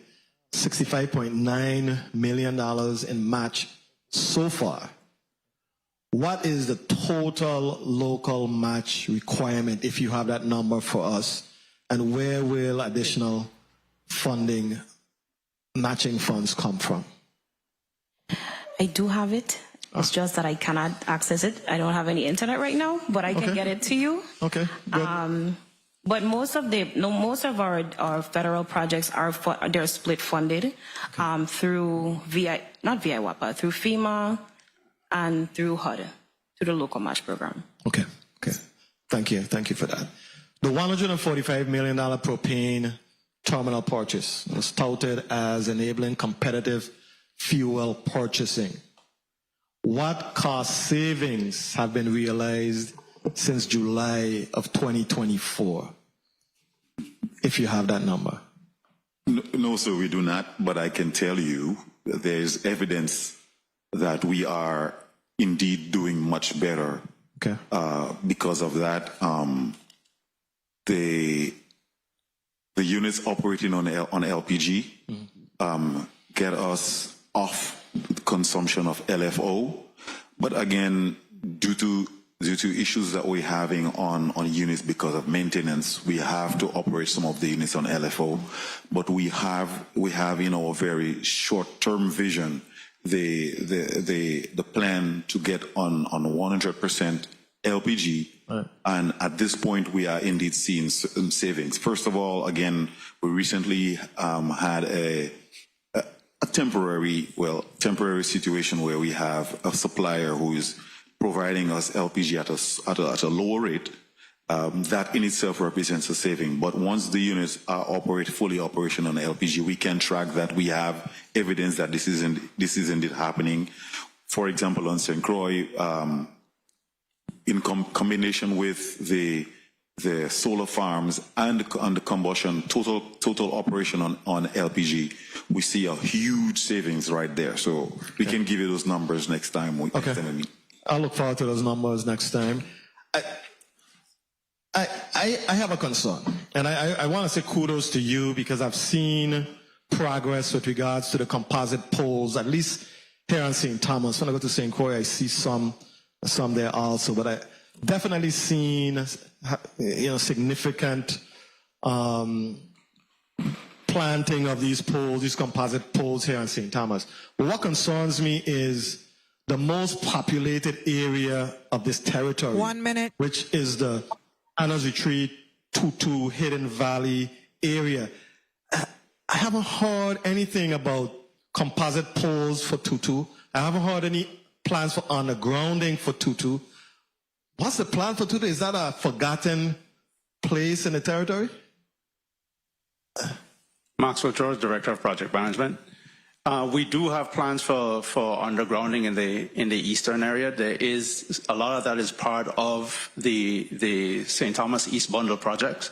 $65.9 million in match so far, what is the total local match requirement, if you have that number for us, and where will additional funding, matching funds come from? I do have it. It's just that I cannot access it. I don't have any internet right now, but I can get it to you. Okay, good. But most of our federal projects they're split funded through through FEMA and through HUD, through the local match program. Okay. Thank you for that. The $145 million propane terminal purchase was touted as enabling competitive fuel purchasing. What cost savings have been realized since July of 2024, if you have that number? No, sir, we do not, but I can tell you that there's evidence that we are indeed doing much better. Okay. Because of that, the units operating on LPG get us off the consumption of LFO, but again, due to issues that we're having on units because of maintenance, we have to operate some of the units on LFO. But we have in our very short-term vision the plan to get on 100% LPG, right. And at this point we are indeed seeing savings. First of all, again, we recently had a temporary situation where we have a supplier who is providing us LPG at a lower rate. That in itself represents a saving. But once the units are fully operational on LPG, we can track that. We have evidence that this is indeed happening. For example, on St. Croix, in combination with the solar farms and the combustion, total operation on LPG, we see a huge savings right there. So we can give you those numbers next time we meet. I'll look forward to those numbers next time. I have a concern, and I want to say kudos to you because I've seen progress with regards to the composite poles, at least here in St. Thomas. When I go to St. Croix, I see some there also, but I definitely seen significant planting of these poles, these composite poles here in St. Thomas. But what concerns me is the most populated area of this territory. 1 minute. Which is the Anna's Retreat, Tutu, Hidden Valley area. I haven't heard anything about composite poles for Tutu. I haven't heard any plans for undergrounding for Tutu. What's the plan for Tutu? Is that a forgotten place in the territory? Maxwell George, Director of Project Management. We do have plans for undergrounding in the eastern area. There is a lot of that is part of the St. Thomas East Bundle project.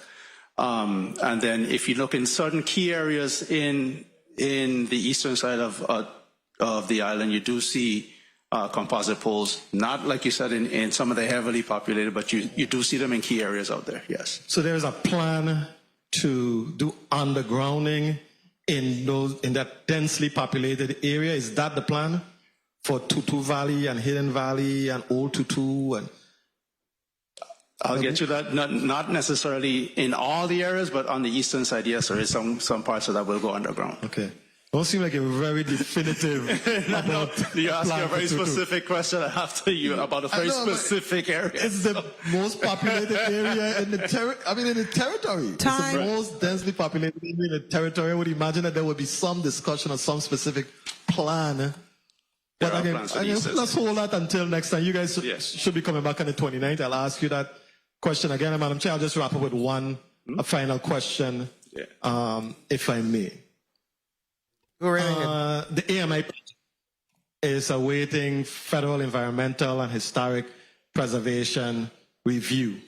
And then if you look in certain key areas in the eastern side of the island, you do see composite poles. Not like you said in some of the heavily populated, but you do see them in key areas out there. Yes. So there's a plan to do undergrounding in that densely populated area. Is that the plan for Tutu Valley and Hidden Valley and Old Tutu? And I'll get you that. Not necessarily in all the areas, but on the eastern side, yes, there is some parts of that will go underground. Okay. Don't seem like a very definitive. No, you're asking a very specific question after you about a very specific area. It's the most populated area in the territory. Time. It's the most densely populated area in the territory. I would imagine that there would be some discussion or some specific plan. But again, let's hold that until next time. You guys should be coming back on the 29th. I'll ask you that question again, Madam Chair. I'll just wrap up with a final question, if I may. Go right ahead. The AMI is awaiting federal environmental and historic preservation review.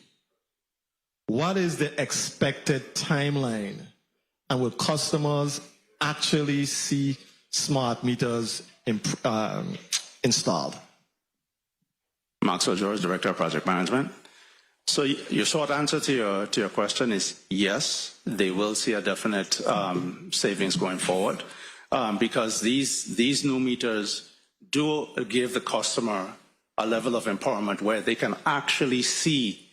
What is the expected timeline? And will customers actually see smart meters installed? Maxwell George, Director of Project Management. So your short answer to your question is yes, they will see a definite savings going forward. Because these new meters do give the customer a level of empowerment where they can actually see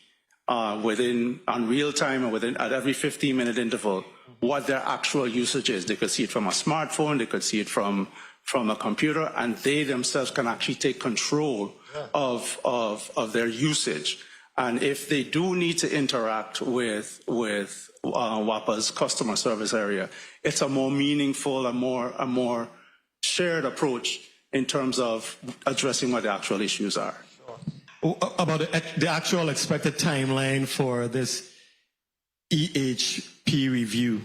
on real time or at every 15-minute interval what their actual usage is. They could see it from a smartphone, they could see it from a computer, and they themselves can actually take control of their usage. And if they do need to interact with WAPA's customer service area, it's a more meaningful, a more shared approach in terms of addressing what the actual issues are. About the actual expected timeline for this EHP review?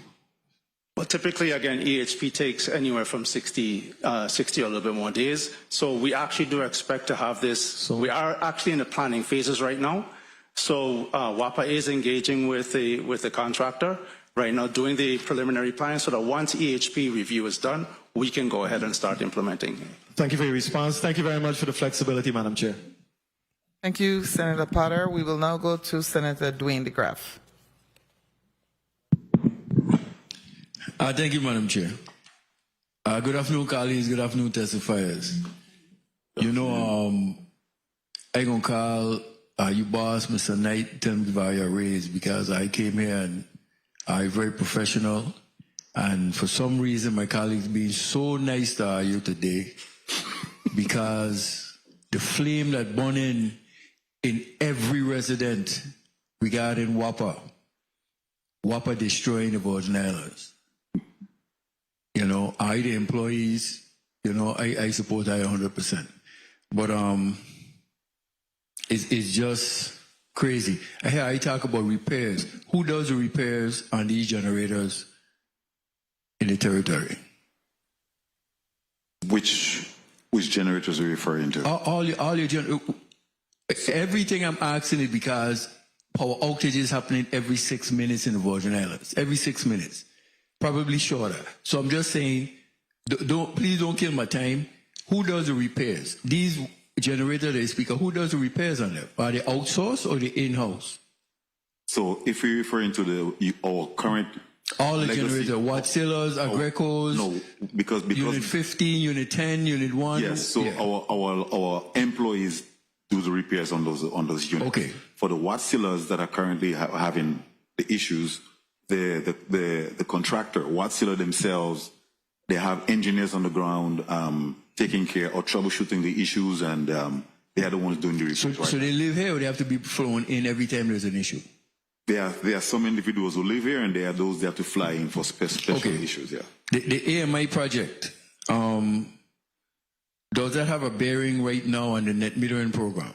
Well, typically, again, EHP takes anywhere from 60 or a little bit more days. So we actually do expect to have this. We are actually in the planning phases right now. So WAPA is engaging with the contractor right now, doing the preliminary plan, so that once EHP review is done, we can go ahead and start implementing. Thank you for your response. Thank you very much for the flexibility, Madam Chair. Thank you, Senator Potter. We will now go to Senator Dwayne DeGraff. Thank you, Madam Chair. Good afternoon, colleagues. Good afternoon, testifiers. You know, I'm going to call you boss, Mr. Knight, tell me about your raise, because I came here and I'm very professional. And for some reason, my colleagues being so nice to you today, because the flame that burning in every resident regarding WAPA destroying the Virgin Islands. You know, I, the employees, you know, I support I 100%. But it's just crazy. I talk about repairs. Who does the repairs on these generators in the territory? Which generators are you referring to? All your generators. Everything I'm asking is because power outage is happening every 6 minutes in the Virgin Islands. Every 6 minutes. Probably shorter. So I'm just saying, please don't kill my time. Who does the repairs? These generators they speak of, who does the repairs on them? Are they outsourced or they in-house? So if you're referring to our current all the legacy, generators, Watsillas, Agrecos, no, because Unit 15, Unit 10, Unit 1. Yes, so our employees do the repairs on those units. Okay. For the Watsillas that are currently having the issues, the contractor, Watsilla themselves, they have engineers on the ground taking care or troubleshooting the issues, and they are the ones doing the repairs. So they live here, or they have to be flown in every time there's an issue? There are some individuals who live here, and there are those that have to fly in for special issues. Yeah. The AMI project, does that have a bearing right now on the net metering program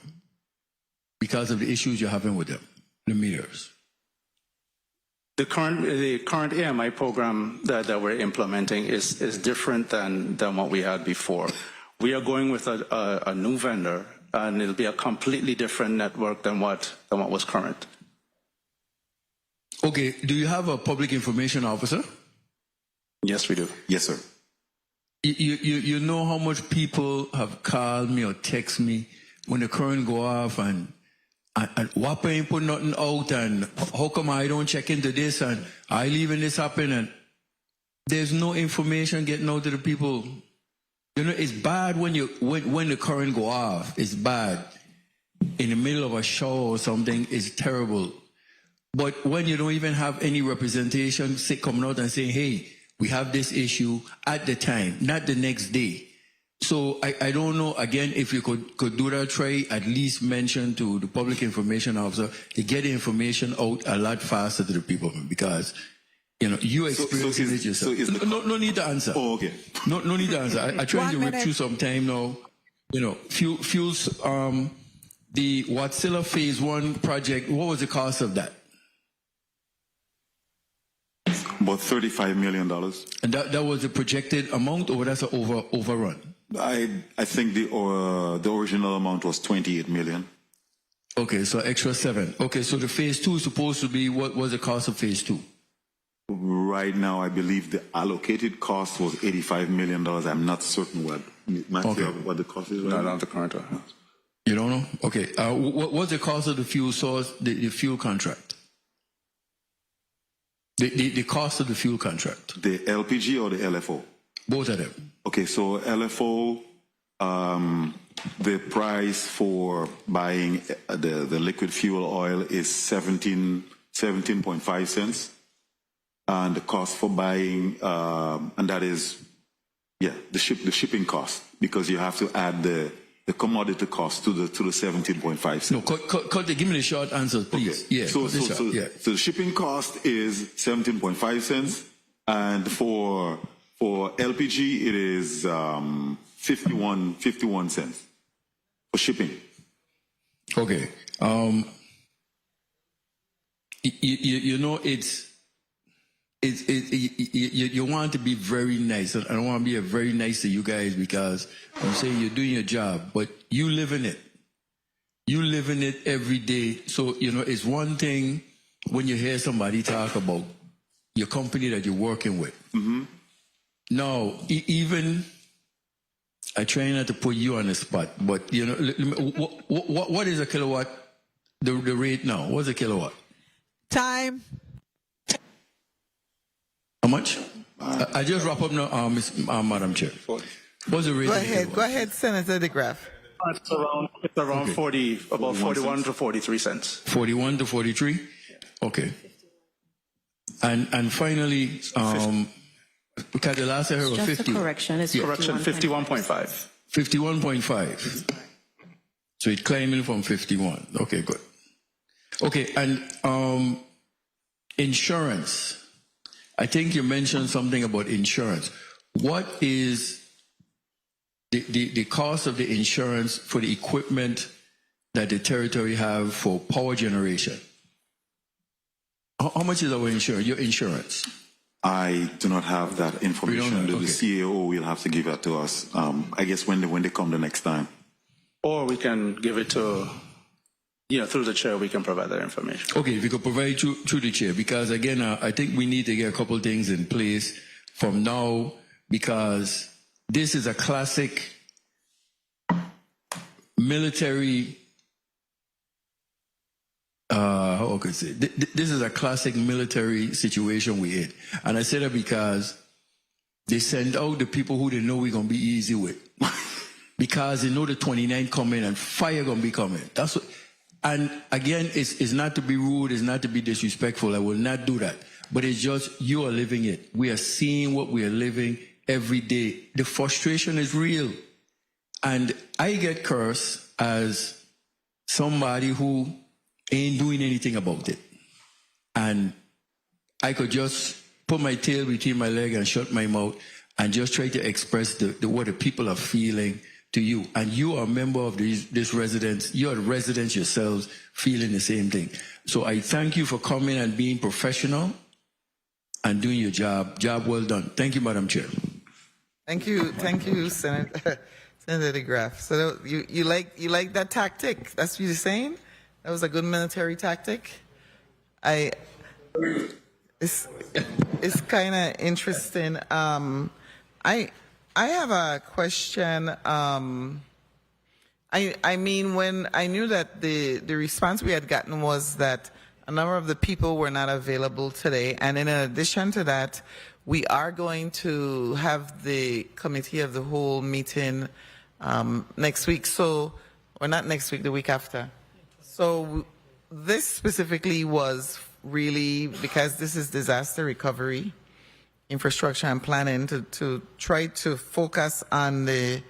because of the issues you're having with them, the meters? The current AMI program that we're implementing is different than what we had before. We are going with a new vendor, and it'll be a completely different network than what was current. Okay, do you have a public information officer? Yes, we do. Yes, sir. You know how much people have called me or text me when the current go off and Whopper ain't put nothing out and how come I don't check into this and I leaving this happen and there's no information getting out to the people. You know, it's bad when the current go off. It's bad. In the middle of a show or something, it's terrible. But when you don't even have any representation coming out and saying, hey, we have this issue at the time, not the next day. So I don't know, again, if you could do that, try at least mention to the public information officer to get the information out a lot faster to the people because, you know, you experiencing it yourself. No need to answer. Oh, okay. No need to answer. I trying to rip through some time now. You know, fuels, the Watsilla Phase 1 project, what was the cost of that? About $35 million. And that was the projected amount, or that's an overrun? I think the original amount was 28 million. Okay, so extra 7. Okay, so the Phase 2 is supposed to be, what was the cost of Phase 2? Right now, I believe the allocated cost was $85 million. I'm not certain what the cost is. Right now, the current one. You don't know? Okay. What's the cost of the fuel source, the fuel contract? The cost of the fuel contract. The LPG or the LFO? Both of them. Okay, so LFO, the price for buying the liquid fuel oil is 17.5 cents. And the cost for buying, and that is, the shipping cost, because you have to add the commodity cost to the 17.5 cents. No, give me the short answer, please. Okay. Yeah. So the shipping cost is 17.5 cents, and for LPG it is 51 cents for shipping. Okay. You know, you want to be very nice, and I don't want to be very nice to you guys because I'm saying you're doing your job, but you live in it. You live in it every day. So, you know, it's one thing when you hear somebody talk about your company that you're working with. Mm-hmm. Now, even, I try not to put you on the spot, but, you know, what is a kilowatt, the rate now? What's a kilowatt? Time. How much? I just wrap up now, Madam Chair. What's the rate? Go ahead, Senator DeGraff. It's around 40, about 41 to 43 cents. 41 to 43? Okay. And finally, the last I heard was 50. Just a correction. It's 51.5. 51.5. So it's climbing from 51. Okay, good. Okay, and insurance. I think you mentioned something about insurance. What is the cost of the insurance for the equipment that the territory have for power generation? How much is our insurance? Your insurance? I do not have that information. The CAO will have to give that to us. I guess when they come the next time. Or we can give it to, through the chair, we can provide that information. Okay, if you could provide through the chair, because again, I think we need to get a couple of things in place from now, because this is a classic military, how can I say? This is a classic military situation we're in. And I say that because they send out the people who they know we're going to be easy with. Because they know the 29 coming and fire going to be coming. That's what. And again, it's not to be rude, it's not to be disrespectful. I will not do that. But it's just, you are living it. We are seeing what we are living every day. The frustration is real. And I get cursed as somebody who ain't doing anything about it. And I could just put my tail between my leg and shut my mouth and just try to express what the people are feeling to you. And you are a member of this residence. You are residents yourselves feeling the same thing. So I thank you for coming and being professional and doing your job. Job well done. Thank you, Madam Chair. Thank you, Senator DeGraff. So you like that tactic? That's what you're saying? That was a good military tactic. It's kind of interesting. I have a question. I mean, when I knew that the response we had gotten was that a number of the people were not available today, and in addition to that, we are going to have the committee of the whole meeting next week. So, or not next week, the week after. So this specifically was really because this is disaster recovery, infrastructure and planning to try to focus on the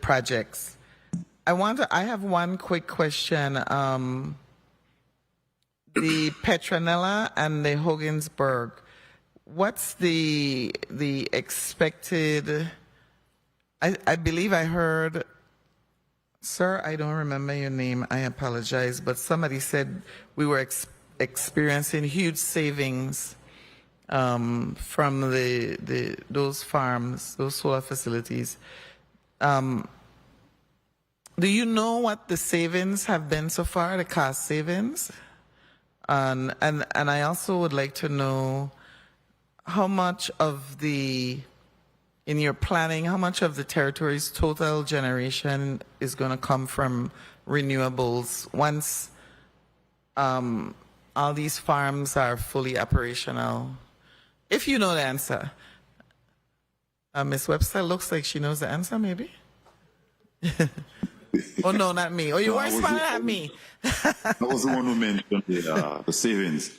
projects. I have one quick question. The Petronella and the Hogansburg, what's the expected? I believe I heard, sir, I don't remember your name. I apologize, but somebody said we were experiencing huge savings from those farms, those solar facilities. Do you know what the savings have been so far, the cost savings? And I also would like to know how much of in your planning, how much of the territory's total generation is going to come from renewables once all these farms are fully operational? If you know the answer. Ms. Webster looks like she knows the answer, maybe? Oh, no, not me. Oh, you were smiling at me. I was the one who mentioned the savings.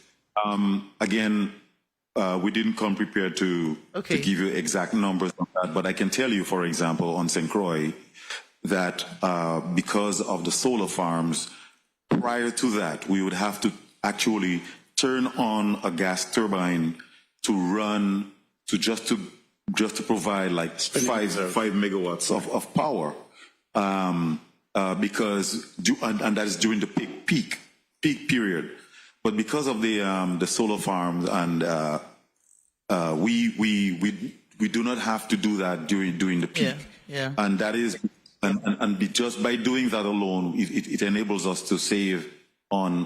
Again, we didn't come prepared to give you exact numbers on that, but I can tell you, for example, on St. Croix, that because of the solar farms, prior to that, we would have to actually turn on a gas turbine to run just to provide like 5 megawatts of power. Because and that is during the peak period, but because of the solar farms and we do not have to do that during the peak, and that is just by doing that alone, it enables us to save on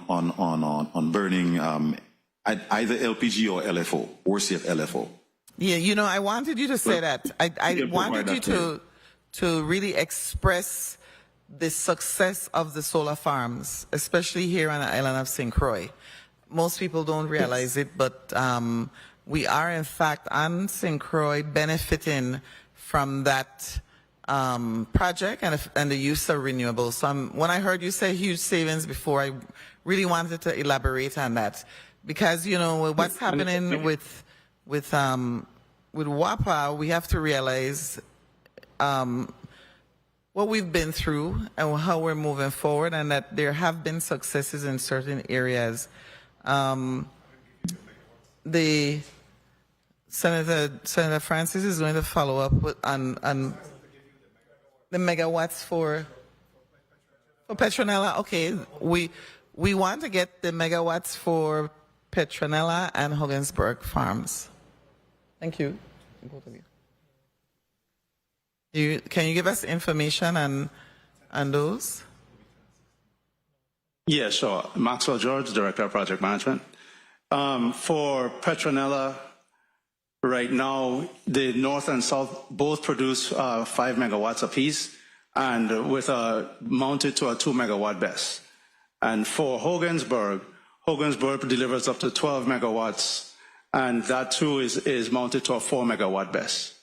burning either LPG or LFO, worse yet LFO. Yeah, you know, I wanted you to say that. I wanted you to really express the success of the solar farms, especially here on the island of St. Croix. Most people don't realize it, but we are in fact on St. Croix benefiting from that project and the use of renewables. So when I heard you say huge savings before, I really wanted to elaborate on that, because you know what's happening with WAPA, we have to realize what we've been through and how we're moving forward, and that there have been successes in certain areas. The Senator Francis is going to follow up on the megawatts for Petronella. Okay, we want to get the megawatts for Petronella and Hogansburg farms. Thank you. Both of you. Can you give us information on those? Yeah, sure. Maxwell George, Director of Project Management. For Petronella, right now, the north and south both produce 5 megawatts apiece, and mounted to a 2 megawatt BESS. And for Hogansburg delivers up to 12 megawatts, and that too is mounted to a 4 megawatt BESS.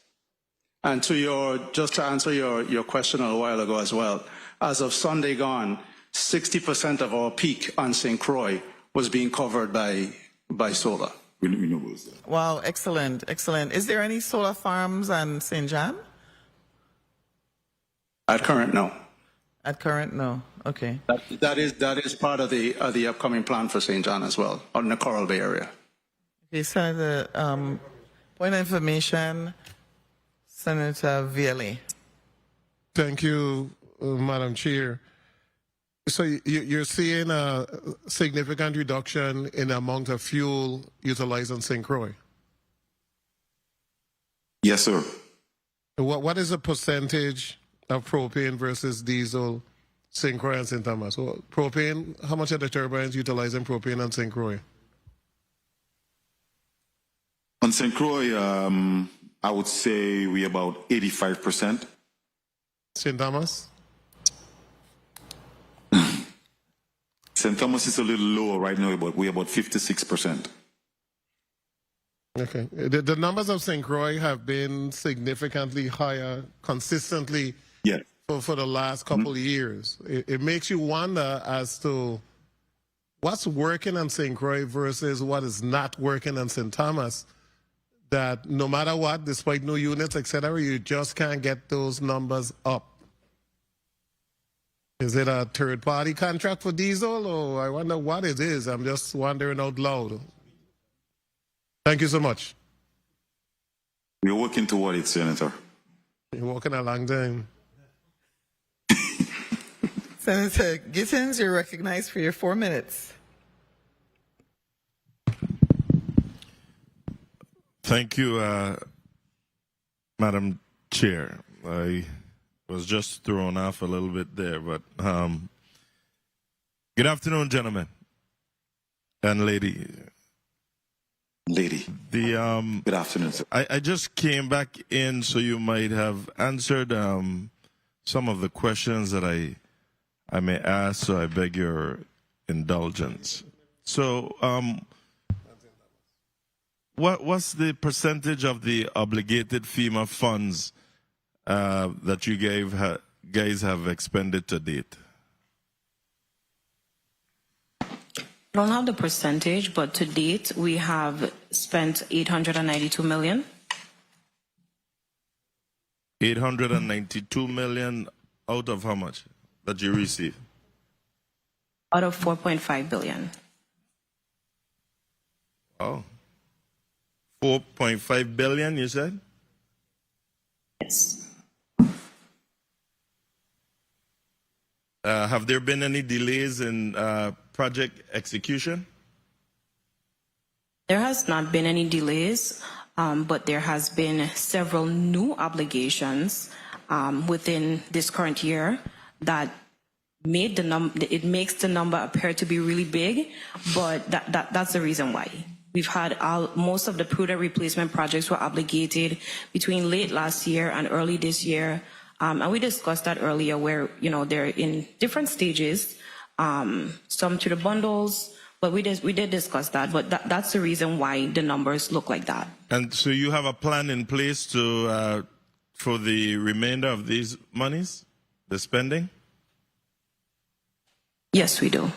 And just to answer your question a while ago as well, as of Sunday gone, 60% of our peak on St. Croix was being covered by solar. Renewables. Wow, excellent, excellent. Is there any solar farms on St. John? At current, no. At current, no. Okay. That is part of the upcoming plan for St. John as well, on the Coral Bay area. Okay, Senator, point of information, Senator Vielle. Thank you, Madam Chair. So you're seeing a significant reduction in the amount of fuel utilized on St. Croix? Yes, sir. What is the percentage of propane versus diesel, St. Croix and St. Thomas? So propane, how much are the turbines utilizing propane on St. Croix? On St. Croix, I would say we about 85%. St. Thomas? St. Thomas is a little lower right now, but we're about 56%. Okay. The numbers of St. Croix have been significantly higher consistently for the last couple of years. It makes you wonder as to what's working on St. Croix versus what is not working on St. Thomas, that no matter what, despite new units, etc., you just can't get those numbers up. Is it a third-party contract for diesel, or I wonder what it is? I'm just wondering out loud. Thank you so much. We're working toward it, Senator. You're working a long time. Senator Gittins, you're recognized for your 4 minutes. Thank you, Madam Chair. I was just thrown off a little bit there, but good afternoon, gentlemen and lady. Good afternoon, sir. I just came back in, so you might have answered some of the questions that I may ask, so I beg your indulgence. So, what's the percentage of the obligated FEMA funds that you guys have expended to date? I don't have the percentage, but to date, we have spent $892 million. 892 million out of how much that you received? Out of $4.5 billion. Oh. 4.5 billion, you said? Yes. Have there been any delays in project execution? There has not been any delays, but there has been several new obligations within this current year that made it makes the number appear to be really big, but that's the reason why. We've had most of the prudent replacement projects were obligated between late last year and early this year. And we discussed that earlier where, they're in different stages, some to the bundles, but we did discuss that, but that's the reason why the numbers look like that. And so you have a plan in place to for the remainder of these monies, the spending? Yes, we do.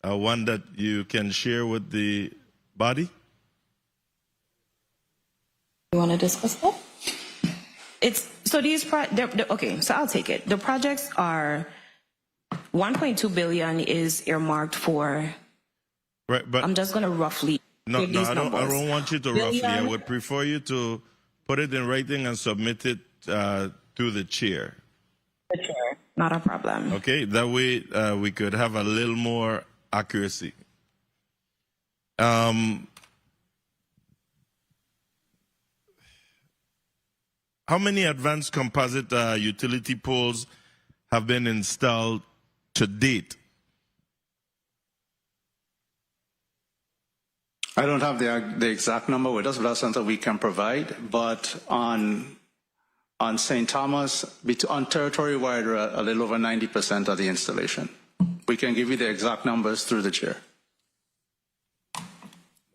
One that you can share with the body? You want to discuss that? Okay, so I'll take it. The projects are 1.2 billion is earmarked for. Right, but I'm just going to roughly. No, these I numbers. don't want you to roughly. I would prefer you to put it in writing and submit it to the chair. The chair, not a problem. Okay, that way we could have a little more accuracy. How many advanced composite utility poles have been installed to date? I don't have the exact number with us, but that's something we can provide. But on St. Thomas, on territory-wide, we're a little over 90% of the installation. We can give you the exact numbers through the chair.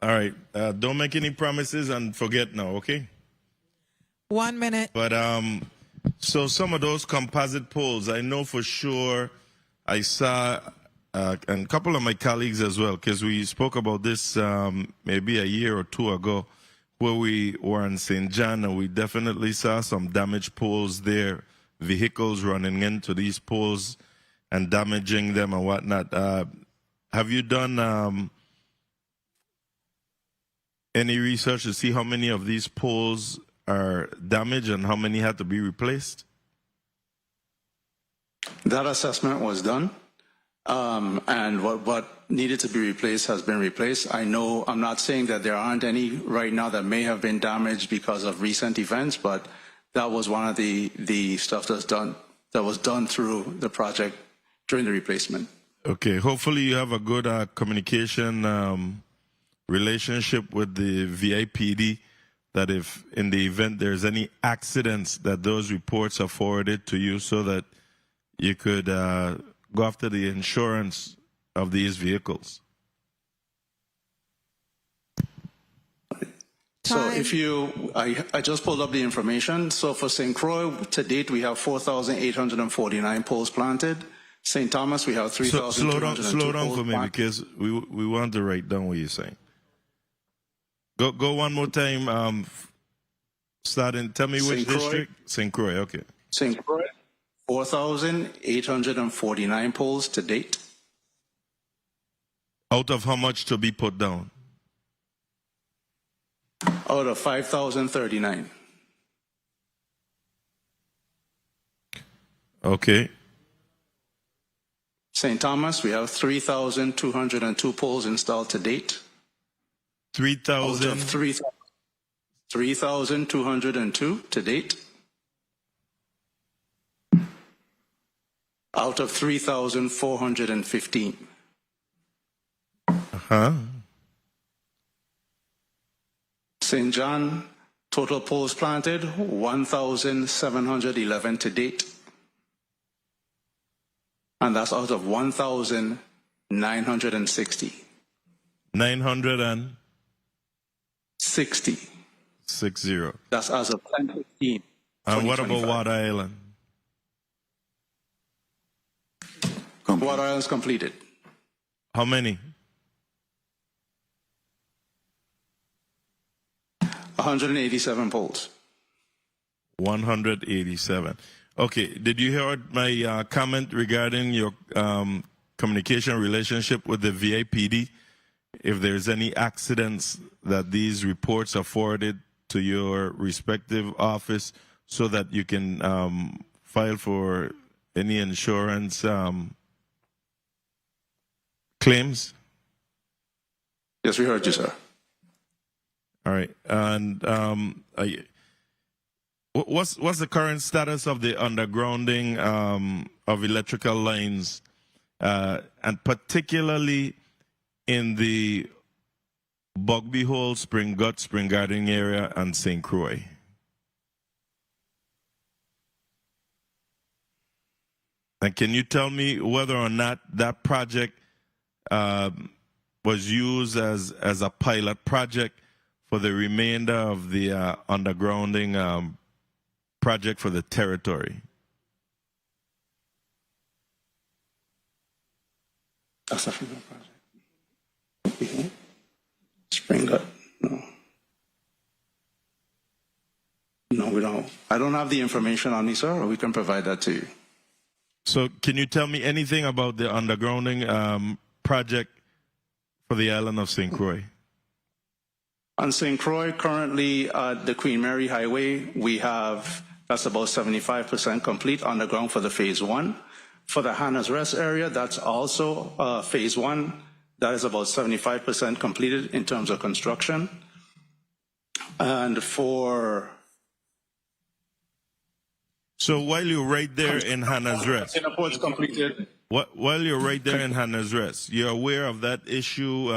All right. Don't make any promises and forget now, okay? 1 minute. But so some of those composite poles, I know for sure I saw, and a couple of my colleagues as well, because we spoke about this maybe a year or two ago, where we were in St. John, and we definitely saw some damaged poles there, vehicles running into these poles and damaging them and whatnot. Have you done any research to see how many of these poles are damaged and how many had to be replaced? That assessment was done, and what needed to be replaced has been replaced. I'm not saying that there aren't any right now that may have been damaged because of recent events, but that was one of the stuff that was done through the project during the replacement. Okay, hopefully you have a good communication relationship with the VIPD that if in the event there's any accidents, that those reports are forwarded to you so that you could go after the insurance of these vehicles? So if you, I just pulled up the information. So for St. Croix, to date, we have 4,849 poles planted. St. Thomas, we have 3,202 Slow down poles for me planted. because we want to write down what you're saying. Go one more time. Starting, tell me which St. Croix. district? St. Croix, okay. St. Croix, 4,849 poles to date. Out of how much to be put down? Out of 5,039. Okay. St. Thomas, we have 3,202 poles installed to date. 3,000? Out of 3,202 to date. Out of 3,415. Uh-huh. St. John, total poles planted, 1,711 to date. And that's out of 1,960. 960. 60. That's as of 10/15. And what about Water Island? Water Island's completed. How many? 187 poles. 187. Okay. Did you hear my comment regarding your communication relationship with the VIPD? If there's any accidents, that these reports are forwarded to your respective office so that you can file for any insurance claims? Yes, we heard you, sir. All right. And what's the current status of the undergrounding of electrical lines, and particularly in the Bugby Hole, Spring Gut, Spring Garden area, and St. Croix? And can you tell me whether or not that project was used as a pilot project for the remainder of the undergrounding project for the territory? That's a FEMA project. Spring Gut. No, we don't. I don't have the information on me, sir, or we can provide that to you. So can you tell me anything about the undergrounding project for the island of St. Croix? On St. Croix, currently at the Queen Mary Highway, we have, that's about 75% complete underground for the phase 1. For the Hannah's Rest area, that's also phase 1. That is about 75% completed in terms of construction. And for... So while you're right there in Hannah's Rest, Reports completed. while you're right there in Hannah's Rest, you're aware of that issue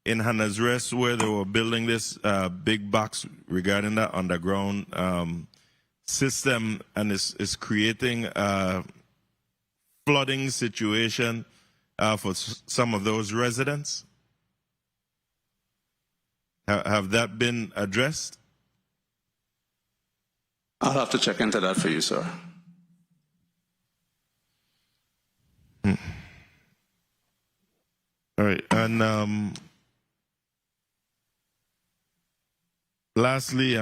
in Hannah's Rest where they were building this big box regarding that underground system, and it's creating a flooding situation for some of those residents? Have that been addressed? I'll have to check into that for you, sir. All right, and lastly,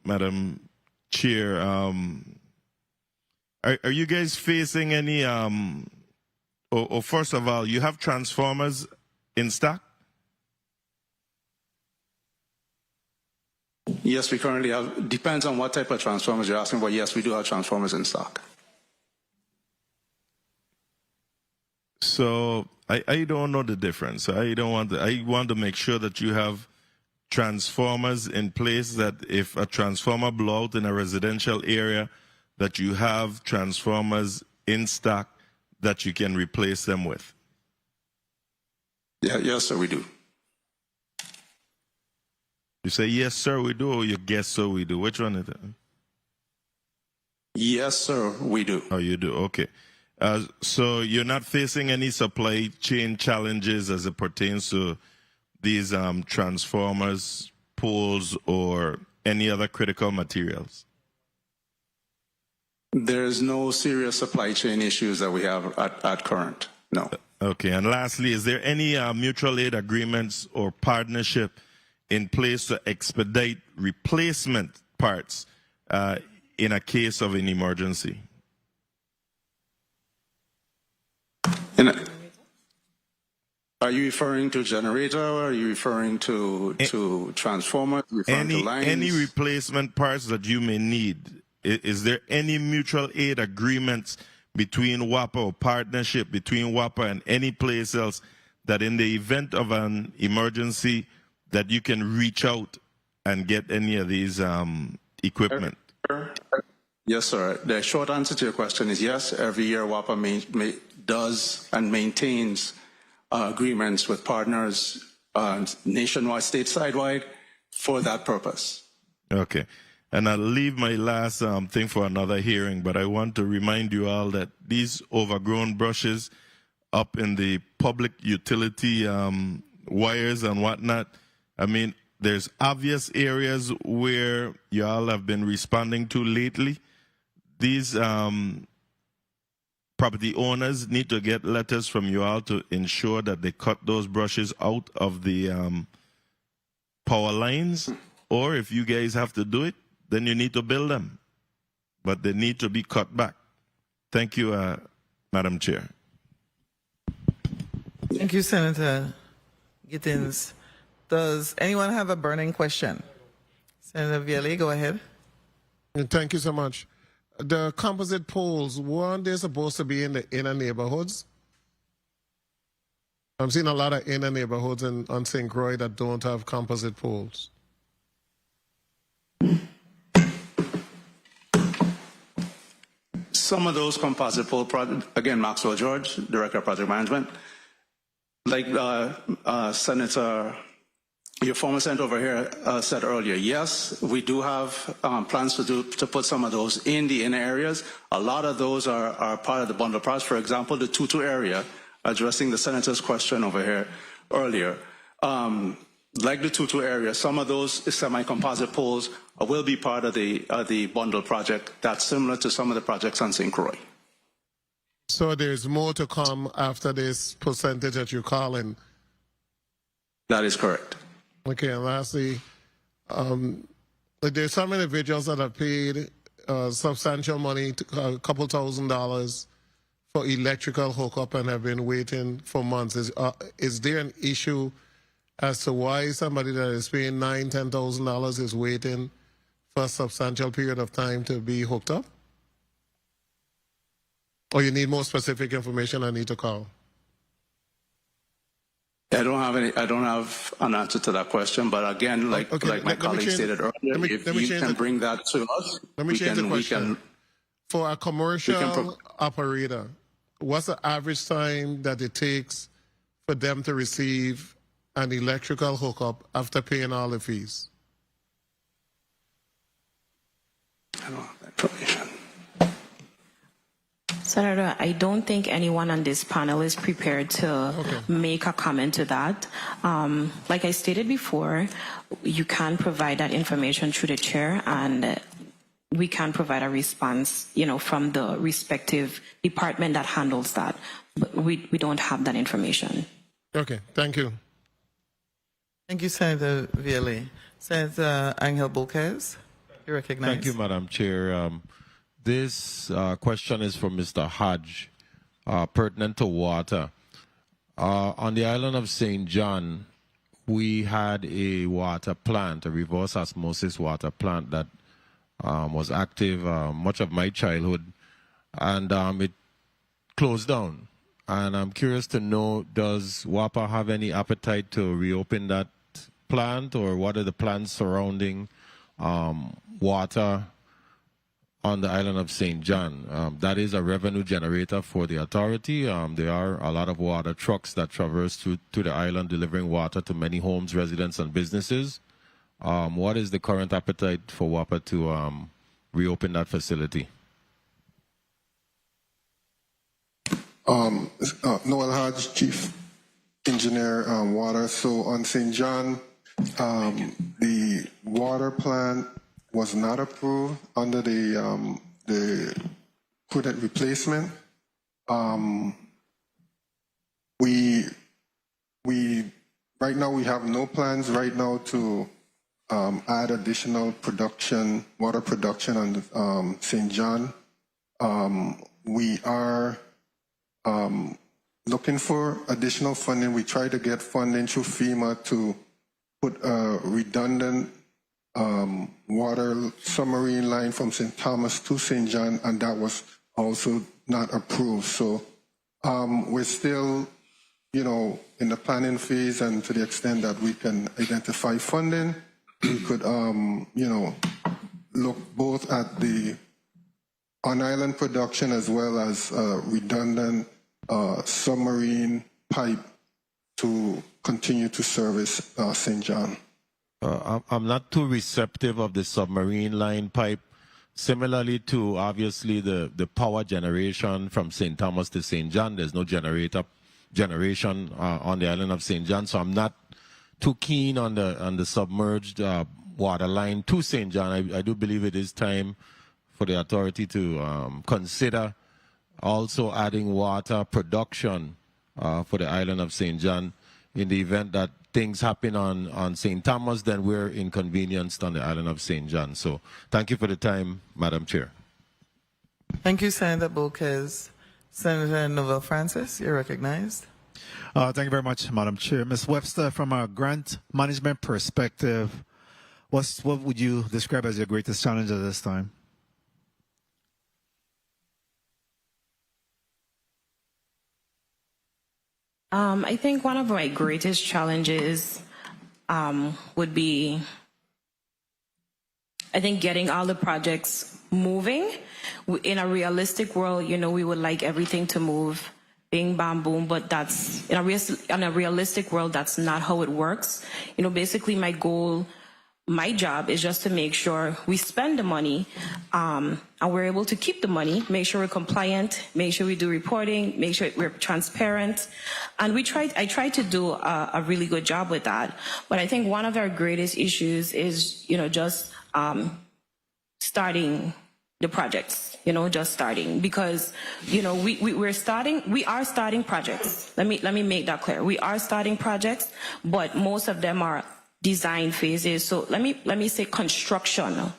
Madam Chair, are you guys facing any, or first of all, you have transformers in stock? Yes, we currently have, depends on what type of transformers you're asking, but yes, we do have transformers in stock. So I don't know the difference. I want to make sure that you have transformers in place, that if a transformer blow out in a residential area, that you have transformers in stock that you can replace them with. Yeah, yes, sir, we do. You say, yes, sir, we do, or you guess so we do? Which one is it? Yes, sir, we do. Oh, you do? Okay. So you're not facing any supply chain challenges as it pertains to these transformers, poles, or any other critical materials? There's no serious supply chain issues that we have at current, no. Okay, and lastly, is there any mutual aid agreements or partnership in place to expedite replacement parts in a case of an emergency? Are you referring to generator, or are you referring to transformer, referring to lines? Any replacement parts that you may need? Is there any mutual aid agreements between WAPA or partnership between WAPA and any place else that in the event of an emergency that you can reach out and get any of these equipment? Yes, sir. The short answer to your question is yes. Every year WAPA does and maintains agreements with partners nationwide, stateside-wide for that purpose. Okay. And I'll leave my last thing for another hearing, but I want to remind you all that these overgrown brushes up in the public utility wires and whatnot, I mean, there's obvious areas where you all have been responding to lately. These property owners need to get letters from you all to ensure that they cut those brushes out of the power lines, or if you guys have to do it, then you need to build them. But they need to be cut back. Thank you, Madam Chair. Thank you, Senator Gittins. Does anyone have a burning question? Senator Vielle, go ahead. Thank you so much. The composite poles, weren't they supposed to be in the inner neighborhoods? I'm seeing a lot of inner neighborhoods on St. Croix that don't have composite poles. Some of those composite pole projects, again, Maxwell George, Director of Project Management, like Senator, your former senator over here said earlier, yes, we do have plans to put some of those in the inner areas. A lot of those are part of the bundle process. For example, the Tutu area, addressing the senator's question over here earlier. Like the Tutu area, some of those semi-composite poles will be part of the bundle project. That's similar to some of the projects on St. Croix. So there's more to come after this percentage that you're calling? That is correct. Okay, and lastly, there's some individuals that have paid substantial money, a couple $1,000 for electrical hookup and have been waiting for months. Is there an issue as to why somebody that is paying $9,000, $10,000 is waiting for a substantial period of time to be hooked up? Or you need more specific information, I need to call? I don't have an answer to that question, but again, like my colleague stated earlier, if you can bring that to us, we can. For a commercial operator, what's the average time that it takes for them to receive an electrical hookup after paying all the fees? I don't have that information. Senator, I don't think anyone on this panel is prepared to make a comment to that. Like I stated before, you can provide that information through the chair, and we can provide a response, from the respective department that handles that. But we don't have that information. Okay, thank you. Thank you, Senator Vielle. Senator Angel Bolquez, you recognize. Thank you, Madam Chair. This question is from Mr. Hodge, pertinent to water. On the island of St. John, we had a water plant, a reverse osmosis water plant that was active much of my childhood, and it closed down. And I'm curious to know, does WAPA have any appetite to reopen that plant, or what are the plans surrounding water on the island of St. John? That is a revenue generator for the authority. There are a lot of water trucks that traverse to the island delivering water to many homes, residents, and businesses. What is the current appetite for WAPA to reopen that facility? Noel Hodge, Chief Engineer, Water. So on St. John, the water plant was not approved under the prudent replacement. We right now we have no plans right now to add additional production, water production on St. John. We are looking for additional funding. We tried to get funding through FEMA to put a redundant water submarine line from St. Thomas to St. John, and that was also not approved. So we're still, in the planning phase, and to the extent that we can identify funding, we could, look both at the on-island production as well as redundant submarine pipe to continue to service St. John. I'm not too receptive of the submarine line pipe. Similarly to, obviously, the power generation from St. Thomas to St. John, there's no generation on the island of St. John, so I'm not too keen on the submerged water line to St. John. I do believe it is time for the authority to consider also adding water production for the island of St. John. In the event that things happen on St. Thomas, then we're inconvenienced on the island of St. John. So thank you for the time, Madam Chair. Thank you, Senator Boquez. Senator Novell Francis, you're recognized. Thank you very much, Madam Chair. Ms. Webster, from a grant management perspective, what would you describe as your greatest challenge at this time? I think one of my greatest challenges would be, I think, getting all the projects moving. In a realistic world, we would like everything to move, bing, bam, boom, but that's, in a realistic world, that's not how it works. Basically my goal, my job is just to make sure we spend the money and we're able to keep the money, make sure we're compliant, make sure we do reporting, make sure we're transparent. And I try to do a really good job with that. But I think one of our greatest issues is, just starting the projects, just starting, because, we are starting projects. Let me make that clear. We are starting projects, but most of them are design phases. So let me say construction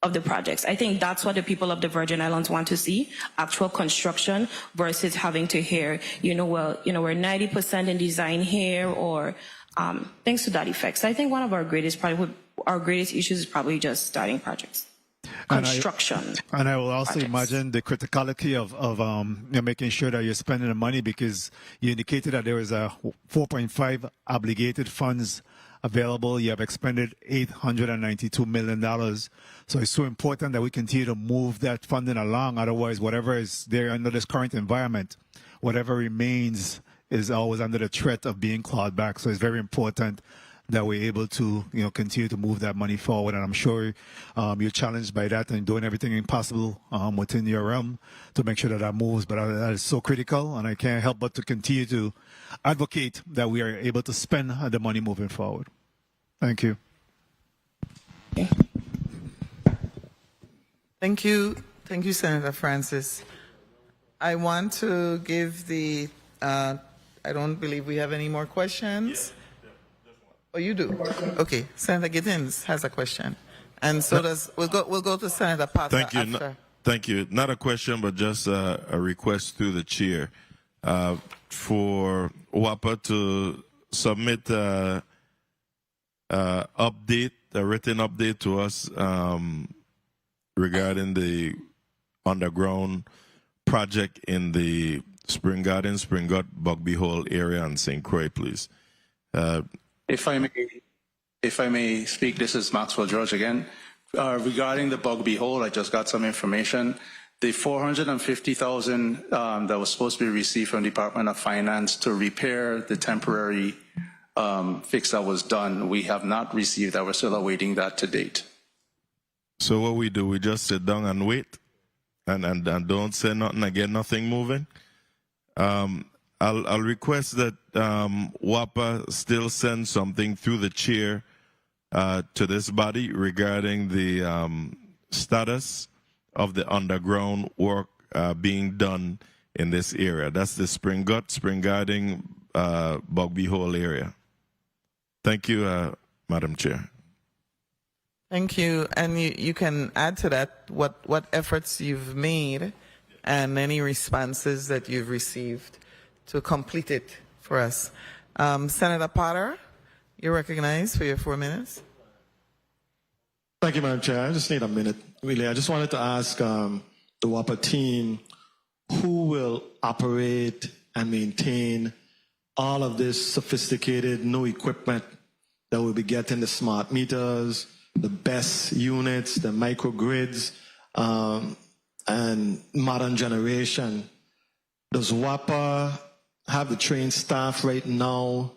of the projects. I think that's what the people of the Virgin Islands want to see, actual construction, versus having to hear, we're 90% in design here, or things to that effect. So I think one of our greatest issues is probably just starting projects. Construction. And I will also projects. imagine the criticality of making sure that you're spending the money, because you indicated that there was a 4.5 obligated funds available. You have expended $892 million. So it's so important that we continue to move that funding along. Otherwise, whatever is there under this current environment, whatever remains is always under the threat of being clawed back. So it's very important that we're able to, continue to move that money forward. And I'm sure you're challenged by that and doing everything possible within your realm to make sure that that moves. But that is so critical, and I can't help but to continue to advocate that we are able to spend the money moving forward. Thank you. Thank you. Thank you, Senator Francis. I want to give I don't believe we have any more questions. Oh, you do? Okay. Senator Giddens has a question. And so we'll go to Senator Potter. Thank you. Thank you. Not a question, but just a request through the chair for WAPA to submit a written update to us regarding the underground project in the Spring Garden, Spring Gut, Bugby Hole area and St. Croix, please. If I may speak, this is Maxwell George again. Regarding the Bugby Hole, I just got some information. The $450,000 that was supposed to be received from the Department of Finance to repair the temporary fix that was done. We have not received that. We're still awaiting that to date. So what we do, we just sit down and wait and don't say nothing and get nothing moving. I'll request that WAPA still send something through the chair to this body regarding the status of the underground work being done in this area. That's the Spring Garden, Bugby Hole area. Thank you, Madam Chair. Thank you. And you can add to that what efforts you've made and any responses that you've received to complete it for us. Senator Potter, you're recognized for your 4 minutes. Thank you, Madam Chair. I just need a minute, really. I just wanted to ask the WAPA team who will operate and maintain all of this sophisticated new equipment that we'll be getting, the smart meters, the BESS units, the microgrids, and modern generation. Does WAPA have the trained staff right now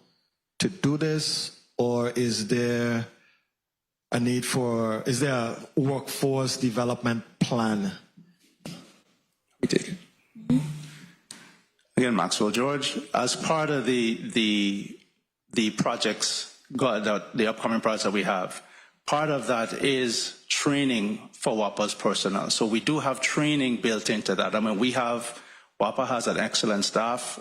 to do this, or is there a need for, is there a workforce development plan? Again, Maxwell George, as part of the projects, the upcoming projects that we have, part of that is training for WAPA's personnel. So we do have training built into that. I mean, WAPA has an excellent staff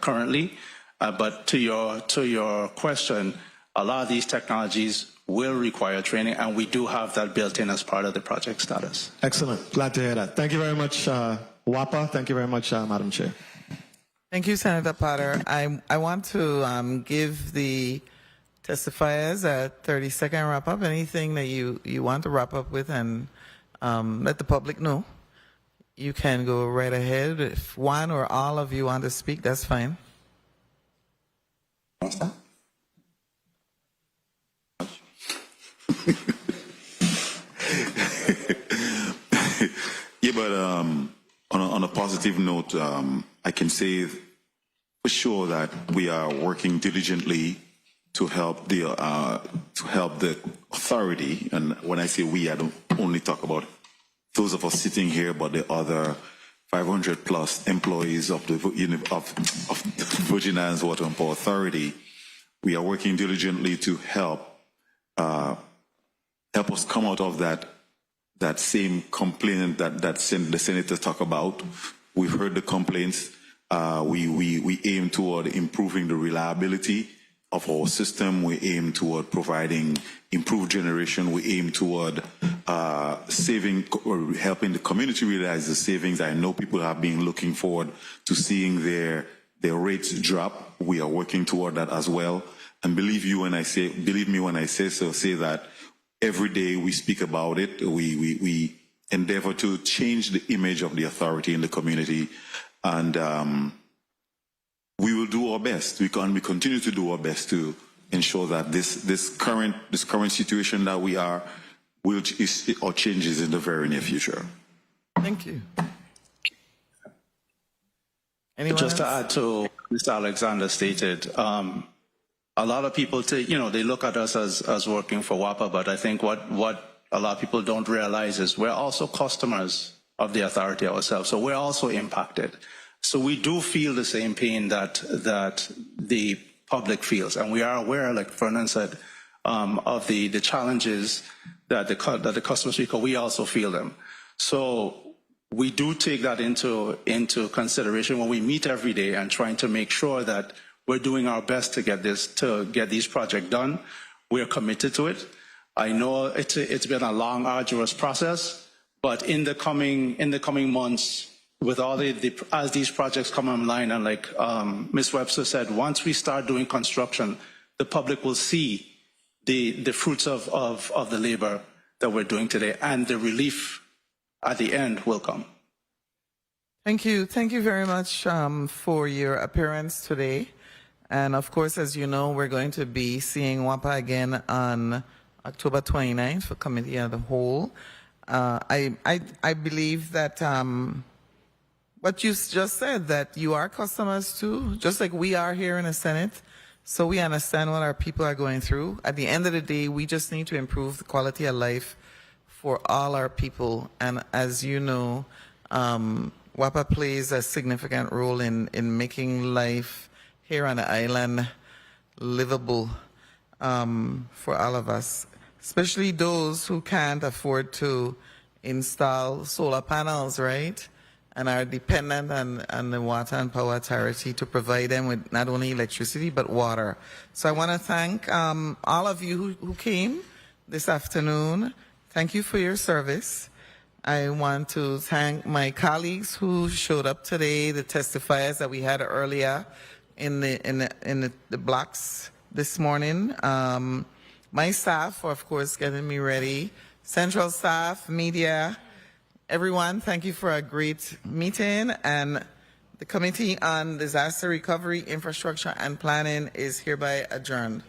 currently, but to your question, a lot of these technologies will require training, and we do have that built in as part of the project status. Excellent. Glad to hear that. Thank you very much, WAPA. Thank you very much, Madam Chair. Thank you, Senator Potter. I want to give the testifiers a 30-second wrap-up. Anything that you want to wrap up with and let the public know. You can go right ahead. If one or all of you want to speak, that's fine. Yeah, but on a positive note, I can say for sure that we are working diligently to help the authority. And when I say we, I don't only talk about those of us sitting here, but the other 500 plus employees of the Virgin Islands Water and Power Authority. We are working diligently to help us come out of that same complaint that the senators talk about. We've heard the complaints. We aim toward improving the reliability of our system. We aim toward providing improved generation. We aim toward saving or helping the community realize the savings. I know people have been looking forward to seeing their rates drop. We are working toward that as well. And believe me when I say that every day we speak about it. We endeavor to change the image of the authority in the community, and we will do our best. We continue to do our best to ensure that this current situation that we are or changes in the very near future. Thank you. Anyone Just else? to add to Mr. Alexander stated, a lot of people they look at us as working for WAPA, but I think what a lot of people don't realize is we're also customers of the authority ourselves, so we're also impacted. So we do feel the same pain that the public feels, and we are aware, like Vernon said, of the challenges that the customers feel. We also feel them. So we do take that into consideration when we meet every day and trying to make sure that we're doing our best to get these projects done. We are committed to it. I know it's been a long, arduous process, but in the coming months, with all as these projects come online, and like Ms. Webster said, once we start doing construction, the public will see the fruits of the labor that we're doing today, and the relief at the end will come. Thank you. Thank you very much for your appearance today. And of course, as you know, we're going to be seeing WAPA again on October 29th for Committee of the Whole. I believe that what you just said, that you are customers too, just like we are here in the Senate. So we understand what our people are going through. At the end of the day, we just need to improve the quality of life for all our people. And as you know, WAPA plays a significant role in making life here on the island livable for all of us, especially those who can't afford to install solar panels, right? And are dependent on the Water and Power Authority to provide them with not only electricity, but water. So I want to thank all of you who came this afternoon. Thank you for your service. I want to thank my colleagues who showed up today, the testifiers that we had earlier in the blocks this morning. My staff for, of course, getting me ready. Central staff, media, everyone, thank you for a great meeting. And the Committee on Disaster Recovery, Infrastructure and Planning is hereby adjourned.